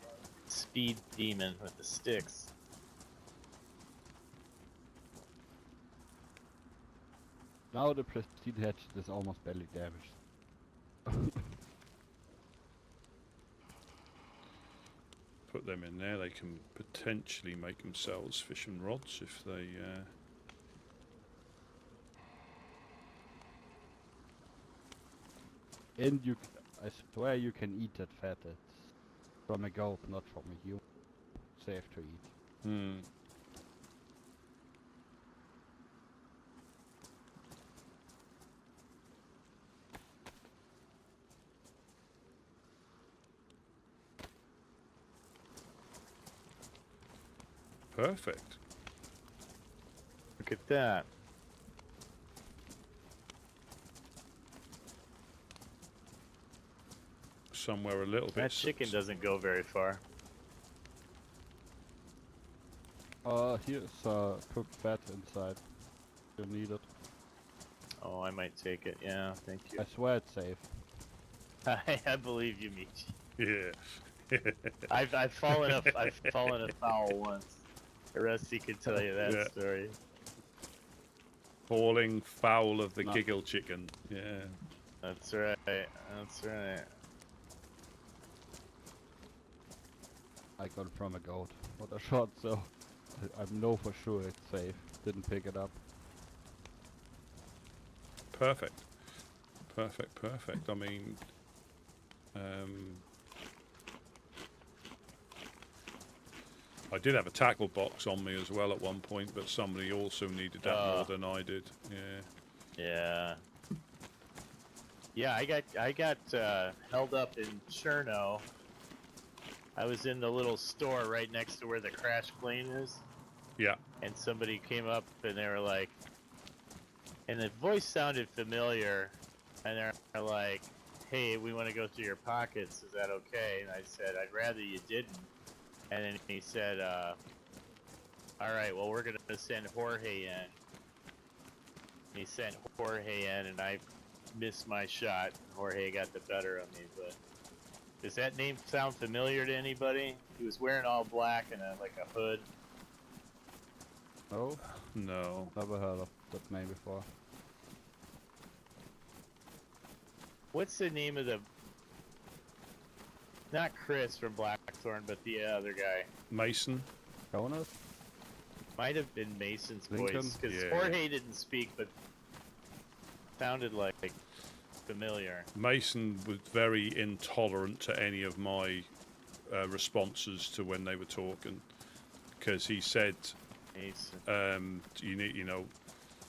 speed demon with the sticks. Now the prestige hatchet is almost barely damaged. Put them in there. They can potentially make themselves fishing rods if they... And you, I swear you can eat that fat. It's from a goat, not from a human. Safe to eat. Perfect. Look at that. Somewhere a little bit... That chicken doesn't go very far. Here's cooked fat inside. You need it. Oh, I might take it. Yeah, thank you. I swear it's safe. I believe you, Michi. Yeah. I've fallen afoul once. Rusty could tell you that story. Falling foul of the giggle chicken. Yeah. That's right. That's right. I got it from a goat. What a shot, so I know for sure it's safe. Didn't pick it up. Perfect. Perfect, perfect. I mean... I did have a tackle box on me as well at one point, but somebody also needed that more than I did. Yeah. Yeah. Yeah, I got held up in Cherno. I was in the little store right next to where the crash plane is. Yeah. and somebody came up and they were like, and the voice sounded familiar, and they're like, "Hey, we want to go through your pockets. Is that okay?" And I said, "I'd rather you didn't." And then he said, "All right, well, we're gonna send Jorge in." He sent Jorge in, and I missed my shot. Jorge got the better of me, but does that name sound familiar to anybody? He was wearing all black and like a hood. No, No. never heard of that name before. What's the name of the? Not Chris from Blackthorn, but the other guy. Mason? Jonas? Might have been Mason's Lincoln? voice, because Yeah. Jorge didn't speak, but sounded like familiar. Mason was very intolerant to any of my responses to when they were talking, because he said, Mason. you know,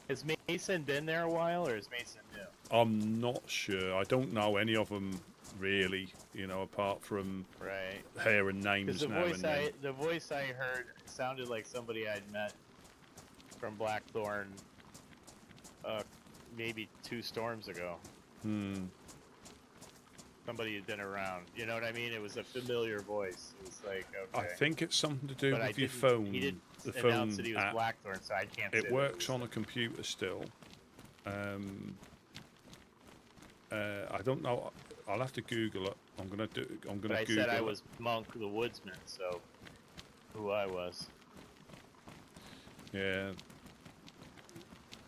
Has Mason been there a while, or is Mason new? I'm not sure. I don't know any of them really, you know, apart from Right. hair and names Because now and then. the voice I heard sounded like somebody I'd met from Blackthorn, maybe 2 storms ago. Hmm. Somebody had been around. You know what I mean? It was a familiar voice. It was like, okay. I think it's something to do But with your didn't- phone. He didn't the announce phone that he was app. Blackthorn, so I can't say It that works was on a computer still. I don't know. I'll have to Google it. I'm gonna But I Google said I it. was Monk the Woodsman, so who I was. Yeah.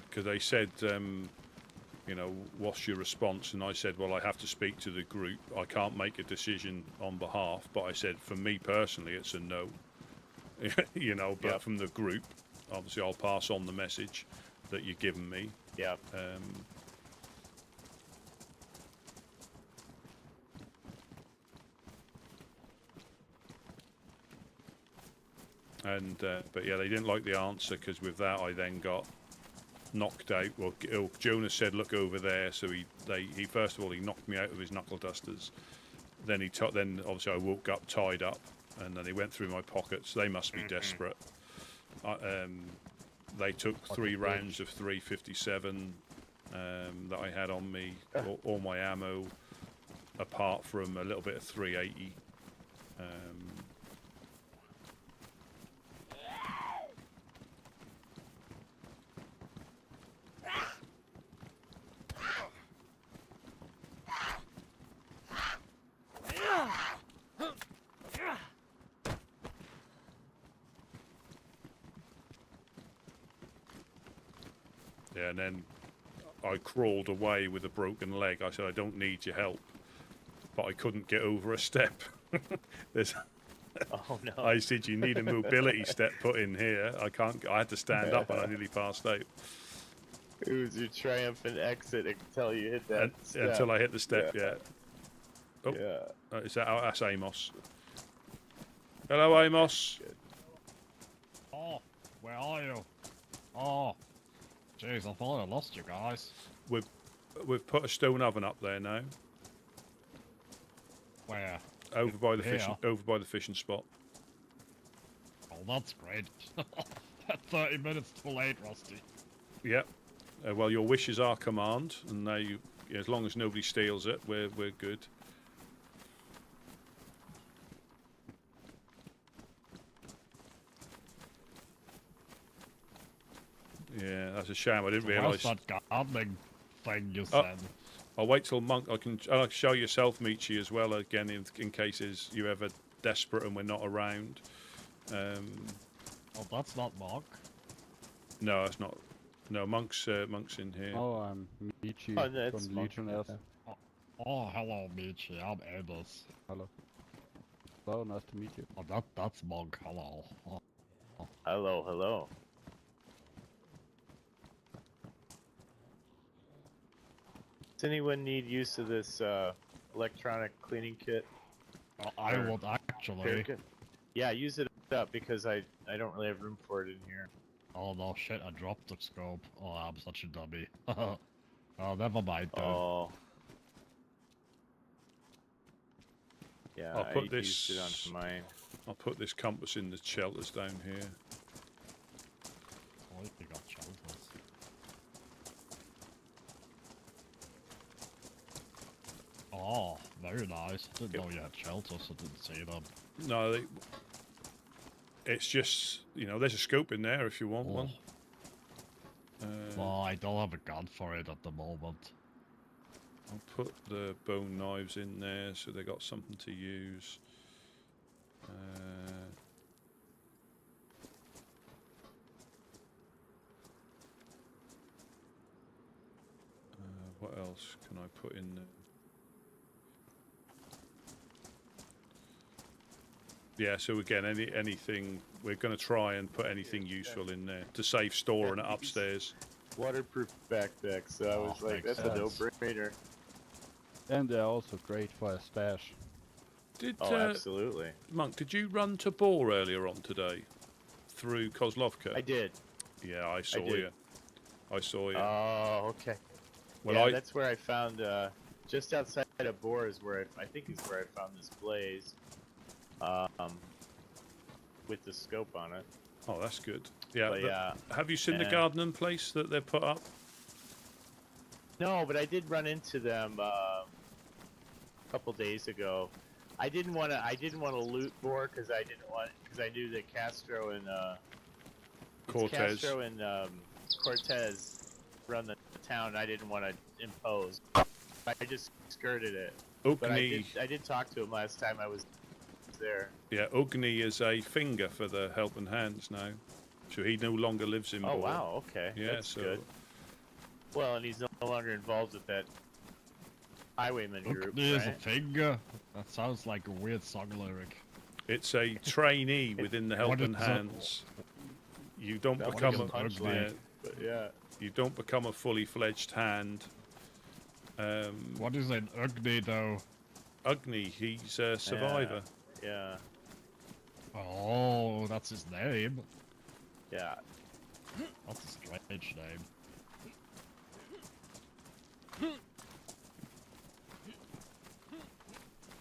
Because they said, you know, what's your response? And I said, well, I have to speak to the group. I can't make a decision on behalf. But I said, for me personally, it's a no. You know, but Yep. from the group, obviously, I'll pass on the message that you've given me. Yeah. But yeah, they didn't like the answer, because with that I then got knocked out. Well, Jonas said, "Look over there." So he first of all he knocked me out of his knuckle dusters. Then then obviously I woke up tied up, and then he went through my pockets. They must be desperate. They took 3 rounds of 357 that I had on me, all my ammo, apart from a little bit of 380. Yeah, and then I crawled away with a broken leg. I said, I don't need your help. But I couldn't get over a step. Oh no. I said, you need a mobility step put in here. I had to stand up, and I nearly passed out. It was your triumphant exit until you hit that step. Until I hit the step, yeah. Oh, Yeah. That's Amos. Hello, Amos. Oh, where are you? Oh, jeez, I thought I lost you guys. We've put a stone oven up there now, Where? over by the Here? fishing spot. Oh, that's great. 30 minutes too late, Rusty. Yep. Well, your wish is our command, and as long as nobody steals it, we're good. Yeah, that's a shame. I didn't realise. Where's that gardening thing you said? I'll wait till Monk. I'll show yourself, Michi, as well again in cases you're ever desperate and we're not around. Oh, that's not Mark. No, it's not. No, Monk's in here. Oh, I'm Michi Oh, that's from Monk. Legionnaires. Oh, hello, Michi. I'm Amos. Hello. So nice to meet you. Oh, that's Monk. Hello. Oh. Hello, hello. Does anyone need use of this electronic cleaning kit? I would actually. Yeah, use it up because I don't really have room for it in here. Oh no, shit! I dropped the scope. Oh, I'm such a dummy. Oh, never mind. Dude. Oh. Yeah, I'll put I used it onto mine. I'll put this compass in the shelters down here. Oh, very nice. Didn't know you had shelters, I didn't see them. No, it's just, you know, there's a scope in there if you want one. Well, I don't have a gun for it at the moment. I'll put the bone knives in there so they got something to use. What else can I put in there? Yeah, so again, anything, we're going to try and put anything useful in there to save storing it upstairs. Waterproof backpack, so I was like, makes that's a sense. no-brainer. And they're also great for a stash. Oh, absolutely. Monk, did you run to Boar earlier on today? Through Kozlovka? I did. Yeah, I saw did. you. I saw you. Oh, okay. Well, yeah, that's where I found, just outside of Boar is where I think is where I found this blaze. With the scope on it. Oh, that's good. Yeah. But, yeah. Have you seen the gardening place that they've put up? No, but I did run into them a couple days ago. I didn't want to loot Boar because I knew that Castro and Cortez run the town. And I didn't want to impose. I just skirted it. But I did talk to him last time I was there. Yeah, Ugni is a finger for the Helping Hands now. So he no longer lives in Boar. Oh, wow, okay. Yeah, That's so... good. Well, and he's no longer involved with that highwayman group, There's right? a finger. That sounds like a weird song lyric. It's a trainee within the Helping Hands. You don't That become was a punchline, but yeah. You don't become a fully fledged hand. What is an Ugni though? Ugni, he's a survivor. Yeah. Oh, that's his name. Yeah. That's a strange name.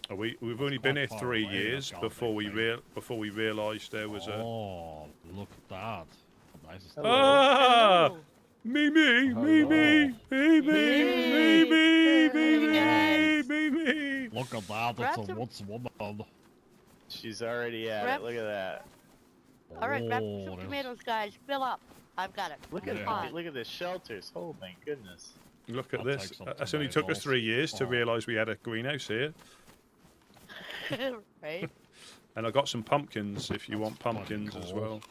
We've only been here 3 years before we realised there was a. Oh, look at that! Nice. Ah! Me. Look at that! It's a woodswoman. She's already at it. Look at that. Alright, grab some tomatoes, guys. Fill up. I've got it. Look at the shelters. Oh my goodness. Look at I'll this. take some That's only took us tomatoes. 3 years to realise we had a greenhouse here. Right? And I got some pumpkins if you want bloody pumpkins as cool. well.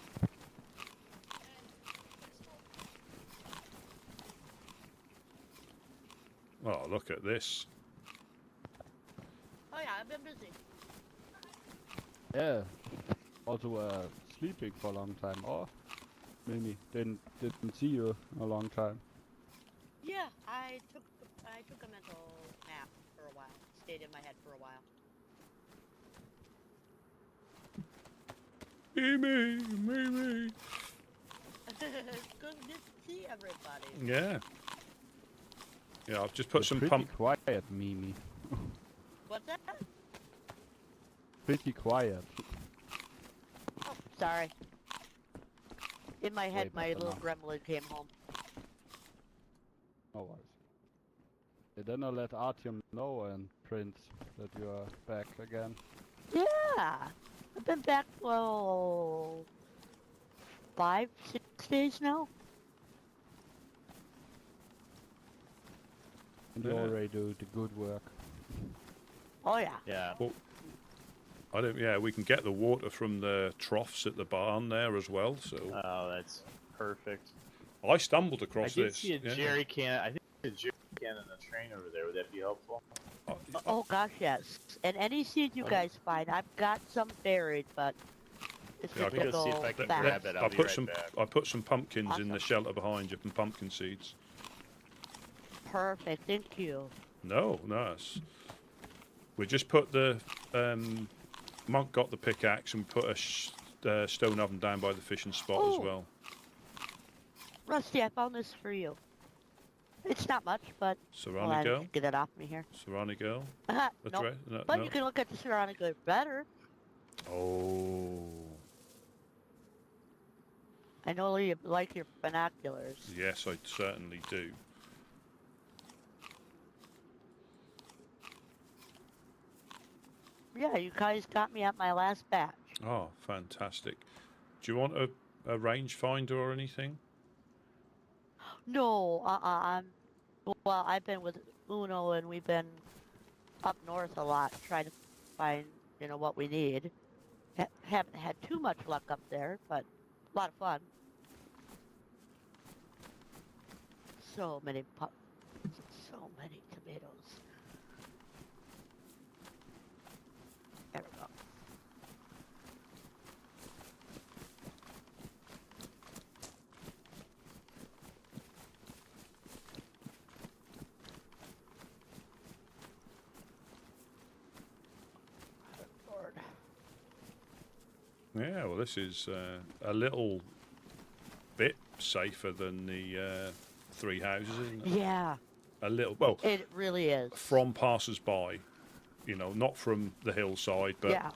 Oh, look at this. Oh yeah, I've been busy. Yeah. Also sleeping for a long time. Oh, maybe didn't see you a long time. Yeah, I took a mental nap for a while. Stayed in my head for a while. Me. It's good to see everybody. Yeah. Yeah, I've just put some Pretty pump. quiet, Mimi. What's that? Pretty quiet. Oh, sorry. In my head, Wait, my but little gremlin came home. No worries. Then I'll let Artyom know and Prince that you are back again. Yeah, I've been back, well, 5, 6 days now. And you Yeah. already do the good work. Oh yeah. Yeah. Yeah, we can get the water from the troughs at the barn there as well. So Oh, that's perfect. I stumbled I across did this. see a yeah. jerry can. I think there's a jerry can on the train over there. Would that be helpful? Oh gosh, yes. And any seed you guys find, I've got some buried, but it's Yeah, I just can to go see if go I can back. grab it. I'll I be put right some. back. I put some pumpkins in the Awesome. shelter behind you, and pumpkin seeds. Perfect, thank you. No, we just put the Monk got the pickaxe and put a stone oven down by the fishing spot as Oh. well. Rusty, I found this for you. It's not much, but Serrani I'll girl, get it off me here. Serrani girl. That's That's right. No, But no. you can look at the Saronic better. Oh, I know you like your binoculars. yes, I certainly do. Yeah, you guys got me at my last batch. Oh, fantastic. Do you want a rangefinder or anything? No, well, I've been with Uno and we've been up north a lot trying to find, what we need. Haven't had too much luck up there, but a lot of fun. So many tomatoes. There we go. Lord. Yeah, well, this is a little bit safer than the 3 houses, isn't it? Yeah, A little, well, it really is. from passers-by, not from the hillside, but Yeah,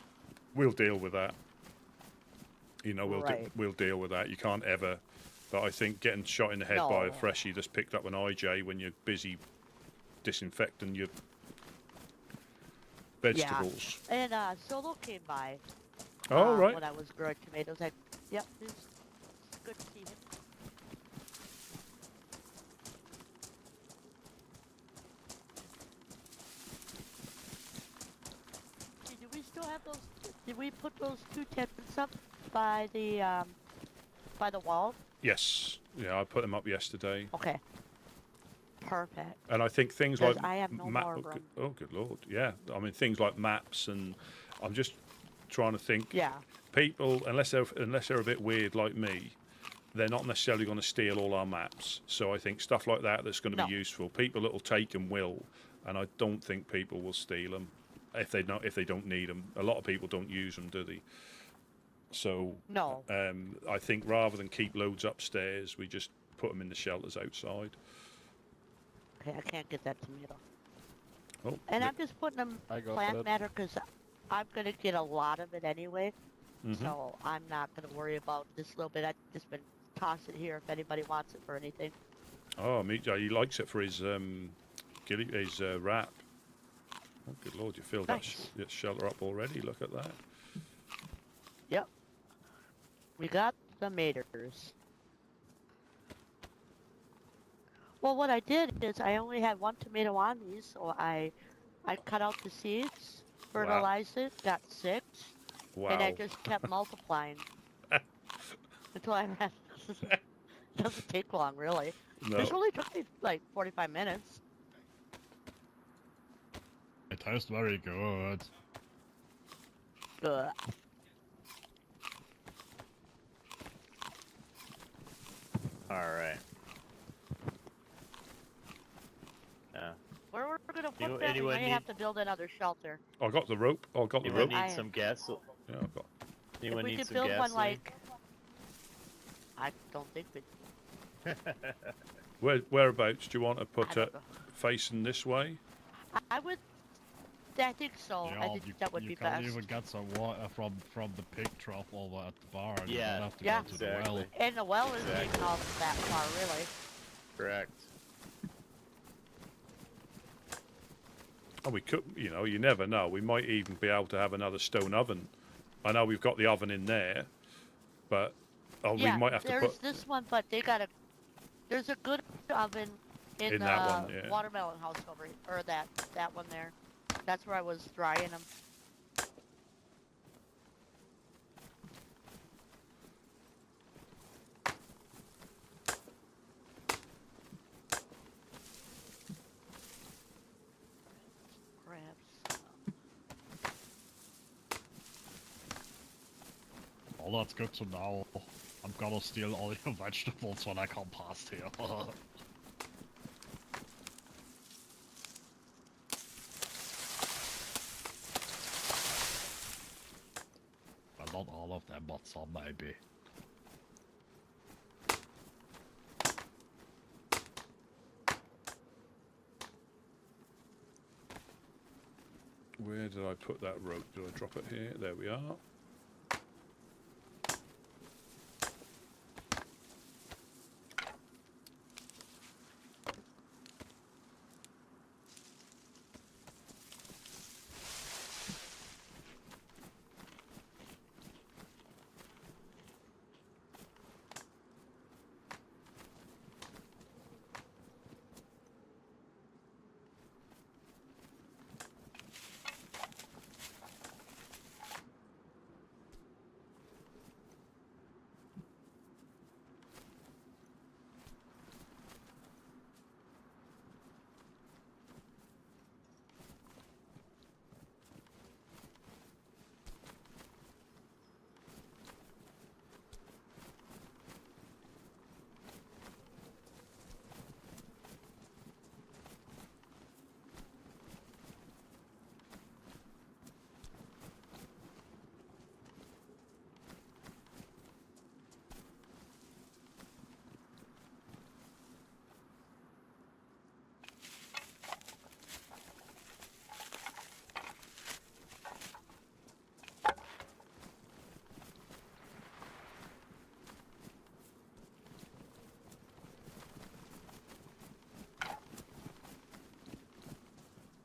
we'll deal with that. Right. We'll deal with that. You can't ever, but I think getting shot in the head by a No. freshie that's picked up an IJ when you're busy disinfecting your vegetables. and Solo came by Oh, right. when I was growing tomatoes. Yep, it's good to see him. Hey, do we still have those? Did we put those 2 tents up by the wall? Yes. Yeah, I put them up yesterday. Okay. Perfect. And I think things 'Cause like I have no more room. oh, good lord, yeah. I mean, things like maps, and I'm just trying to think. Yeah. People, unless they're a bit weird like me, they're not necessarily going to steal all our maps. So I think stuff like that's going to No. be useful. People that will take them will, and I don't think people will steal them if they don't need them. A lot of people don't use them, do they? So No. I think rather than keep loads upstairs, we just put them in the shelters outside. Okay, I can't get that tomato. Oh, And I'm just putting them I got plant that. matter because I'm gonna get a lot of it anyway. mhm. So I'm not gonna worry about this little bit. I've just been tossing it here if anybody wants it for anything. Oh, he likes it for his wrap. Oh, good lord, you filled Nice. that shelter up already. Look at that. Yep. We got the tomatoes. Well, what I did is I only had 1 tomato on these, so I cut out the seeds, fertilized it, got 6, Wow. and I just kept multiplying until I had. Doesn't take long, really. No. This only took me like 45 minutes. It tastes very good. Ugh. All right. Yeah. Where we're gonna put You- that, we anyone may need- have to build another shelter. I got the rope. I got the Anyone rope. need I- some gas? Yeah, I've got. Anyone if we need could some build one gasoline? like, I don't think we. Whereabouts do you want to put I it? don't know. Facing this way? I would. I think so. I think that would be you can best. even get some water from the pig trough over at the barn. You Yeah. don't have to Yeah. go to the well. Exactly. And the well isn't Exactly. even all that far, really. Correct. Oh, we could. You never know. We might even be able to have another stone oven. I know we've got the oven in there, but Yeah, we might have to there's put. this one, but they got a. There's a good oven in In the that one, yeah. watermelon house over here, or that one there. That's where I was drying them. Grab some. Oh, that's good to know. I'm gonna steal all your vegetables when I come past here. Well, not all of them, but some maybe. Where did I put that rope? Did I drop it here? There we are.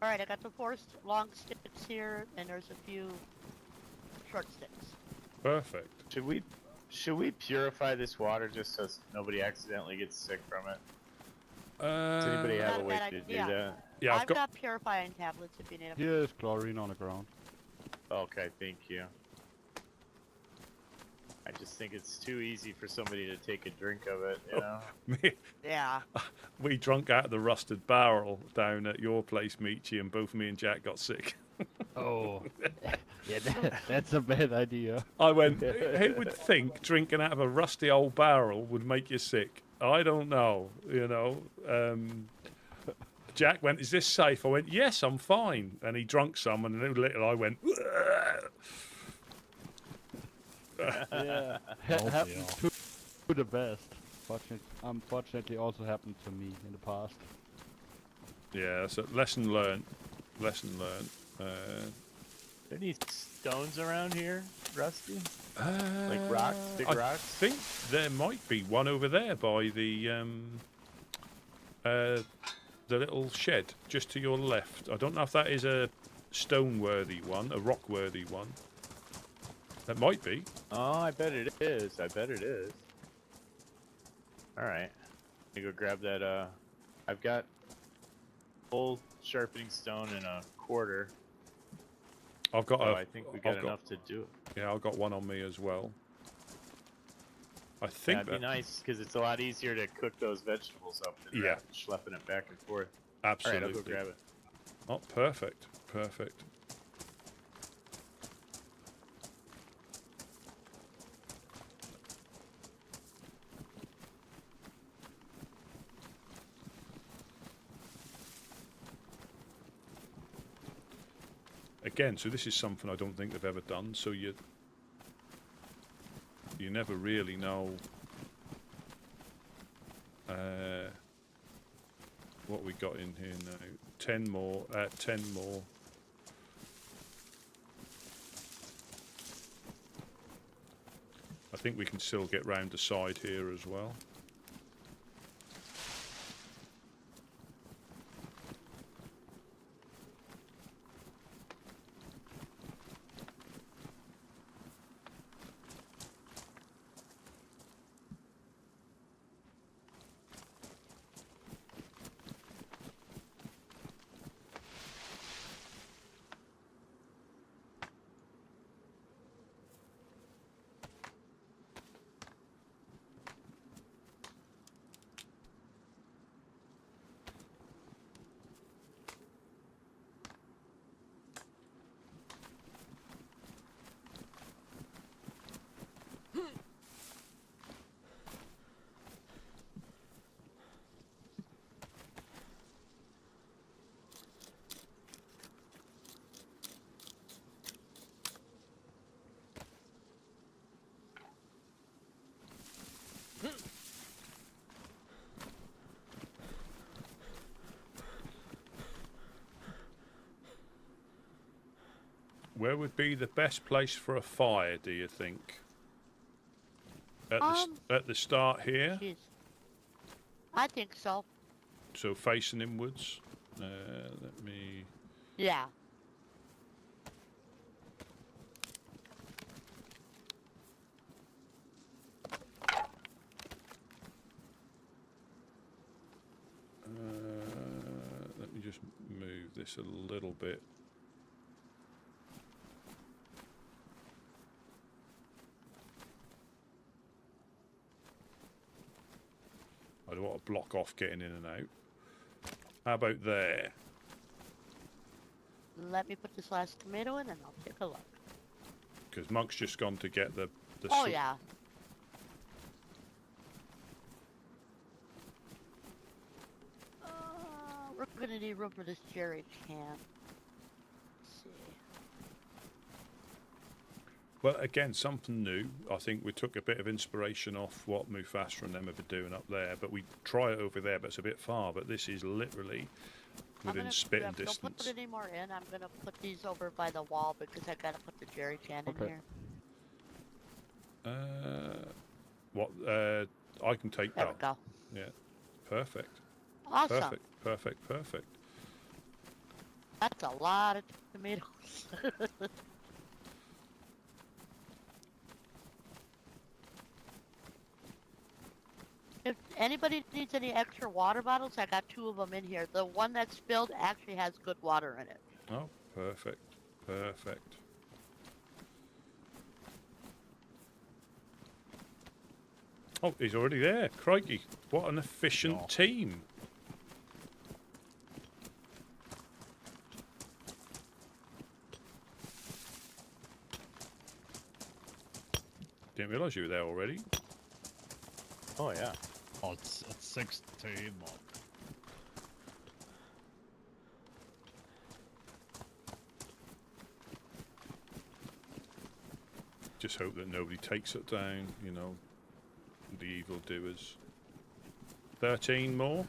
Alright, I got the 4 long sticks here, and there's a few short sticks. Perfect. Should we purify this water just so nobody accidentally gets sick from it? Does anybody have Not a a way bad to do idea. that? Yeah, I've got purifying tablets if you need them. Here is chlorine on the ground. Okay, thank you. I just think it's too easy for somebody to take a drink of it, you know? Yeah. We drunk out of the rusted barrel down at your place, Michi, and both me and Jack got sick. Oh. Yeah, that's a bad idea. I went, who would think drinking out of a rusty old barrel would make you sick? I don't know, you know. Jack went, is this safe? I went, yes, I'm fine. And he drunk some, and little I went, Yeah. Oh, Happened to the best. Unfortunately, also happened to me in the past. yeah, so lesson learned. Lesson learned. There any stones around here, Rusty? Like rocks, big I rocks? think there might be one over there by the little shed just to your left. I don't know if that is a stone-worthy one, a rock-worthy one. That might be. Oh, I bet it is. I bet it is. Alright. Let me go grab that, I've got full sharpening stone and a quarter. I've got So a. I think we got enough to do it. Yeah, I've got one on me as well. I Yeah, think it'd be nice, because it's a lot easier to cook those vegetables up than Yeah. schlepping it back and forth. absolutely. Alright, I'll go grab it. Oh, perfect. Perfect. Again, so this is something I don't think they've ever done, so you never really know what we got in here now. 10 more, 10 more. I think we can still get round the side here as well. Where would be the best place for a fire, do you think? At the start here, Jeez. I think so. so facing inwards. Let me. Yeah. Let me just move this a little bit. I don't want to block off getting in and out. How about there? Let me put this last tomato in and I'll take a look. Because Monk's just gone to get the Oh, yeah. We're gonna need room for this jerry can. Let's see. Well, again, something new. I think we took a bit of inspiration off what Mufasa and them have been doing up there, but we try it over there, but it's a bit far. But this is literally within spitting distance. Don't put any more in. I'm gonna put these over by the wall because I gotta put the jerry can in here. What? I can take There that. we go. Yeah, perfect. Awesome. Perfect. Perfect. Perfect. That's a lot of tomatoes. If anybody needs any extra water bottles, I got 2 of them in here. The one that's filled actually has good water in it. Oh, perfect. Perfect. Oh, he's already there. Crikey. What an efficient team. Didn't realise you were there already. Oh yeah. Oh, it's 16, man. Just hope that nobody takes it down, you know, the evildoers. 13 more.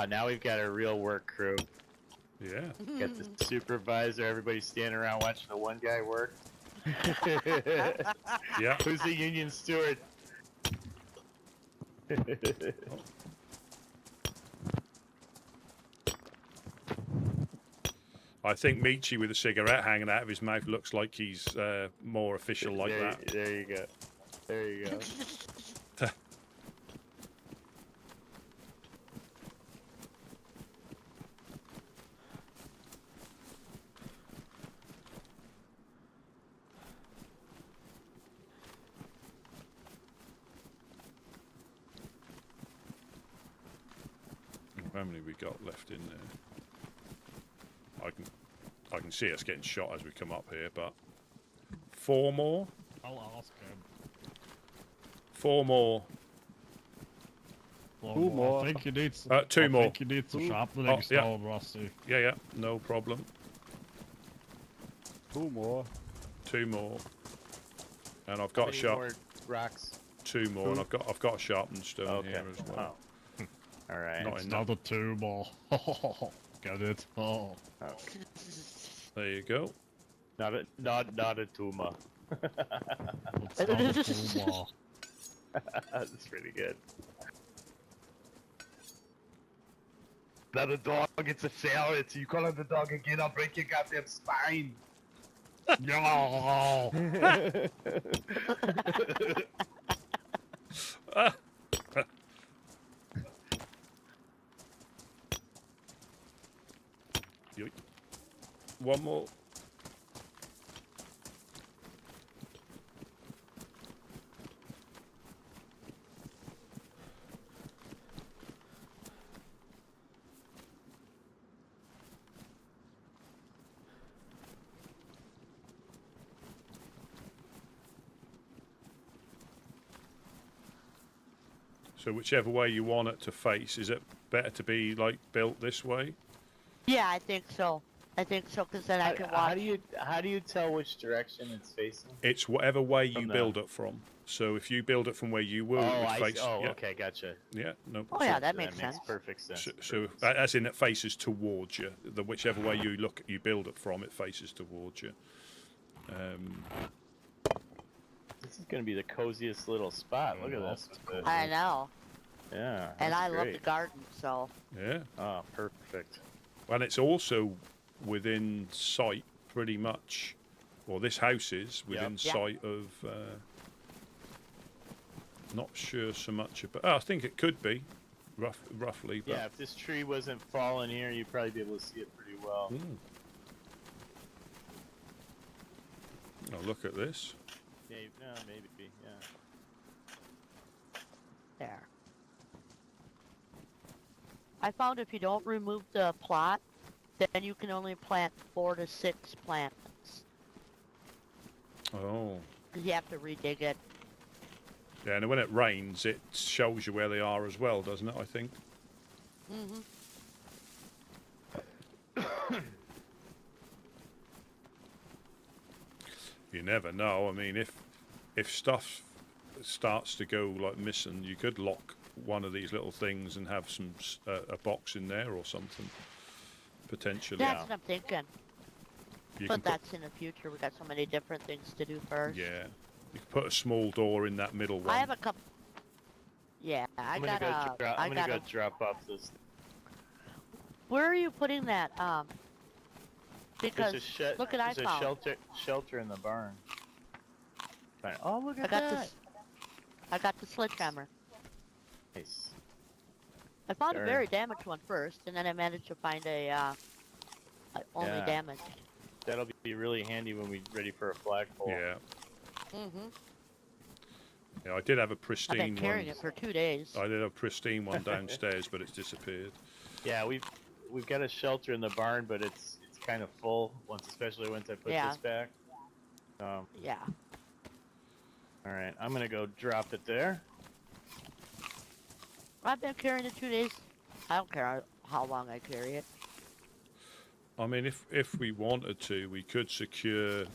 Now we've got a real work crew. Yeah. Got the supervisor, everybody standing around watching the one guy work. Yeah. Who's the union steward? I think Michi with a cigarette hanging out of his mouth looks like he's more official like that. There you go. There you go. How many we got left in there? I can see us getting shot as we come up here, but 4 more. I'll ask him. 4 more. Well, 2 more. I think you need some, 2 more. I think you need some sharpening Oh, yeah. stone, Rusty. Yeah, yeah, no problem. 2 more. 2 more. And I've How got many sharp. more rocks. 2 more, and I've got a sharpened stone Okay. here as well. Oh. All right. Not It's enough. another 2 more. Get it? Oh. Oh. There you go. Not a tumor. It's another 2 more. That's pretty good. Not a dog, it's a ferret. You call it a dog again, I'll break your goddamn spine. No! Yoink. 1 more. So whichever way you want it to face, is it better to be like built this way? Yeah, I think so. I think so, because then I can watch. How do you tell which direction it's facing? It's whatever way you From the- build it from. So if you build it from where you were, Oh, it would I face. see. Oh, yeah, okay, gotcha. yeah, no. Oh yeah, so, that makes sense. Perfect sense. so as in it faces towards you. The whichever way you look, you build it from, it faces towards you. This is gonna be the coziest little spot. Look at this. I know. Yeah. And that's I love the great. garden, so. Yeah, Oh, perfect. and it's also within sight, pretty much. Well, this house is within Yep. sight of. Not sure so much about. Oh, I think it could be, roughly. But, Yeah, if this tree wasn't falling here, you'd probably be able to see it pretty well. Oh, look at this. Yeah, no, maybe. Yeah. There. I found if you don't remove the plot, then you can only plant 4 to 6 plants. Oh. 'Cause you have to redig it. Yeah, and when it rains, it shows you where they are as well, doesn't it? I think. Mm-hmm. You never know. I mean, if stuff starts to go like missing, you could lock one of these little things and have some a box in there or something. potentially. That's what I'm thinking. You But can that's in the future. We got so many different things to do first. yeah. You can put a small door in that middle one. I have a couple. Yeah, I'm gonna go drop off this. Where are you putting that? Because look at there's a found. shelter in the barn. Oh, look I at got that! this. I got the sledgehammer. Nice. I found a There. very damaged one first, and then I managed to find a only Yeah. damaged. That'll be really handy when we're ready for a flagpole. Yeah. Mhm. Yeah, I did have a I've pristine been carrying one. it for 2 days. I did have a pristine one downstairs, but it's disappeared. Yeah, we've got a shelter in the barn, but it's kind of full especially once I put Yeah. this back. Yeah. All right, I'm gonna go drop it there. I've been carrying it 2 days. I don't care how long I carry it. I mean, if we wanted to, we could secure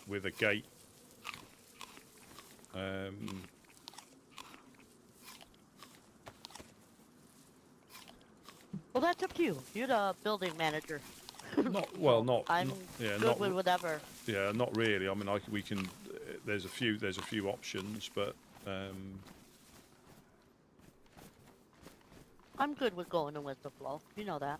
with a gate. Well, that's up to you. You're the building manager. Not well, not. I'm yeah, good not. with whatever. Yeah, not really. I mean, we can. There's a few options, but I'm good with going with the flow. You know that.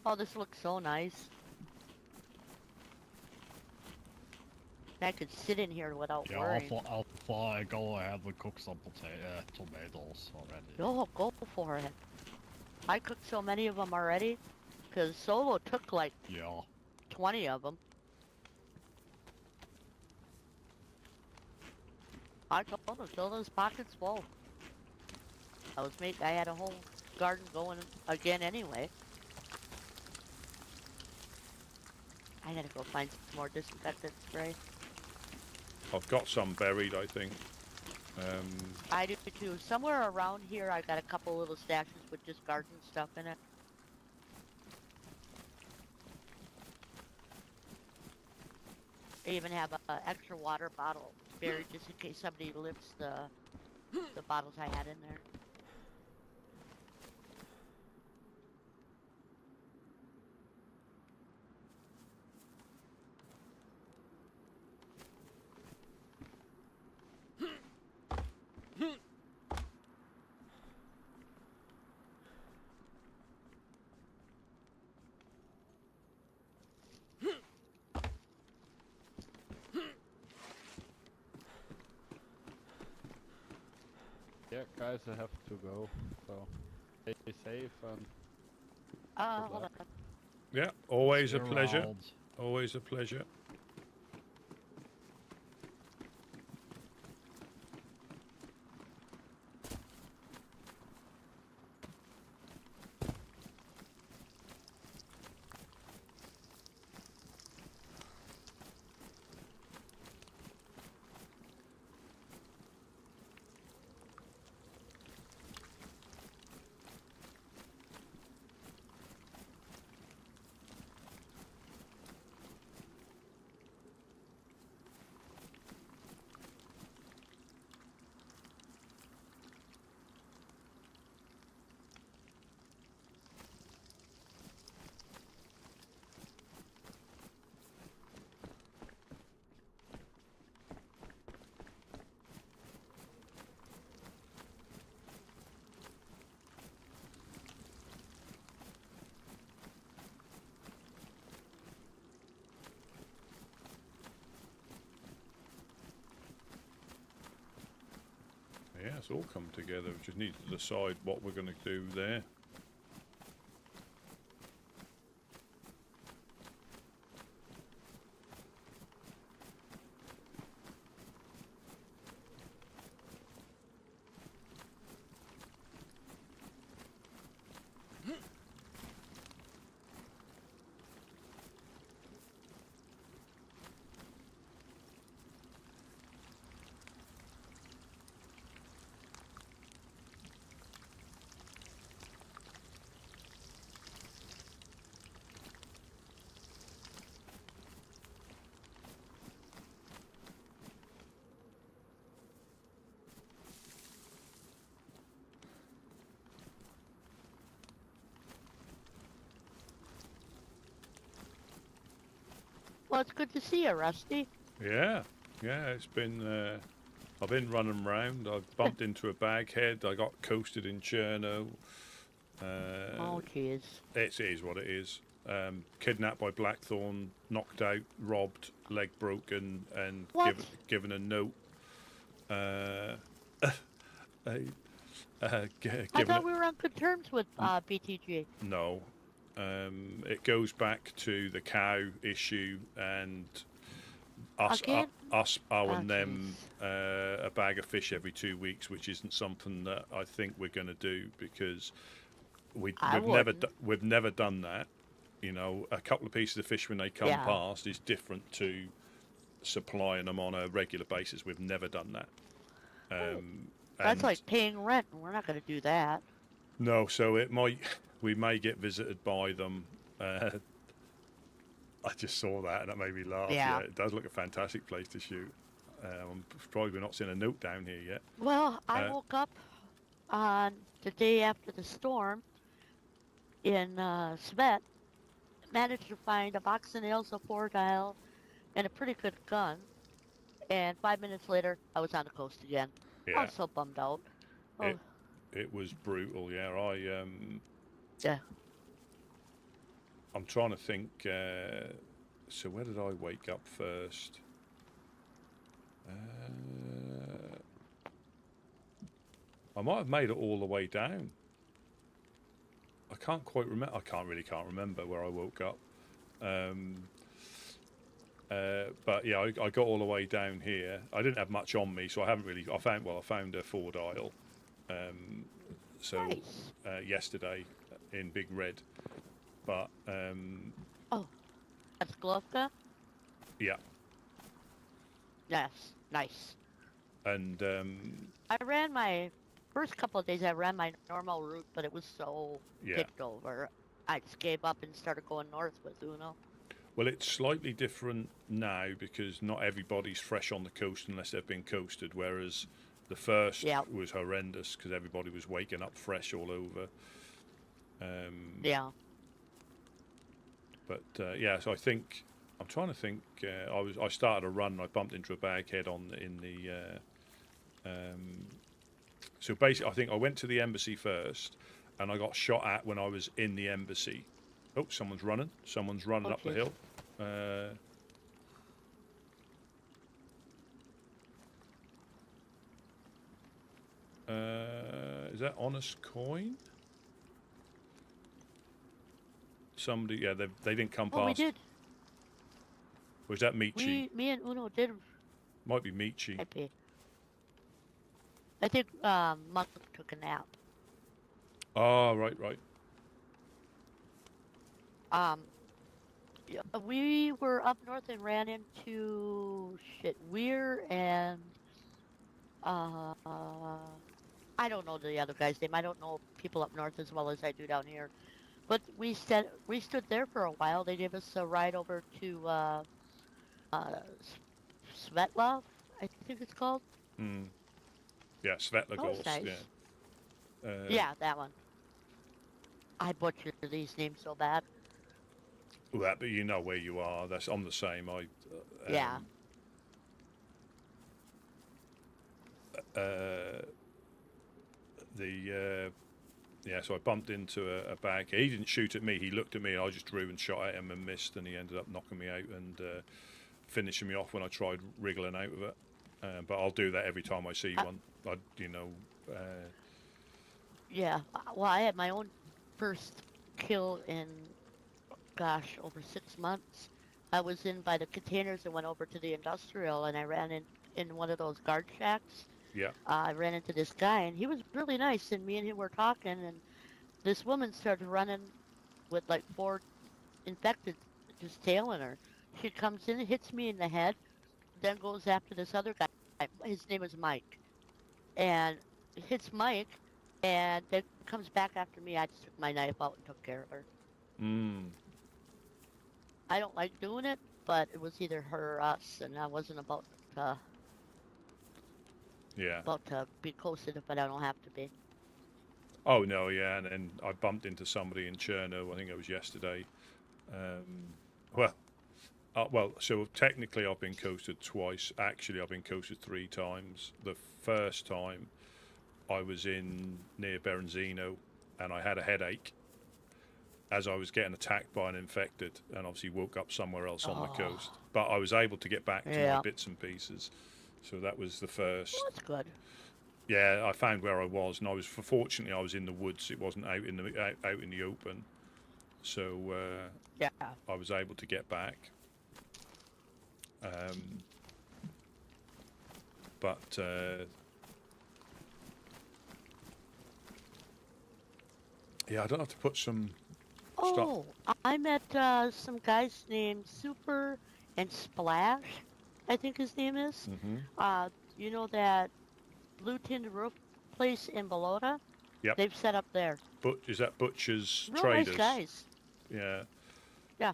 Oh, this looks so nice. I could sit in here without Yeah, worrying. I'll fly, go ahead and cook some tomatoes already. Yo, go for it. I cooked so many of them already, because Solo took like Yeah. 20 of them. I told him, fill his pockets full. I had a whole garden going again anyway. I gotta go find some more disinfectant spray. I've got some buried, I think. I do too. Somewhere around here I got a couple little stashes with just garden stuff in it. I even have an extra water bottle buried just in case somebody lifts the bottles I had in there. Yeah, guys, I have to go. So stay safe and Hold on. Yeah, always a You're pleasure. around. Always a pleasure. Yeah, it's all come together. We just need to decide what we're going to do there. Well, it's good to see you, Rusty. Yeah, it's been. I've been running around. I've bumped into a baghead. I got coasted in Cherno. Oh, jeez. It is what it is. Kidnapped by Blackthorn, knocked out, robbed, leg broken, and What? given a note. I Given thought we were on good terms with BTG. No. It goes back to the cow issue and us Again? owing Oh, them a bag of fish every 2 weeks, which isn't something that I think we're going to do because we've never done that. You know, a couple of pieces of fish when they come Yeah. past is different to supplying them on a regular basis. We've never done that. That's And- like paying rent, and we're not going to do that. No, so we may get visited by them. I just saw that and that made me laugh. Yeah. It does look a fantastic place to shoot. I'm probably not seeing a note down here yet. Well, I woke up on the day after the storm in Svet, managed to find a box of nails, a 4-dial, and a pretty good gun. And 5 minutes later, I was on the coast again. I Yeah, was so bummed out. Oh, it was brutal. Yeah, yeah. I'm trying to think. So where did I wake up first? I might have made it all the way down. I can't quite remember. I can't remember where I woke up. But yeah, I got all the way down here. I didn't have much on me, so I haven't really. I found a 4-dial. Nice. Yesterday in Big Red, but That's Glovka? yeah, Yes. Nice. and I ran my first couple of days. I ran my normal route, but it was so yeah. picked over. I just gave up and started going north with Uno. Well, it's slightly different now because not everybody's fresh on the coast unless they've been coasted, whereas the first was horrendous because everybody was waking up fresh all over. Yeah. But yeah, so I'm trying to think. I started a run and I bumped into a baghead in the. So basically, I think I went to the embassy first, and I got shot at when I was in the embassy. Oh, someone's running! Someone's running up the hill. Is that honest coin? Somebody, yeah, they didn't come past. Oh, we did. Was that Michi? Me and Uno did. Might be Michi. Might be. I think Muck took a nap. Oh, right. Yeah, we were up north and ran into Weir and I don't know the other guy's name. I don't know people up north as well as I do down here. But we stood there for a while. They gave us a ride over to Svetlov, I think it's called. Yeah, Svetlov. Oh, nice. Yeah. Yeah, that one. I butchered these names so bad. Well, but you know where you are. I'm the same. Yeah. Yeah, so I bumped into a bag. He didn't shoot at me. He looked at me. I just drew and shot at him and missed, and he ended up knocking me out and finishing me off when I tried wriggling out of it. But I'll do that every time I see one. Yeah. Well, I had my own first kill in, gosh, over 6 months. I was in by the containers and went over to the industrial, and I ran in one of those guard shacks. Yeah. I ran into this guy, and he was really nice, and me and him were talking, and this woman started running with like 4 infected just tailing her. She comes in, hits me in the head, then goes after this other guy. His name is Mike. And hits Mike, and then comes back after me. I just took my knife out and took care of her. I don't like doing it, but it was either her or us, and I wasn't about to be coasted, but I don't have to be. Oh no, yeah, and then I bumped into somebody in Cherno. I think it was yesterday. Well, Well, so technically I've been coasted twice. Actually, I've been coasted 3 times. The first time I was in near Berenzino, and I had a headache as I was getting attacked by an infected, and obviously woke up somewhere else on the coast. But I was able to get back to my bits and pieces. So that was the first. Well, that's good. Yeah, I found where I was, and fortunately I was in the woods. It wasn't out in the open, so Yeah. I was able to get back. But yeah, I don't have to put some stuff. Oh, I met some guys named Super and Splash, I think his name is. Mm-hmm. You know that blue tinned roof place in Bologna? Yep. They've set up there. Is that Butcher's Real Traders? nice guys. Yeah. Yeah.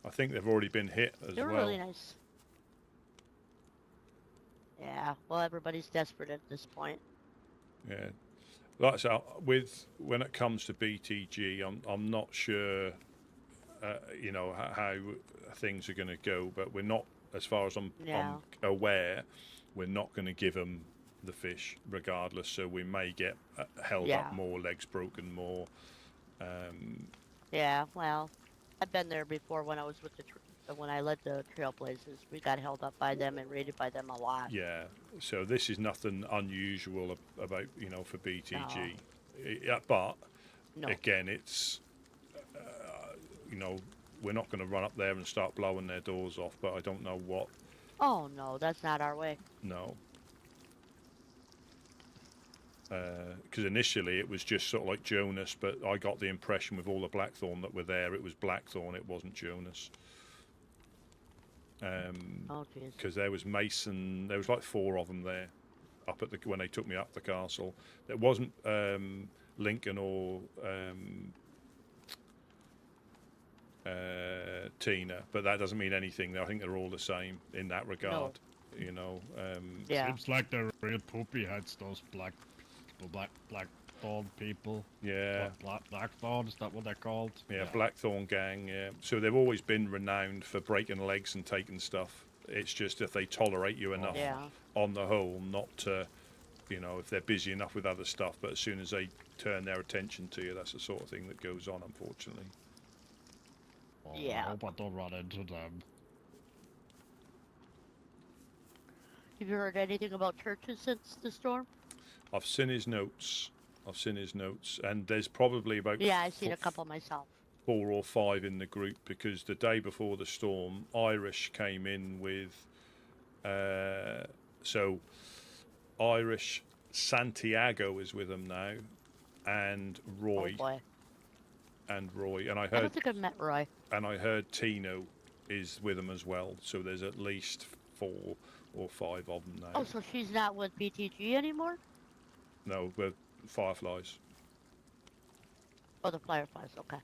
I think they've already been hit as They're well. really nice. Yeah, well, everybody's desperate at this point. Yeah. Like I say, when it comes to BTG, I'm not sure, how things are going to go. But we're not, as far as I'm aware, we're not going to give them the fish regardless. So we may get held up more, legs broken more. Yeah, well, I've been there before when I was with when I led the Trailblazers. We got held up by them and raided by them a lot. Yeah, so this is nothing unusual about, for BTG. Yeah, but again, it's, we're not going to run up there and start blowing their doors off, but I don't know what. Oh, no, that's not our way. No. Because initially it was just sort of like Jonas, but I got the impression with all the Blackthorn that were there, it was Blackthorn, it wasn't Jonas. Because there was Mason, there was like 4 of them there, up at when they took me up the castle. There wasn't Lincoln or Tina, but that doesn't mean anything. I think they're all the same in that regard. No. Seems like they're real poopy heads, those Blackthorn people. Yeah. Blackthorn, is that what they're called? Yeah, Blackthorn gang, yeah. So they've always been renowned for breaking legs and taking stuff. It's just if they tolerate you enough on the whole, not to, if they're busy enough with other stuff, but as soon as they turn their attention to you, that's the sort of thing that goes on, unfortunately. Oh, I hope I don't run into them. Have you heard anything about churches since the storm? I've seen his notes, and there's probably about I've seen a couple myself. 4 or 5 in the group, because the day before the storm, Irish came in with, so Irish Santiago is with them now, and Roy. Oh boy. And I I heard. don't think I've met Roy. And I heard Tino is with them as well. So there's at least 4 or 5 of them now. Oh, so she's not with BTG anymore? No, we're Fireflies. Oh, the Fireflies. Okay.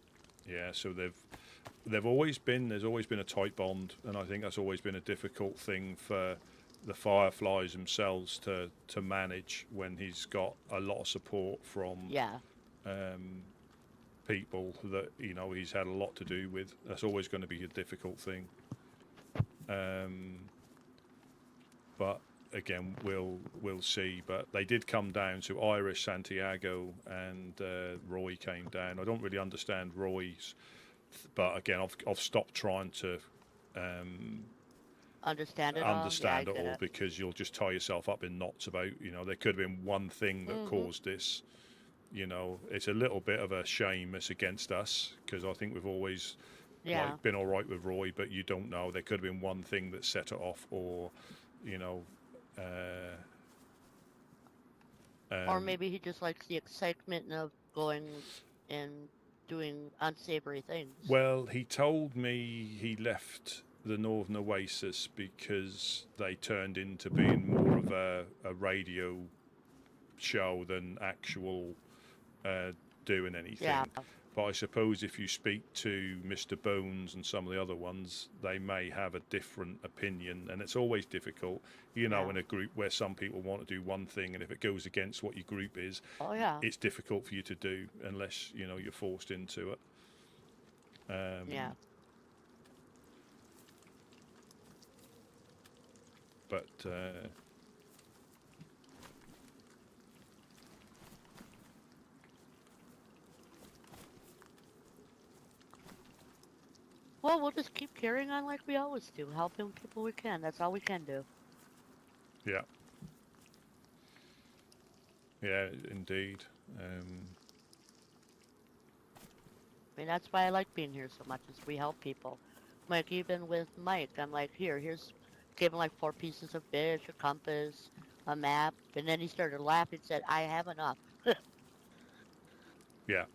Yeah, so there's always been a tight bond, and I think that's always been a difficult thing for the Fireflies themselves to manage when he's got a lot of support from people that he's had a lot to do with. That's always going to be a difficult thing. But again, we'll see. But they did come down. So Irish, Santiago, and Roy came down. I don't really understand Roy's, but again, I've stopped trying to understand it all because you'll just tie yourself up in knots about there could have been one thing that caused this. It's a little bit of a shame it's against us, because I think we've always been all right with Roy, but you don't know. There could have been one thing that set it off, or or maybe he just likes the excitement of going and doing unsavory things. Well, he told me he left the Northern Oasis because they turned into being more of a radio show than actual doing anything. Yeah. But I suppose if you speak to Mr. Bones and some of the other ones, they may have a different opinion, and it's always difficult, in a group where some people want to do one thing, and if it goes against what your group is, it's difficult for you to do unless you're forced into it. But Well, we'll just keep carrying on like we always do, helping people we can. That's all we can do. yeah, yeah, indeed. I mean, that's why I like being here so much, is we help people. Like, even with Mike, I'm like, here's, gave him like 4 pieces of fish, a compass, a map, and then he started laughing and said, I have enough. Yeah,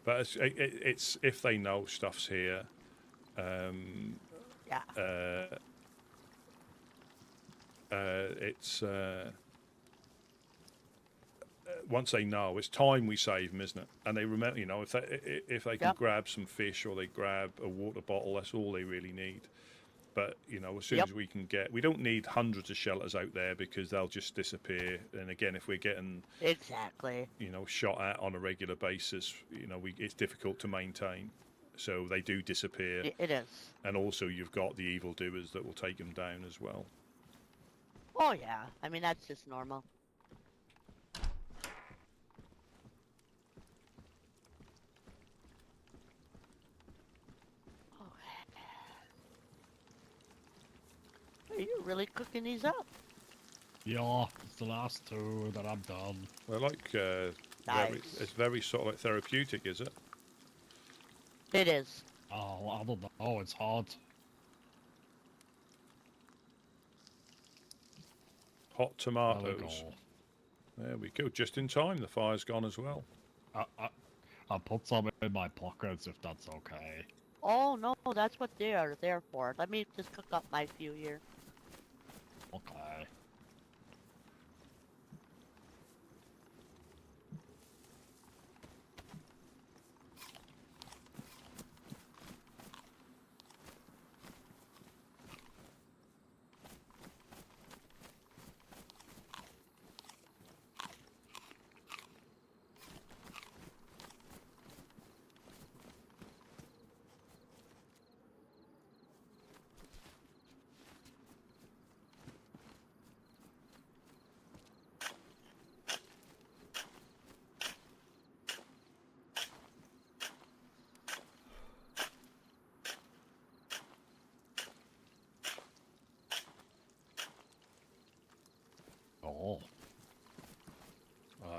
but it's if they know stuff's here. Yeah. It's once they know, it's time we save them, isn't it? And they remember, you know, if they can Yep. grab some fish or they grab a water bottle, that's all they really need. But you know, as soon Yep. as we can get, we don't need hundreds of shelters out there because they'll just disappear. And again, if we're getting, Exactly. you know, shot at on a regular basis, you know, it's difficult to maintain. So they do disappear. It is. And also, you've got the evildoers that will take them down as well. Oh, yeah. I mean, that's just normal. Are you really cooking these up? Yeah, it's the last 2 that I'm done. Well, like, Nice. it's very sort of like therapeutic, is it? It is. Oh, I don't know, it's hard. Hot There we tomatoes. go. There we go. Just in time. The fire's gone as well. I put some in my pockets if that's okay. Oh, no, that's what they are there for. Let me just cook up my few here. Okay. Oh,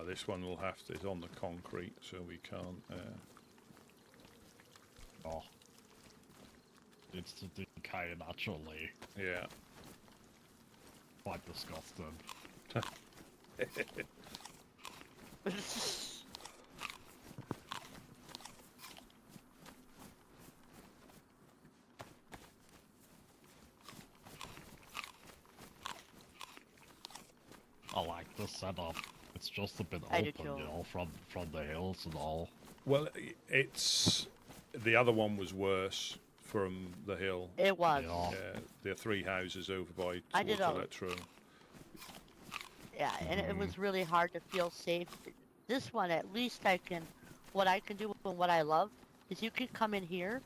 This one will have to. It's on the concrete, so we can't. oh. It's to decay naturally. Yeah. Quite disgusting. I like the setup. It's just a bit I do open, too. you know, from the hills and all. Well, it's the other one was worse from the hill. It was. Yeah. There are 3 houses over by I did towards all- Electro. Yeah, and it was really hard to feel safe. This one, at least I can, what I can do and what I love is you can come in here,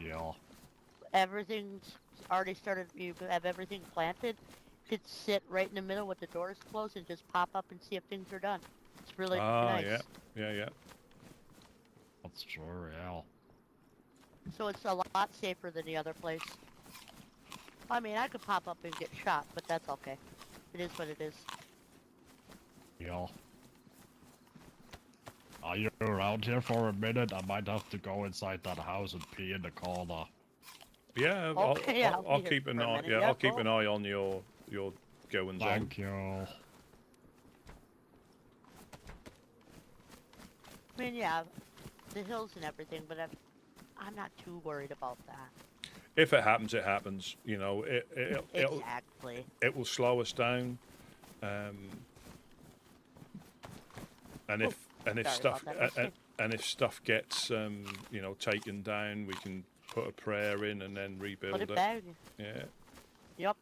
Yeah. everything's already started, you have everything planted, you could sit right in the middle with the doors closed and just pop up and see if things are done. It's really nice. Yeah. That's true, yeah. So it's a lot safer than the other place. I mean, I could pop up and get shot, but that's okay. It is what it is. Yeah. Are you around here for a minute? I might have to go inside that house and pee in the corner. Yeah, Okay, yeah, I'll I'll be here keep an for a eye. minute. Yeah, Yeah, I'll keep cool. an eye on your goings on. Thank you. I mean, yeah, the hills and everything, but I'm not too worried about that. If it happens, it happens. You know, it'll Exactly. it will slow us down. And if sorry stuff about that, Rusty. and if stuff gets you know, taken down, we can put a prayer in and then rebuild Put it back. Yeah. Yep.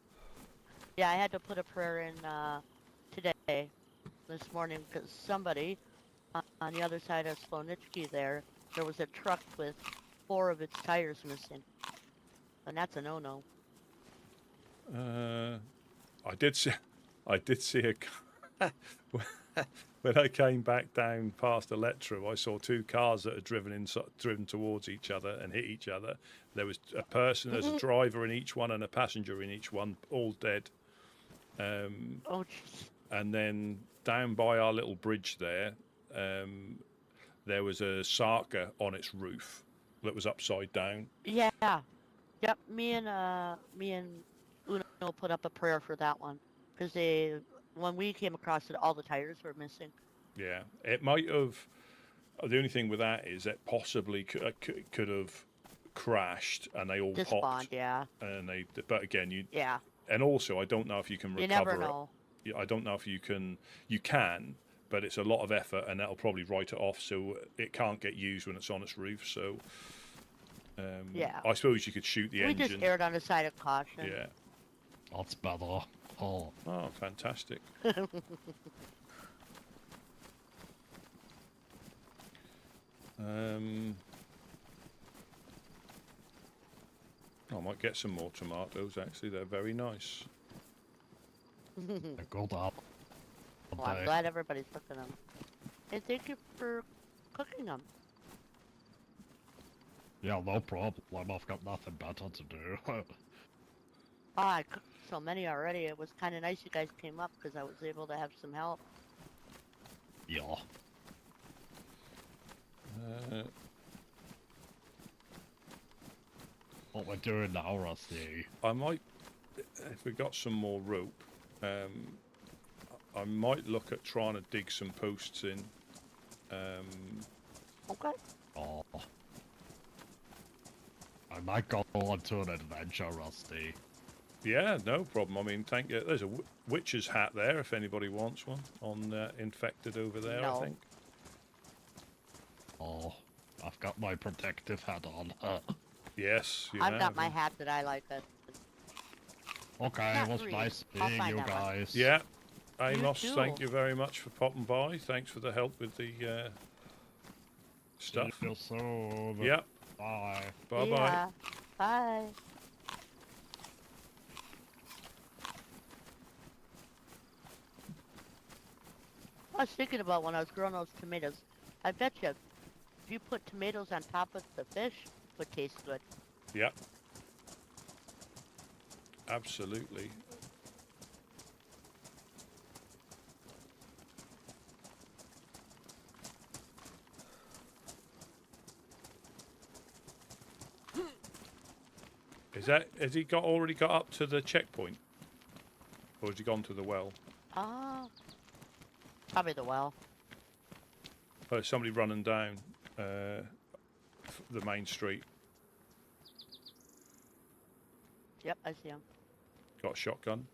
Yeah, I had to put a prayer in today, this morning, because somebody on the other side of Slonitsky there was a truck with 4 of its tires missing. And that's a no-no. I did see a when I came back down past Electro, I saw two cars that had driven towards each other and hit each other. There was a person, there's a driver in each one and a passenger in each one, all dead. Oh, jeez. And then down by our little bridge there, there was a Sarka on its roof that was upside down. Yeah. Yep. Me and Uno put up a prayer for that one because when we came across it, all the tires were missing. Yeah, it might have. The only thing with that is it possibly could have crashed and they all Despawned, popped. yeah. And but again, Yeah. And also, I don't know if you can recover You never know. it. I don't know if you can. You can, but it's a lot of effort, and that'll probably write it off, so it can't get used when it's on its roof. So, yeah. I suppose you could shoot the we engine. just erred on the side of caution. Yeah. That's better. Oh. Oh, fantastic. I might get some more tomatoes, actually. They're very nice. They're good up. Well, I'm glad everybody's cooking them. Hey, thank you for cooking them. Yeah, no problem. I've got nothing better to do. Oh, I cooked so many already. It was kind of nice you guys came up because I was able to have some help. Yeah. What we're doing now, Rusty. I might, if we got some more rope, I might look at trying to dig some posts in. Okay. Oh. I might go on to an adventure, Rusty. Yeah, no problem. I mean, thank you. There's a witch's hat there if anybody wants one on Infected over there, No. I think. Oh, I've got my protective hat on. Yes, you I've got have, my yeah. hat that I like. Okay, Not it was really. nice I'll seeing find you that one. guys. Yeah. Amos, too. thank you very much for popping by. Thanks for the help with the stuff. See you soon. Yeah. Bye. Bye-bye. Yeah. Bye. I was thinking about when I was growing those tomatoes. I bet you, if you put tomatoes on top of the fish, it would taste good. Yeah. Absolutely. Has he already got up to the checkpoint? Or has he gone to the well? Probably the well. Oh, there's somebody running down the main street. Yep, I see him. Got a shotgun.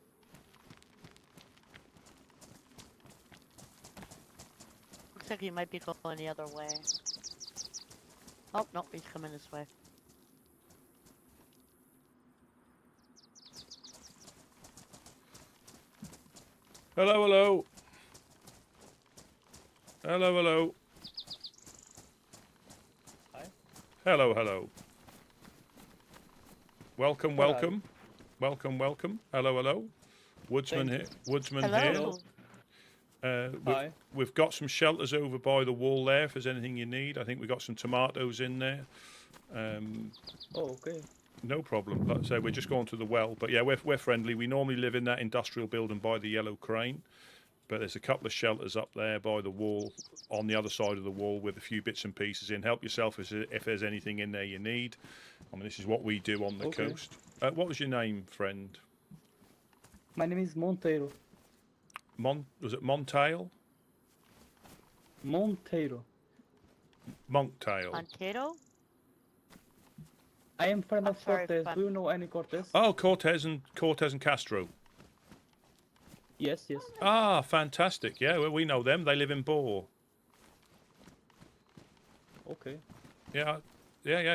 Looks like he might be going the other way. Oh, no, he's coming this way. Hello, hello. Hello, hello. Hi. Hello, hello. Welcome, Hello. welcome. Welcome, welcome. Hello, hello. Woodsman here. Woodsman Hello. here. Hi. We've got some shelters over by the wall there if there's anything you need. I think we've got some tomatoes in there. Oh, okay. No problem. Like I say, we're just going to the well. But yeah, we're friendly. We normally live in that industrial building by the yellow crane. But there's a couple of shelters up there by the wall, on the other side of the wall, with a few bits and pieces in. Help yourself if there's anything in there you need. I mean, this is what we do on the coast. What was your name, friend? My name is Monteiro. Was it Montail? Monteiro. Monktail. Potato? I am friend I'm of sorry if Cortez. I'm- Do you know any Cortez? Oh, Cortez and Castro. Yes, yes. Ah, fantastic. Yeah, well, we know them. They live in Bohr. Okay. Yeah,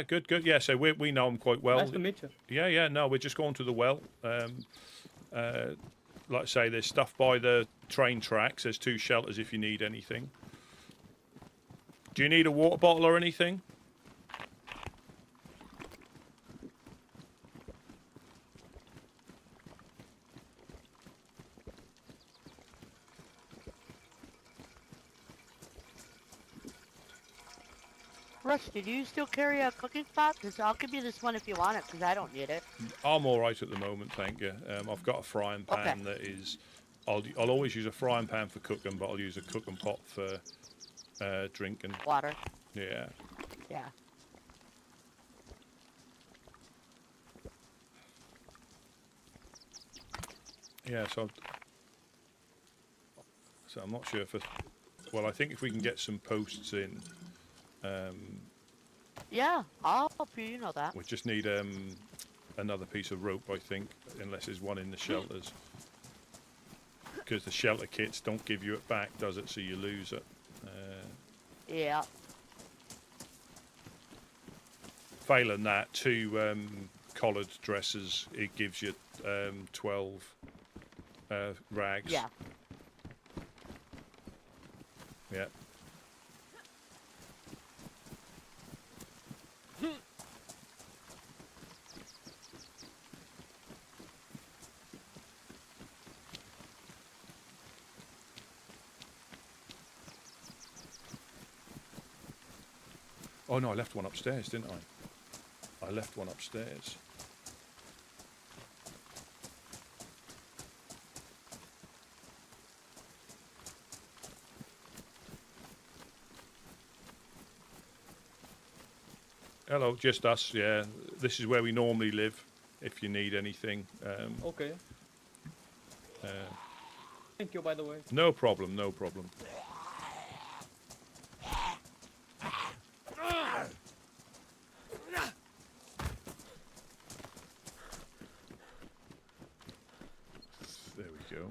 good. Yeah, so we know them quite well. Nice to meet you. Yeah, no, we're just going to the well. Like I say, there's stuff by the train tracks. There's 2 shelters if you need anything. Do you need a water bottle or anything? Rusty, do you still carry a cooking pot? Because I'll give you this one if you want it, because I don't need it. I'm all right at the moment, thank you. I've got a frying pan that is. I'll always use a frying pan for cooking, but I'll use a cooking pot for drinking. Water. Yeah. Yeah. Yeah. So I'm not sure if. Well, I think if we can get some posts in. Yeah, I'll help you. You know that. We just need another piece of rope, I think, unless there's one in the shelters. Because the shelter kits don't give you it back, does it? So you lose it. Yeah. Failing that, 2 collared dresses, it gives you 12 rags. Yeah. Yeah. Oh no, I left one upstairs, didn't I? I left one upstairs. Hello, just us, yeah. This is where we normally live, if you need anything. Okay. Thank you, by the way. No problem, no problem. There we go.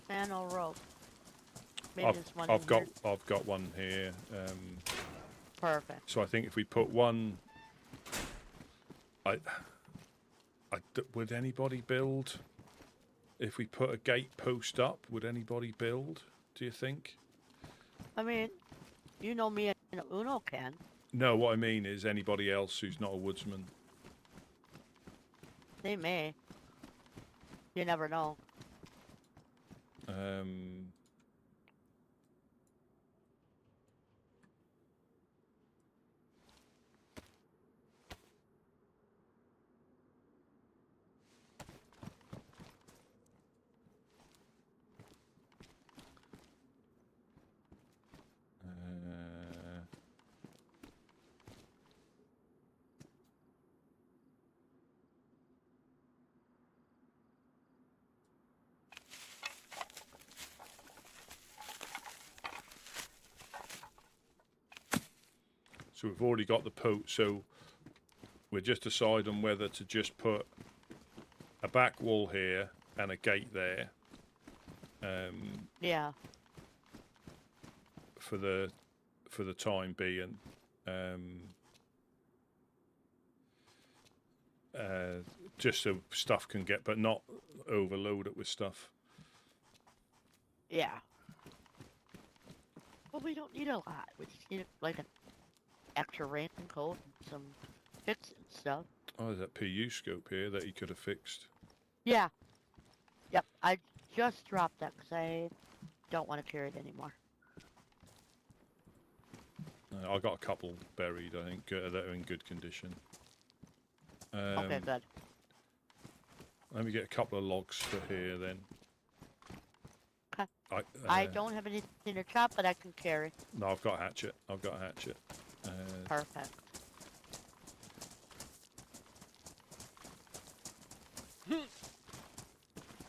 And no rope. Maybe there's one I've in got here. I've got one here. Perfect. So I think if we put one, would anybody build? If we put a gate post up, would anybody build? Do you think? I mean, you know me and Uno can. No, what I mean is anybody else who's not a woodsman. They may. You never know. So we've already got the post, so we're just deciding whether to just put a back wall here and a gate there. Yeah. For the time being, just so stuff can get, but not overload it with stuff. Yeah. Well, we don't need a lot. We just need like an extra raincoat and some fits and stuff. Oh, there's that PU scope here that he could have fixed. Yeah. Yep. I just dropped that because I don't want to carry it anymore. I got a couple buried, I think, that are in good condition. Okay, good. Let me get a couple of logs for here then. Okay. I don't have anything to chop, but I can carry. No, I've got a hatchet. I've got a hatchet. Perfect.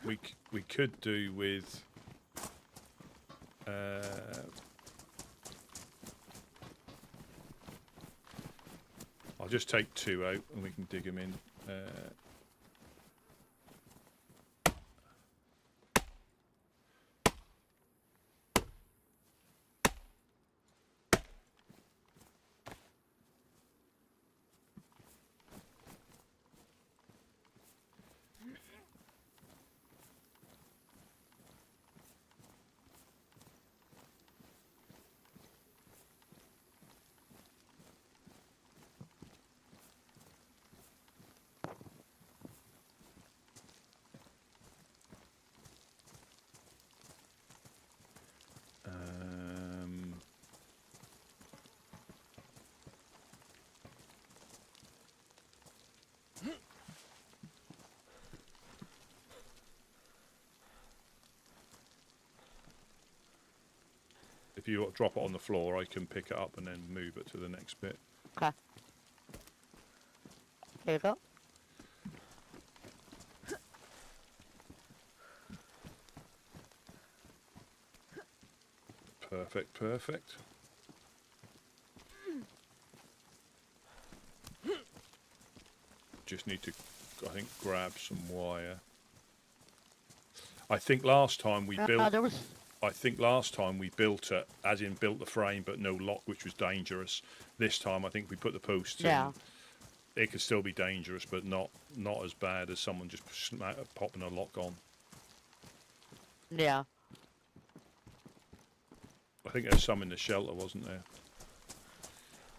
We could do with I'll just take 2 out and we can dig them in. If you drop it on the floor, I can pick it up and then move it to the next bit. Okay. Here you go. Perfect, perfect. Just need to, I think, grab some wire. I think last time we built... There was... I think last time we built it, as in built the frame, but no lock, which was dangerous. This time, I think we put the posts in. It could still be dangerous, but not as bad as someone just popping a lock on. Yeah. I think there's some in the shelter, wasn't there?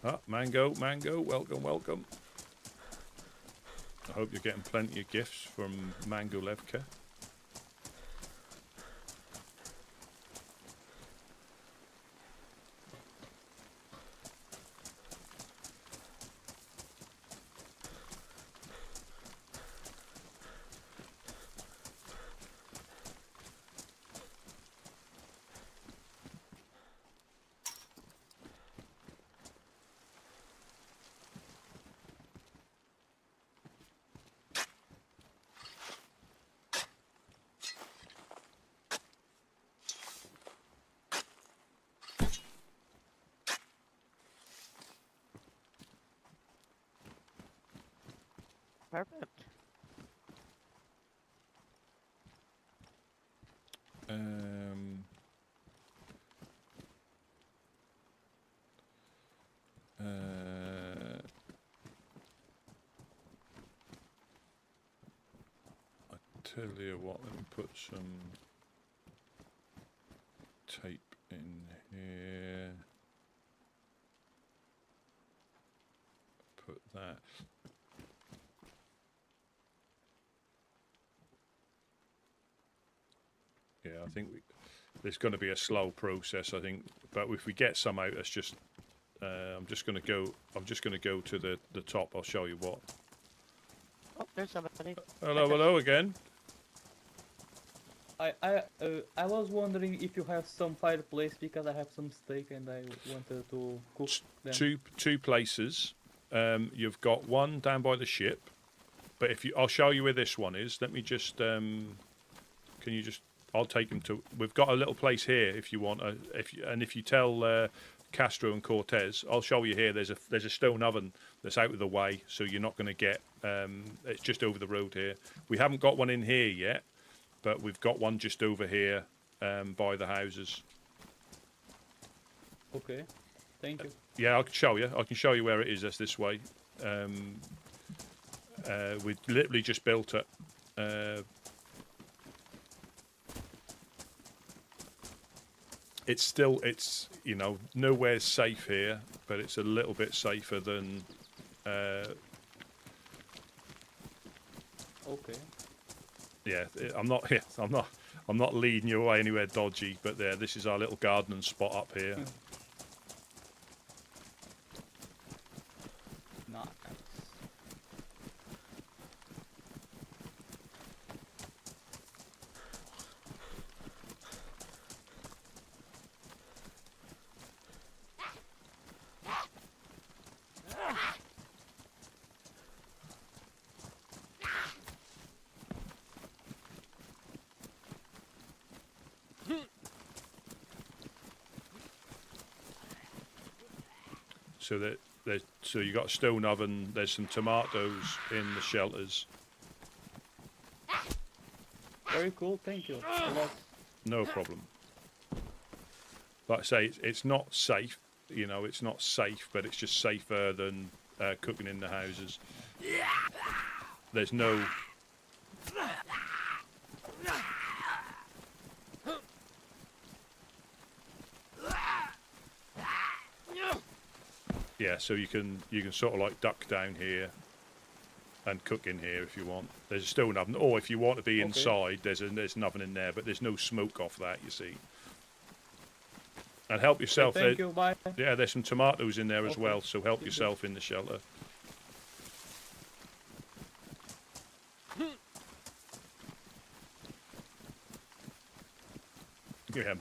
Ah, Mango, welcome, welcome. I hope you're getting plenty of gifts from Mango Levka. Perfect. I tell you what, let me put some tape in here. Put that. Yeah, I think there's going to be a slow process, I think, but if we get some out, it's just I'm just going to go to the top. I'll show you what. Oh, there's somebody. Hello, hello again. I was wondering if you have some fireplace because I have some steak and I wanted to cook them. Two places. You've got one down by the ship, but I'll show you where this one is. Let me just can you just? I'll take them to. We've got a little place here if you want. If you tell Castro and Cortez, I'll show you here. There's a stone oven that's out of the way, so you're not going to get. It's just over the road here. We haven't got one in here yet, but we've got one just over here by the houses. Okay, thank you. Yeah, I can show you. I can show you where it is. That's this way. We literally just built it. It's you know, nowhere safe here, but it's a little bit safer than. Okay. Yeah, I'm not leading you away anywhere dodgy, but this is our little gardening spot up here. Nice. So you got a stone oven. There's some tomatoes in the shelters. Very cool, thank you. A lot. No problem. Like I say, it's not safe. You know, it's not safe, but it's just safer than cooking in the houses. There's no. Yeah, so you can sort of like duck down here and cook in here if you want. There's a stone oven, or if you want to be inside, there's an oven in there, but there's no smoke off that, you see. And help yourself. Okay, thank you, bye. Yeah, there's some tomatoes in there as well, so help yourself in the shelter. Yeah.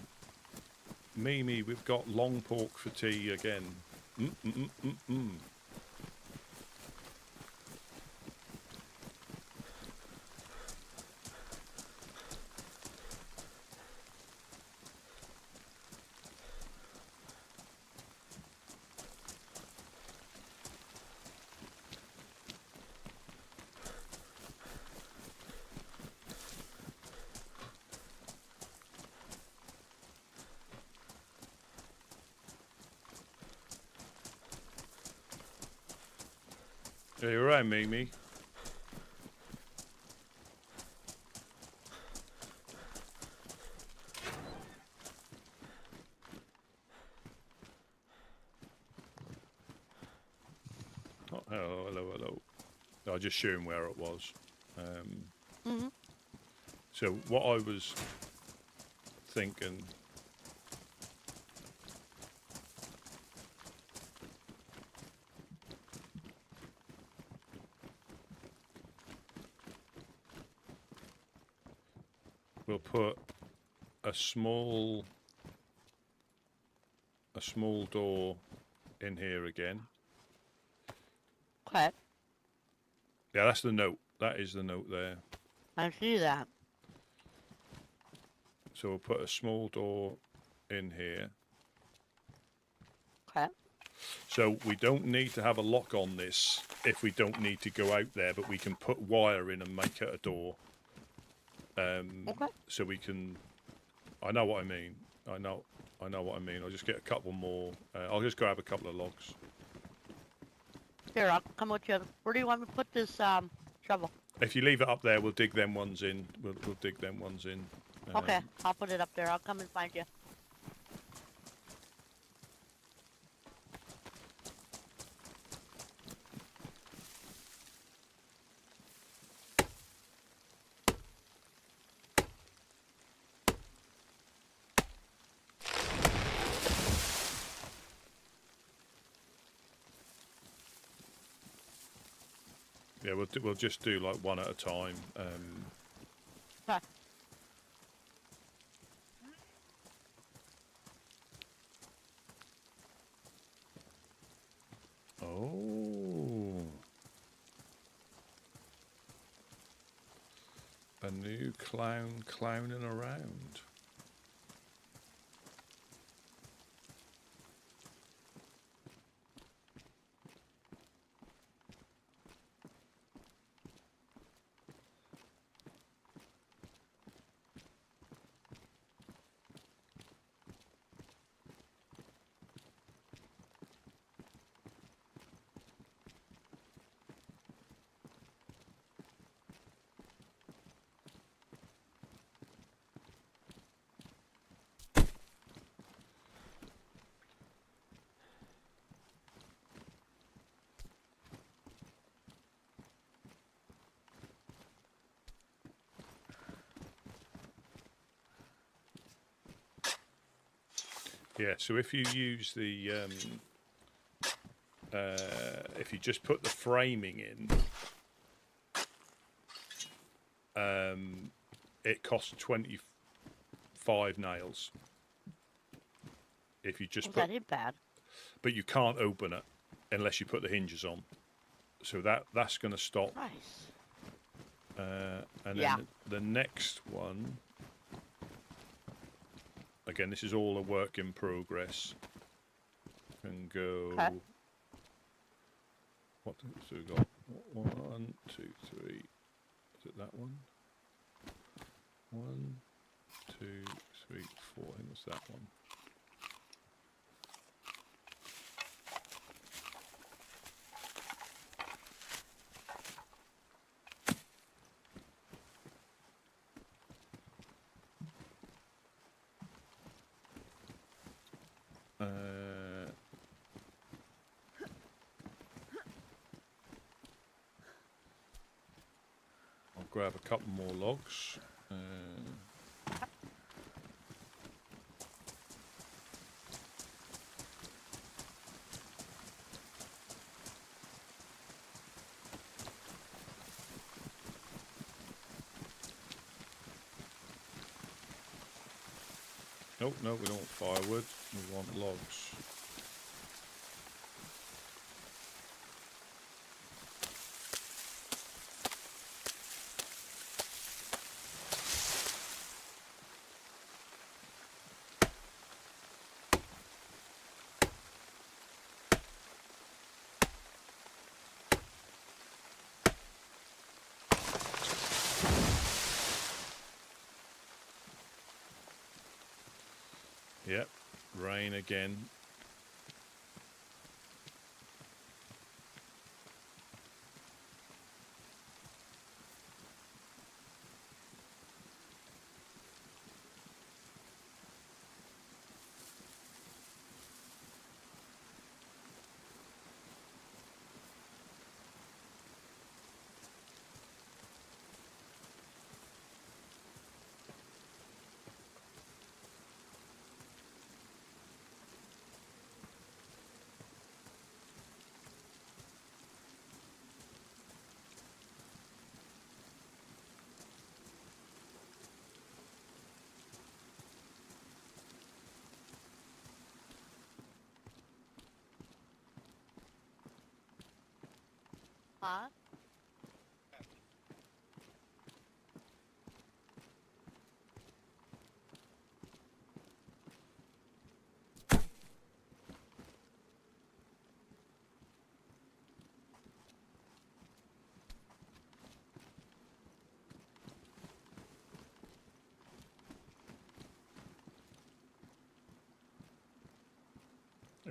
Mimi, we've got long pork for tea again. Mm-mm-mm-mm-mm. Are you alright, Mimi? Oh, hello. I just showed him where it was. So what I was thinking. We'll put a small door in here again. Okay. Yeah, that's the note. That is the note there. I see that. So we'll put a small door in here. Okay. So we don't need to have a lock on this if we don't need to go out there, but we can put wire in and make it a door. Okay. So we can. I know what I mean. I know what I mean. I'll just get a couple more. I'll just grab a couple of logs. Here, I'll come with you. Where do you want me to put this shovel? If you leave it up there, we'll dig them ones in. We'll dig them ones in. Okay, I'll put it up there. I'll come and find you. Yeah, we'll just do like one at a time. Okay. Oh, a new clown clowning around. Yeah, so if you use the, if you just put the framing in, it costs 25 nails. If you just That ain't bad. but you can't open it unless you put the hinges on. So that's going to stop. Nice. And Yeah. then the next one. Again, this is all a work in progress. Can go. Okay. What? So we got 1, 2, 3. Is it that one? 1, 2, 3, 4. I think it's that one. I'll grab a couple more logs. Nope, no, we don't want firewood. We want logs. Yep, rain again. Huh?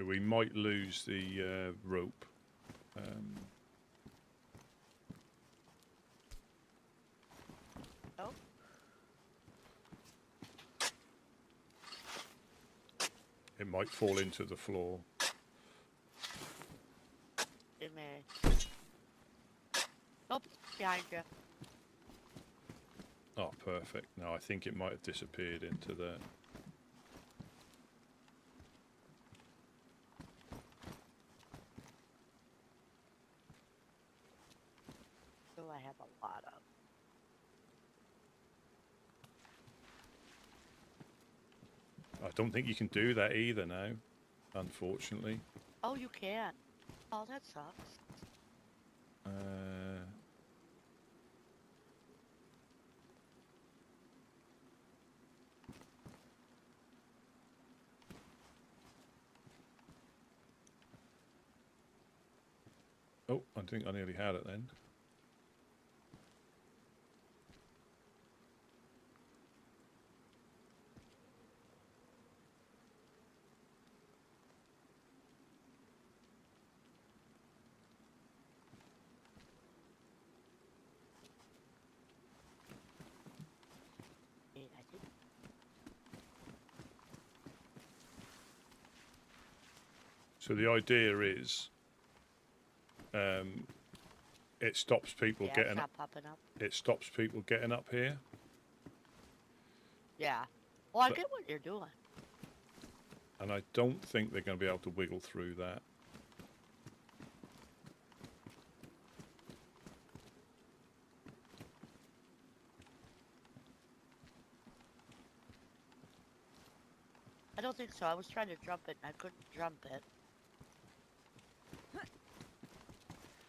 We might lose the rope. Nope. It might fall into the floor. It may. Nope, behind you. Oh, perfect. No, I think it might have disappeared into there. So I have a lot of. I don't think you can do that either now, unfortunately. Oh, you can. Oh, that sucks. Oh, I think I nearly had it then. Yeah, I think. So the idea is, it stops people Yeah, getting it's not popping up. it stops people getting up here. Yeah. Well, I But- get what you're doing. And I don't think they're going to be able to wiggle through that. I don't think so. I was trying to jump it and I couldn't jump it.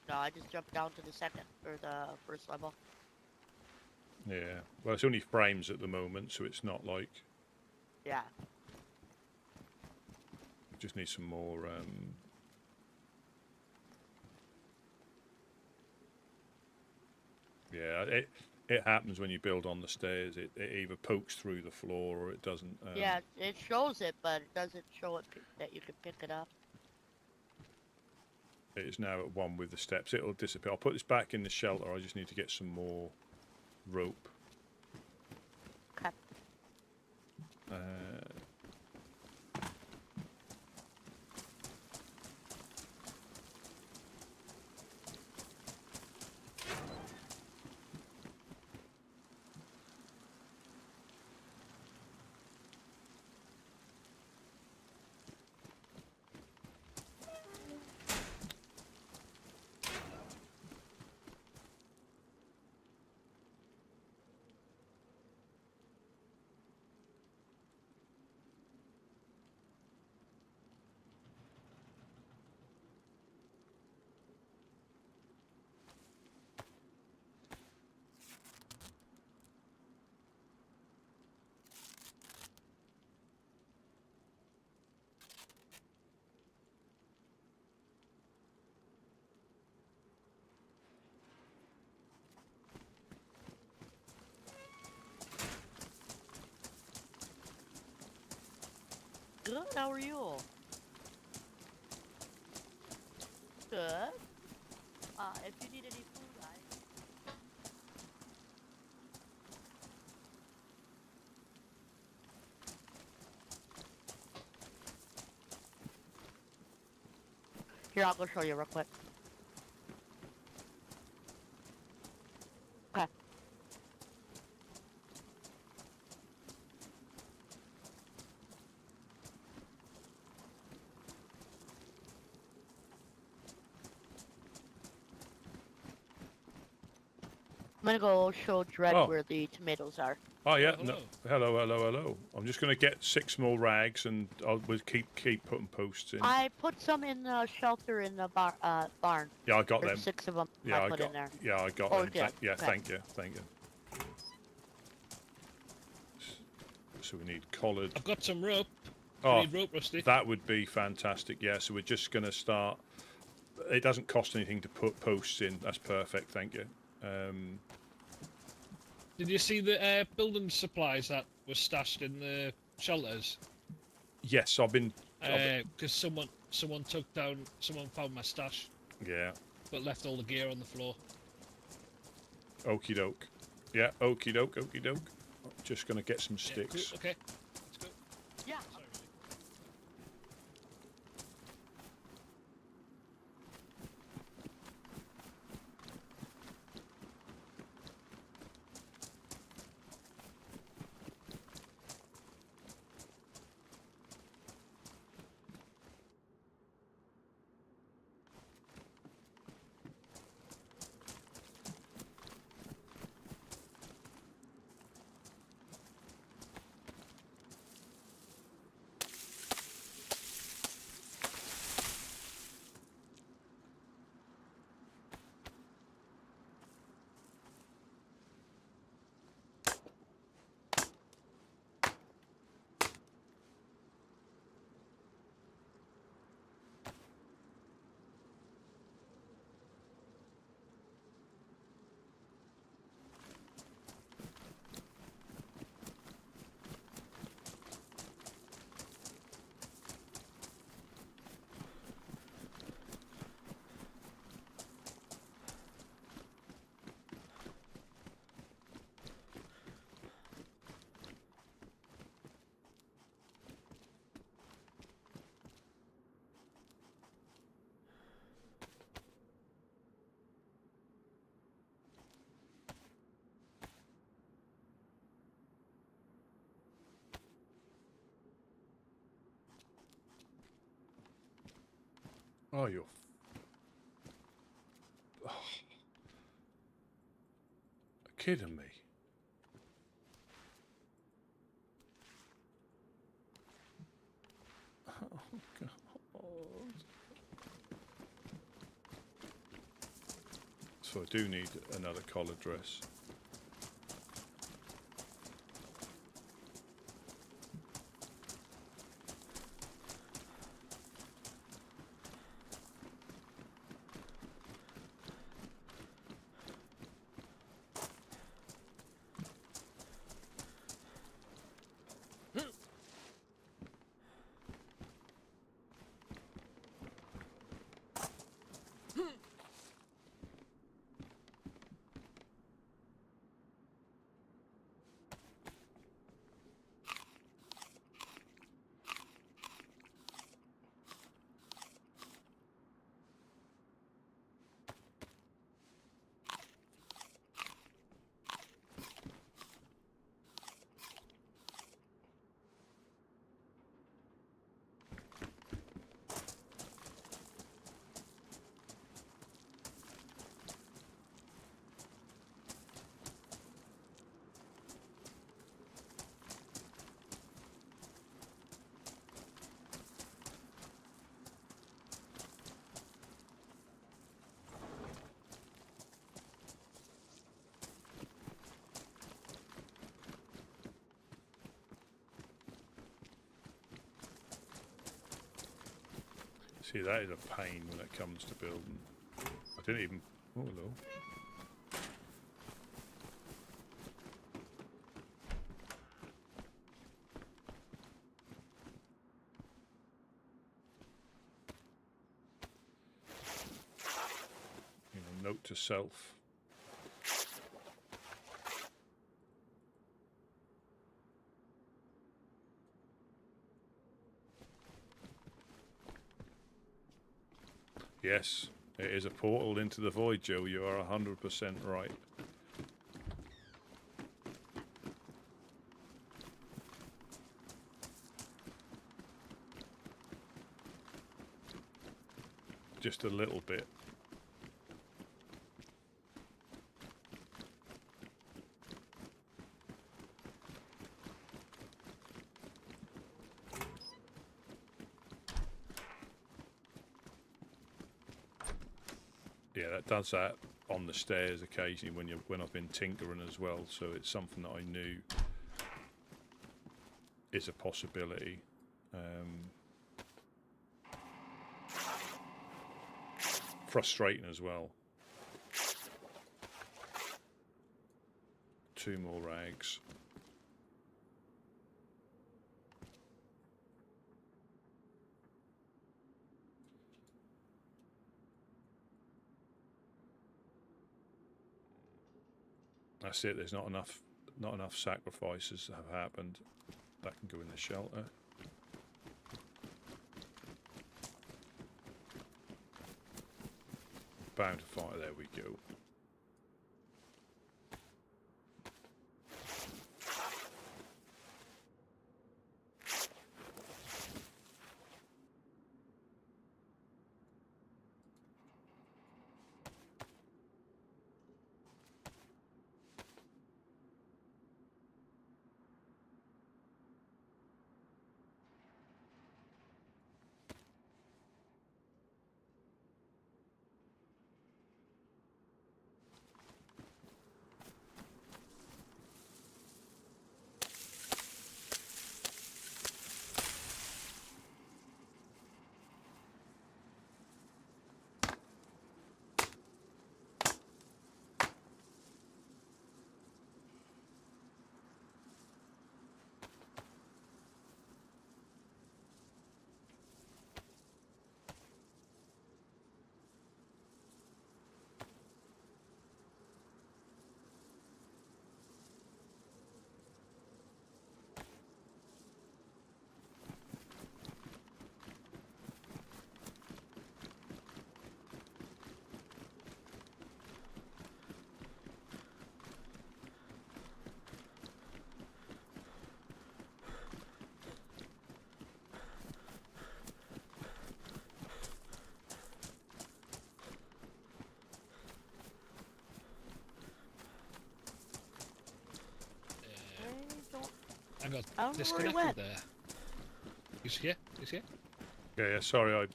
No, I just jumped down to the second or the first level. Yeah. Well, it's only frames at the moment, so it's not like... Yeah. Just need some more... Yeah, it happens when you build on the stairs. It either pokes through the floor or it doesn't. Yeah, it shows it, but it doesn't show it that you can pick it up. It is now at one with the steps. It'll disappear. I'll put this back in the shelter. I just need to get some more rope. Okay. Good. How are you? Good. If you need any food, Here, I'll go show you real quick. Okay. I'm gonna go show Dredd Oh. where the tomatoes are. Oh yeah, Oh, no. Hello. I'm just going to get 6 more rags, and we'll keep putting posts in. I put some in the shelter in the barn. Yeah, I got There's them. 6 of them Yeah, I put in there. Yeah, I got Oh, them. yeah. Yeah, Okay. thank you. So we need collared. I've got some rope. Oh, Need rope, Rusty. that would be fantastic. Yeah, so we're just going to start. It doesn't cost anything to put posts in. That's perfect. Thank you. Did you see the building supplies that were stashed in the shelters? Yes, I've been. Because someone found my stash, Yeah. but left all the gear on the floor. Okie doke. Yeah, okie doke. Just going to get some Yeah, sticks. cool. Okay, let's go. Yeah. Sorry, Rusty. Oh, you're. Oh. Kidding me. Oh, God. So I do need another collar dress. See, that is a pain when it comes to building. I didn't even. Oh, hello. self. Yes, it is a portal into the void, Joe. You are 100% right. Just a little bit. Yeah, that does that on the stairs occasionally when I've been tinkering as well. So it's something that I knew is a possibility. Frustrating as well. 2 more rags. That's it. There's not enough sacrifices have happened. That can go in the shelter. Bound to fire. There we go. I got I don't know where he disconnected went. there. He's here. He's here. Yeah, sorry.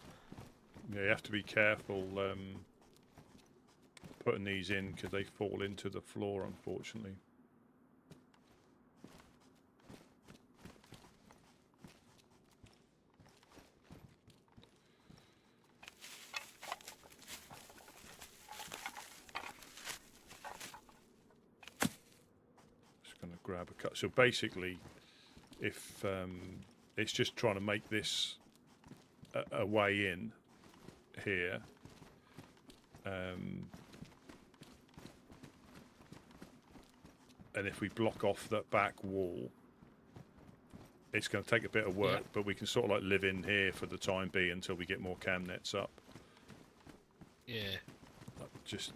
You have to be careful putting these in because they fall into the floor, unfortunately. Just going to grab a cut. So basically, if it's just trying to make this a way in here. And if we block off that back wall, it's going to take a bit of work, but we can sort of like live in here for the time being until we get more cam nets up. Yeah. Just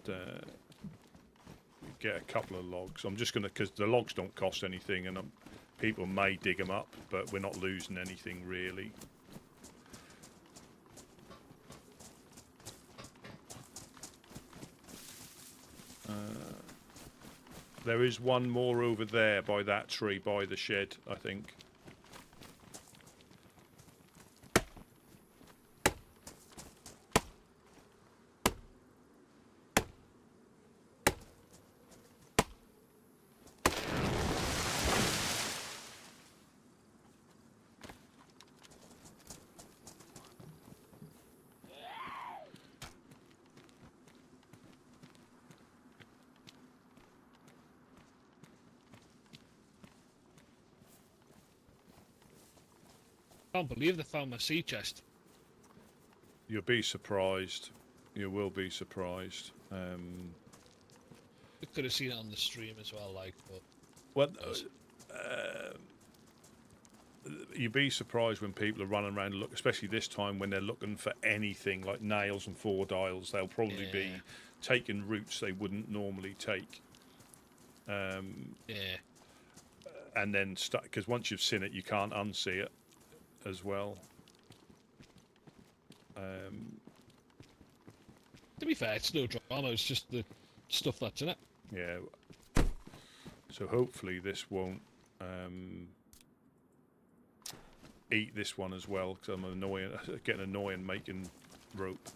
get a couple of logs. I'm just going to, because the logs don't cost anything, and people may dig them up, but we're not losing anything really. There is one more over there by that tree, by the shed, I think. I can't believe they found my sea chest. You'll be surprised. You will be surprised. We could have seen it on the stream as well, like, but Well, you'd be surprised when people are running around, especially this time when they're looking for anything like nails and 4 dials. They'll probably be Yeah. taking routes they wouldn't normally take. yeah. And then because once you've seen it, you can't unsee it as well. To be fair, it's no drama. It's just the stuff that's in it. Yeah. So hopefully this won't eat this one as well, because I'm getting annoying making rope.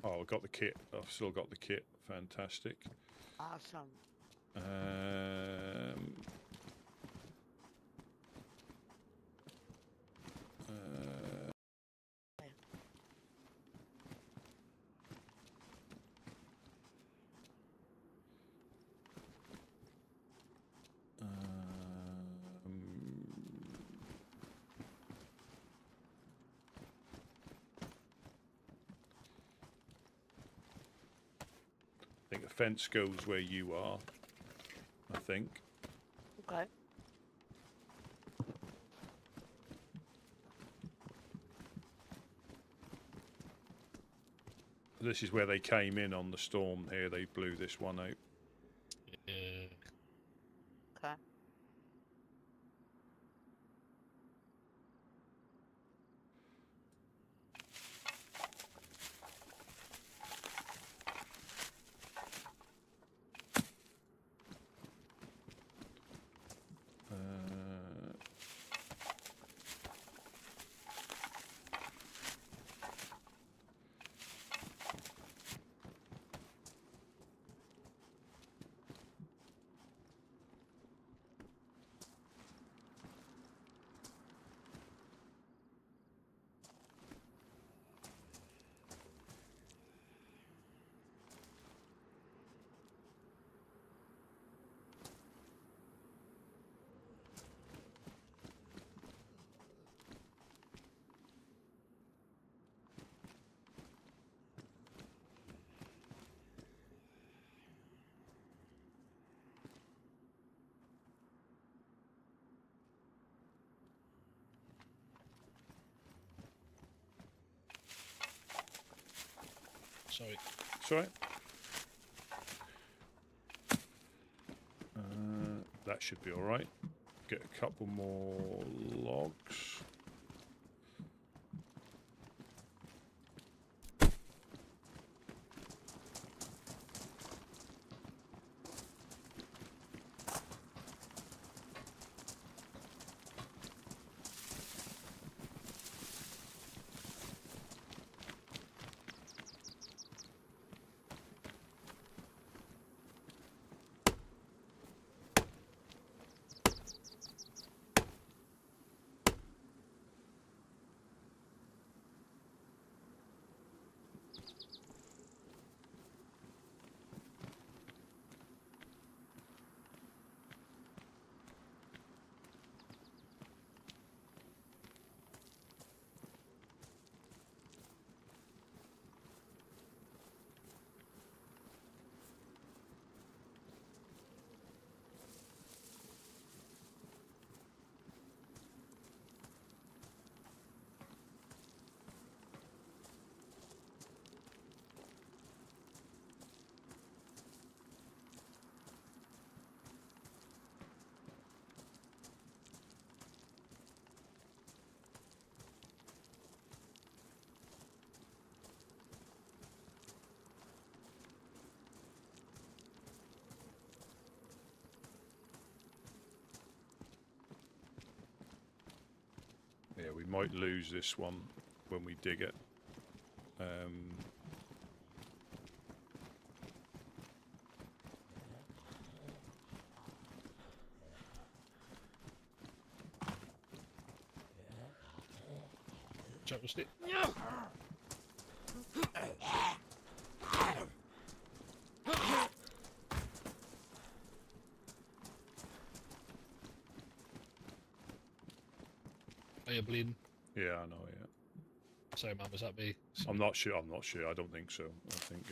Oh, I got the kit. I've still got the kit. Fantastic. Awesome. I think the fence goes where you are, I think. Okay. This is where they came in on the storm here. They blew this one out. Yeah. Okay. Sorry. It's all right. That should be all right. Get a couple more logs. Yeah, we might lose this one when we dig it. Check the stick. Are you bleeding? Yeah, I know. Yeah, Sorry, man. Was that me? I'm not sure. I'm not sure. I don't think so. I think.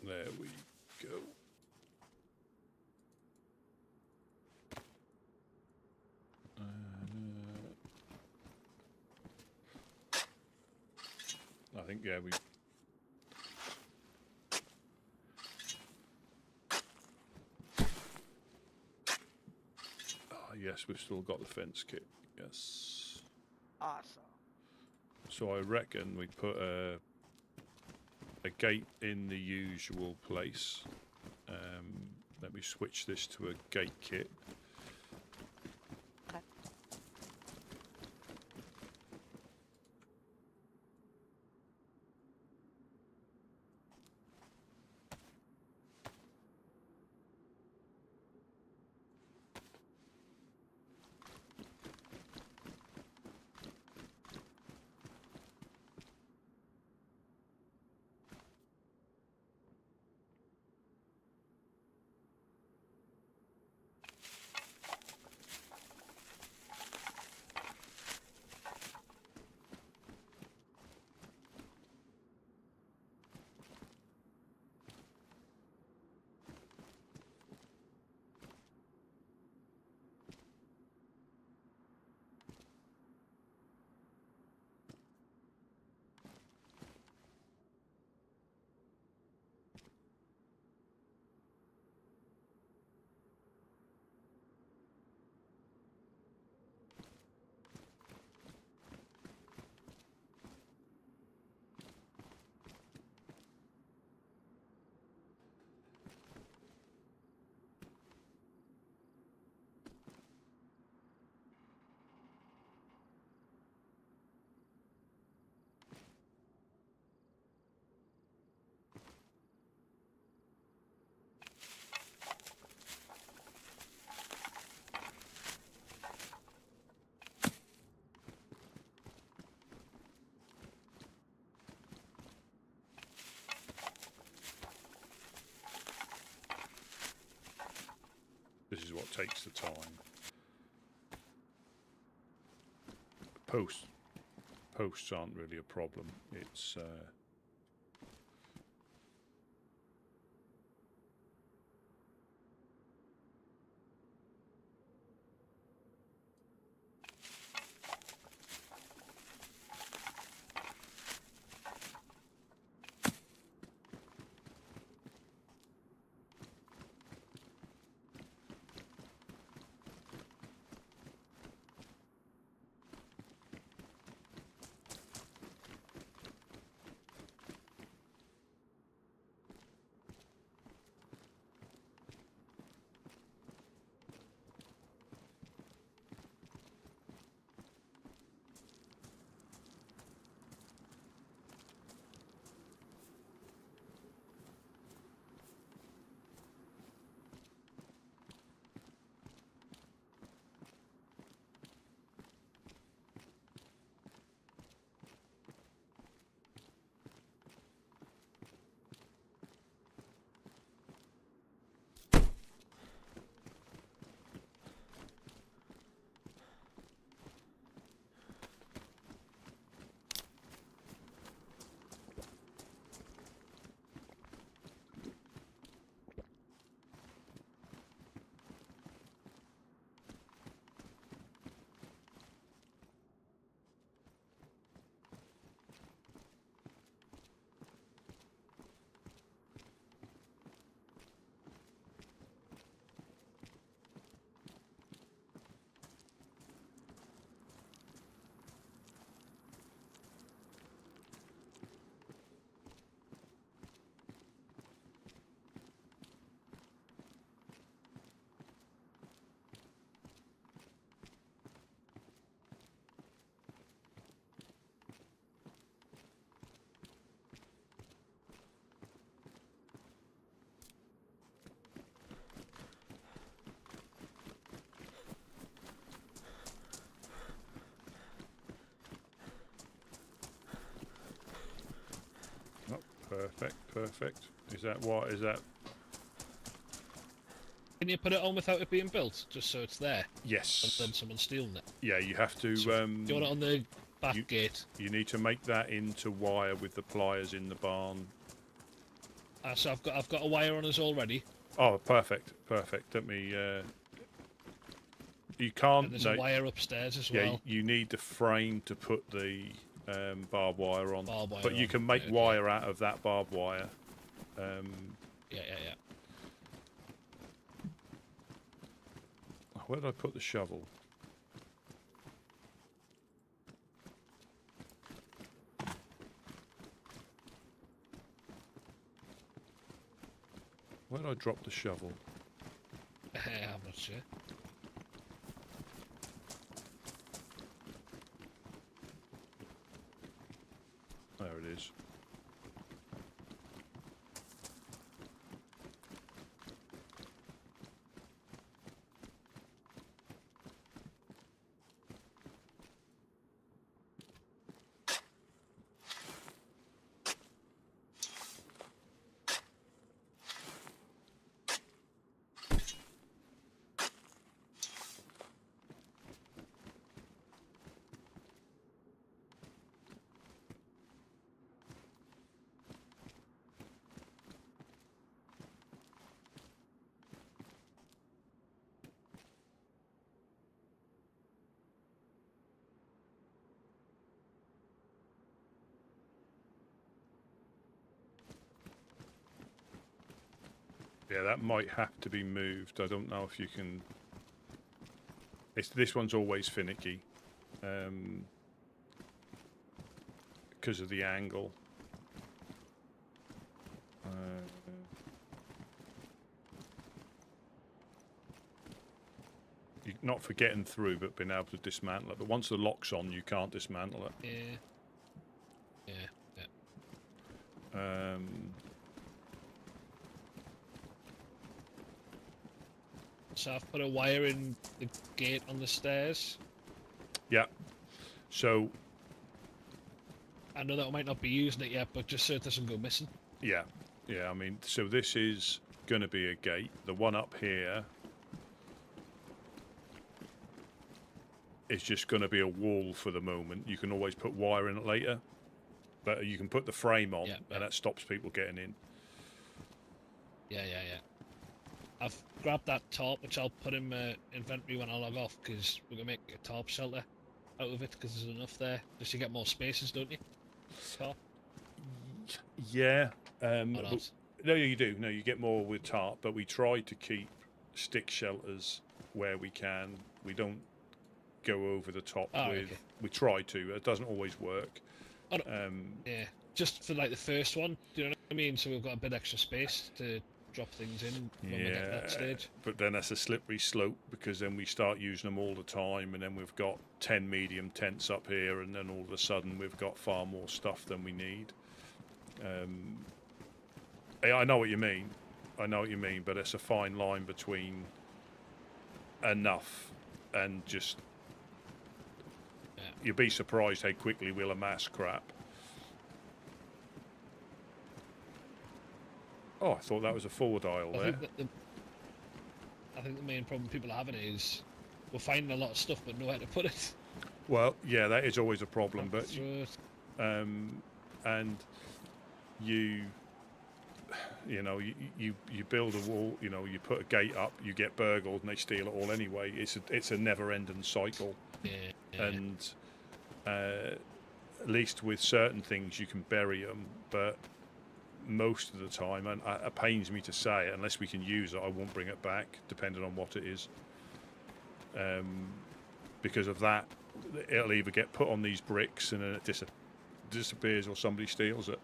There we go. I think, yeah, we... yes, we've still got the fence kit. Yes. Awesome. So I reckon we put a gate in the usual place. Let me switch this to a gate kit. Okay. This is what takes the time. Posts aren't really a problem. It's Perfect, perfect. Is that what? Is that? Can you put it on without it being built, just so it's there, Yes. and then someone's stealing it? Yeah, you have to. So you want it on the back gate. You need to make that into wire with the pliers in the barn. So I've got a wire on us already. Oh, perfect, perfect. Let me. You can't. And there's a wire upstairs as well. Yeah, you need the frame to put the barbed wire on. But you on, can make right, wire out of that barbed wire. Yeah. Where did I put the shovel? Where did I drop the shovel? I'm not sure. There it is. Yeah, that might have to be moved. I don't know if you can. This one's always finicky, because of the angle. You're not for getting through, but being able to dismantle it. But once the lock's on, you can't dismantle it. Yeah. So I've put a wire in the gate on the stairs. Yeah. So. I know that I might not be using it yet, but just so it doesn't go missing. Yeah. I mean, so this is going to be a gate. The one up here is just going to be a wall for the moment. You can always put wire in it later, but you can put the frame on, and that stops people getting in. Yeah. I've grabbed that tarp, which I'll put in my inventory when I log off, because we're going to make a tarp shelter out of it, because there's enough there. Just to get more spaces, don't you? Tarp? Yeah. No, you do. No, you get more with tarp, but we try to keep stick shelters where we can. We don't go over the top with... Okay. We try to. It doesn't always work. Yeah. Just for, like, the first one, do you know what I mean? So we've got a bit extra space to drop things in when we get to that stage. But then that's a slippery slope, because then we start using them all the time, and then we've got 10 medium tents up here, and then all of a sudden we've got far more stuff than we need. I know what you mean. But it's a fine line between enough and just... Yeah. You'd be surprised how quickly we'll amass crap. Oh, I thought that was a forward aisle there. I think the main problem people are having is we're finding a lot of stuff but nowhere to put it. Well, yeah, that is always a problem. But and you build a wall. You put a gate up, you get burgled, and they steal it all anyway. It's a never-ending cycle. Yeah. And at least with certain things you can bury them, but most of the time, and it pains me to say it, unless we can use it, I won't bring it back, depending on what it is. Because of that, it'll either get put on these bricks and then it disappears, or somebody steals it.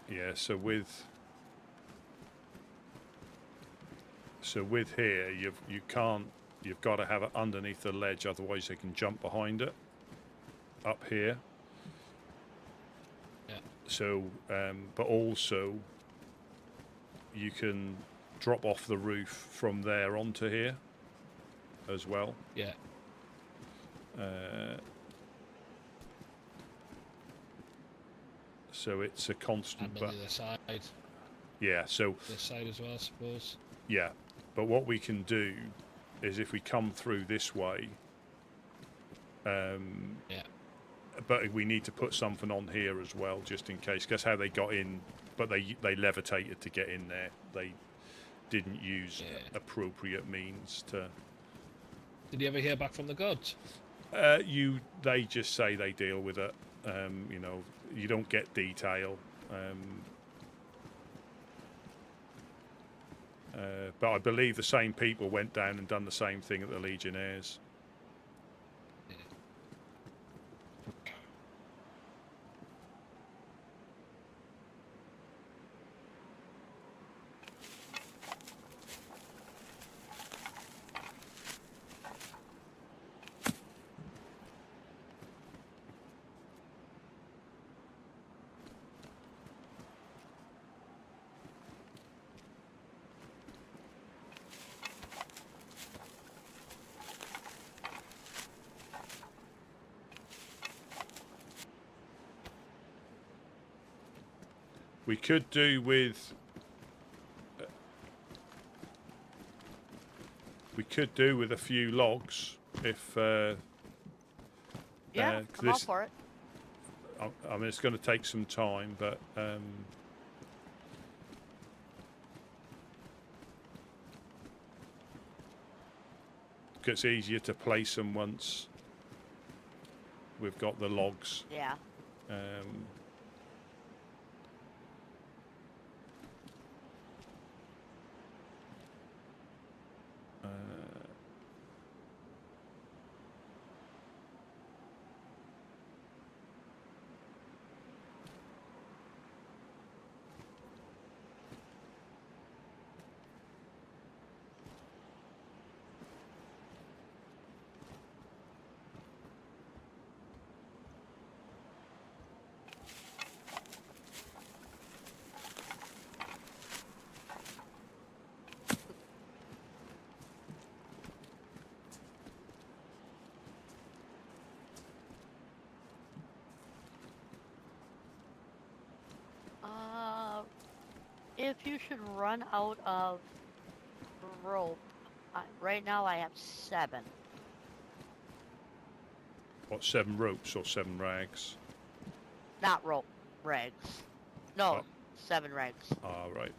Yeah, so with here, you can't you've got to have it underneath the ledge, otherwise they can jump behind it. Up here. Yeah. So, but also you can drop off the roof from there onto here as well. Yeah. So it's a constant. And on the other side. Yeah. So This side as well, I suppose. yeah. But what we can do is if we come through this way. Yeah. But we need to put something on here as well, just in case. Guess how they got in? But they levitated to get in there. They didn't use appropriate means to. Did you ever hear back from the gods? They just say they deal with it. You know, you don't get detail. But I believe the same people went down and done the same thing at the Legionnaires. We could do with a few logs if Yeah, I'm all for it. I mean, it's going to take some time, but it's easier to place them once we've got the logs. Yeah. If you should run out of rope, right now I have 7. What, 7 ropes or 7 rags? Not rope, rags. No, 7 rags. Ah, right.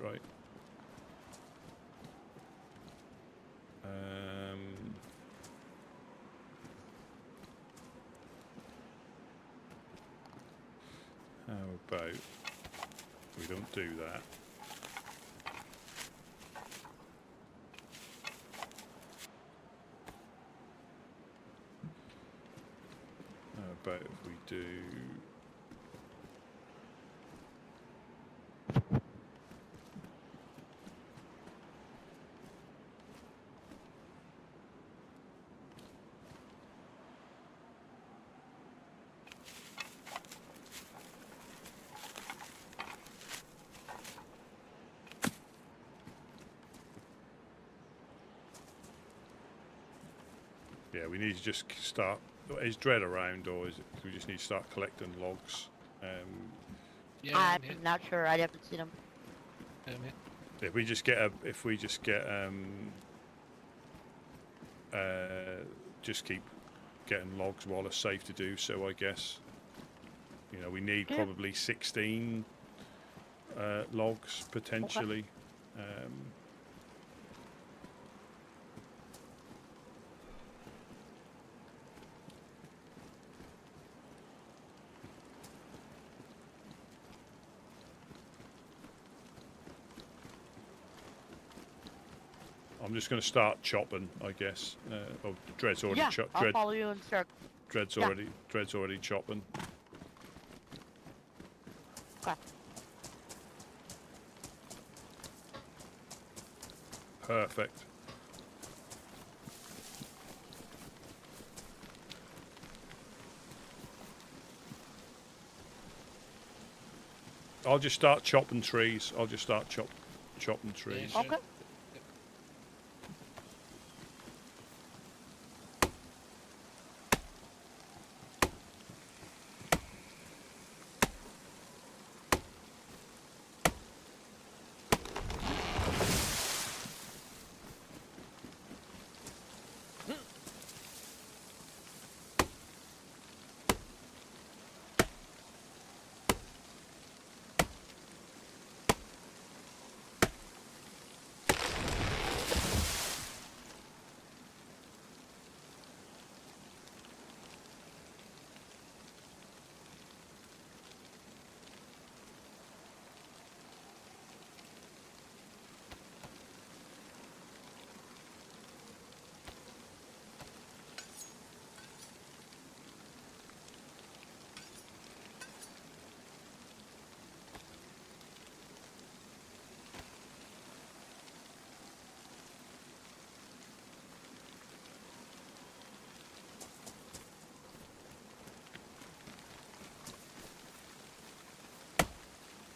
How about we don't do that? How about if we do? Yeah, we need to just start. Is Dread around, or is it? We just need to start collecting logs. Yeah, I'm yeah. not sure. I haven't seen them. Yeah. If we just get just keep getting logs while it's safe to do so, I guess. You know, we need probably 16 logs potentially. I'm just going to start chopping, I guess. Oh, Dread's already chopping. I'll follow you and start. Dread's already chopping. Okay. Perfect. I'll just start chopping trees. I'll just start chopping trees. sure. Okay.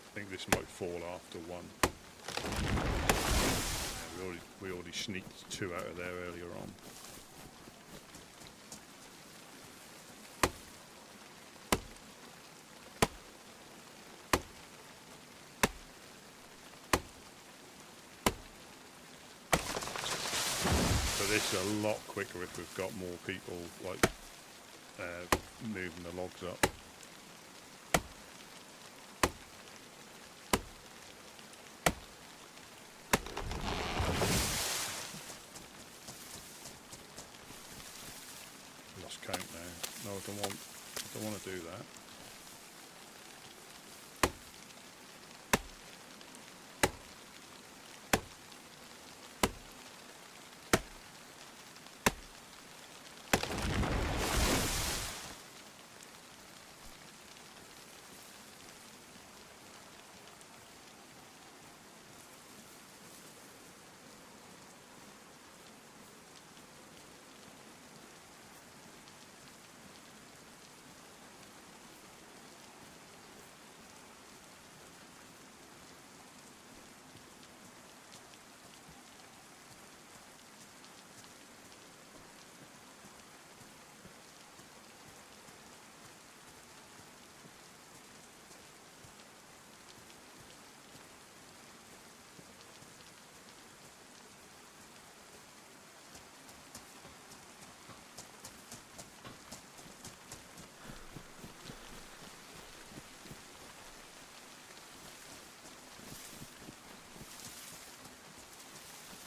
I think this might fall after one. Yeah, we already sneaked 2 out of there earlier on. So this is a lot quicker if we've got more people like moving the logs up. Lost count now. No, I don't want to do that.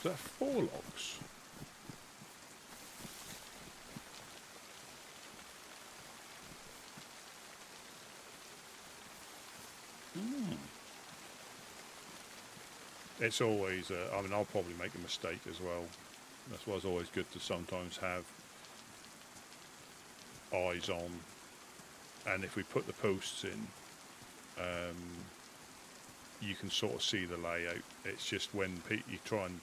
Is that 4 logs? It's always, I mean, I'll probably make a mistake as well. That's why it's always good to sometimes have eyes on. And if we put the posts in, you can sort of see the layout. It's just when you try and,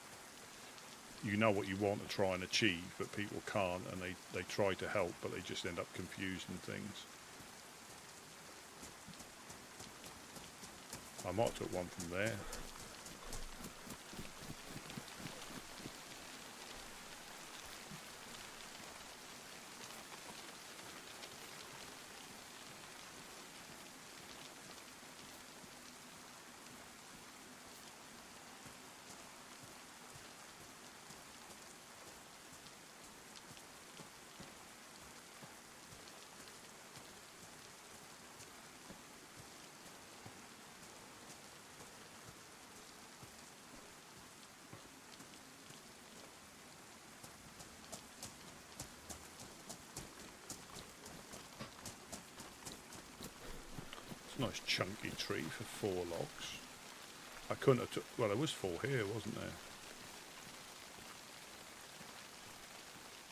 you know what you want to try and achieve, but people can't, and they try to help, but they just end up confusing things. I might have took one from there. Nice chunky tree for 4 logs. I couldn't have took, well, there was 4 here, wasn't there?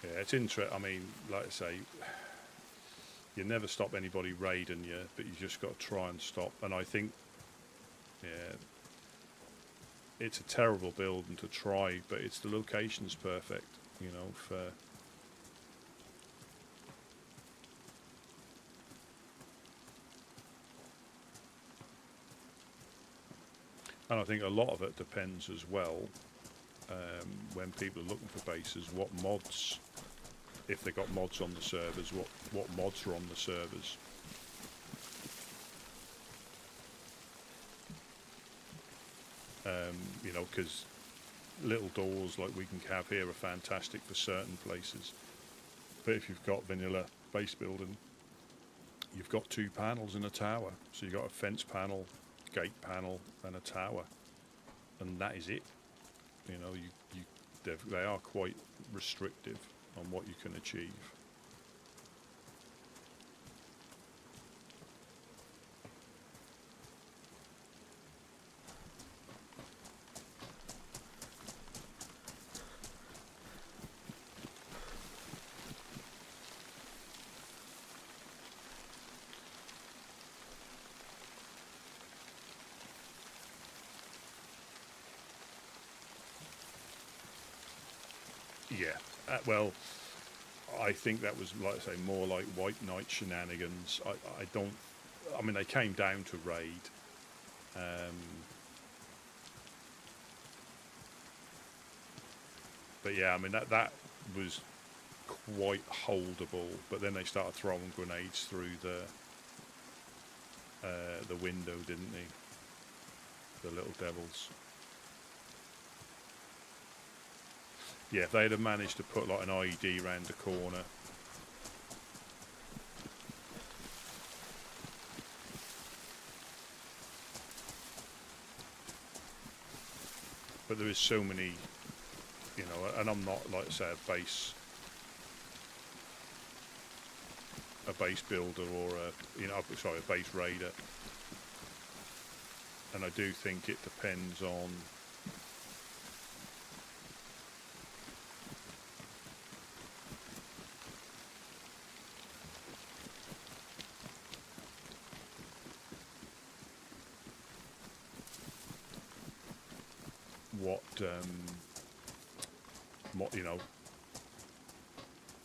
Yeah, it's interesting. I mean, like I say, you never stop anybody raiding you, but you just got to try and stop. And I think, yeah, it's a terrible build and to try, but it's the location's perfect, you know, for... And I think a lot of it depends as well, when people are looking for bases, what mods, if they got mods on the servers, what mods are on the servers. You know, because little doors like we can have here are fantastic for certain places. But if you've got vanilla base building, you've got 2 panels in a tower. So you've got a fence panel, gate panel, and a tower. And that is it. You know, they are quite restrictive on what you can achieve. Yeah, well, I think that was, like I say, more like White Knight shenanigans. I mean, they came down to raid. But yeah, I mean, that was quite holdable, but then they started throwing grenades through the window, didn't they? The little devils. Yeah, if they'd have managed to put like an IED round the corner. But there is so many, you know, and I'm not, like I say, a base builder or a base raider. And I do think it depends on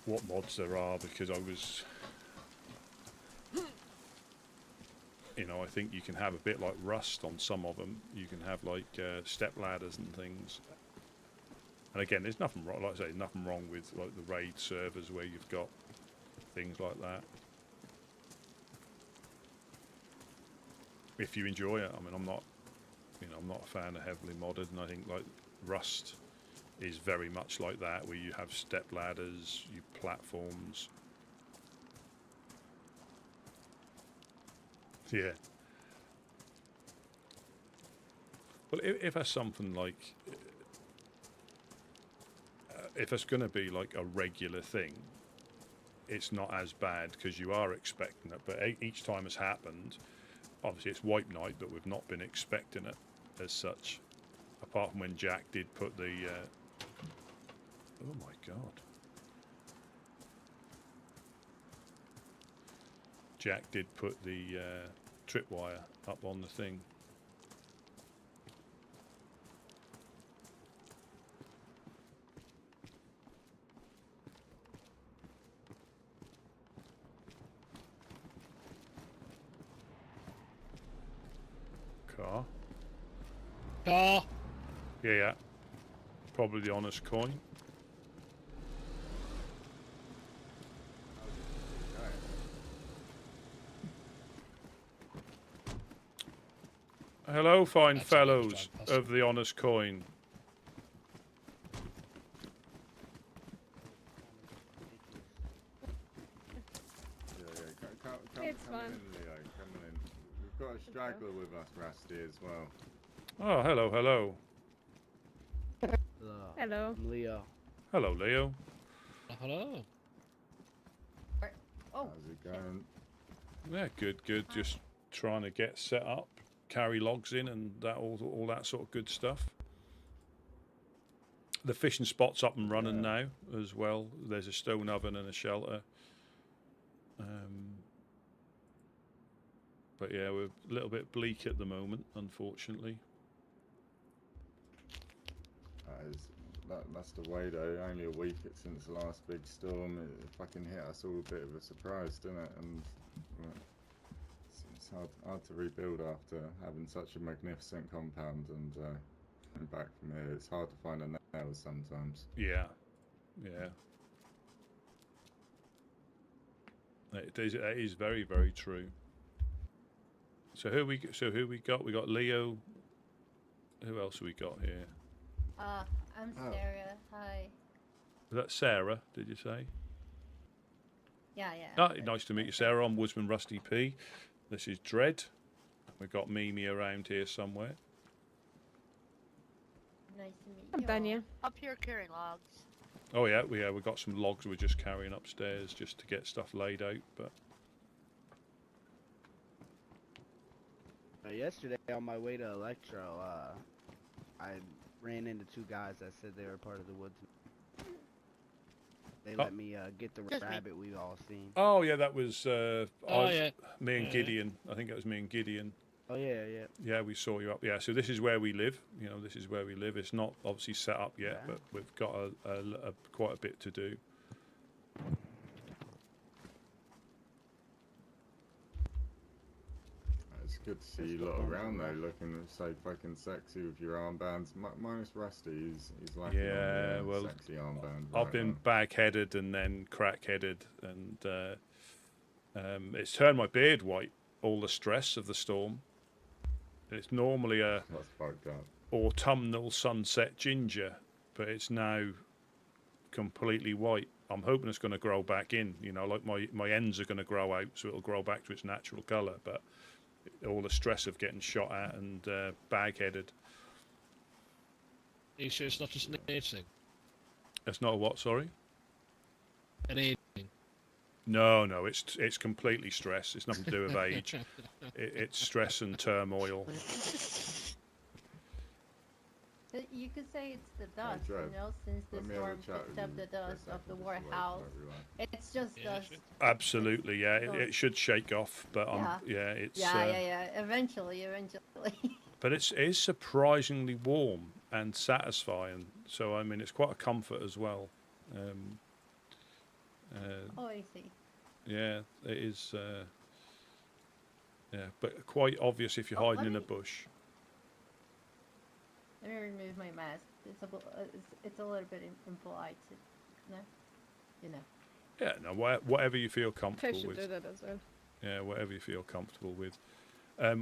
what mods there are, because I think you can have a bit like Rust on some of them. You can have like step ladders and things. And again, there's nothing wrong, like I say, nothing wrong with like the raid servers where you've got things like that. If you enjoy it, I mean, I'm not a fan of heavily modded, and I think like Rust is very much like that, where you have step ladders, you platforms. Yeah. Well, if that's something like, if it's going to be like a regular thing, it's not as bad because you are expecting it. But each time it's happened, obviously it's Wipe Night, but we've not been expecting it as such. Apart from when Jack did put the... oh my god. Jack did put the tripwire up on the thing. Car. Car. Yeah. Probably the honest coin. Hello, fine That's fellows of the honest coin. It's fun. Leo, come in. We've got a straggler with us, Rusty, as well. Oh, hello. Hello. I'm Leo. Hello, Leo. Hello. Oh. How's it going? Yeah, good. Just trying to get set up, carry logs in, and that all that sort of good stuff. The fishing spot's up and running now as well. There's a stone oven and a shelter. But yeah, we're a little bit bleak at the moment, unfortunately. That's the way though. Only a week since the last big storm. It fucking hit us all a bit of a surprise, didn't it? And It's hard to rebuild after having such a magnificent compound and back from here. It's hard to find a nail sometimes. Yeah, yeah. It is very, very true. So who we got? We got Leo. Who else have we got here? I'm Oh. Sarah. Hi. Was that Sarah? Did you say? Yeah, yeah. Oh, nice to meet you, Sarah. I'm Woodsman Rusty P. This is Dread. We've got Mimi around here somewhere. Nice to meet I'm you. Tanya. Up here carrying logs. Oh yeah, we've got some logs we're just carrying upstairs just to get stuff laid out. But Yesterday on my way to Electro, I ran into two guys that said they were part of the Woodsmen. They let me get the Just me. rabbit we've all seen. oh yeah, that was yeah. me and Yeah. Gideon. I think it was me and Gideon. Oh yeah, yeah. Yeah, we saw you up. Yeah, so this is where we live. You know, this is where we live. It's not obviously set up yet, Yeah. but we've got quite a bit to do. It's good to see you lot around though, looking so fucking sexy with your armbands. Minus Rusty, he's like Yeah, well, sexy armband. I've right been now. bag-headed and then crack-headed, and it's turned my beard white. All the stress of the storm. It's normally a That's fucked up. autumnal sunset ginger, but it's now completely white. I'm hoping it's going to grow back in. You know, like my ends are going to grow out, so it'll grow back to its natural colour. But all the stress of getting shot at and bag-headed. Are you sure it's not just an age thing? It's not a what? Sorry. An age thing. No, it's completely stress. It's nothing to do with age. It's stress and turmoil. You could say it's the dust, Dread, you know, since the let me have a storm chat picked with up you the for a dust of second, the just warehouse. away from everyone. It's just Yeah, dust. sure. Absolutely, yeah. It should shake off, but it's Yeah. Eventually. but it is surprisingly warm and satisfying. So I mean, it's quite a comfort as well. Oh, I see. Yeah, it is. Yeah, but quite obvious if you're Oh, hiding in a let bush. Let me remove my mask. It's a little bit impolite, no? You know. Yeah, no, whatever you feel I comfortable should with. do that as well. Yeah, whatever you feel comfortable with.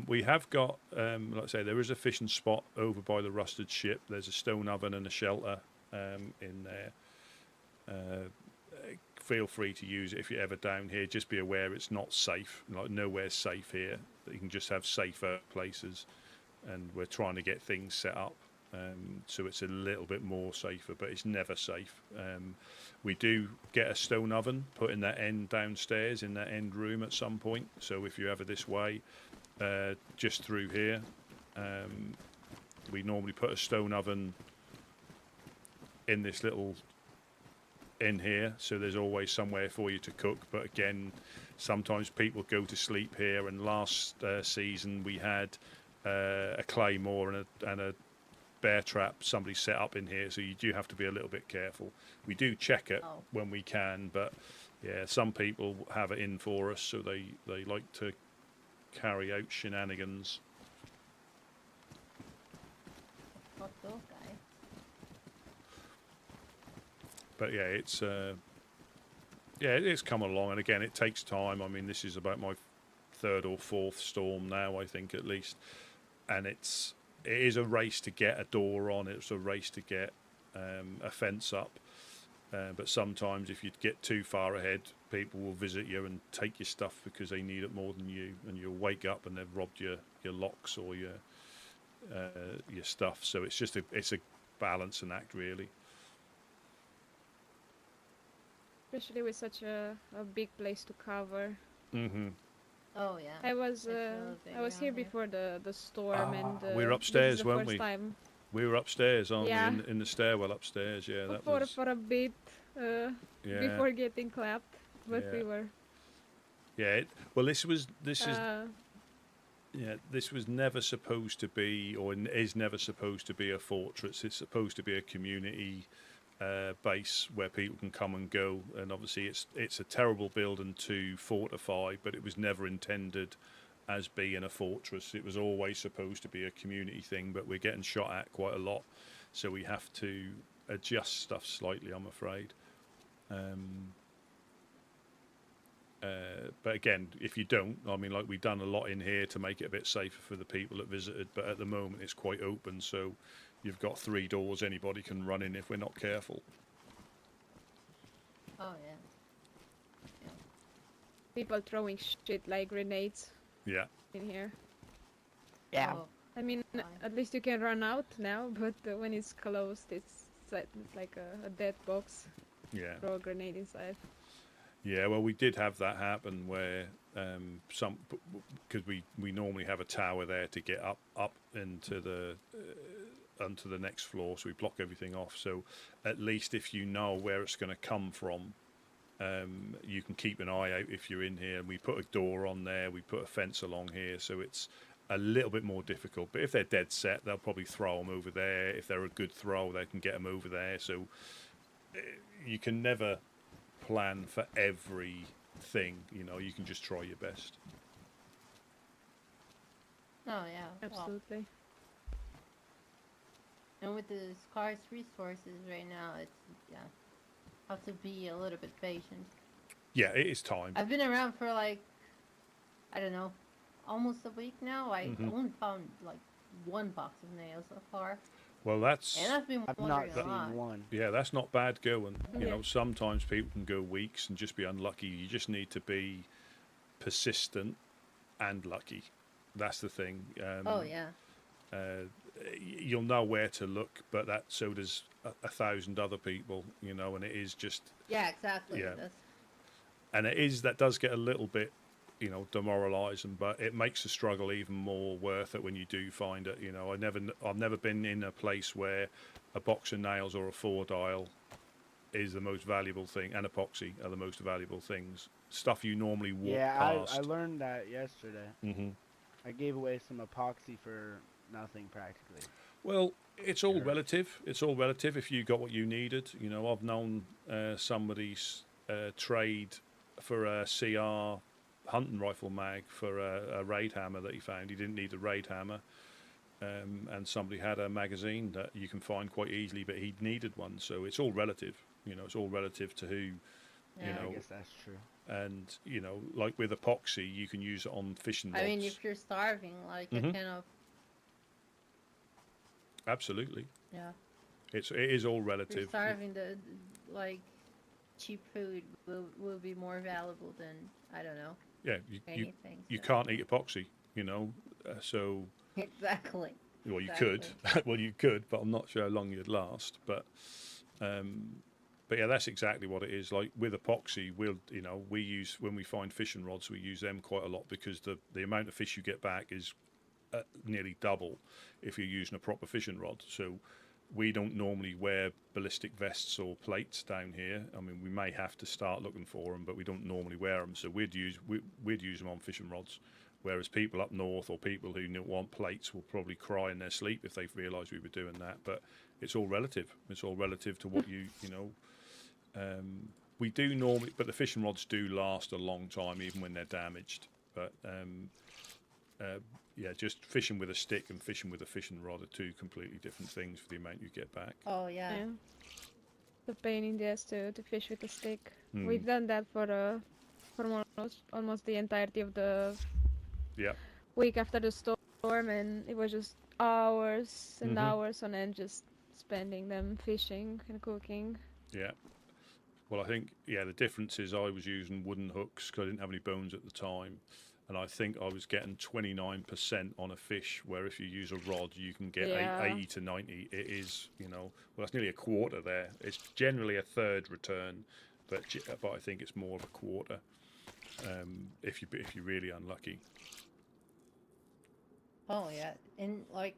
We have got, like I say, there is a fishing spot over by the rusted ship. There's a stone oven and a shelter in there. Feel free to use it if you're ever down here. Just be aware it's not safe. Like nowhere's safe here. You can just have safer places, and we're trying to get things set up so it's a little bit more safer, but it's never safe. We do get a stone oven put in that end downstairs in that end room at some point. So if you're ever this way, just through here, we normally put a stone oven in this little in here, so there's always somewhere for you to cook. But again, sometimes people go to sleep here, and last season we had a claymore and a bear trap somebody set up in here, so you do have to be a little bit careful. We do check it when we can, but yeah, some people have it in for us, so they like to carry out shenanigans. Not those guys. But yeah, it's come along, and again, it takes time. I mean, this is about my third or fourth storm now, I think, at least, and it is a race to get a door on. It's a race to get a fence up. But sometimes, if you get too far ahead, people will visit you and take your stuff because they need it more than you, and you'll wake up and they've robbed your locks or your stuff. So it's a balancing act, really. Especially with such a big place to cover. Mm-hmm. Oh yeah. I was really big here around here. before the storm, and we were this upstairs, is the weren't first we? time We were upstairs, aren't Yeah. we? In the stairwell upstairs. Yeah, that for was. for a bit Yeah. before getting clapped, but Yeah. we were. Yeah. Well, this is. Uh, Yeah, this was never supposed to be, or is never supposed to be, a fortress. It's supposed to be a community base where people can come and go. And obviously, it's a terrible building to fortify, but it was never intended as being a fortress. It was always supposed to be a community thing, but we're getting shot at quite a lot, so we have to adjust stuff slightly, I'm afraid. But again, if you don't, I mean, like, we've done a lot in here to make it a bit safer for the people that visited, but at the moment it's quite open, so you've got 3 doors anybody can run in if we're not careful. Oh yeah. People throwing shit like grenades Yeah. in here. Yeah. Oh, I mean, fine. at least you can run out now, but when it's closed, it's like a dead box. Yeah. Throw a grenade inside. Yeah, well, we did have that happen where because we normally have a tower there to get up into the onto the next floor, so we block everything off. So at least if you know where it's going to come from, you can keep an eye out if you're in here. And we put a door on there, we put a fence along here, so it's a little bit more difficult. But if they're dead set, they'll probably throw them over there. If they're a good throw, they can get them over there. So you can never plan for everything, you know. You can just try your best. Oh yeah. Well, Absolutely. and with the scarce resources right now, it's have to be a little bit patient. Yeah, it is time. I've been around for like, I don't know, almost a week now. I only found like 1 box of nails so far, Well, that's and I've been I've not wondering a seen lot. one. yeah, that's not bad going. You Yeah. know, sometimes people can go weeks and just be unlucky. You just need to be persistent and lucky. That's the thing. Oh yeah. You'll know where to look, but so does a thousand other people, you know. And it is just, Yeah, exactly. Yeah. That's, and that does get a little bit, you know, demoralising, but it makes the struggle even more worth it when you do find it. You know, I've never been in a place where a box of nails or a 4-dial is the most valuable thing, and epoxy are the most valuable things. Stuff you normally walk past. I learned that yesterday. Mm-hmm. I gave away some epoxy for nothing practically. Well, it's all relative. It's all relative if you got what you needed. You know, I've known somebody's trade for a CR hunting rifle mag for a raid hammer that he found. He didn't need a raid hammer. And somebody had a magazine that you can find quite easily, but he needed one. So it's all relative. You know, it's all relative to who, yeah. you know. I guess that's true. And, you know, like with epoxy, you can use it on fishing rods. I mean, if you're starving, like it kind of, Absolutely. yeah. It is all If you're relative. starving, the like cheap food will be more valuable than, I don't know, Yeah, anything. you so- can't eat epoxy, you know, so... Exactly. Well, you could. Well, you could, but I'm not sure how long you'd last. But yeah, that's exactly what it is. Like with epoxy, we use, when we find fishing rods, we use them quite a lot because the amount of fish you get back is nearly double if you're using a proper fishing rod. So we don't normally wear ballistic vests or plates down here. I mean, we may have to start looking for them, but we don't normally wear them. So we'd use them on fishing rods. Whereas people up north or people who want plates will probably cry in their sleep if they realise we were doing that. But it's all relative. It's all relative to what you know. We do normally, but the fishing rods do last a long time, even when they're damaged. But yeah, just fishing with a stick and fishing with a fishing rod are 2 completely different things for the amount you get back. Oh yeah. Yeah. The pain in the ass to fish with a stick. We've done that for almost the entirety of the week after the storm, and it was just hours and hours on end just spending them fishing and cooking. Yeah. Well, I think, the difference is I was using wooden hooks because I didn't have any bones at the time. And I think I was getting 29% on a fish, where if you use a rod, you can get 80 to 90. It is, well, that's nearly a quarter there. It's generally a third return, but I think it's more of a quarter if you're really unlucky. Oh yeah, and like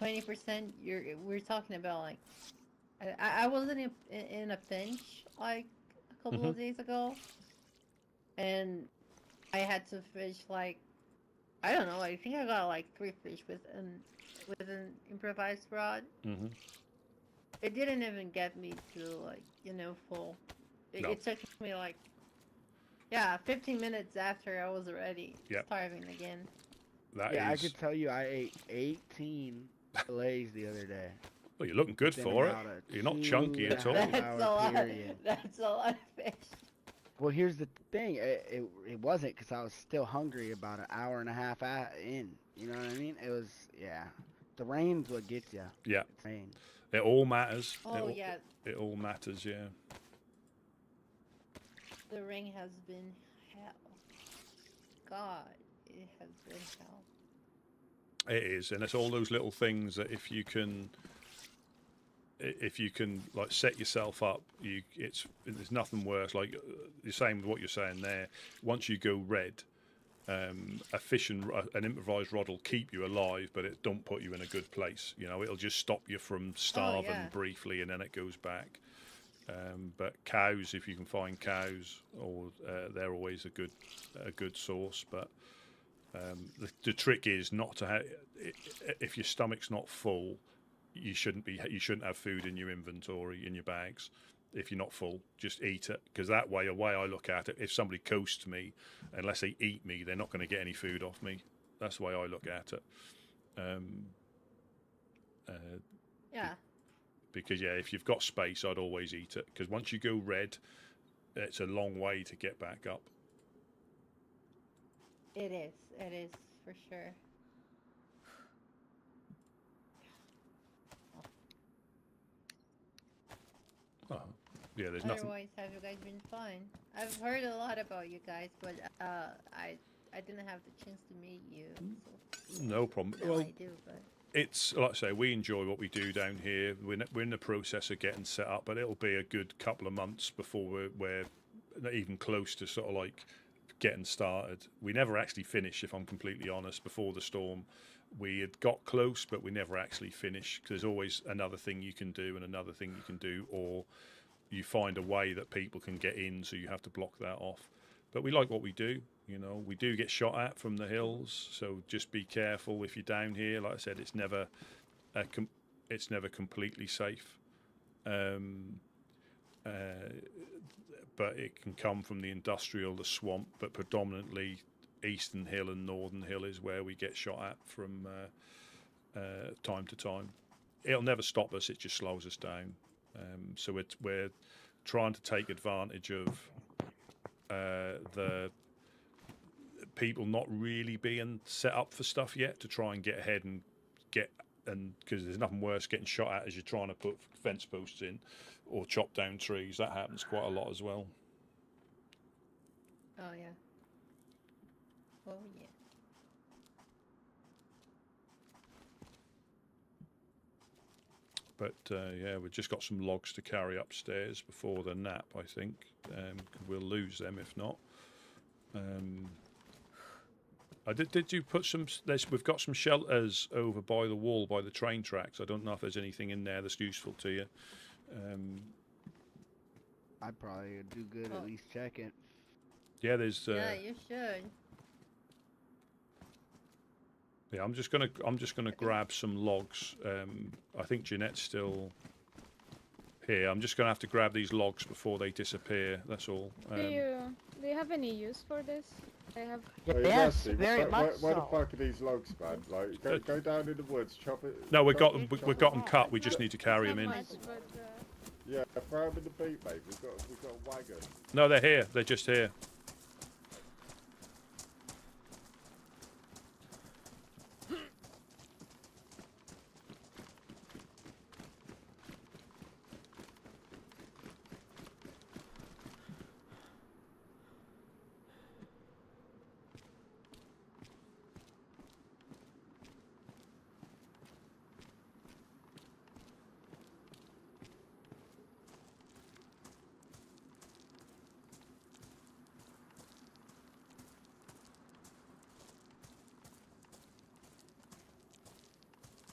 20%. We're talking about like, I wasn't in a pinch like a couple of days ago, and I had to fish like, I don't know. I think I got like 3 fish with an improvised rod. It didn't even get me to like full. It took me like Yeah, 15 minutes after I was already starving again. I could tell you I ate 18 fillets the other day. Well, you're looking good for it. You're not chunky at all. That's a lot. That's a lot of fish. Well, here's the thing. It wasn't because I was still hungry about an hour and a half in. You know what I mean? It was, The rain's what gets you. Yeah. It's rain. It all matters. Oh, It all matters, yeah. The rain has been hell. God, it has been hell. It is, and it's all those little things that if you can like set yourself up, there's nothing worse. Like the same with what you're saying there. Once you go red, a fish and an improvised rod will keep you alive, but it don't put you in a good place. You know, it'll just stop you from starving briefly, and then it goes back. But cows, if you can find cows, they're always a good source. But the trick is not to have. If your stomach's not full, you shouldn't have food in your inventory, in your bags. If you're not full, just eat it, because that way, I look at it, if somebody coasts me, unless they eat me, they're not going to get any food off me. That's the way I look at it. Because if you've got space, I'd always eat it, because once you go red, it's a long way to get back up. It is for sure. Oh, yeah, there's Otherwise, nothing. have you guys been fun? I've heard a lot about you guys, but I didn't have the chance to meet you. So No problem. now Well, I do, but it's like I say, we enjoy what we do down here. We're in the process of getting set up, but it'll be a good couple of months before we're not even close to sort of like getting started. We never actually finished, if I'm completely honest. Before the storm, we had got close, but we never actually finished, because there's always another thing you can do and another thing you can do, or you find a way that people can get in, so you have to block that off. But we like what we do. You know, we do get shot at from the hills, so just be careful if you're down here. Like I said, it's never completely safe. But it can come from the industrial, the swamp, but predominantly Eastern Hill and Northern Hill is where we get shot at from time to time. It'll never stop us, it just slows us down. So we're trying to take advantage of the people not really being set up for stuff yet, to try and get ahead and because there's nothing worse getting shot at as you're trying to put fence posts in or chop down trees. That happens quite a lot as well. oh yeah. Oh yeah. But we've just got some logs to carry upstairs before the nap, I think. We'll lose them if not. Did you put some? We've got some shelters over by the wall, by the train tracks. I don't know if there's anything in there that's useful to you. I'd probably do good at least check it. Yeah, there's. Yeah, you should. Yeah, I'm just gonna grab some logs. I think Jeanette's still here. I'm just gonna have to grab these logs before they disappear. That's all. Do you have any use for this? I have. Yes, very much Why the so. fuck are these logs, man? Like, go down in the woods, chop it. No, we've got them cut. We just need to carry them in. Much, but, Yeah, throw them in the beat, mate. We've got a wagon. No, they're here. They're just here.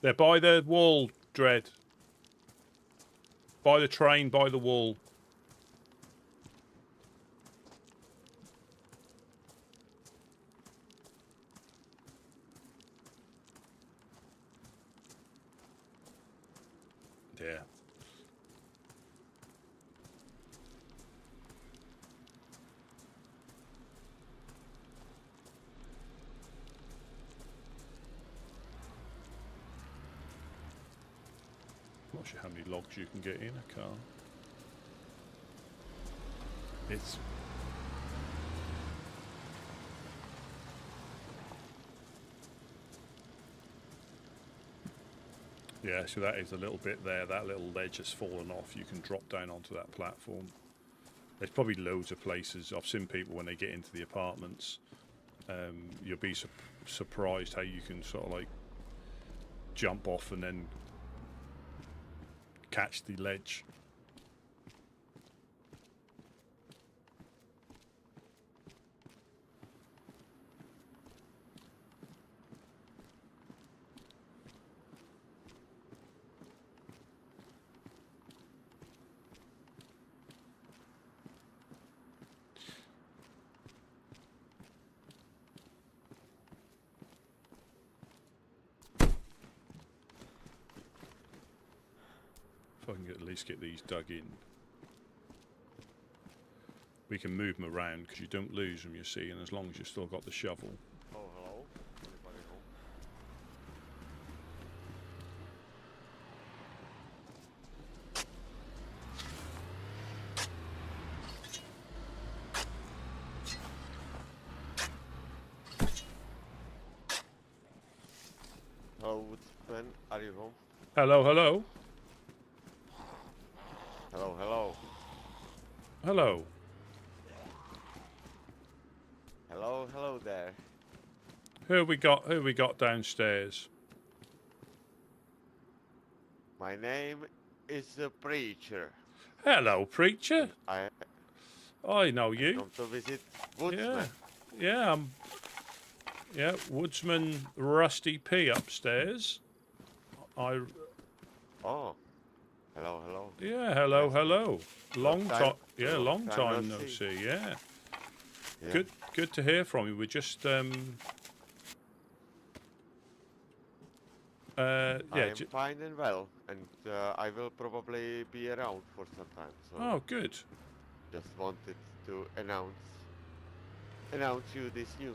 They're by the wall, Dread. By the train, by the wall. Yeah. not sure how many logs you can get in a car. It's... Yeah, so that is a little bit there. That little ledge has fallen off. You can drop down onto that platform. There's probably loads of places. I've seen people when they get into the apartments. You'll be surprised how you can sort of like jump off and then catch the ledge. If I can at least get these dug in. We can move them around because you don't lose them, you see, and as long as you've still got the shovel. Oh, hello. Anybody home? Hello, Woodsmen. Are you home? Hello, hello. Hello, hello. Hello. Hello, hello there. Who we got downstairs? My name is the Preacher. Hello, Preacher. I know you. come to visit Woodsman. Yeah, yeah, Woodsman Rusty P upstairs. Oh. Hello, hello. Yeah, hello, hello. Long time. Yeah, long long time time no no see. see. Yeah. Yeah. Good to hear from you. We're just I yeah. am fine and well, and I will probably be around for some time. So Oh, good. just wanted to announce you this news.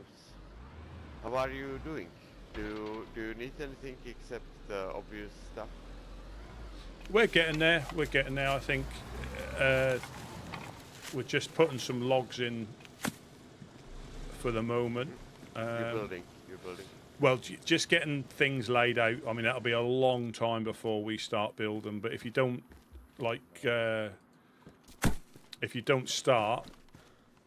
How are you doing? Do you need anything except the obvious stuff? We're getting there. We're getting there. I think we're just putting some logs in for the moment. You're building. Well, just getting things laid out. I mean, that'll be a long time before we start building. But if you don't if you don't start,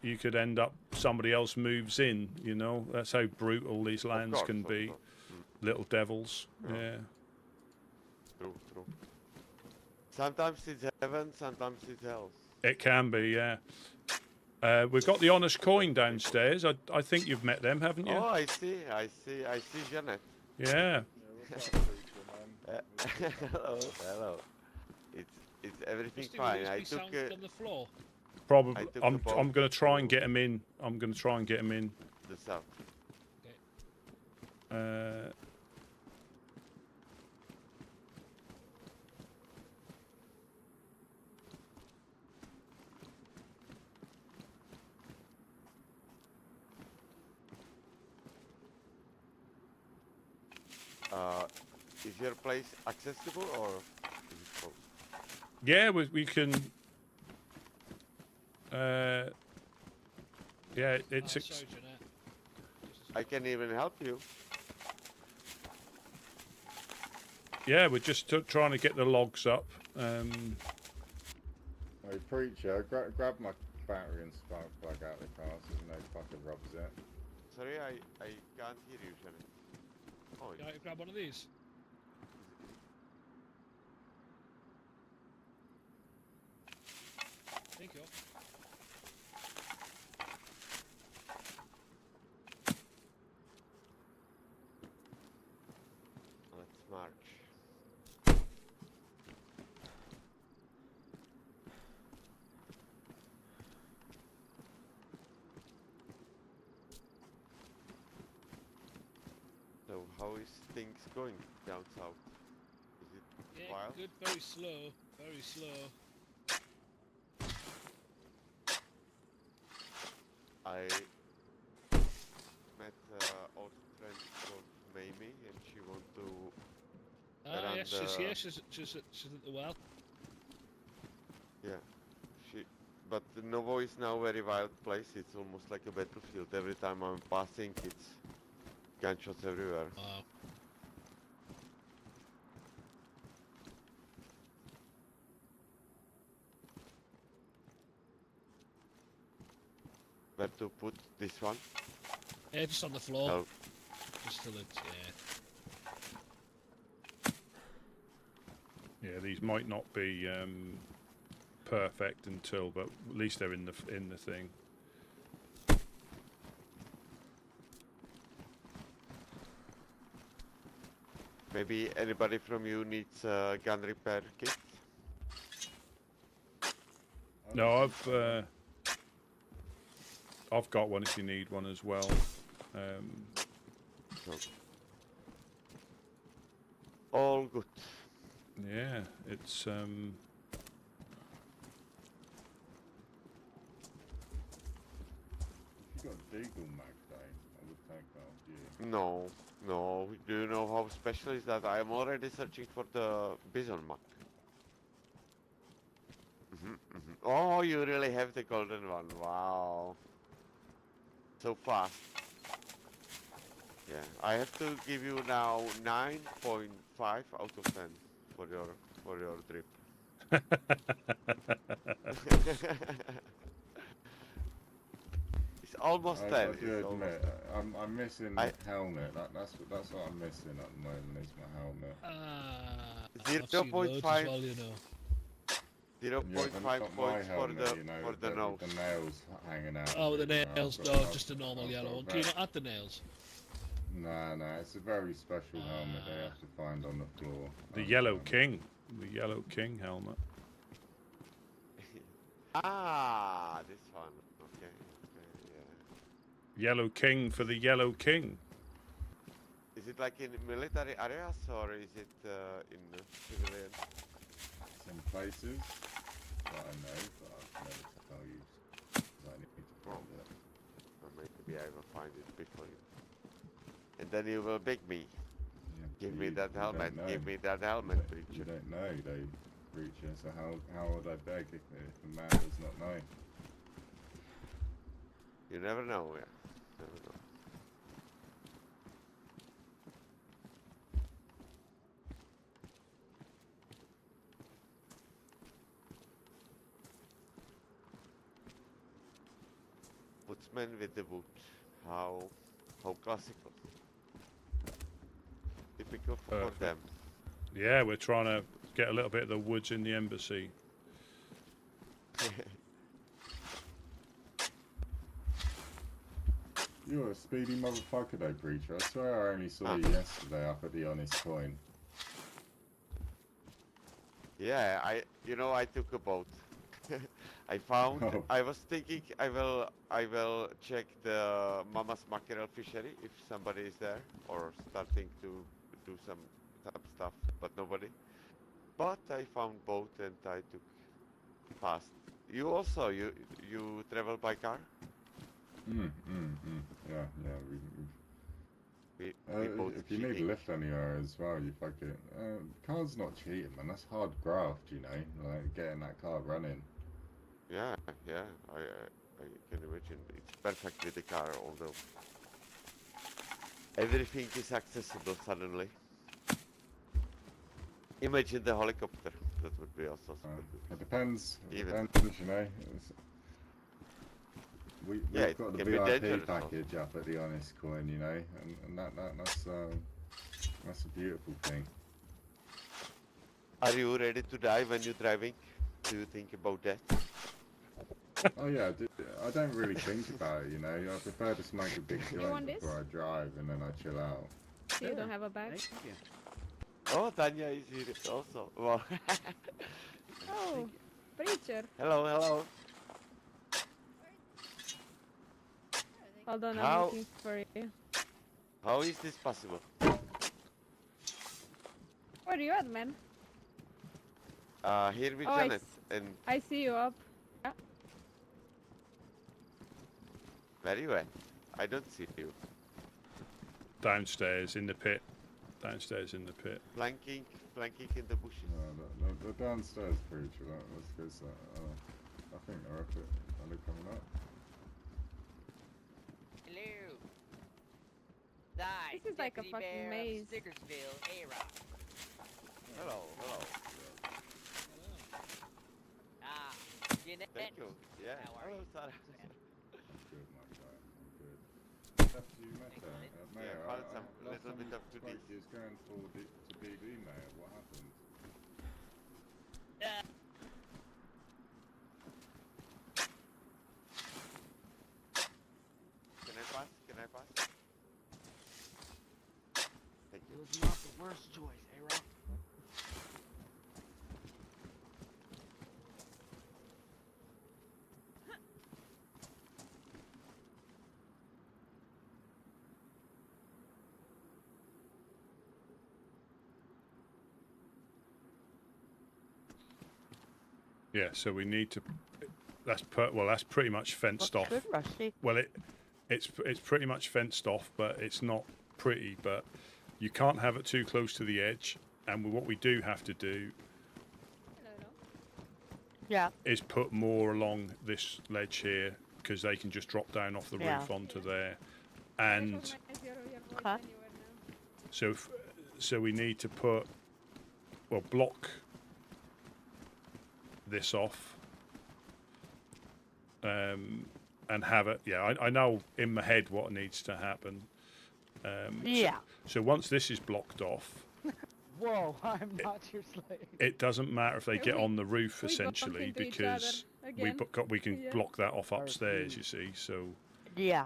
you could end up somebody else moves in. You know, that's how brutal these lands can be. Little devils. Yeah. True. Sometimes it's heaven, sometimes it's hell. It can be, yeah. We've got the honest coin downstairs. I think you've met them, haven't you? Oh, I see Janet. Yeah. Hello. It's everything fine. I took on the floor. Probably. I'm going to try and get him in. The south. Is your place accessible or is it closed? Yeah, we can. Yeah, it's. Sorry, Jeanette. I can even help you. Yeah, we're just trying to get the logs up. Hey, Preacher, grab my battery and spark plug out of the car so there's no fucking rubs it. Sorry, I can't hear you, Janet. Oh, Can I grab one of these? Thank you. let's march. So how is things going down south? Is it wild? Good, very slow, very slow. I met old friend called Mamie, and she want to arrange Yes, she's here. She's at the well. Yeah. But Novo is now a very wild place. It's almost like a battlefield. Every time I'm passing, it's gunshots everywhere. Wow. Where to put this one? Yeah, just on the floor. Oh. Just till it's, Yeah, these might not be perfect until, but at least they're in the thing. Maybe anybody from you needs a gun repair kit? No, I've got one if you need one as well. All good. Yeah, it's You got Deagle Mag Day. I would take that off you. No. Do you know how special is that? I am already searching for the Bison Mac. Oh, you really have the golden one. Wow. So fast. Yeah, I have to give you now 9.5 out of 10 for your trip. It's almost 10. I do admit, I'm missing the helmet. That's what I'm missing at the moment. Is my helmet. I've seen loads as well, you know. 0.5 points for the nose. The nails hanging out. Oh, the nails. No, just a normal yellow one. Can you not add the nails? No, it's a very special helmet they have to find on the floor. the Yellow King. The Yellow King helmet. Ah, this one. Okay, yeah. Yellow King for the Yellow King. Is it like in military areas or is it in civilian? Some places that I know, but I'll never tell you. 'Cause I need to find it. Or maybe I will find it before you. And then you will beg me. Yeah, Give me you that don't helmet. know. Give me that helmet, You preacher. don't know, they preacher. So how would I beg if a man does not know? You never know, yeah. Never know. Woodsmen with the wood. How classical. Typical for Perfect. them. Yeah, we're trying to get a little bit of the woods in the embassy. You're a speedy motherfucker though, preacher. I swear I only saw you yesterday up at the Honest Coin. Yeah, I took a boat. I found. I was thinking I will check the Mama's mackerel fishery if somebody is there or starting to do some stuff, but nobody. But I found boat and I took fast. You also you travel by car? Yeah. We both if you need a lift anywhere as well, you fuck it. Car's not cheating, man. That's hard graft, you know, like getting that car running. Yeah. I can imagine. It's perfect with the car, although everything is accessible suddenly. Imagine the helicopter. That would be also It depends. It Even. depends, you know. We've Yeah, it got the can be VIP dangerous package up at the Honest Coin, you know, and that's a beautiful thing. Are you ready to die when you're driving? Do you think about that? Oh yeah, I don't really think about it, you know. I prefer to smoke a big You joint want this? before I drive, and then I chill out. So you don't have a bag? Thank you. Oh, Tanya is here also. Wow. Oh, preacher. Hello. Hold on, I'm How- looking for you. How is this possible? Where are you at, man? Here with Oh, Janet and I see you up. Yeah. very well. I don't see you. Downstairs in the pit. downstairs in the pit. Flanking in the bushes. No, the downstairs creature, let's go so, I think they're up it. Are they coming up? Hello. This is like a fucking maze. Stickersville, A-Rock. Hello. Ah, Jeanette. Thank you. Yeah. How are you? Sorry. I'm good, my guy. I'm good. After you met her, Mayor, Yeah, found some last little time bit we of spoke, goodies. you was going to BD, Mayor. What happened? Can I pass? Thank It you. was not the worst choice, A-Rock. Yeah, so we need to. That's pretty much fenced off. Good, Rusty. Well, it's pretty much fenced off, but it's not pretty. But you can't have it too close to the edge. And what we do have to do Yeah. is put more along this ledge here because they can just drop down off the roof onto there. And so we need to block this off and have it. Yeah, I know in my head what needs to happen. Yeah. So once this is blocked off, Whoa, I'm not your slave. it doesn't matter if they get on the roof essentially because we can block that off upstairs. You see, so yeah.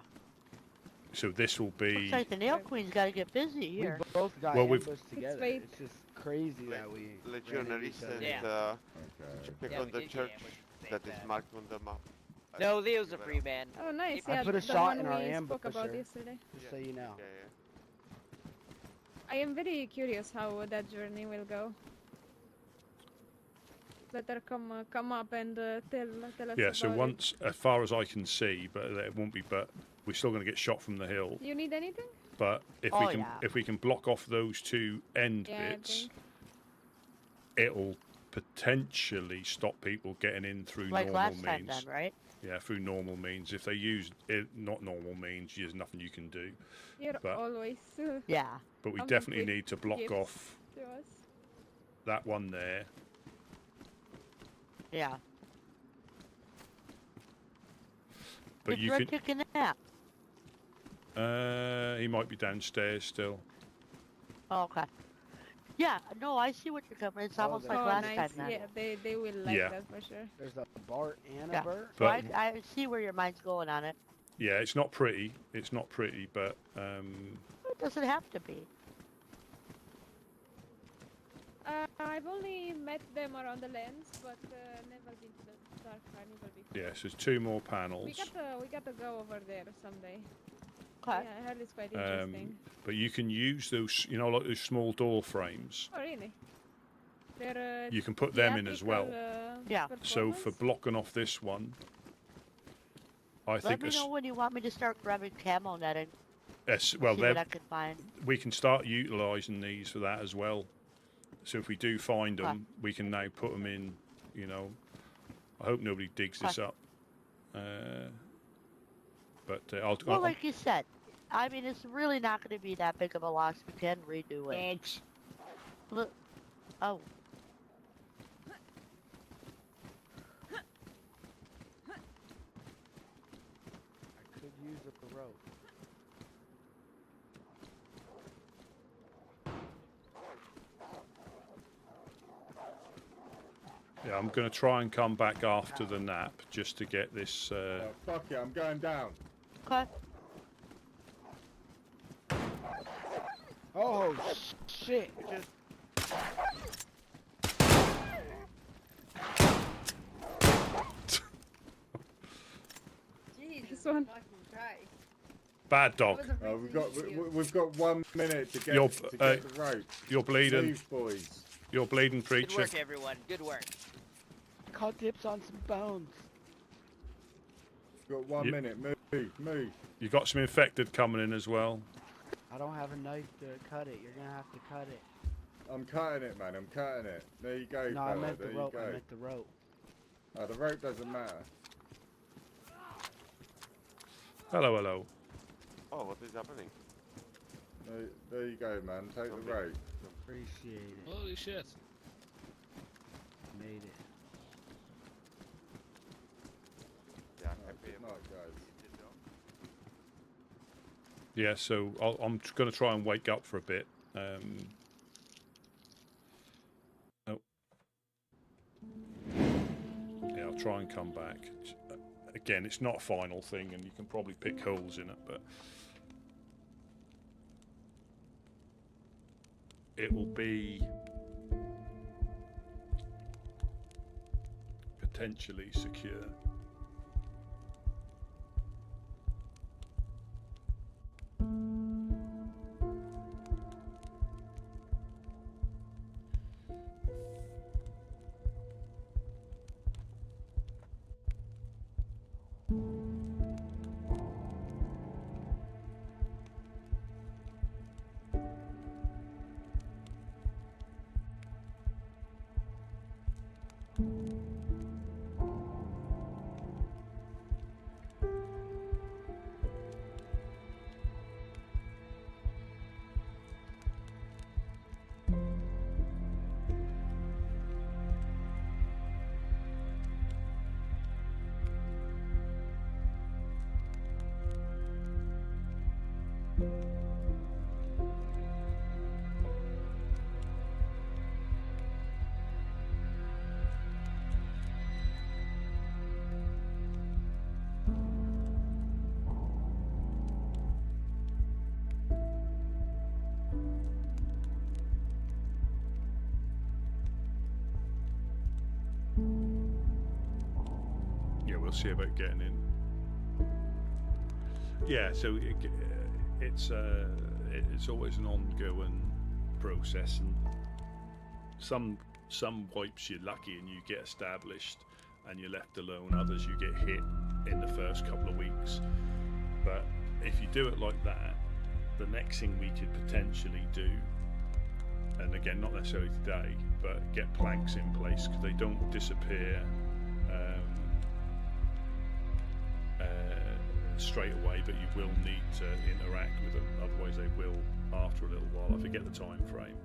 So this will be. Looks like the Nail Queen's got to get busy here. We both got ambushed together. It's just crazy that we. Legionaries and pick on the church that is marked on the map. No, Leo's a free man. Oh, nice. I Yeah, put a the shot one in our we ambush spoke about yesterday. Just so you know. I am very curious how that journey will go. Better come up and tell us. Yeah. So about once, as far as I can see, but it won't be. But we're still going to get shot from the hill. it. You need anything? But if we can block off those two end bits, it'll potentially stop people getting in through Like normal last means. time then, right? Yeah, through normal means. If they use not normal means, there's nothing you can do. You're always. Yeah. But we I'm definitely with need to block gifts off to us. that one there. Yeah. But Is you Red can. taking a nap? He might be downstairs still. Oh, okay. Yeah, no, I see what you're coming. It's almost like last time then. Yeah, they will like that for sure. There's a Bart and Yeah. a Bert. So I see where your mind's going on it. Yeah, it's not pretty. It's not pretty, but It doesn't have to be. I've only met them around the lands, but never been to the Dark Carnival before. yes, there's two more panels. We got to go over there someday. Okay. Yeah, I heard it's quite interesting. But you can use those, like those small door frames. Oh, really? They're, You can put them in as well. Yeah. So for blocking off this one, I Let think me know when you want me to start grabbing camo netting. yes, See well, what I can find. we can start utilising these for that as well. So if we do find them, we can now put them in. I hope nobody digs this up. But Well, like you said, I mean, it's really not going to be that big of a loss. We can redo it. Dogs. Look. Oh. I could use a rope. Yeah, I'm going to try and come back after the nap just to get this. Fuck it, I'm going down. Okay. Oh shit! Jesus one. fucking Christ. Bad dog. We've got 1 minute to get, You're, to get the rope. You're bleeding. Move, boys. You're bleeding, Good preacher. work, everyone. Good work. Caught dips on some bones. We've got 1 minute. Move. You got some infected coming in as well. I don't have a knife to cut it. You're gonna have to cut it. I'm cutting it, man. I'm cutting it. There you go, No, fella. I meant the there rope. you go. I meant the rope. Oh, the rope doesn't matter. Hello, hello. Oh, what is happening? There you go, man. Take the rope. Appreciate it. Holy shit. Made it. Yeah, Good night, guys. Yeah, so I'm going to try and wake up for a bit. Oh. Yeah, I'll try and come back. Again, it's not a final thing, and you can probably pick holes in it, but it will be potentially secure. We'll see about getting in. Yeah, so it's always an ongoing process, and some wipes you're lucky and you get established and you're left alone. Others you get hit in the first couple of weeks. But if you do it like that, the next thing we could potentially do, and again not necessarily today, but get planks in place because they don't disappear straight away, but you will need to interact with them, otherwise they will after a little while. I forget the time frame.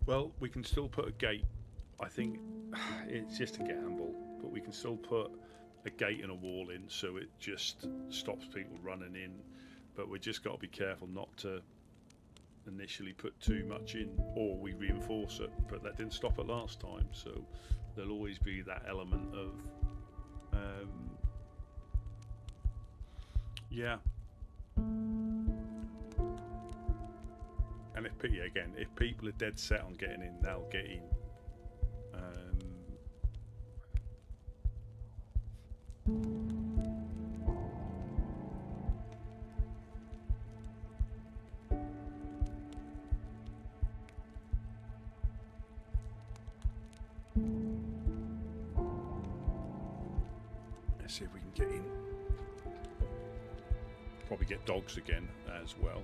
Well, we can still put a gate. I think it's just a gamble, but we can still put a gate and a wall in so it just stops people running in. But we just got to be careful not to initially put too much in, or we reinforce it. But that didn't stop it last time, so there'll always be that element of yeah. And if people are dead set on getting in, they'll get in. Let's see if we can get in. Probably get dogs again as well.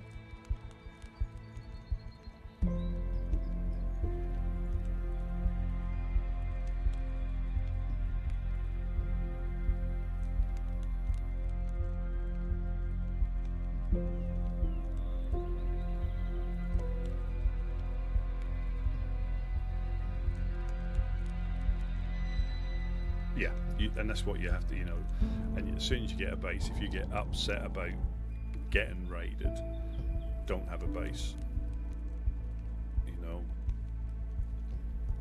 Yeah, and that's what you have to, and as soon as you get a base, if you get upset about getting raided, don't have a base,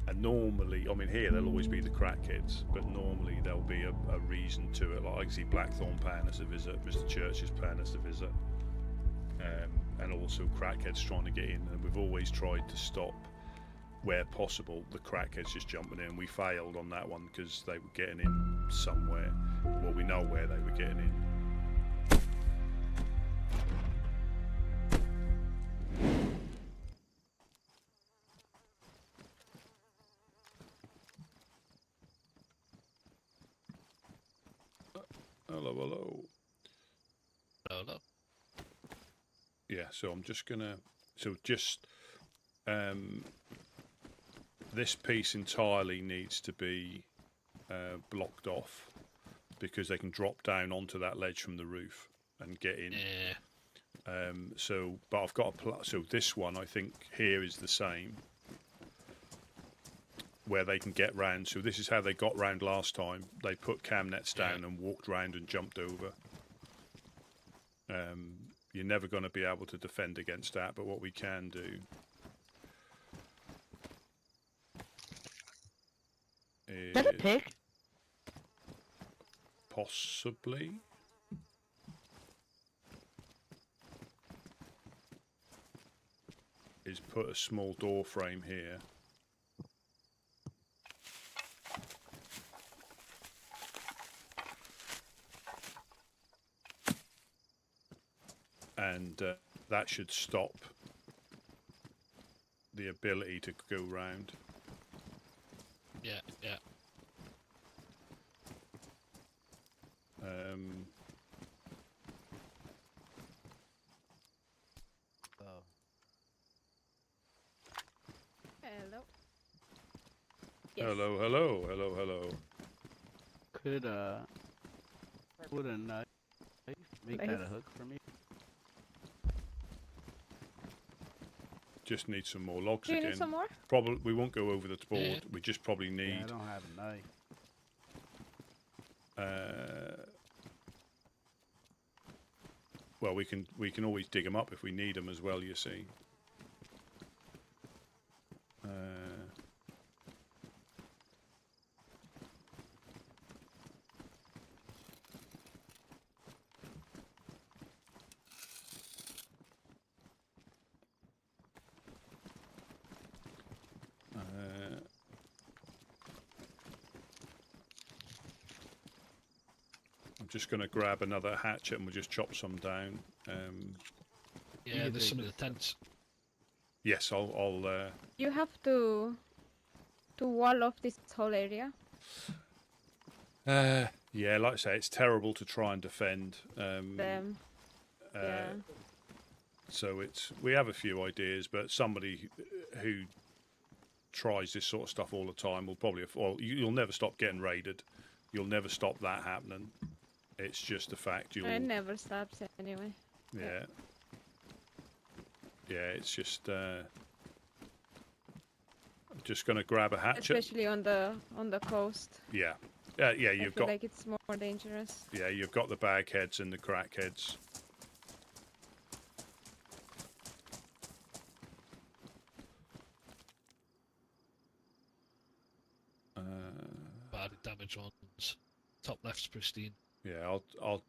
and normally, I mean, here there'll always be the crackheads, but normally there'll be a reason to it. Like I see Blackthorn paying us a visit, Mr. Church is paying us a visit, and also crackheads trying to get in, and we've always tried to stop where possible the crackheads just jumping in. We failed on that one because they were getting in somewhere. Well, we know where they were getting in. hello. Hello. Yeah, so I'm just gonna, this piece entirely needs to be blocked off because they can drop down onto that ledge from the roof and get in. Yeah. But I've got so this one I think here is the same, where they can get round. So this is how they got round last time. They put cam nets down and walked round and jumped over. You're never going to be able to defend against that, but what we can do Is that a pig? Possibly. Is put a small door frame here. And that should stop the ability to go round. Yeah, yeah. Hello. Hello, hello, hello, hello. Would a knife make that a hook for me? Just need some more logs Do you again. need some more? Probably we won't go over the board. We just probably need. Yeah, I don't have a knife. Well, we can always dig them up if we need them as well. You see. I'm just going to grab another hatchet and we'll just chop some down. Yeah, there's some of the tents. Yes, I'll You have to wall off this whole area. yeah, like I say, it's terrible to try and defend. Them. Yeah. So we have a few ideas, but somebody who tries this sort of stuff all the time will probably. Well, you'll never stop getting raided. You'll never stop that happening. It's just a fact. It never stops anyway. Yeah. Yeah, it's just. I'm just going to grab a hatchet. Especially on the coast. Yeah. Yeah, I you've feel got. like it's more dangerous. Yeah, you've got the bagheads and the crackheads. Bad damage ones. Top left's pristine. Yeah, I'll.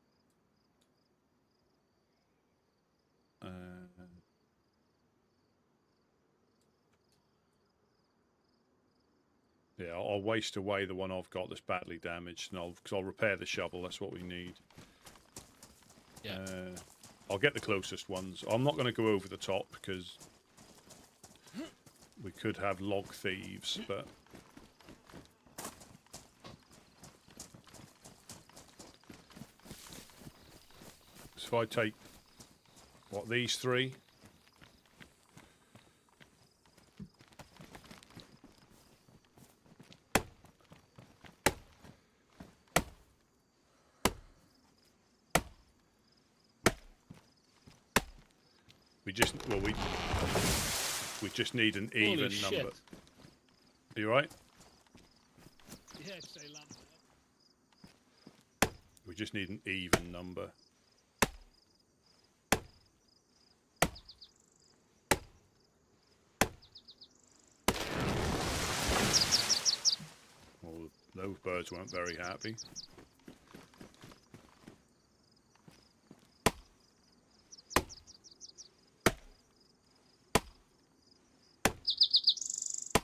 Yeah, I'll waste away the one I've got that's badly damaged, and I'll repair the shovel. That's what we need. Yeah. I'll get the closest ones. I'm not going to go over the top because we could have log thieves, but. So if I take, what, these three? We just, well, we just need an even number. Are you right? Yeah, stay land. We just need an even number. Well, those birds weren't very happy.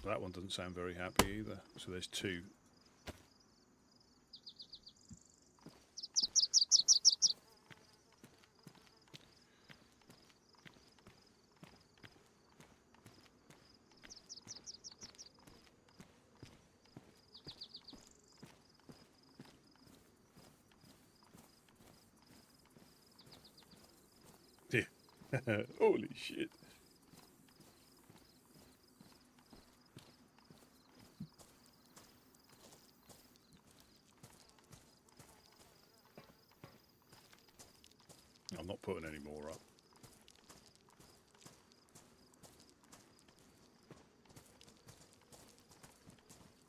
That one doesn't sound very happy either. So there's two. Holy shit. I'm not putting any more up.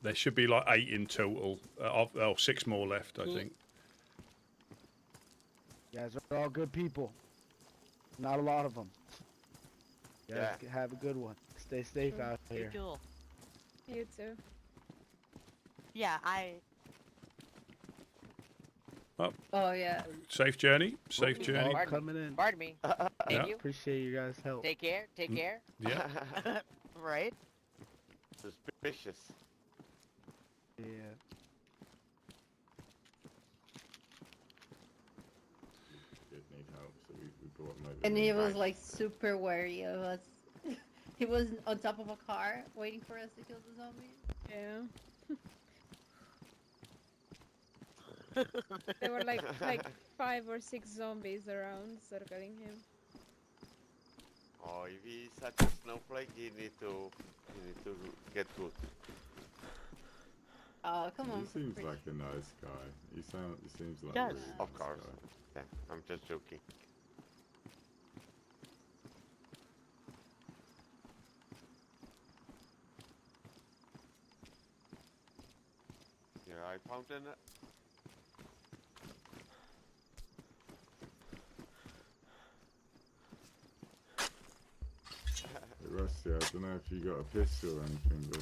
There should be like 8 in total. 6 more left, I think. You guys are all good people. Not a lot of them. You guys have a good one. Stay safe out here. You too. Yeah, Oh yeah. Safe journey. Safe journey. All coming in. Pardon me. Thank you. Appreciate you guys' help. Take care. Take care. Yeah. right? Suspicious. Yeah. Did need help, so we brought him over. And he was like super wary of us. He was on top of a car waiting for us to kill the zombies. Yeah. There were like 5 or 6 zombies around circling him. Oh, if he's such a snowflake, he need to get good. Oh, come on. He seems like a nice guy. He seems like Yes. a really Of nice course. guy. Yeah, I'm just joking. Yeah, I found an. Hey, Rusty, I don't know if you got a pistol or anything, but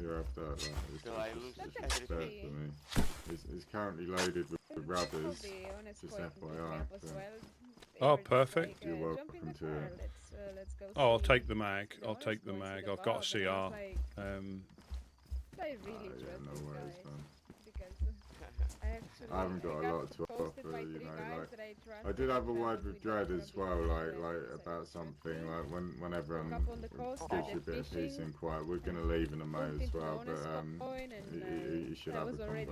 you have that. Like, it's Till I just lose just everything. spare for me. It's currently loaded with rubbers. Just FYI. Oh, perfect. You're welcome to it. Let's go. Oh, I'll see. take the mag. No, I'll let's take the go and see mag. the I've got a bar, but I was CR. like, I really Yeah, trust no this worries, guy man. because I actually I haven't got a lot to posted offer, by you 3 know, guys like, that I trust I did and have a I word found with we Dread don't as be well, together, like so about it's something, tricky. like when everyone Up on the coast, gives you a started bit of peace fishing, and quiet, we're gonna leave in a May bumped as into well, honest but coin and you should that have a was convo already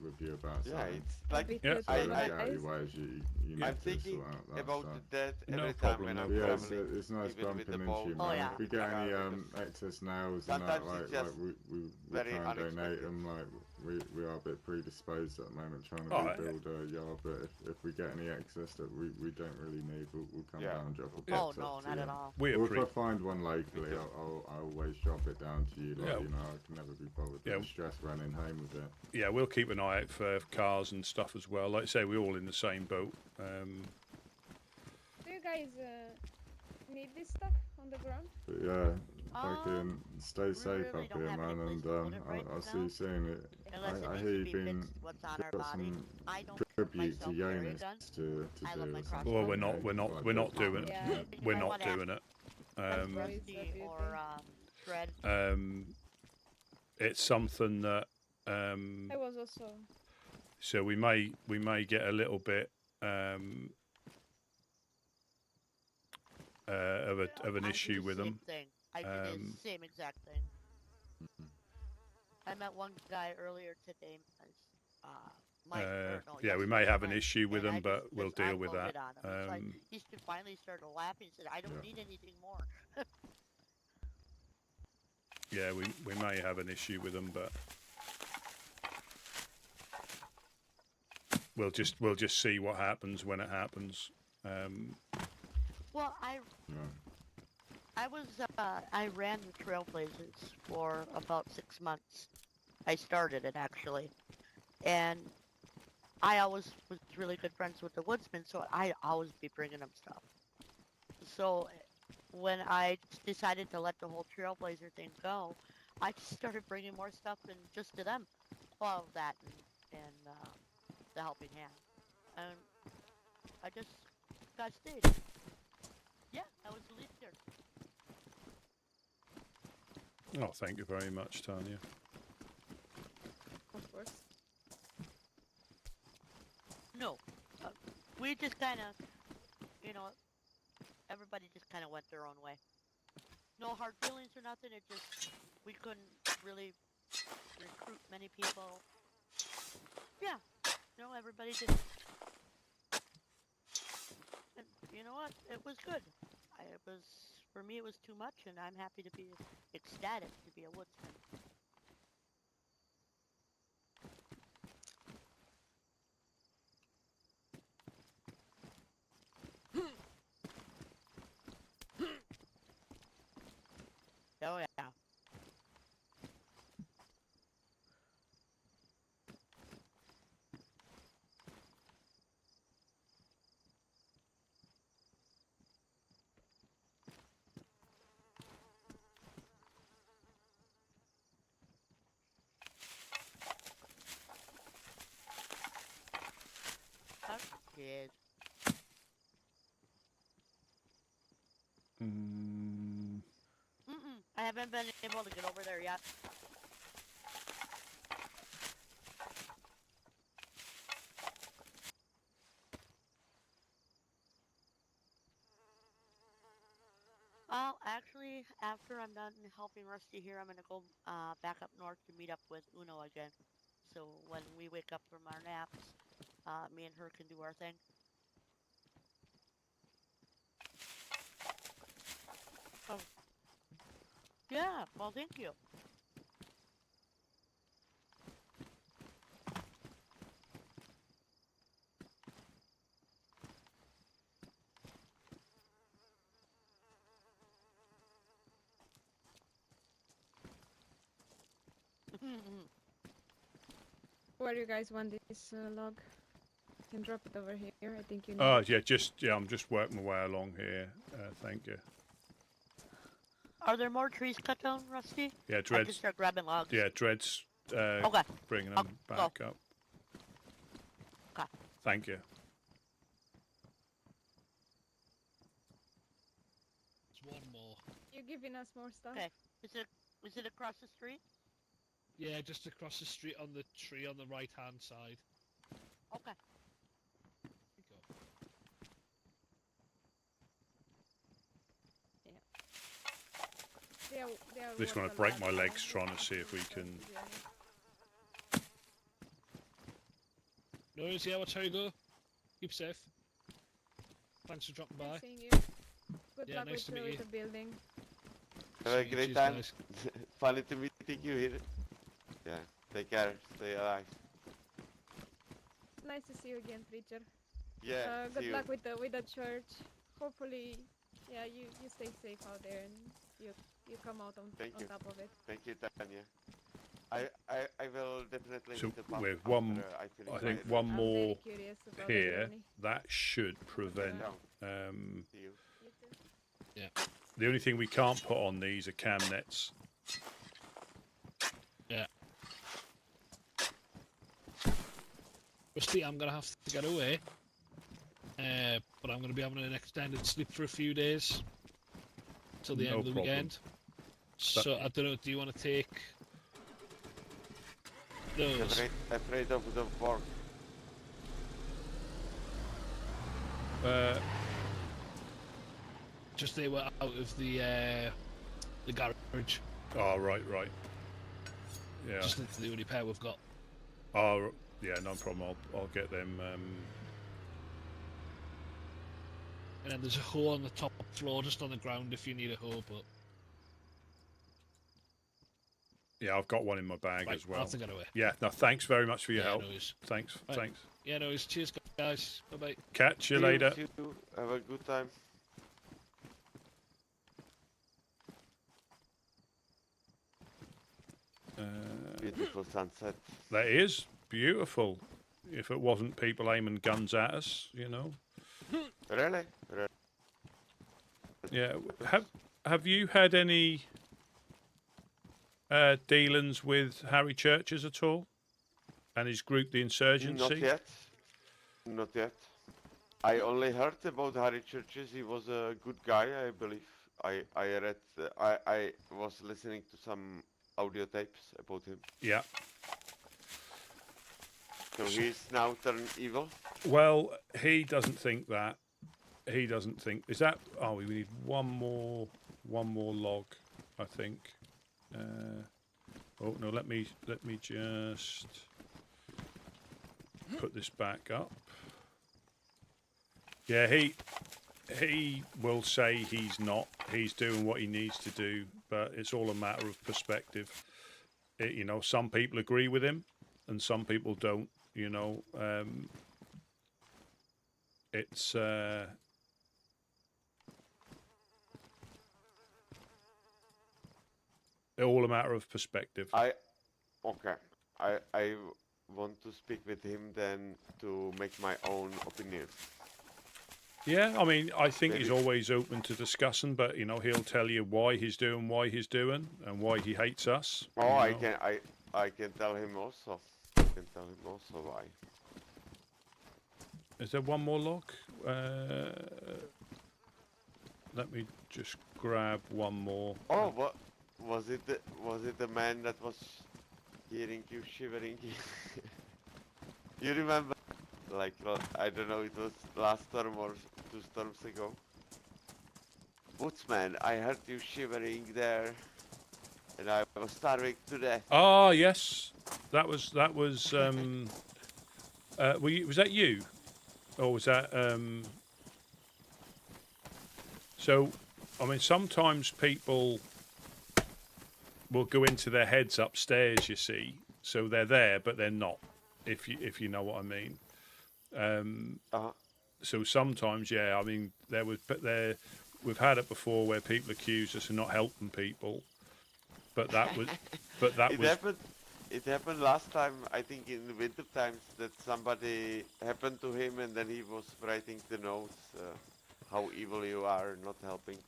with you about Yeah, something. it's a like bit Yeah. too So let's I- get out of your traumatized. ways, you Yeah. I'm need to thinking sort out that about stuff. that No every time problem, when no I'm Yeah, traveling. it's nice even with bumping the into boat. you, Oh, man. yeah. If we get any Because excess nails and that, sometimes like, it's just we very try and donate unexpected. them. Like we are a bit predisposed at the moment trying to Oh, yeah. rebuild a yard, but if we get any excess that we don't really need, we'll come Yeah. down and drop a Yeah. Oh box no, up to not you. at all. We Or if I appreciate. find one locally, too. I'll always drop it down to you. Like, Yeah. you know, I can never be bothered with Yeah. the stress running home with it. Yeah, we'll keep an eye out for cars and stuff as well. Like I say, we're all in the same boat. Do you guys need this stuff on the ground? But yeah, fucking stay we safe really up don't here, have any man, place and to put it right I'll see now. you soon. Unless it I needs hear to you've be been fixed what's on our got body. some I don't tribute to myself carry a Jonas gun. to I do love my or crossbow. something. Well, you know, we're not like doing it. Yeah. We're You know not what, doing it. Rusty or Shred. It's something that I was also. so we may get a little bit of an I issue do the with same them. Thing. I do the same exact thing. I met one guy earlier today. Mike, or no, Yeah, we yesterday, may have an Mike, issue with and them, I but just we'll deal with that. unloaded on him. It's like he finally started laughing. He said, "I don't need anything more." Yeah, we may have an issue with them, but we'll just see what happens when it happens. Well, I ran the Trailblazers for about 6 months. I started it actually, and I always was really good friends with the Woodsmen, so I always be bringing them stuff. So when I decided to let the whole Trailblazer thing go, I just started bringing more stuff and just to them, well, that and the helping hand, and I just got stayed. Yeah, I was the leader. Oh, thank you very much, Tanya. Of course. No, we just kind of, everybody just kind of went their own way. No hard feelings or nothing. It just we couldn't really recruit many people. Yeah, everybody just. you know what? It was good. It was, for me, it was too much, and I'm happy to be ecstatic to be a woodsman. Oh yeah. Kid. I haven't been able to get over there yet. Well, actually, after I'm done helping Rusty here, I'm gonna go back up north to meet up with Uno again. So when we wake up from our naps, me and her can do our thing. Oh. Yeah, well, thank you. Where do you guys want this log? You can drop it over here. I think you need Oh, yeah, I'm just working my way along here. Thank you. Are there more trees cut down, Rusty? Yeah, I can Dread's. start grabbing logs. Yeah, Dread's okay. bringing them back up. Okay. Thank you. There's one more. You're giving us more stuff. Okay. Is it across the street? Yeah, just across the street on the tree on the right-hand side. Okay. This going to break my legs trying to see if we can. No worries, yeah, watch how you go. Keep safe. Thanks for dropping by. Seeing you. Good Yeah, luck nice to meet you. with the building. Have a great Cheers, time. guys. Funny to meeting you here. Yeah, take care. Stay alive. Nice to see you again, preacher. Yeah. Good see luck you. with the church. Hopefully, yeah, you stay safe out there and you come out on top of it. Thank you, Tanya. I will definitely. So hit the pub with after, one, I finish I my think rest. one more curious about the here. journey. That should prevent. See you. Yeah. The only thing we can't put on these are cam nets. Yeah. Rusty, I'm gonna have to get away. But I'm gonna be having an extended sleep for a few days till the end of the weekend. So I don't know. Do you want to take those? Afraid of the fork. Just they were out of the garage. Oh, right. Yeah. Just the only pair we've got. Oh, yeah, no problem. I'll get them. And then there's a hoe on the top floor, just on the ground, if you need a hoe. But yeah, I've got one in my bag as well. I'll have to get away. Yeah, no, thanks very much for your help. No worries. Thanks. Yeah, no worries. Cheers, guys. Bye bye. Catch you later. See you. Have a good time. Beautiful sunset. That is beautiful. If it wasn't people aiming guns at us, you know. Really? Yeah. Have you had any dealings with Harry Churches at all? And his group, the Insurgency? Not yet. I only heard about Harry Churches. He was a good guy, I believe. I read. I was listening to some audio tapes about him. Yeah. So he's now turned evil? Well, he doesn't think that. He doesn't think. Is that? Oh, we need one more log, I think. Oh no, let me just put this back up. Yeah, He will say he's not. He's doing what he needs to do, but it's all a matter of perspective. You know, some people agree with him, and some people don't. You know, it's all a matter of perspective. Okay. I want to speak with him then to make my own opinion. Yeah, I mean, I think Maybe. he's always open to discussing, but you know, he'll tell you why he's doing, and why he hates us. Oh, you know. I can tell him also. I can tell him also why. Is there one more log? Let me just grab one more. Oh, what was it? Was it the man that was hearing you shivering? You remember? Like, I don't know, it was last storm or 2 storms ago. Woodsman, I heard you shivering there, and I was starving to death. Ah, yes, that was. Was that you, or was that? So, I mean, sometimes people will go into their heads upstairs. You see, so they're there, but they're not. If you know what I mean. So sometimes, yeah, I mean, we've had it before where people accuse us of not helping people, but that was, It happened last time, I think in the winter times, that somebody happened to him and then he was writing the notes, how evil you are, not helping.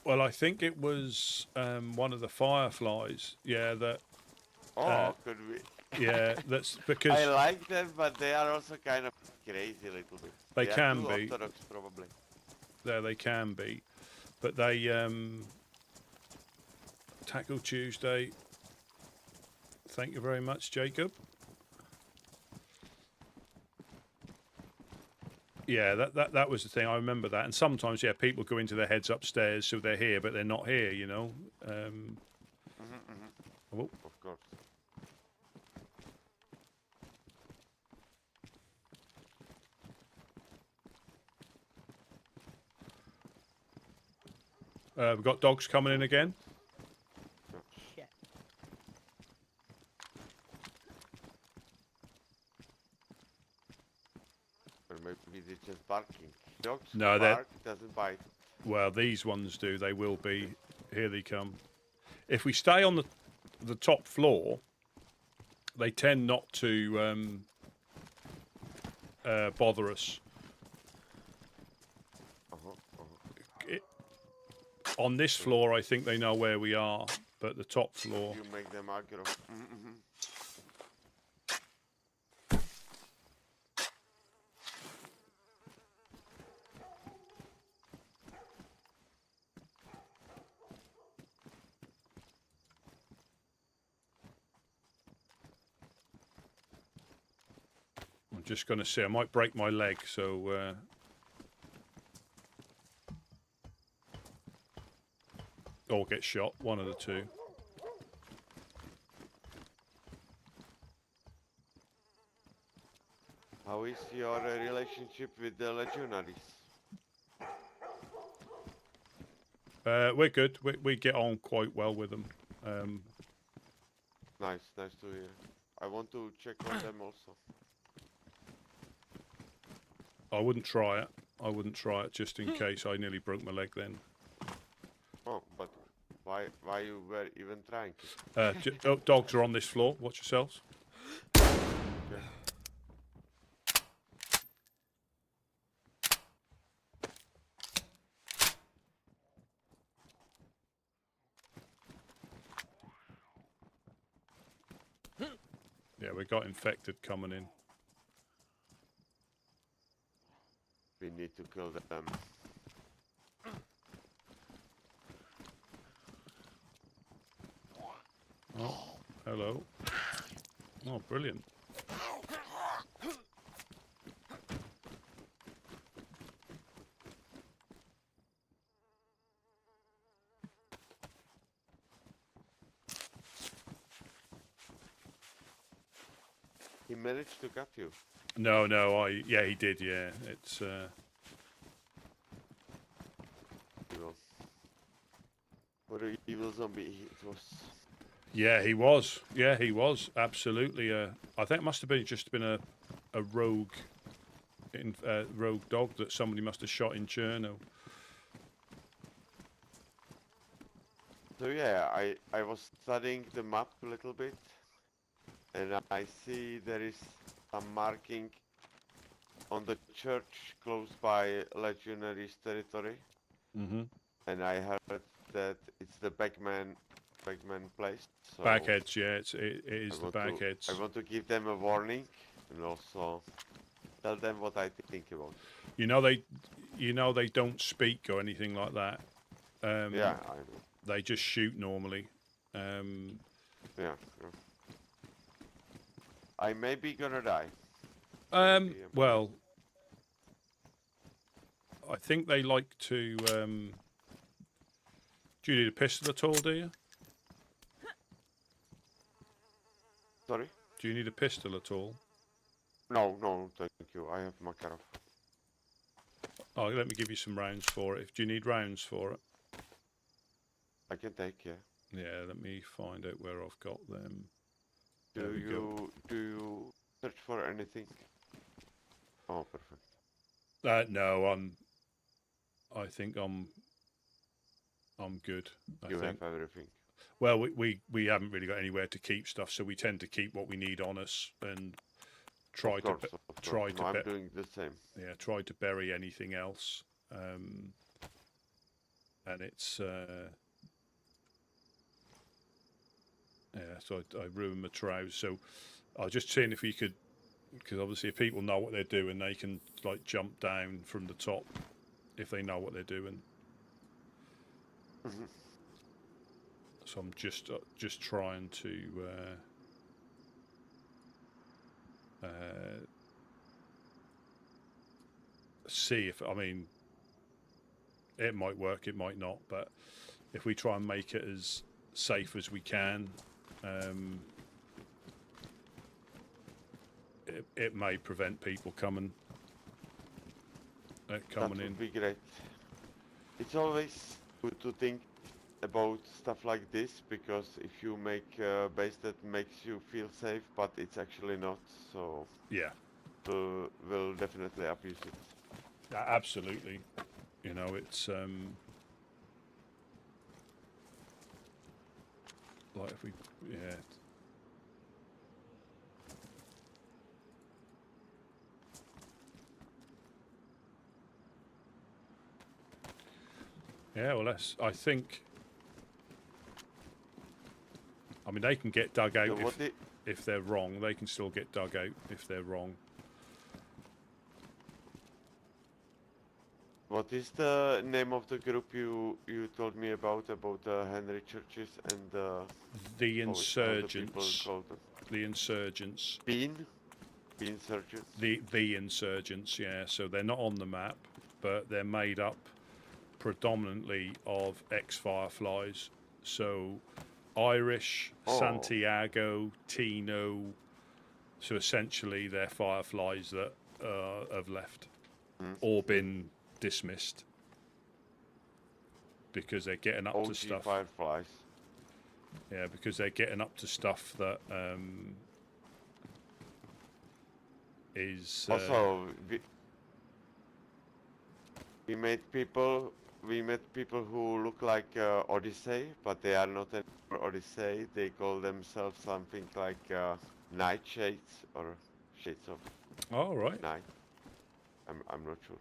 Well, I think it was one of the fireflies, yeah, that... could be. Yeah, that's because... I like them, but they are also kind of crazy a little bit. They can too be. Orthodox, probably. There they can be. But they... Tackle Tuesday. Thank you very much, Jacob. Yeah, that was the thing. I remember that. And sometimes, yeah, people go into their heads upstairs, so they're here, but they're not here, you know. Oh. Of course. We've got dogs coming in again. Shit. Or maybe they're just barking. Dogs No, bark, doesn't bite. Well, these ones do. They will be. Here they come. If we stay on the top floor, they tend not to bother us. On this floor, I think they know where we are, but the top floor... You make them aggro. I'm just going to see. I might break my leg, so... or get shot, one of the two. How is your relationship with the legionaries? We're good. We get on quite well with them. Nice to hear. I want to check on them also. I wouldn't try it. I wouldn't try it just in case I nearly broke my leg then. Oh, but why you were even trying to? Dogs are on this floor. Watch yourselves. Okay. Yeah, we got infected coming in. We need to kill them. Oh, hello. Oh, brilliant. He managed to cut you. No, yeah, he did, yeah. It's For the evil zombie, it was. Yeah, he was. Yeah, he was absolutely. I think it must have been just been a rogue, rogue dog that somebody must have shot in Cherno. So yeah, I was studying the map a little bit, and I see there is some marking on the church close by Legionaries territory. Mm-hmm. And I heard that it's the Bagman place. So Bagheads, yeah, it is the Bagheads. I want to give them a warning and also tell them what I think about. You know they don't speak or anything like that. Yeah, I know. They just shoot normally. Yeah. I may be gonna die. Well, I think they like to. Do you need a pistol at all? Do you? Sorry. Do you need a pistol at all? No, thank you. I have Makarov. Oh, let me give you some rounds for it. Do you need rounds for it? I can take, yeah. Yeah, let me find out where I've got them. Do you search for anything? Oh, perfect. No, I think I'm good. You have everything. Well, we haven't really got anywhere to keep stuff, so we tend to keep what we need on us and try to I'm doing the same. Yeah, try to bury anything else, and it's yeah. So I ruined my trousers. So I was just seeing if you could, because obviously if people know what they're doing, they can like jump down from the top if they know what they're doing. Mm-hmm. So I'm just trying to see if, I mean, it might work, it might not, but if we try and make it as safe as we can, it may prevent people coming in. That would be great. It's always good to think about stuff like this, because if you make a base that makes you feel safe but it's actually not, so yeah, we'll definitely abuse it. Absolutely. You know, it's like if we well, I think, I mean, they can get dug out if they're wrong. They can still get dug out if they're wrong. What is the name of the group you told me about Henry Churches and the Insurgents? The Insurgents. The Insurgents. The Insurgents. Yeah. So they're not on the map, but they're made up predominantly of ex-Fireflies. So Irish, Santiago, Tino. So essentially, they're Fireflies that have left or been dismissed because they're getting up to stuff. Fireflies. Yeah, because they're getting up to stuff that is. Also, we met people who look like Odyssey, but they are not Odyssey. They call themselves something like Nightshades or Shades of Night. I'm not sure.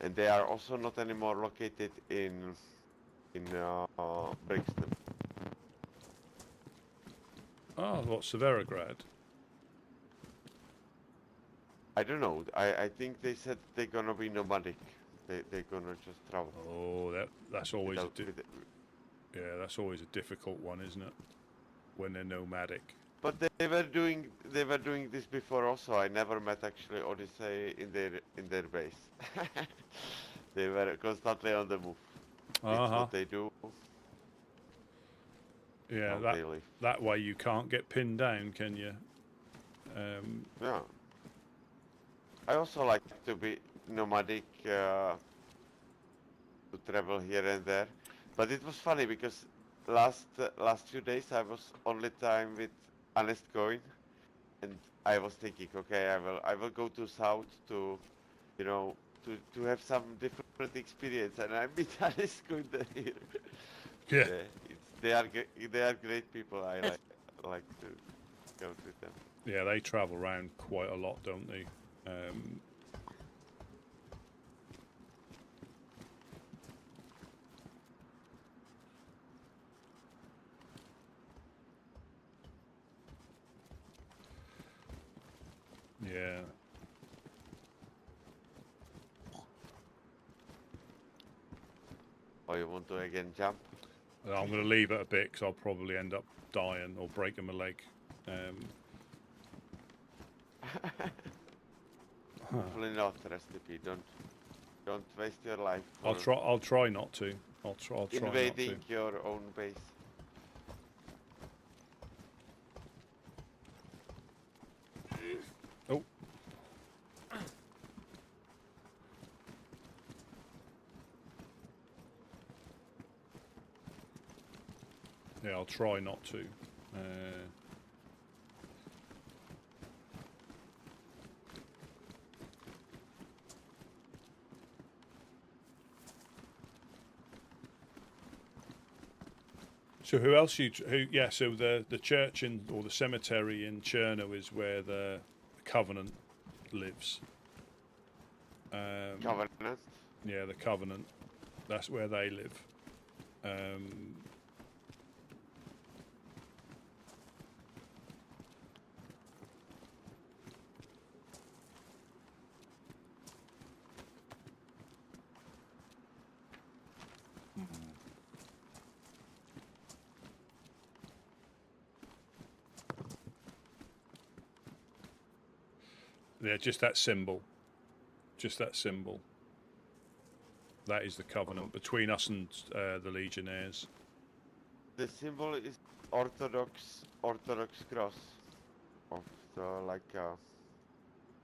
And they are also not anymore located in Brixton. Oh, what, Severograd? I don't know. I think they said they're gonna be nomadic. They're gonna just travel. Oh, that's always that's always a difficult one, isn't it? When they're nomadic. But they were doing this before also. I never met actually Odyssey in their base. They were constantly on the move. That's what they do. Yeah, that way you can't get pinned down, can you? Yeah. I also like to be nomadic, to travel here and there. But it was funny because last few days I was only time with Honest going, and I was thinking, okay, I will go to south to, you know, to have some different experience, and I meet Honest going here. Yeah. They are great people. I like to go with them. Yeah, they travel around quite a lot, don't they? Yeah. Or you want to again jump? I'm going to leave it a bit because I'll probably end up dying or breaking my leg. Hopefully not, Recipe. Don't waste your life. I'll try not to. I'll try not to. Invading your own base. Oh. Yeah, I'll try not to. So who else yeah, so the church or the cemetery in Chernarus is where the Covenant lives. Covenant? Yeah, the Covenant. That's where they live. Yeah, just that symbol. Just that symbol. That is the covenant between us and the Legionnaires. The symbol is Orthodox cross of the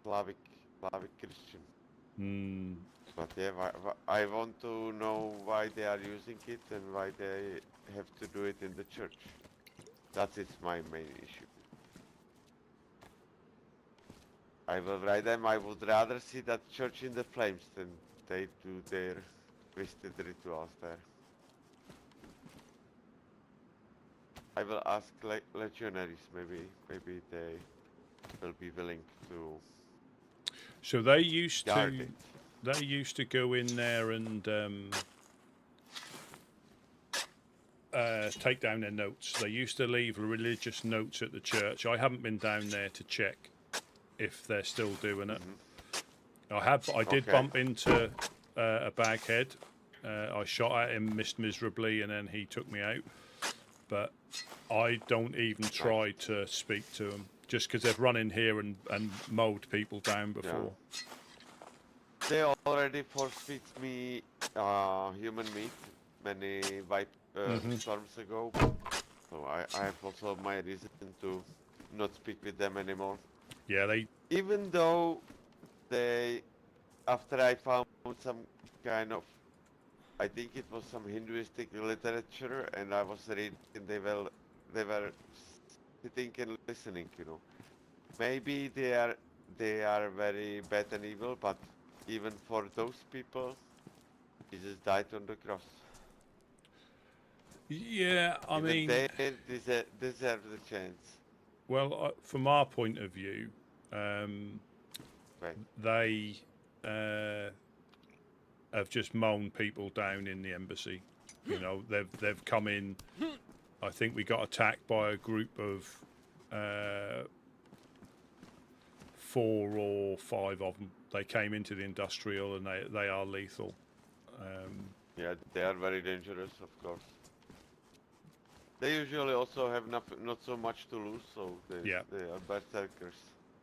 Slavic Christian. But yeah, I want to know why they are using it and why they have to do it in the church. That is my main issue. I will write them. I would rather see that church in the flames than they do their twisted rituals there. I will ask legionaries. Maybe they will be willing to. So they used to go in there and take down their notes. They used to leave religious notes at the church. I haven't been down there to check if they're still doing it. I did bump into a baghead. I shot at him, missed miserably, and then he took me out. But I don't even try to speak to them, just because they've run in here and mowed people down before. Yeah. They already force-feed me human meat many storms ago. So I have also my reason to not speak with them anymore. Yeah, even though after I found some kind of, I think it was some Hinduistic literature, and I was reading, they were sitting and listening, you know. Maybe they are very bad and evil, but even for those people, Jesus died on the cross. Yeah, I mean, they deserve the chance. Well, from our point of view, they have just mown people down in the embassy. You know, they've come in. I think we got attacked by a group of 4 or 5 of them. They came into the industrial, and they are lethal. Yeah, they are very dangerous, of course. They usually also have not so much to lose, so they are berserkers.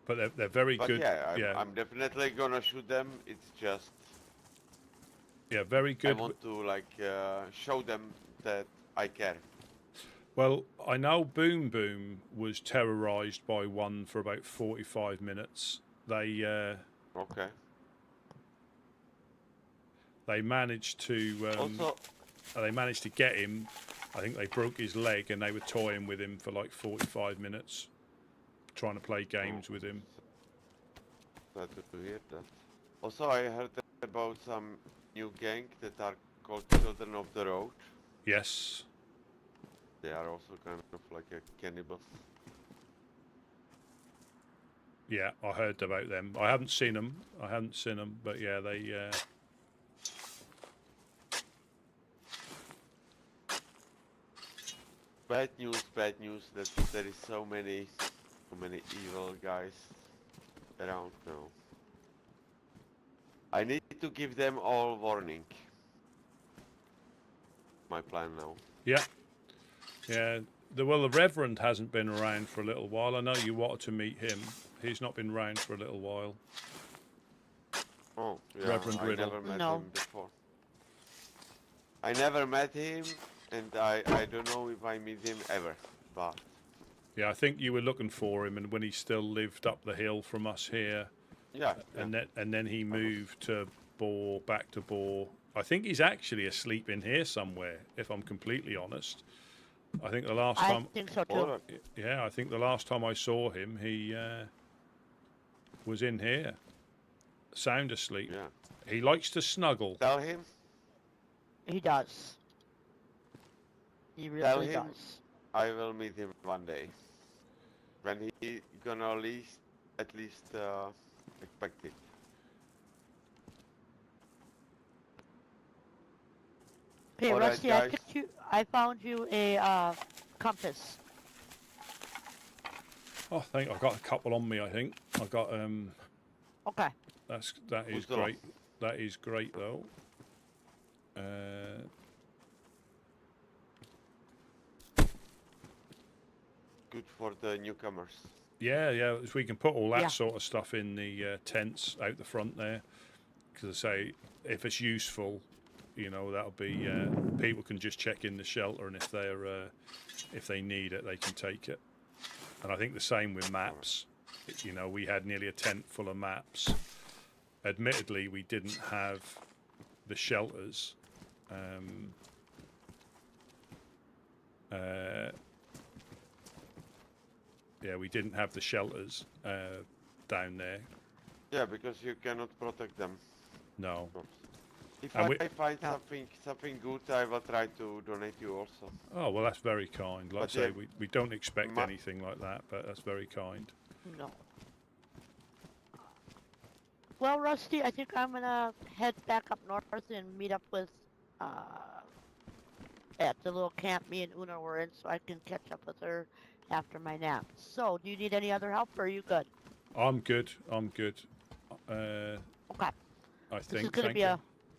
But they're very good. Yeah, I'm definitely gonna shoot them. It's just very good. I want to show them that I care. Well, I know Boom Boom was terrorized by one for about 45 minutes. They okay. They managed to also they managed to get him. I think they broke his leg, and they were toying with him for like 45 minutes, trying to play games with him. Glad to hear that. Also, I heard about some new gang that are called Children of the Road. Yes. They are also kind of like a cannibals. Yeah, I heard about them. I haven't seen them. But yeah, they. Bad news. That there is so many evil guys around now. I need to give them all warning. My plan now. Yeah. Yeah. The Reverend hasn't been around for a little while. I know you wanted to meet him. He's not been around for a little while. Oh, yeah. Reverend Riddle. I never met him before. I never met him, and I don't know if I meet him ever. But yeah, I think you were looking for him, and when he still lived up the hill from us here. Yeah. And then he moved to back to Boar. I think he's actually asleep in here somewhere, if I'm completely honest. I think the last time. I think so too. Yeah, I think the last time I saw him, he was in here, sound asleep. Yeah. He likes to snuggle. Tell him. He does. He really Tell him does. I will meet him one day. When he gonna at least expect it. Hey, All right, Rusty, guys. I found you a compass. Oh, I think I've got a couple on me. I think I've got Okay. That is great. That is great though. Good for the newcomers. Yeah, if we can put all that sort of stuff in the tents out the front there, because I say if it's useful, you know, that'll be people can just check in the shelter, and if they need it, they can take it. And I think the same with maps. You know, we had nearly a tent full of maps. Admittedly, we didn't have the shelters. Yeah, we didn't have the shelters down there. Yeah, because you cannot protect them. No. If I find something good, I will try to donate you also. Oh, well, that's very kind. Like I say, yeah, we don't expect anything like that, but that's very kind. No. Well, Rusty, I think I'm gonna head back up north and meet up with at the little camp me and Una were in, so I can catch up with her after my nap. So, do you need any other help, or are you good? I'm good. Okay. I think. This is gonna be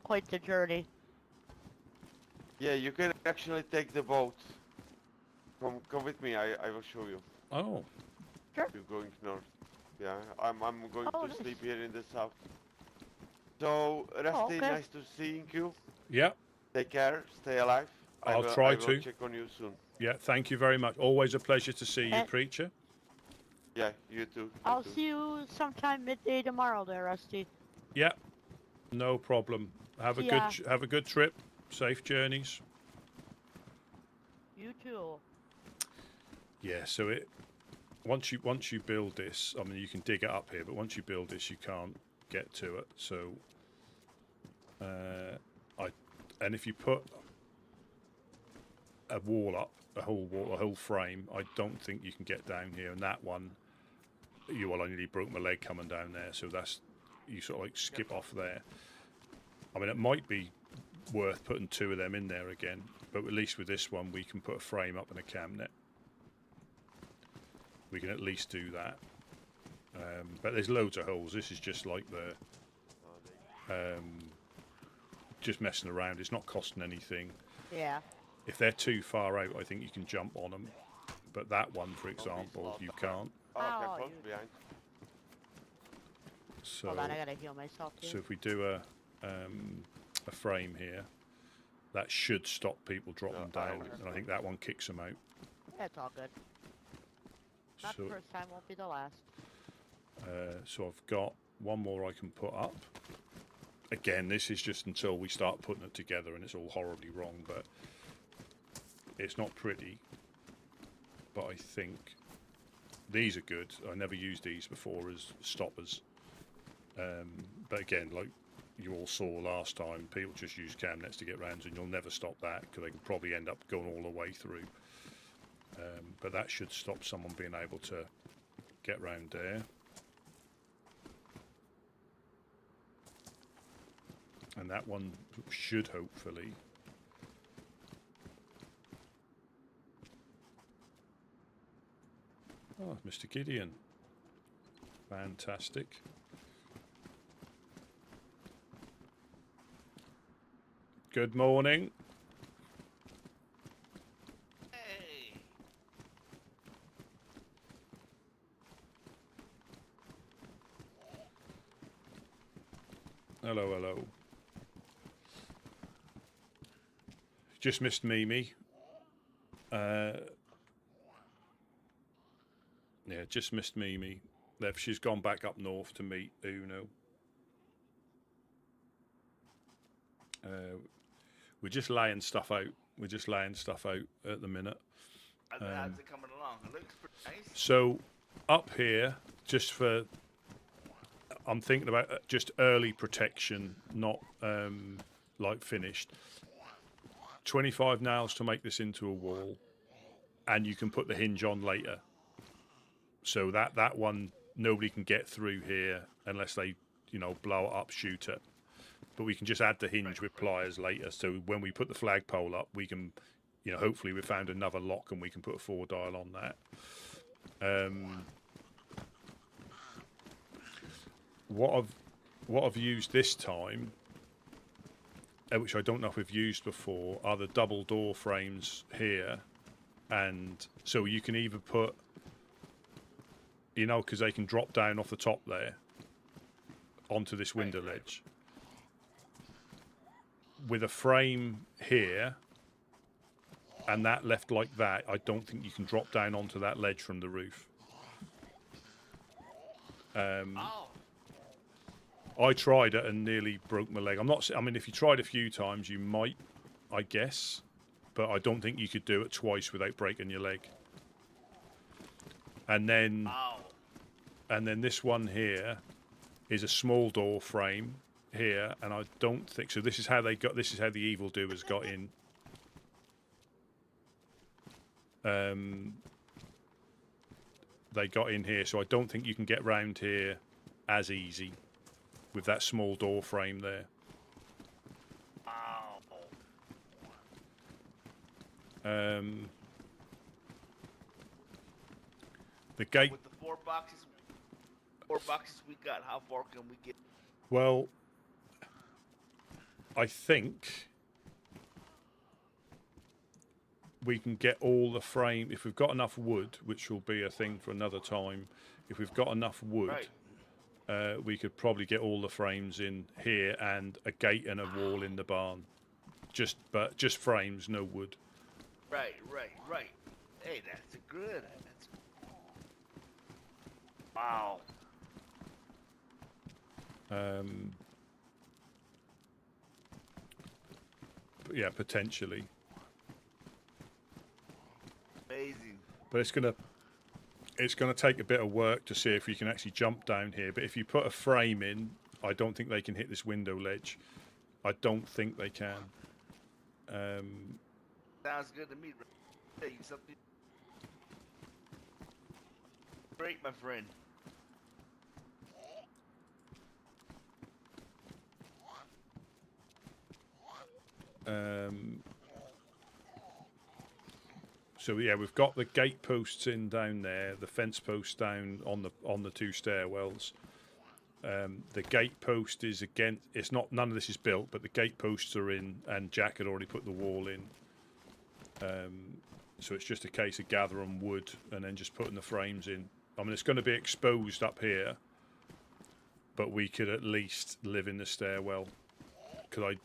quite the journey. Yeah, you can actually take the boat. Come with me. I will show you. Oh. Sure. You're going north. Yeah, I'm going to nice. sleep here in the south. So, Rusty, okay. nice to seeing you. Yeah. Take care. Stay alive. I'll I try will to. check on you soon. Yeah, thank you very much. Always a pleasure to see you, Preacher. Yeah, you too. I'll see you sometime midday tomorrow there, Rusty. Yeah, no problem. Have a good trip. Safe journeys. You too. Yeah, so once you build this, I mean you can dig it up here, but once you build this, you can't get to it. So, and if you put a wall up, a whole frame, I don't think you can get down here. And that one, I nearly broke my leg coming down there. So you sort of like skip off there. I mean, it might be worth putting 2 of them in there again, but at least with this one, we can put a frame up and a cam net. We can at least do that. But there's loads of holes. This is just like just messing around. It's not costing anything. Yeah. If they're too far out, I think you can jump on them. But that one, for example, you can't. Oh, okay, close behind. So, hold on, I gotta heal myself too. So if we do a frame here, that should stop people dropping down. And I think that one kicks them out. That's all good. Not the first time, won't be the last. So I've got one more I can put up. again, this is just until we start putting it together, and it's all horribly wrong, but it's not pretty. But I think these are good. I never used these before as stoppers. But again, like you all saw last time, people just use cam nets to get rounds, and you'll never stop that because they can probably end up going all the way through. But that should stop someone being able to get round there. And that one should hopefully. Oh, Mr. Gideon. Fantastic. Good morning. Hey. Hello, hello. Just missed Mimi. Yeah, just missed Mimi. She's gone back up north to meet Uno. We're just laying stuff out. We're just laying stuff out at the minute. How's it coming along? It looks pretty nice. So, up here, just for... I'm thinking about just early protection, not like finished. 25 nails to make this into a wall, and you can put the hinge on later. So that one, nobody can get through here unless they, blow it up, shoot it. But we can just add the hinge with pliers later. So when we put the flagpole up, we can, hopefully we've found another lock and we can put a 4-dial on that. What I've used this time, which I don't know if we've used before, are the double door frames here. And so you can either put, because they can drop down off the top there onto this window ledge. With a frame here and that left like that, I don't think you can drop down onto that ledge from the roof. I tried it and nearly broke my leg. I mean, if you tried a few times, you might, I guess, but I don't think you could do it twice without breaking your leg. And then this one here is a small door frame here, and I don't think so. This is how the evildoers got in. They got in here, so I don't think you can get round here as easy with that small door frame there. The gate. With the four boxes we got, how far can we get? Well, I think we can get all the frame if we've got enough wood, which will be a thing for another time. If we've got enough wood, we could probably get all the frames in here and a gate and a wall in the barn. Just frames, no wood. Right. Hey, that's good. Wow. But yeah, potentially. Amazing. But it's gonna take a bit of work to see if we can actually jump down here. But if you put a frame in, I don't think they can hit this window ledge. I don't think they can. Sounds good to me. Hey, something great, my friend. So yeah, we've got the gate posts in down there, the fence posts down on the two stairwells. The gate post is again, none of this is built, but the gate posts are in, and Jack had already put the wall in. So it's just a case of gathering wood and then just putting the frames in. I mean, it's going to be exposed up here, but we could at least live in the stairwell. Because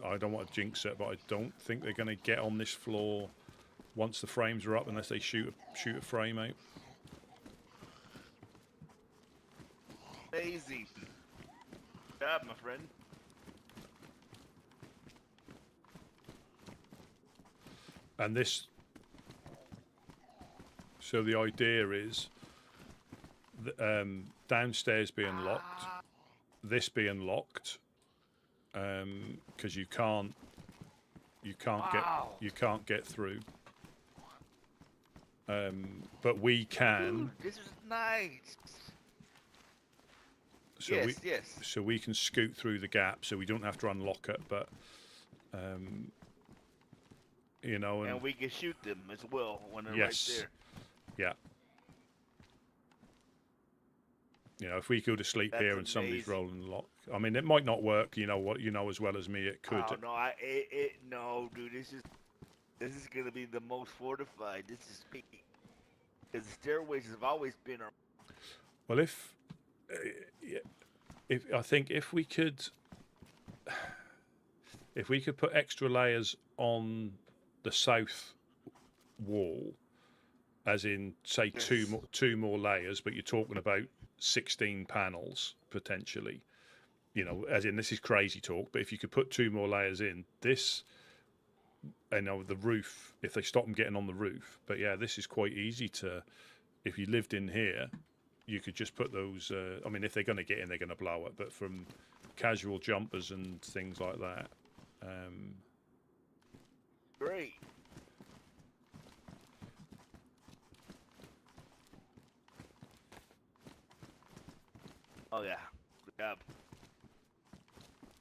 I don't want to jinx it, but I don't think they're going to get on this floor once the frames are up unless they shoot a frame out. Amazing. Good job, my friend. And this. So the idea is, downstairs being locked, this being locked, because you can't get through. But we can. Dude, this is nice. So so we can scoot through the gap, so we don't have to unlock it. But you know, and we can shoot them as well when they're yes, right there. Yeah. You know, if we go to sleep That's here and somebody's amazing. rolling the lock, I mean, it might not work. You know what? You know as well as me, it could. Oh no, no, dude. This is gonna be the most fortified. This is peak. Because the stairways have always been. Well, if I think if we could put extra layers on the south wall, as in say two more layers, but you're talking about 16 panels potentially. You know, as in this is crazy talk, but if you could put 2 more layers in this. I know the roof, if they stop them getting on the roof. But yeah, this is quite easy to, if you lived in here, you could just put those, I mean, if they're going to get in, they're going to blow it. But from casual jumpers and things like that. Great. Oh yeah, good job.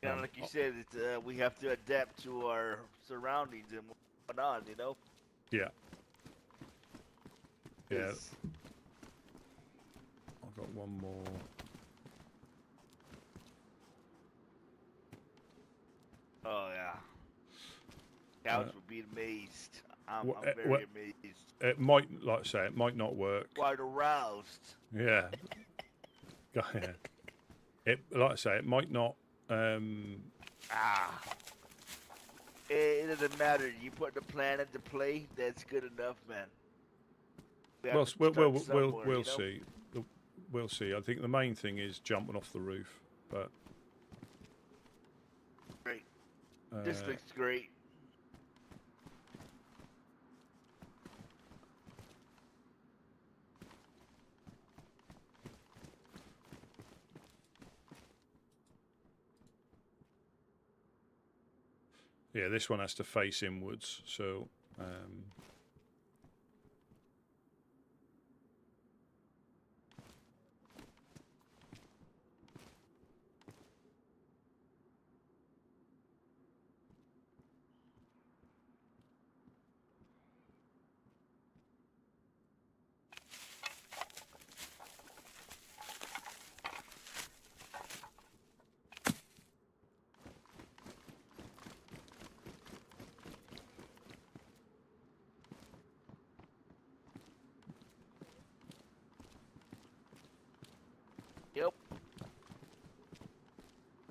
Yeah, like you said, it's, we have to adapt to our surroundings and whatnot, you know? Yeah. Yeah. Yes. I've got one more. Oh yeah. Cows would be amazed. I'm very amazed. It might, like I say, it might not work. Quite aroused. Yeah. Yeah. It, like I say, it might not. It doesn't matter. You put the plan into play. That's good enough, man. We'll see. We'll see. I think the main thing is jumping off the roof, but. Great. This looks great. Yeah, this one has to face inwards, so. Yep.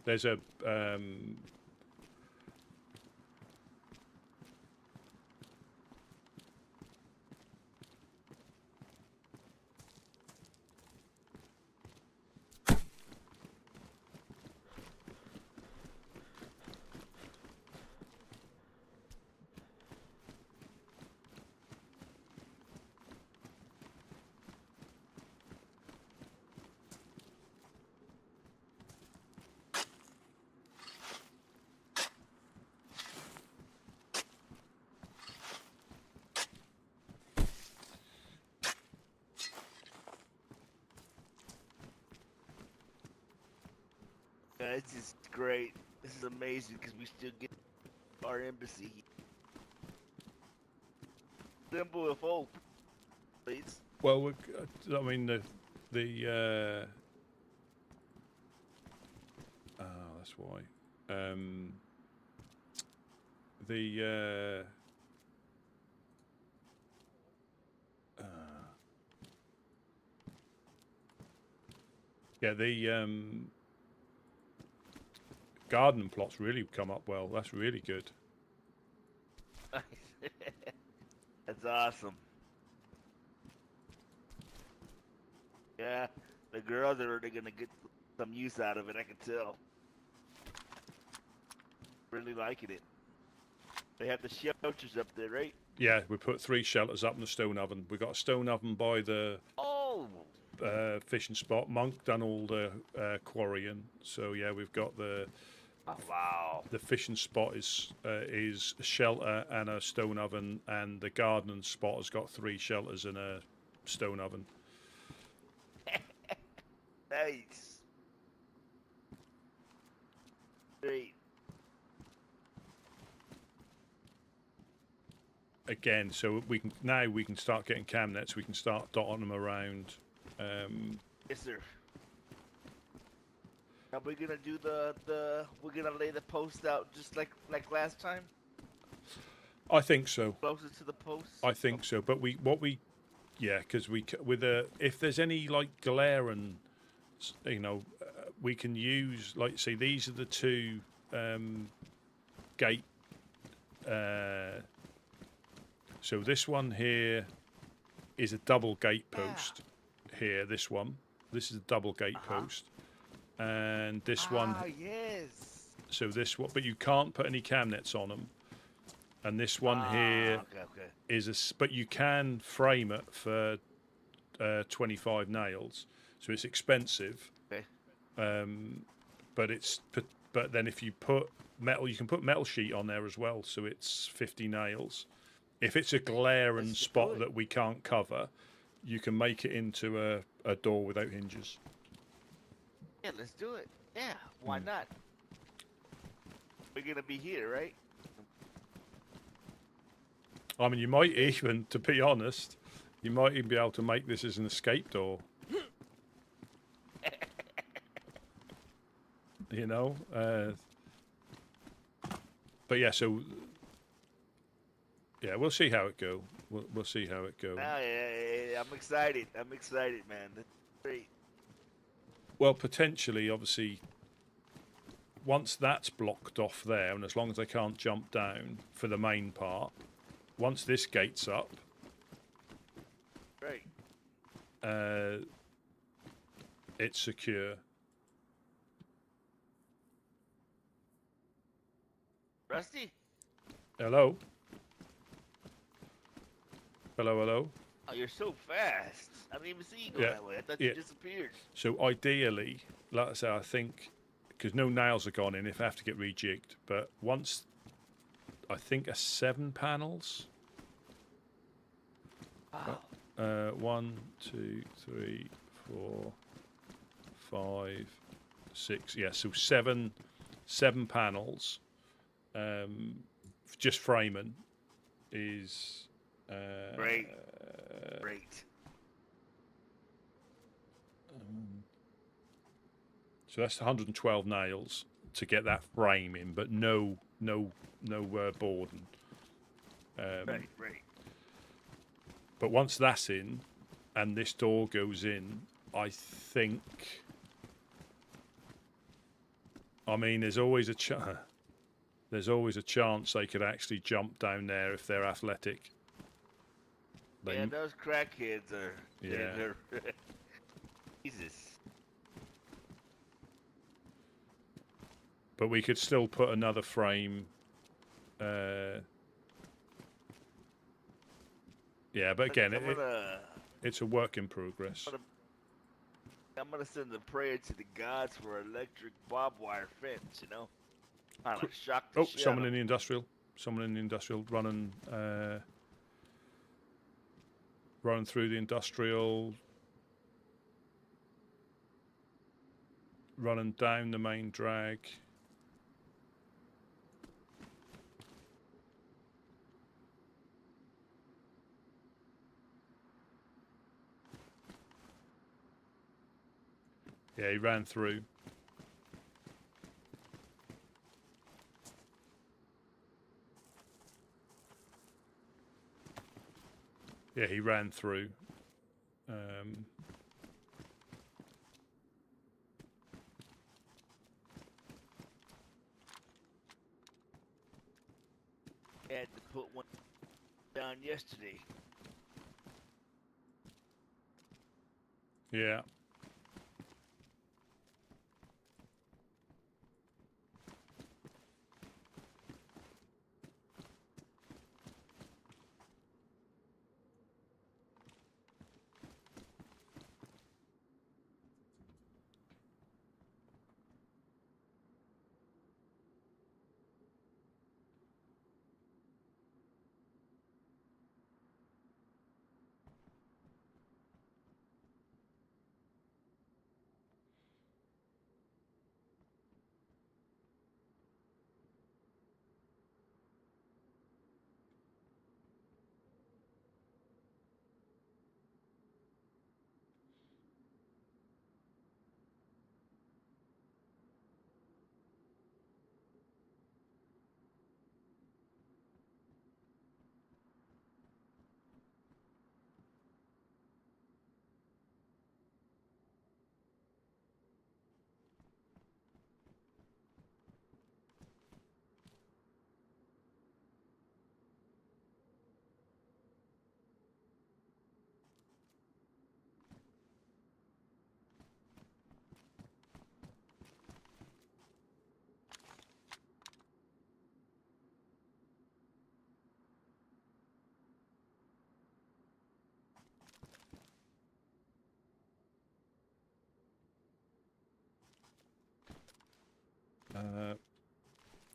There's a Yeah, this is great. This is amazing because we still get our embassy. Symbol of hope, please. well, I mean that's why. The garden plots really come up well. That's really good. That's awesome. Yeah, the girls are really gonna get some use out of it. I can tell. Really liking it. They have the shelters up there, right? Yeah, we put 3 shelters up in the stone oven. We got a stone oven by the fishing spot. Monk done all the quarrying, so yeah, we've got the. Oh, wow. The fishing spot is a shelter and a stone oven, and the gardening spot has got 3 shelters and a stone oven. Nice. Great. Again, so we can start getting cam nets. We can start dotting them around. Yes, sir. Are we gonna do we're gonna lay the post out just like last time? I think so. Closer to the post. I think so, but because if there's any like glaring, we can use see these are the 2 gate. So this one here is a double gate post. Here, this is a double gate post. And this one. Yes. So this one, but you can't put any cam nets on them. And this one here is but you can frame it for 25 nails, so it's expensive. Okay. But then if you put metal, you can put metal sheet on there as well, so it's 50 nails. If it's a glaring spot that we can't cover, you can make it into a door without hinges. Yeah, let's do it. Yeah, why not? We're gonna be here, right? I mean, you might even, to be honest, you might even be able to make this as an escape door. But yeah, so yeah, we'll see how it goes. We'll see how it goes. Yeah, I'm excited. I'm excited, man. That's great. Well, potentially, obviously, once that's blocked off there, and as long as they can't jump down for the main part, once this gate's up, right, it's secure. Rusty? Hello? Hello? Oh, you're so fast. I didn't even see you go that way. I thought you disappeared. So ideally, like I say, I think, because no nails are gone in if I have to get rejigged, but once, I think 7 panels. Wow. 1, 2, 3, 4, 5, 6. Yeah, so 7 panels. Just framing is great. So that's 112 nails to get that frame in, but no boarding. Right. But once that's in, and this door goes in, I think. I mean, there's always a chance they could actually jump down there if they're athletic. Yeah, those crackheads are. Yeah. They're Jesus. But we could still put another frame. Yeah, but again, it's a work in progress. I'm gonna send a prayer to the gods for electric barbed wire fence. Kind of shock the shit someone in the industrial. Someone in the industrial running through the industrial, running down the main drag. Yeah, he ran through. Yeah, he ran through. I had to put one down yesterday. Yeah.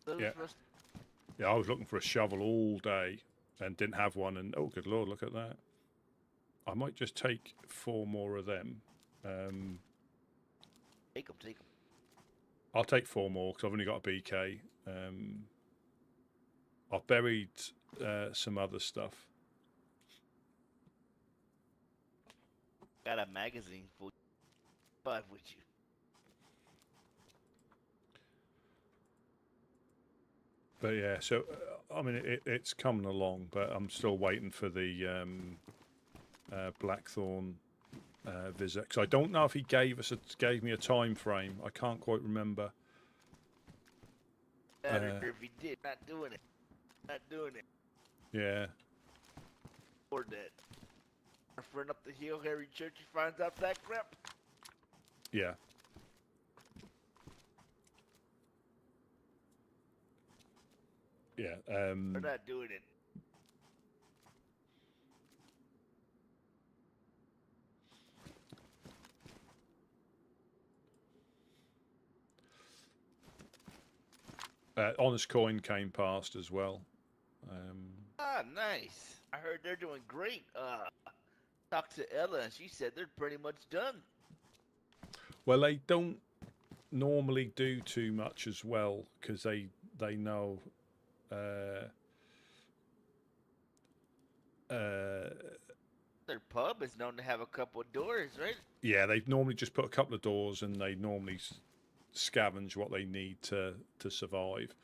Yeah. Yeah, I was looking for a shovel all day and didn't have one, and oh, good lord, look at that. I might just take 4 more of them. Take them, take them. I'll take 4 more because I've only got a BK. I've buried some other stuff. Got a magazine full. 5 with you. But yeah, so I mean, it's coming along, but I'm still waiting for the Blackthorn visit, because I don't know if he gave me a time frame. I can't quite remember. If he did, not doing it. Not doing it. Yeah. Or that. Our friend up the hill, Harry Church, finds out that crap. Yeah. Yeah. We're not doing it. Honest Coin came past as well. Nice. I heard they're doing great. Talked to Ella and she said they're pretty much done. Well, they don't normally do too much as well, because they know Their pub is known to have a couple of doors, right? yeah, they normally just put a couple of doors, and they normally scavenge what they need to survive,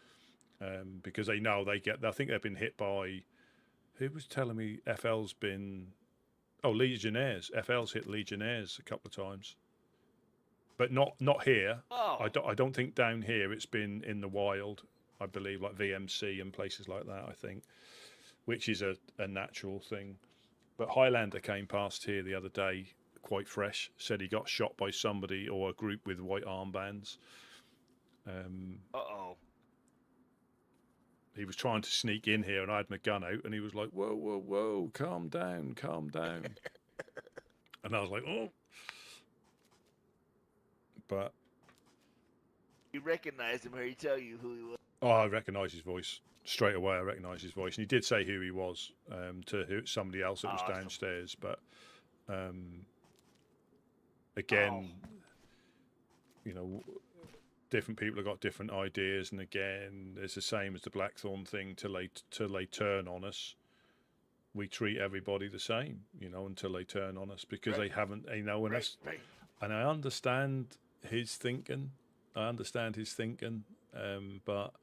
because they know they get. I think they've been hit by. Who was telling me FL's been? Oh, Legionnaires. FL's hit Legionnaires a couple of times, but not here. Oh. I don't think down here it's been in the wild. I believe like VMC and places like that. I think, which is a natural thing. But Highlander came past here the other day, quite fresh. Said he got shot by somebody or a group with white armbands. Uh-oh. He was trying to sneak in here, and I had my gun out, and he was like, "Whoa, whoa, whoa, calm down, calm down." And I was like, "Oh." But You recognized him, or he tell you who he was? oh, I recognised his voice straight away. I recognised his voice, and he did say who he was to somebody else that was Awesome. downstairs. But again, you know, different people have got different ideas, and again, it's the same as the Blackthorn thing. Till they turn on us, we treat everybody the same, you know, until they turn on us, because they haven't, you know, and and I understand his thinking. But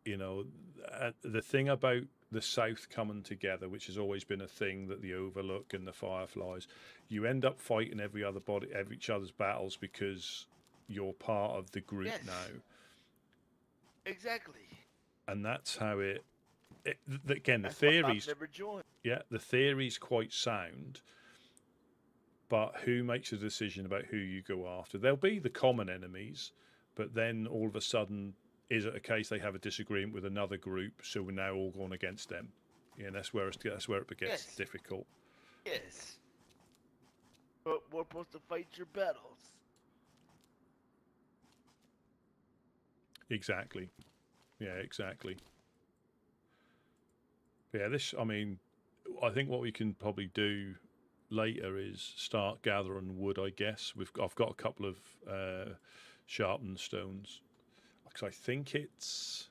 you know, the thing about the South coming together, which has always been a thing, that the Overlook and the Fireflies, you end up fighting each other's battles because you're part of the group now. Exactly. And that's how again, the theory's never joined. Yeah, the theory's quite sound, but who makes a decision about who you go after? There'll be the common enemies, but then all of a sudden, is it a case they have a disagreement with another group, so we're now all going against them? Yeah, that's where it gets difficult. Yes. But we're supposed to fight your battles. Exactly. Yeah, exactly. Yeah, I mean, I think what we can probably do later is start gathering wood, I guess. I've got a couple of sharpened stones, because I think it's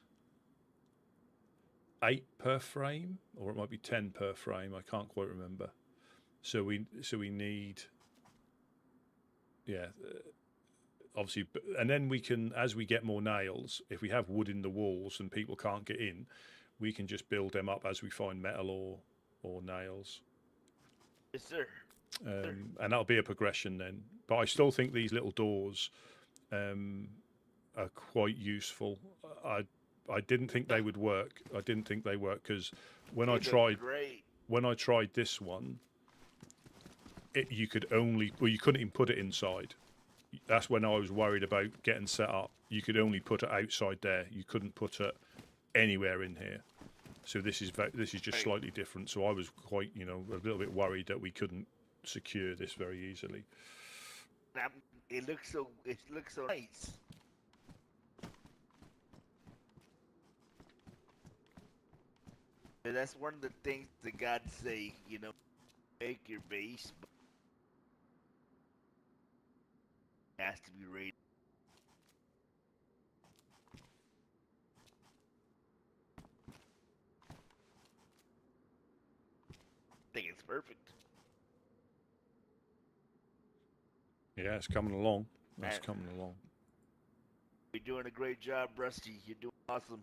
8 per frame, or it might be 10 per frame. I can't quite remember. So we need, obviously, and then we can, as we get more nails, if we have wood in the walls and people can't get in, we can just build them up as we find metal or nails. Yes, sir. And that'll be a progression then. But I still think these little doors are quite useful. I didn't think they would work. I didn't think they worked, because when I tried this one, you couldn't even put it inside. That's when I was worried about getting set up. You could only put it outside there. You couldn't put it anywhere in here. So this is just slightly different. So I was quite, a little bit worried that we couldn't secure this very easily. It looks so nice. And that's one of the things that God say, you know, make your base, but it has to be rated. I think it's perfect. Yeah, it's coming along. That's coming along. You're doing a great job, Rusty. You're doing awesome.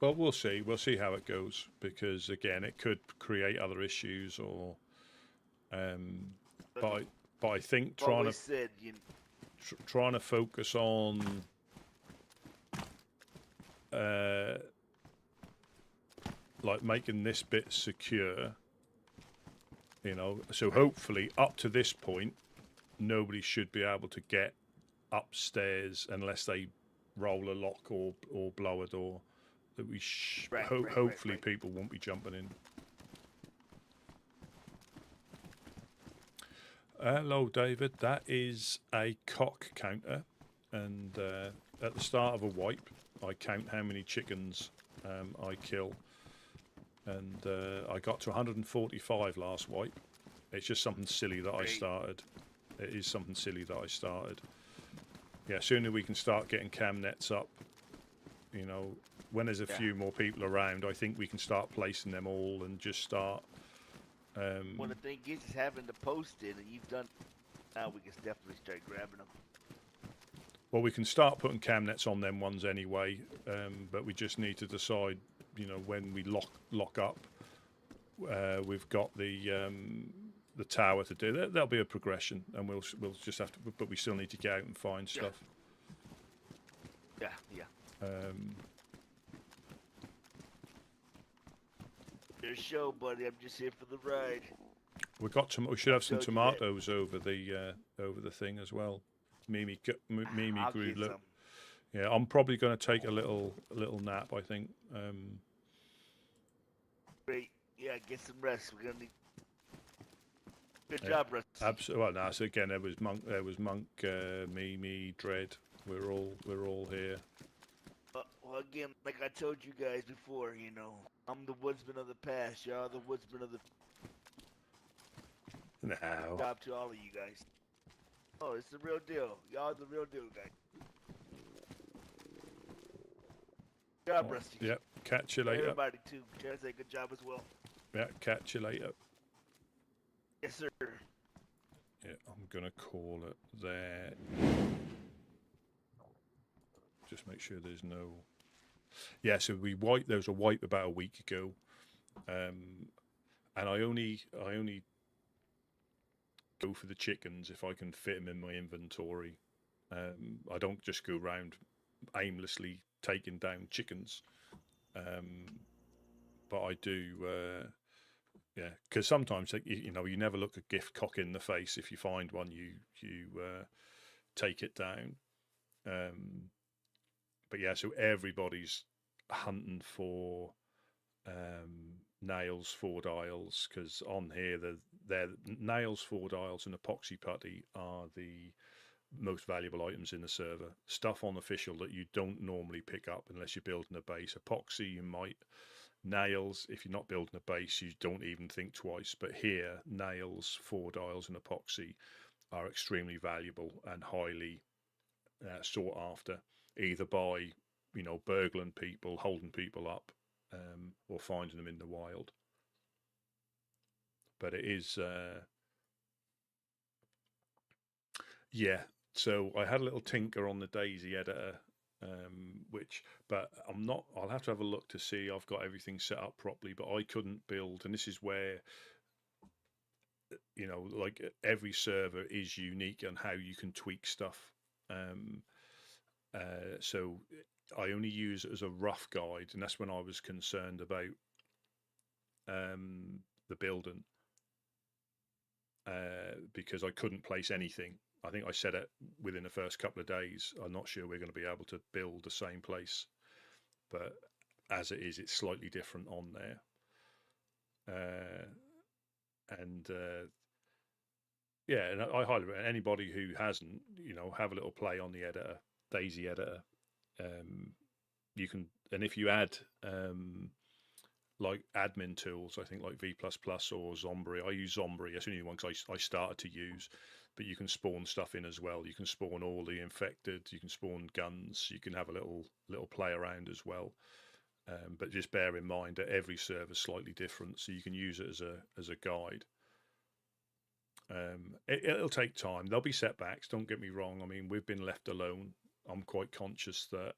Well, we'll see. We'll see how it goes because again, it could create other issues or. But I think trying to focus on like making this bit secure, you know. So hopefully, up to this point, nobody should be able to get upstairs unless they roll a lock or blow a door. That we hopefully people won't be jumping in. Hello, David. That is a cock counter, and at the start of a wipe, I count how many chickens I kill, and I got to 145 last wipe. It's just something silly that I started. It is something silly that I started. Yeah, sooner we can start getting cam nets up, you know, when there's a few more people around, I think we can start placing them all and just start. Well, the thing is having the post in, and you've done. Now we can definitely start grabbing them. Well, we can start putting cam nets on them ones anyway, but we just need to decide, you know, when we lock up. We've got the tower to do. There'll be a progression, and we'll just have to. But we still need to get out and find stuff. Yeah. Your show, buddy. I'm just here for the ride. We should have some tomatoes over the thing as well. Mimi grew. Look, yeah, I'm probably going to take a little nap. I think. Great. Yeah, get some rest. We're gonna need. Good job, Russ. Absolutely. Well, no. So again, there was Monk, Mimi, Dread. We're all here. Well, again, like I told you guys before, you know, I'm the woodsman of the past. Y'all the woodsman of the. No. Good job to all of you guys. Oh, it's the real deal. Y'all the real deal, guys. Good job, Rusty. Yep. Catch you later. Everybody too. Chad say good job as well. Yeah. Catch you later. Yes, sir. Yeah, I'm gonna call it there. Just make sure there's no. Yeah, so there was a wipe about a week ago, and I only go for the chickens if I can fit them in my inventory. I don't just go around aimlessly taking down chickens, but I do. Yeah, because sometimes you know you never look a gift cock in the face. If you find one, you take it down. But yeah, so everybody's hunting for nails, 4 dials, because on here they're nails, 4 dials, and epoxy putty are the most valuable items in the server. Stuff on official that you don't normally pick up unless you're building a base. Epoxy you might. Nails, if you're not building a base, you don't even think twice. But here, nails, 4 dials, and epoxy are extremely valuable and highly sought after, either by, you know, burgling people, holding people up, or finding them in the wild. But it is, yeah. So I had a little tinker on the DayZ editor, but I'll have to have a look to see I've got everything set up properly, but I couldn't build, and this is where, you know, like every server is unique on how you can tweak stuff. So I only use it as a rough guide, and that's when I was concerned about the building, because I couldn't place anything. I think I said it within the first couple of days. I'm not sure we're going to be able to build the same place, but as it is, it's slightly different on there. And Yeah, and I highly recommend anybody who hasn't, have a little play on the editor, DayZ editor. You can, and if you add like admin tools, I think like V++ or Zombie. I use Zombie. That's the only one I started to use. But you can spawn stuff in as well. You can spawn all the infected. You can spawn guns. You can have a little play around as well. But just bear in mind that every server's slightly different, so you can use it as a guide. It'll take time. There'll be setbacks. Don't get me wrong. I mean, we've been left alone. I'm quite conscious that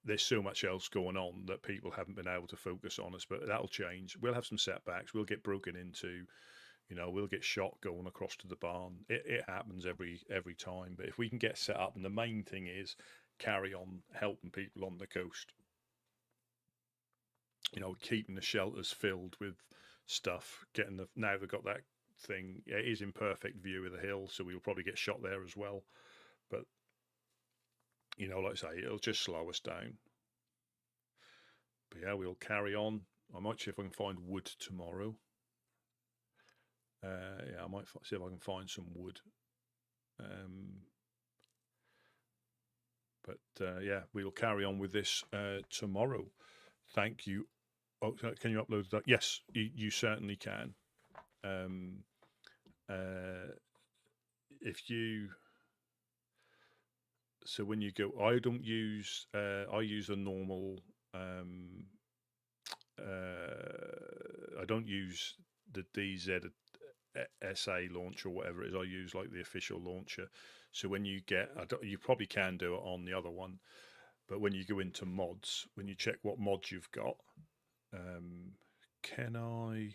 there's so much else going on that people haven't been able to focus on us, but that'll change. We'll have some setbacks. We'll get broken into, we'll get shot going across to the barn. It happens every time. But if we can get set up, and the main thing is carry on helping people on the coast, keeping the shelters filled with stuff, now they've got that thing. It is in perfect view of the hill, so we'll probably get shot there as well. But like I say, it'll just slow us down. But yeah, we'll carry on. I might see if I can find wood tomorrow. I might see if I can find some wood. But yeah, we'll carry on with this tomorrow. Thank you. Oh, can you upload that? Yes, you certainly can. If you... So when you go, I don't use, I use a normal, I don't use the DayZ SA launcher or whatever it is. I use like the official launcher. So when you get, you probably can do it on the other one, but when you go into mods, when you check what mods you've got, can I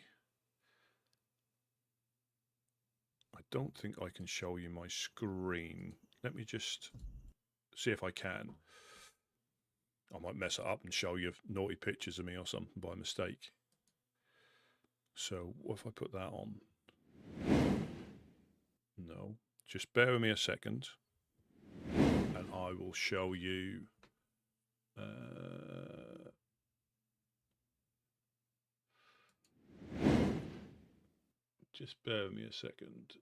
don't think I can show you my screen. Let me just see if I can. I might mess it up and show you naughty pictures of me or something by mistake. So what if I put that on? No, just bear with me a second and I will show you just bear with me a second.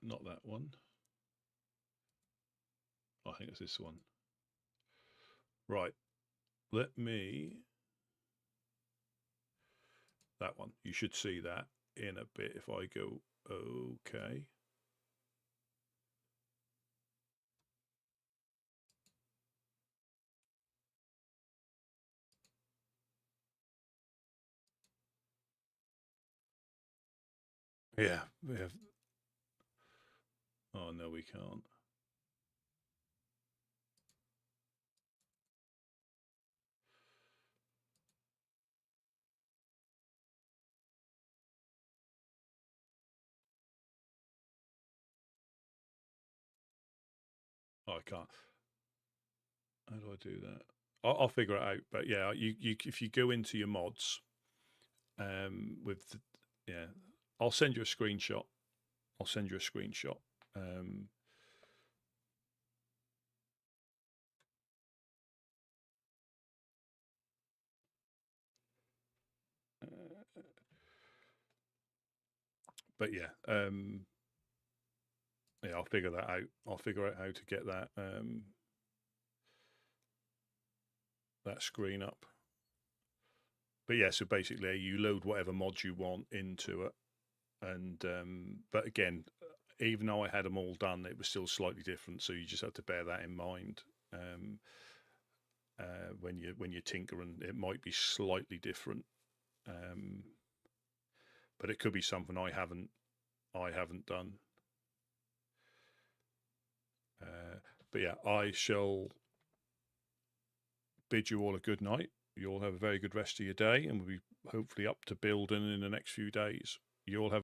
Not that one. I think it's this one. Right. Let me... That one. You should see that in a bit if I go okay. Yeah, we have... Oh, no, we can't. Oh, I can't. How do I do that? I'll figure it out. But yeah, you if you go into your mods, with the, yeah, I'll send you a screenshot. I'll send you a screenshot. But yeah, yeah, I'll figure that out. I'll figure out how to get that that screen up. But yeah, so basically you load whatever mods you want into it, and but again, even though I had them all done, it was still slightly different. So you just have to bear that in mind when you're tinkering. It might be slightly different, but it could be something I haven't done. But yeah, I shall bid you all a good night. You all have a very good rest of your day, and we'll be hopefully up to building in the next few days. You all have